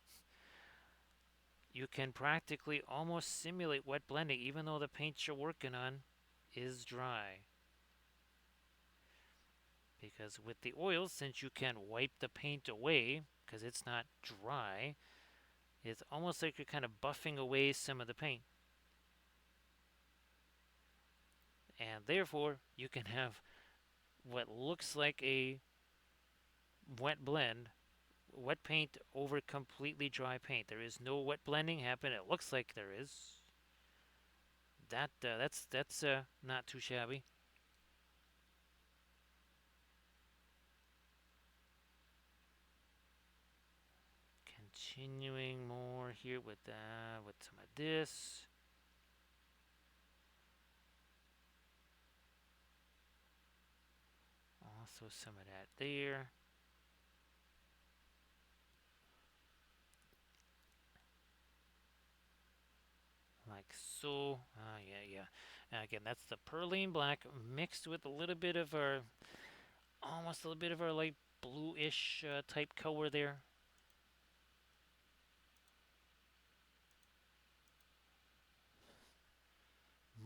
you can practically almost simulate wet blending, even though the paint you're working on is dry. Because with the oils, since you can wipe the paint away because it's not dry, it's almost like you're kind of buffing away some of the paint. And therefore, you can have what looks like a wet blend, wet paint over completely dry paint. There is no wet blending happen. It looks like there is. That's not too shabby. Continuing more here with some of this. Also some of that there. Like so. Yeah. Again, that's the Perlene black mixed with a little bit of our, almost a little bit of our light bluish type color there.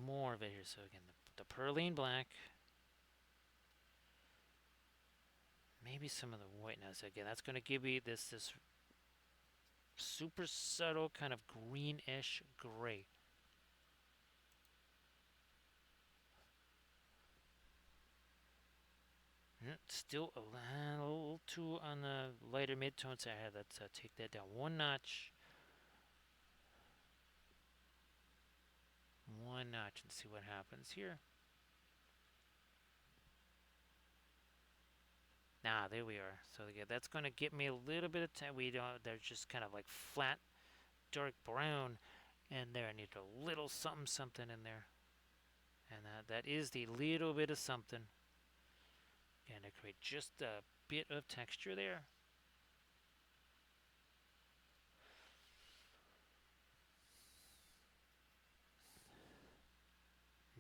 More of it here. So again, the Perlene black. Maybe some of the whiteness. Again, that's going to give me this super subtle kind of greenish gray. Still a little too on the lighter mid-tone side. Let's take that down one notch. One notch and see what happens here. Ah, there we are. So yeah, that's going to get me a little bit of time. We don't. They're just kind of like flat, dark brown, and there I need a little something something in there, and that is the little bit of something. And to create just a bit of texture there.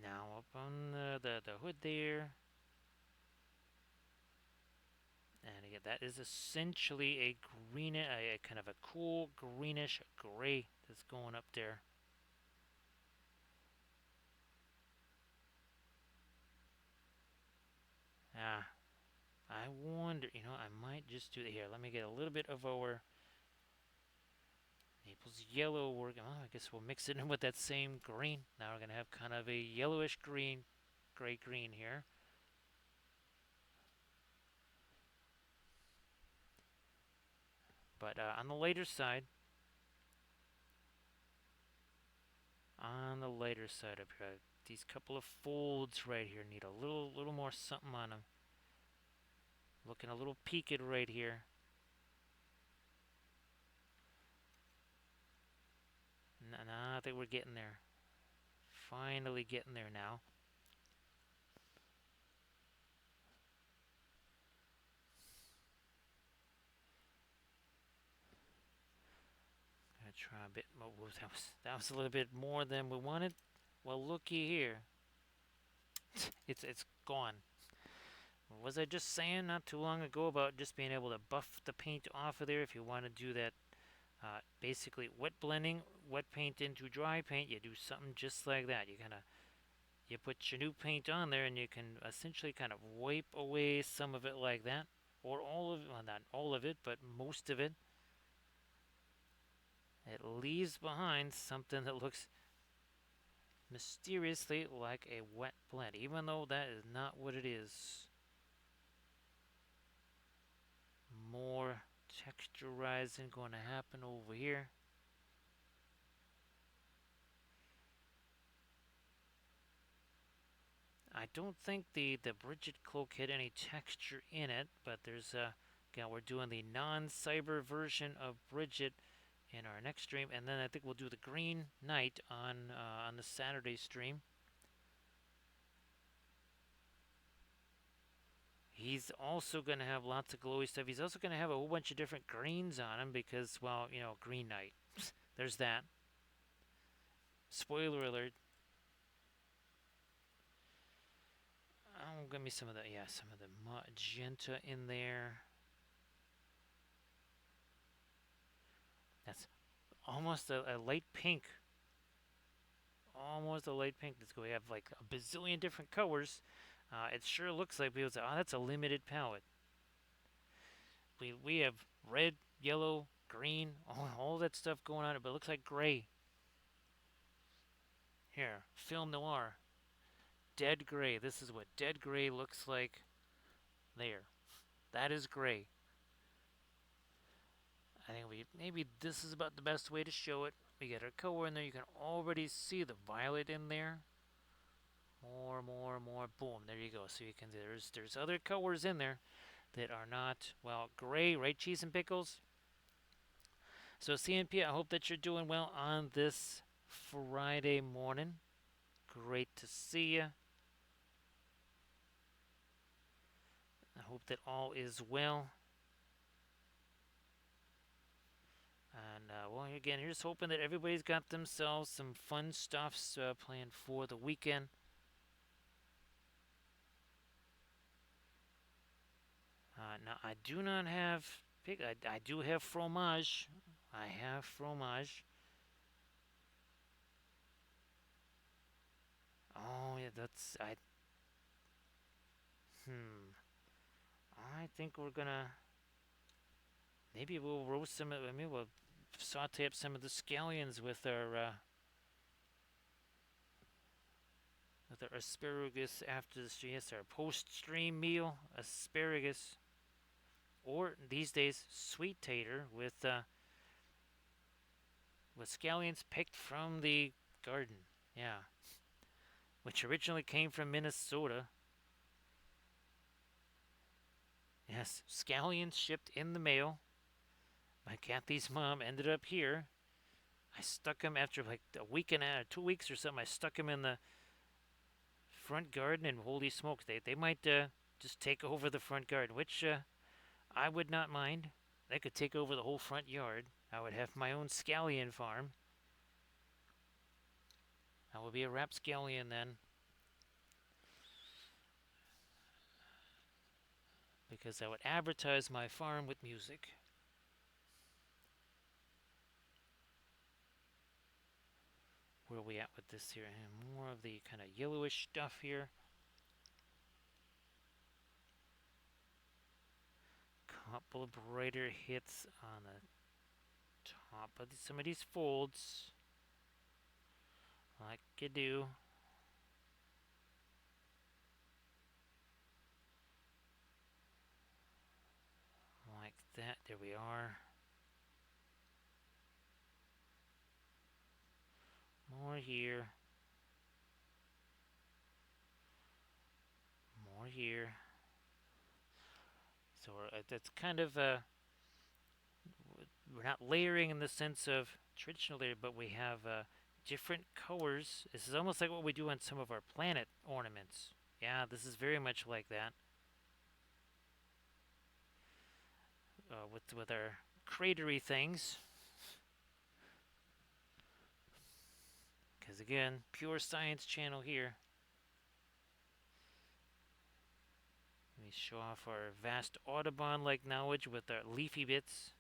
Now up on the hood there. And again, that is essentially a green, a kind of a cool greenish gray that's going up there. Ah, I wonder, I might just do it here. Let me get a little bit of our Naples yellow. Oh, I guess we'll mix it in with that same green. Now we're going to have kind of a yellowish green, gray green here. But on the lighter side up here, these couple of folds right here need a little more something on them. Looking a little peaked right here. Nah, I think we're getting there. Finally getting there now. Gonna try a bit more. That was a little bit more than we wanted. Well, looky here. It's gone. Was I just saying not too long ago about just being able to buff the paint off of there if you want to do that? Basically, wet blending, wet paint into dry paint. You do something just like that. You put your new paint on there, and you can essentially kind of wipe away some of it like that, or all of it. Well, not all of it, but most of it. It leaves behind something that looks mysteriously like a wet blend, even though that is not what it is. More texturizing going to happen over here. I don't think the Bridget cloak had any texture in it, but there's again, we're doing the non-cyber version of Bridget in our next stream, and then I think we'll do the Green Knight on the Saturday stream. He's also going to have lots of glowy stuff. He's also going to have a whole bunch of different greens on him because, well, Green Knight. There's that. Spoiler alert. Oh, give me some of the magenta in there. That's almost a light pink. Almost a light pink. We have like a bazillion different colors. It sure looks like people say, oh, that's a limited palette. We have red, yellow, green, all that stuff going on, but it looks like gray. Here, film noir. Dead gray. This is what dead gray looks like there. That is gray. I think maybe this is about the best way to show it. We get our color in there. You can already see the violet in there. More. Boom. There you go. So you can there's other colors in there that are not, well, gray, right, cheese and pickles? So CNP, I hope that you're doing well on this Friday morning. Great to see you. I hope that all is well. And, well, again, here's hoping that everybody's got themselves some fun stuffs planned for the weekend. Now, I do not have pig. I do have fromage. I have fromage. Oh, yeah, I think we're gonna, maybe we'll roast some of, maybe we'll saute up some of the scallions with our asparagus after the stream. Yes, our post-stream meal, asparagus. Or these days, sweet tater with scallions picked from the garden. Yeah. Which originally came from Minnesota. Yeah, Yes, scallions shipped in the mail. My Kathy's mom ended up here. I stuck him after like a week and 2 weeks or something. I stuck him in the front garden, and holy smokes, they might just take over the front garden, which I would not mind. They could take over the whole front yard. I would have my own scallion farm. I would be a rapscallion then, because I would advertise my farm with music. Where are we at with this here? More of the kind of yellowish stuff here. Couple of brighter hits on the top of some of these folds, like you do. Like that. There we are. More here. More here. So that's kind of we're not layering in the sense of traditional layer, but we have different colors. This is almost like what we do on some of our planet ornaments. Yeah, this is very much like that. With our cratery things. Because again, pure science channel here. We show off our vast Audubon-like knowledge with our leafy bits.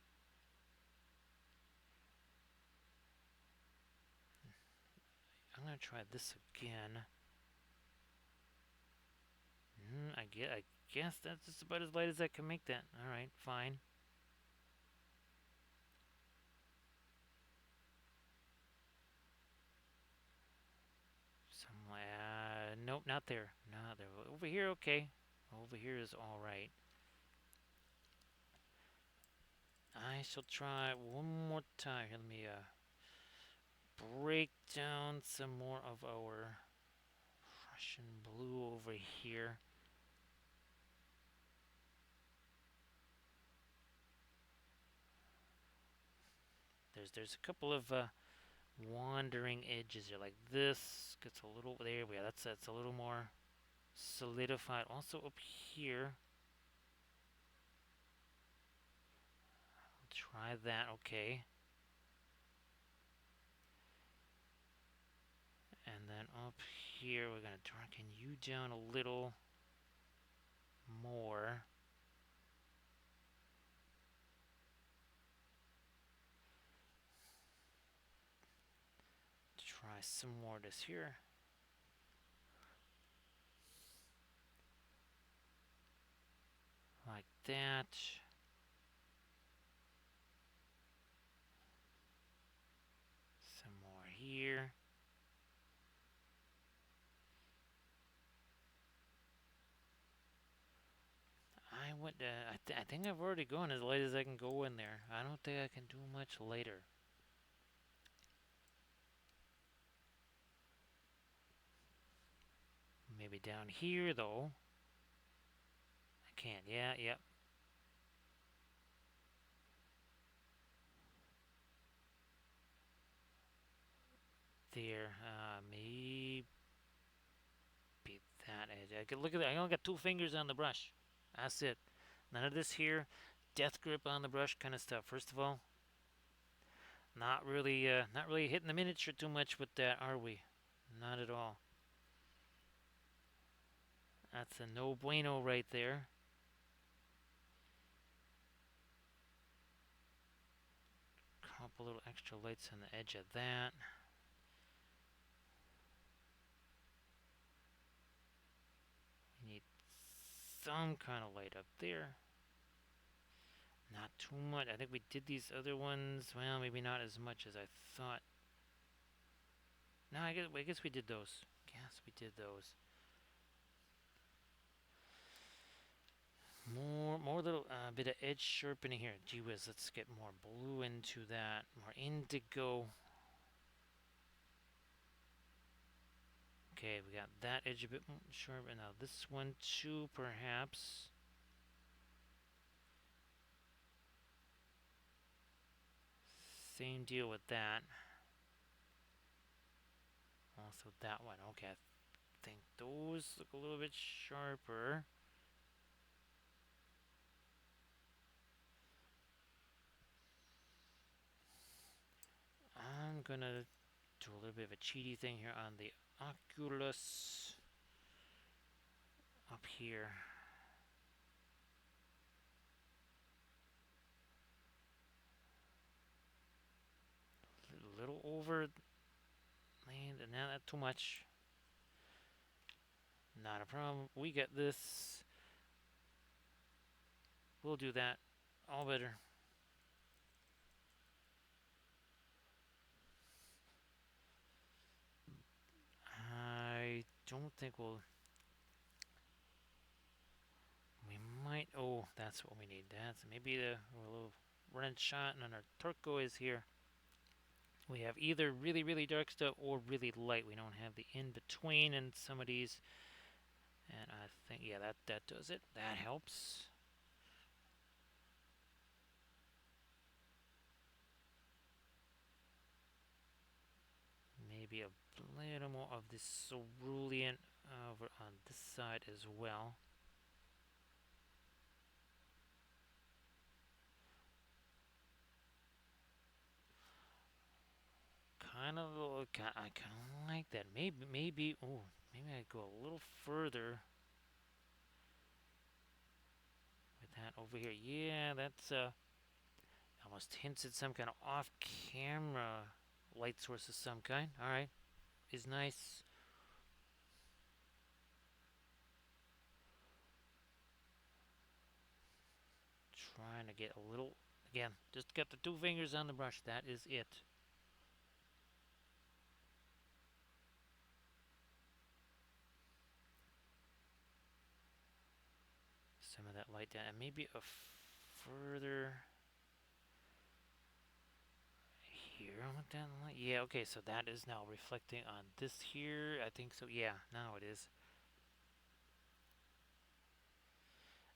I'm going to try this again. I guess that's just about as light as I can make that. Alright, fine. Nope, not there. Not there. Over here, okay. Over here is alright. I shall try one more time. Here, let me break down some more of our Russian blue over here. There's a couple of wandering edges here, like this gets a little there. Yeah, that's a little more solidified. Also up here, try that. Okay, and then up here we're gonna darken you down a little more. Try some more of this here. Like that. Some more here. I think I've already gone as light as I can go in there. I don't think I can do much later. Maybe down here though. I can't. Yeah, yep. There. Maybe that edge. I could look at that. I only got 2 fingers on the brush. That's it. None of this here. Death grip on the brush kind of stuff. First of all, not really hitting the miniature too much with that, are we? Not at all. That's a no bueno right there. Couple little extra lights on the edge of that. We need some kind of light up there. Not too much. I think we did these other ones. Well, maybe not as much as I thought. No, I guess we did those. Yes, we did those. More little bit of edge sharpening here. Gee whiz, let's get more blue into that. More indigo. Okay, we got that edge a bit sharper. Now this one too, perhaps. Same deal with that. Also that one. Okay, I think those look a little bit sharper. I'm gonna do a little bit of a cheaty thing here on the oculus up here. A little over land, and not too much. Not a problem. We get this. We'll do that. All better. I don't think we'll. We might. Oh, that's what we need. That's maybe the a little red shot, and then our turquoise here. We have either really, really dark stuff or really light. We don't have the in between in some of these. And I think, yeah, that does it. That helps. Maybe a little more of this cerulean over on this side as well. I kind of like that. Maybe I go a little further with that over here. Yeah, that's almost hints at some kind of off-camera light source of some kind. All right, is nice. Trying to get a little. Again, just got the two fingers on the brush. That is it. Some of that light down, and maybe a further here with that light. Yeah, okay, so that is now reflecting on this here. I think so. Yeah, now it is.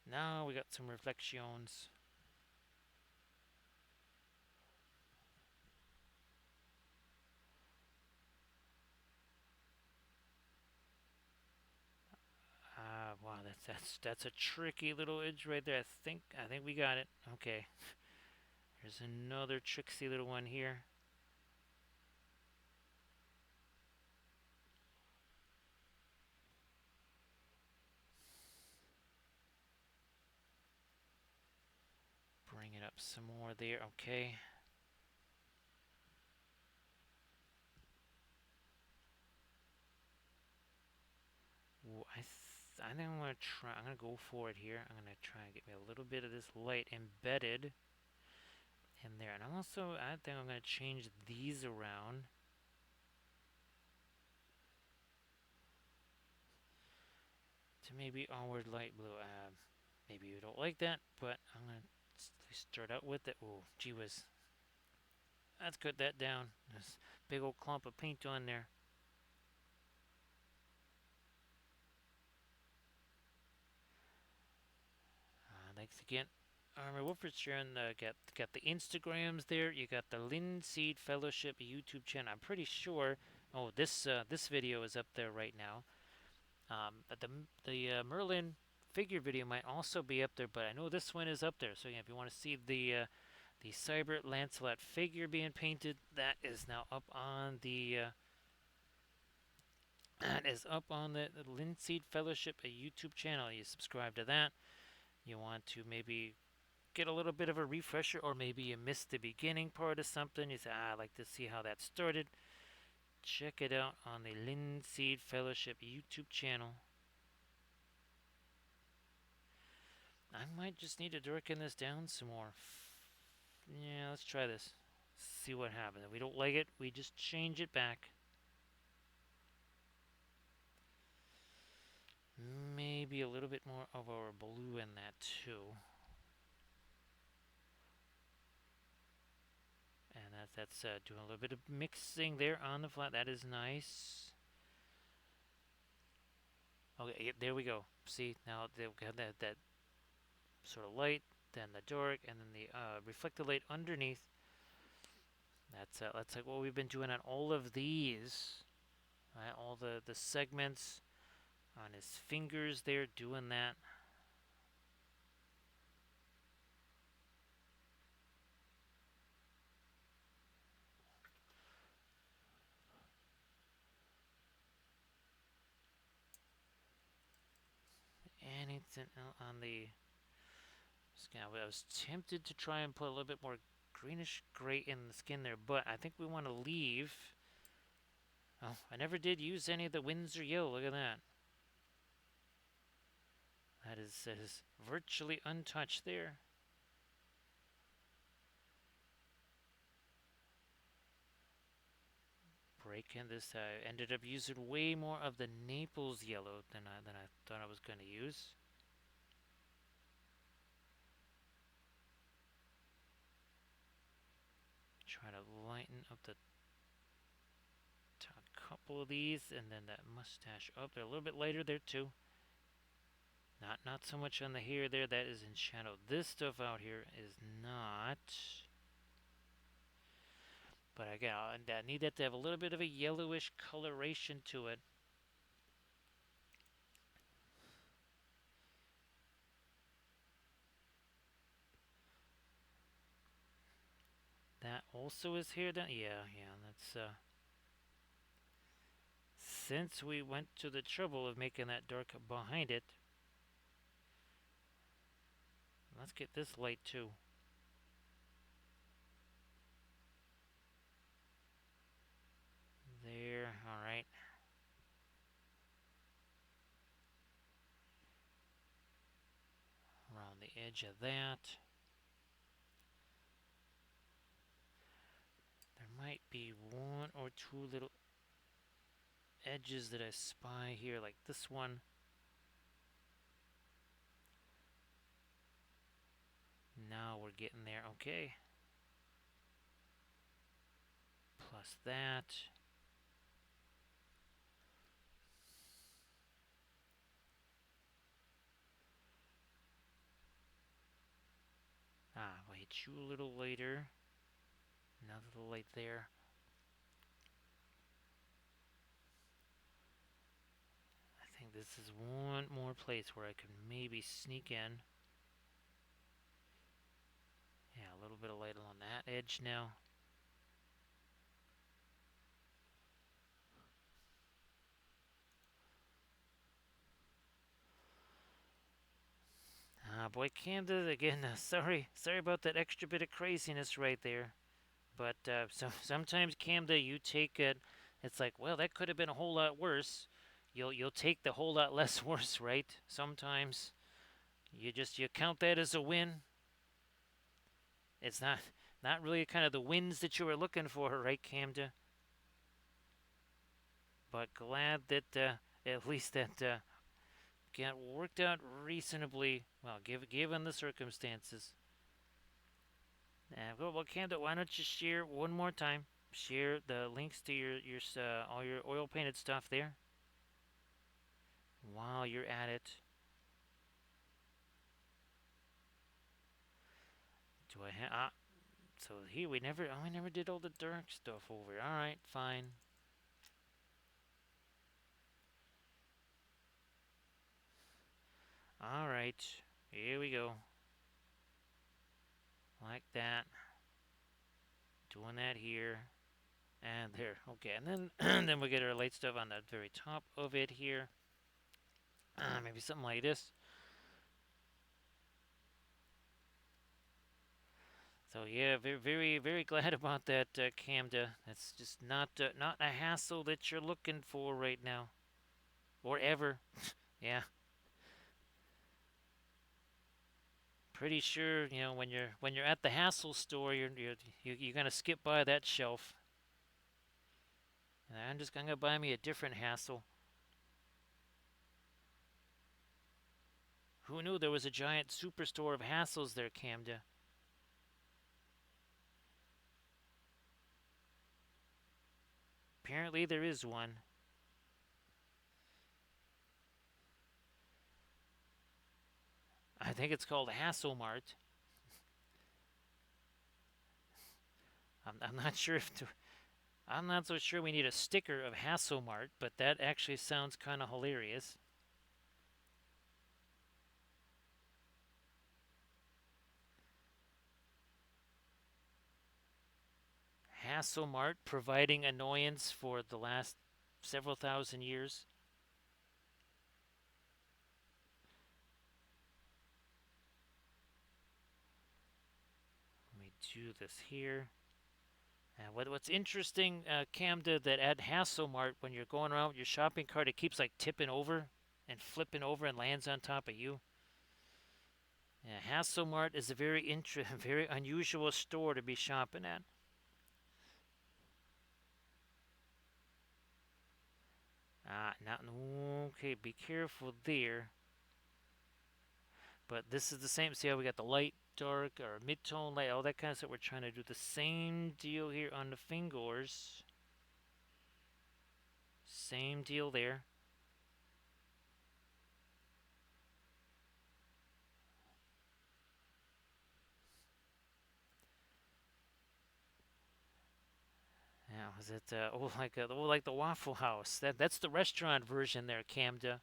Now we got some reflections. Wow, that's a tricky little edge right there. I think we got it. Okay. Here's another tricksy little one here. Bring it up some more there. Okay. Ooh, I think I'm gonna try. I'm gonna go for it here. I'm gonna try and get me a little bit of this light embedded in there, and I think I'm gonna change these around. To maybe onward light blue. Maybe you don't like that, but I'm gonna start out with it. Oh, gee whiz. Let's cut that down. This big old clump of paint on there. Thanks again. Armor Wolford sharing got the Instagrams there. You got the Linseed Fellowship YouTube channel. I'm pretty sure. Oh, this video is up there right now. But the Merlin figure video might also be up there, but I know this one is up there. So yeah, if you want to see the Cyber Lancelot figure being painted, that is now up on the Linseed Fellowship a YouTube channel. You subscribe to that. You want to maybe get a little bit of a refresher, or maybe you missed the beginning part of something. You say, I'd like to see how that started. Check it out on the Linseed Fellowship YouTube channel. I might just need to darken this down some more. Yeah, let's try this. See what happens. If we don't like it, we just change it back. Maybe a little bit more of our blue in that too. And that's doing a little bit of mixing there on the flat. That is nice. Okay, there we go. See, now we got that sort of light, then the dark, and then the reflected light underneath. That's like what we've been doing on all of these. Right? All the segments on his fingers there, doing that. Anything on the skin? I was tempted to try and put a little bit more greenish gray in the skin there, but I think we want to leave. Oh, I never did use any of the Windsor yellow. Look at that. That is virtually untouched there. Breaking this, I ended up using way more of the Naples yellow than I thought I was going to use. Try to lighten up the top couple of these, and then that mustache up there a little bit lighter there too. Not so much on the hair there. That is in shadow. This stuff out here is not. But again, I need that to have a little bit of a yellowish coloration to it. That also is here then? Yeah, that's since we went to the trouble of making that dark behind it, let's get this light too. There, alright. Around the edge of that. There might be one or two little edges that I spy here, like this one. Now we're getting there, okay. Plus that. We'll hit you a little later. Another little light there. I think this is one more place where I could maybe sneak in. Yeah, a little bit of light along that edge now. Boy, Camden, again, sorry about that extra bit of craziness right there. But sometimes, Camden, you take it, it's like, well, that could have been a whole lot worse. You'll take the whole lot less worse, right? Sometimes you count that as a win. It's not really kind of the wins that you were looking for, right, Camden? But glad that at least that got worked out reasonably well, given the circumstances. Well, Camden, why don't you share one more time? Share the links to your all your oil painted stuff there. While you're at it, do I have? So here we never did all the dark stuff over. All right, fine. All right, here we go. Like that. Doing that here. And there. Okay, and then then we get our light stuff on the very top of it here. Maybe something like this. So yeah, very glad about that, Camda. That's just not a hassle that you're looking for right now, or ever. Yeah, pretty sure when you're at the hassle store, you're gonna skip by that shelf. And I'm just gonna buy me a different hassle. Who knew there was a giant superstore of hassles there, Camda? Apparently there is one. I think it's called Hassle Mart. I'm not sure if to, I'm not so sure we need a sticker of Hasselmart, but that actually sounds kind of hilarious. Hasselmart providing annoyance for the last several thousand years. Let me do this here. What's interesting, Camda, that at Hasselmart, when you're going around with your shopping cart, it keeps like tipping over and flipping over and lands on top of you. Yeah, Hasselmart is a very very unusual store to be shopping at. Not okay. Be careful there. But this is the same. See how we got the light, dark, or mid-tone, light, all that kind of stuff. We're trying to do the same deal here on the fingers. Same deal there. Now, is it like the Waffle House? That's the restaurant version there, Camda.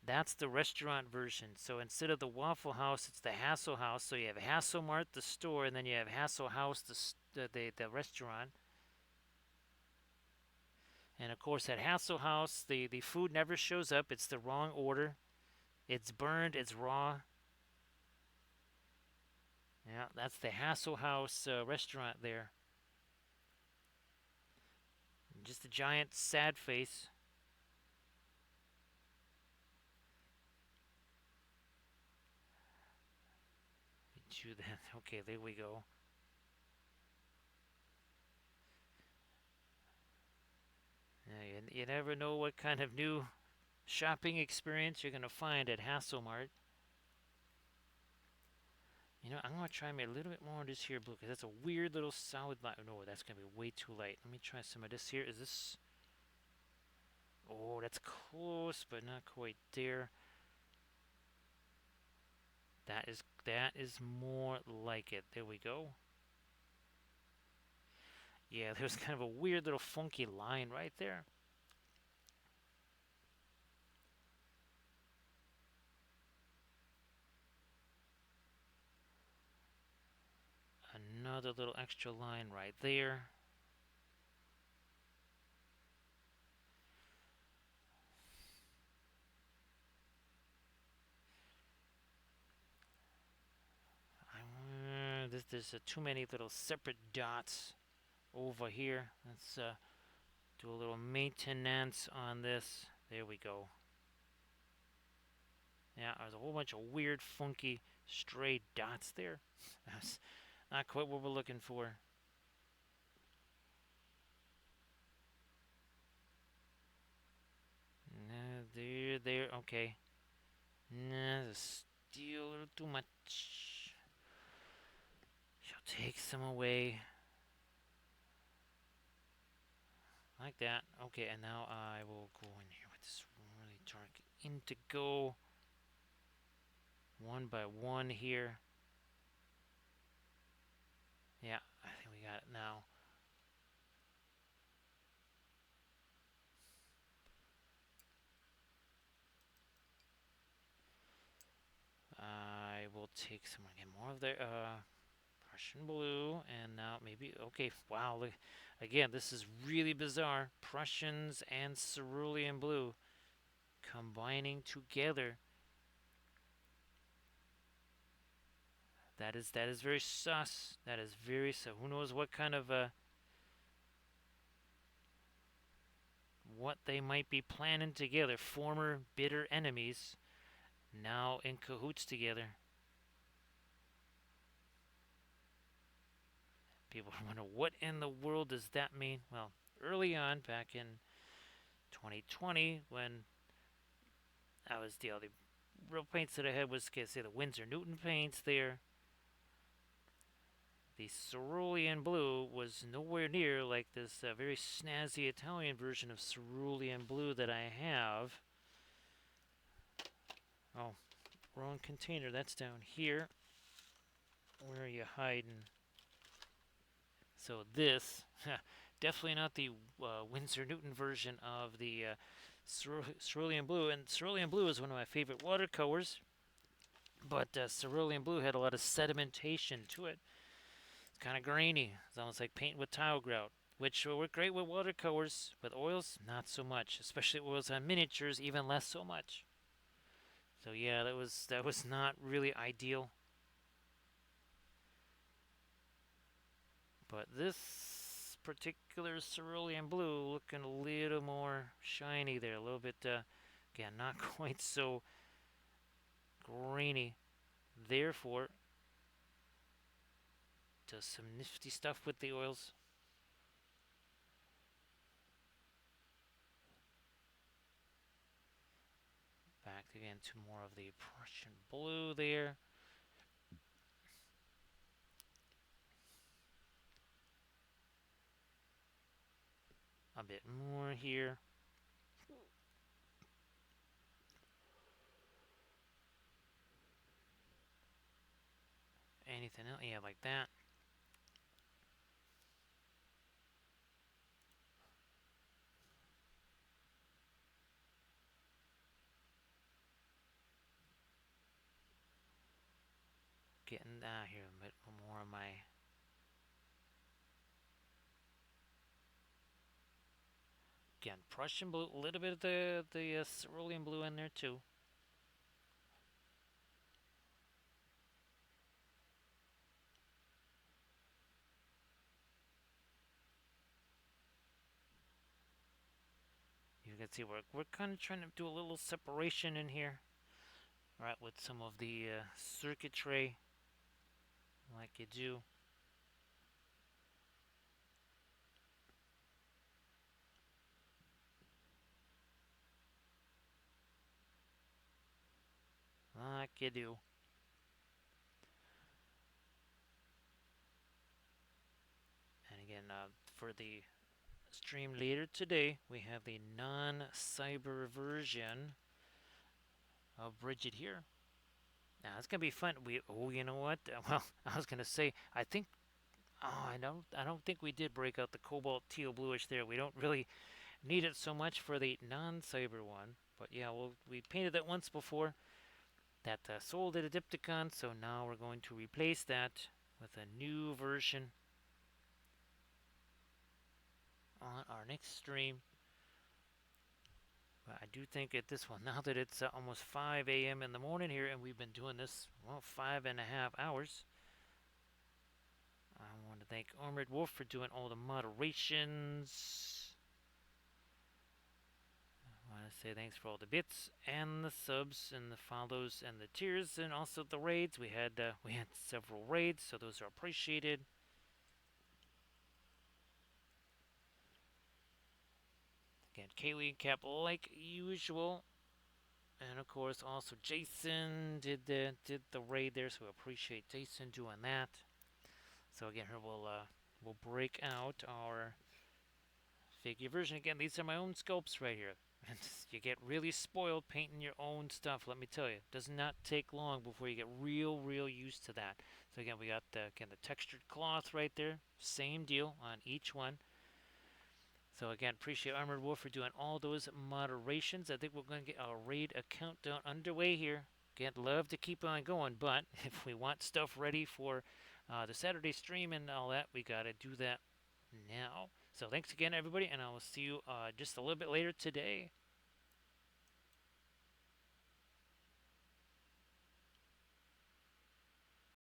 That's the restaurant version. So instead of the Waffle House, it's the Hassel House. So you have Hasselmart, the store, and then you have Hassel House, the restaurant. And of course, at Hassel House, the food never shows up. It's the wrong order. It's burned. It's raw. Yeah, that's the Hassel House restaurant there. Just a giant sad face. Do that. Okay, there we go. Yeah, you never know what kind of new shopping experience you're going to find at Hasselmart. You know, I'm going to try me a little bit more of this here blue because that's a weird little solid line. No, that's going to be way too light. Let me try some of this here. Is this... Oh, that's close, but not quite there. That is more like it. There we go. Yeah, there's kind of a weird little funky line right there. Another little extra line right there. There's too many little separate dots over here. Let's do a little maintenance on this. There we go. Yeah, there's a whole bunch of weird, funky, stray dots there. That's not quite what we're looking for. No, there, okay. Nah, that's still a little too much. Shall take some away. Like that. Okay, and now I will go in here with this really dark indigo. One by one here. Yeah, I think we got it now. I will take some again, more of the Prussian blue, and now maybe okay. Wow, look, again, this is really bizarre. Prussians and cerulean blue combining together. That is very sus. That is very sus. Who knows what kind of what they might be planning together. Former bitter enemies, now in cahoots together. People wonder what in the world does that mean? Well, early on, back in 2020, when I was the real paints that I had was, say, the Winsor Newton paints there. The cerulean blue was nowhere near like this very snazzy Italian version of cerulean blue that I have. Oh, wrong container. That's down here. Where are you hiding? So this, definitely not the Winsor Newton version of the cerulean blue. And cerulean blue is one of my favorite watercolors, but cerulean blue had a lot of sedimentation to it. It's kind of grainy. It's almost like painting with tile grout, which will work great with watercolors. With oils, not so much. Especially oils on miniatures, even less so much. So yeah, that was not really ideal. But this particular cerulean blue looking a little more shiny there, a little bit, again, not quite so grainy. Therefore, does some nifty stuff with the oils. Back again to more of the Prussian blue there. A bit more here. Anything else? Yeah, like that. Getting here a bit more of my. Again, Prussian blue, a little bit of the cerulean blue in there too. You can see we're kind of trying to do a little separation in here, right, with some of the circuitry, like you do. Like you do. And again, for the stream later today, we have the non-cyber version of Bridget here. Now it's gonna be fun. You know what? Well, I was gonna say, I think, I don't think we did break out the cobalt teal bluish there. We don't really need it so much for the non-cyber one, but yeah, we painted that once before. That sold at a Diptychon, so now we're going to replace that with a new version on our next stream. But I do think at this one, now that it's almost 5 a.m. in the morning here, and we've been doing this, well, 5.5 hours, I want to thank Armored Wolf for doing all the moderations. I want to say thanks for all the bits and the subs and the follows and the tiers and also the raids. We had several raids, so those are appreciated. Again, Kaylee and Cap like usual. And of course, also Jason did the raid there, so we appreciate Jason doing that. So again, here we'll break out our figure version. Again, these are my own sculpts right here. And you get really spoiled painting your own stuff. Let me tell you, it does not take long before you get real used to that. So again, we got the textured cloth right there. Same deal on each one. So again, appreciate Armored Wolf for doing all those moderations. I think we're going to get our raid countdown underway here. Again, love to keep on going, but if we want stuff ready for the Saturday stream and all that, we got to do that now. So thanks again, everybody, and I will see you just a little bit later today.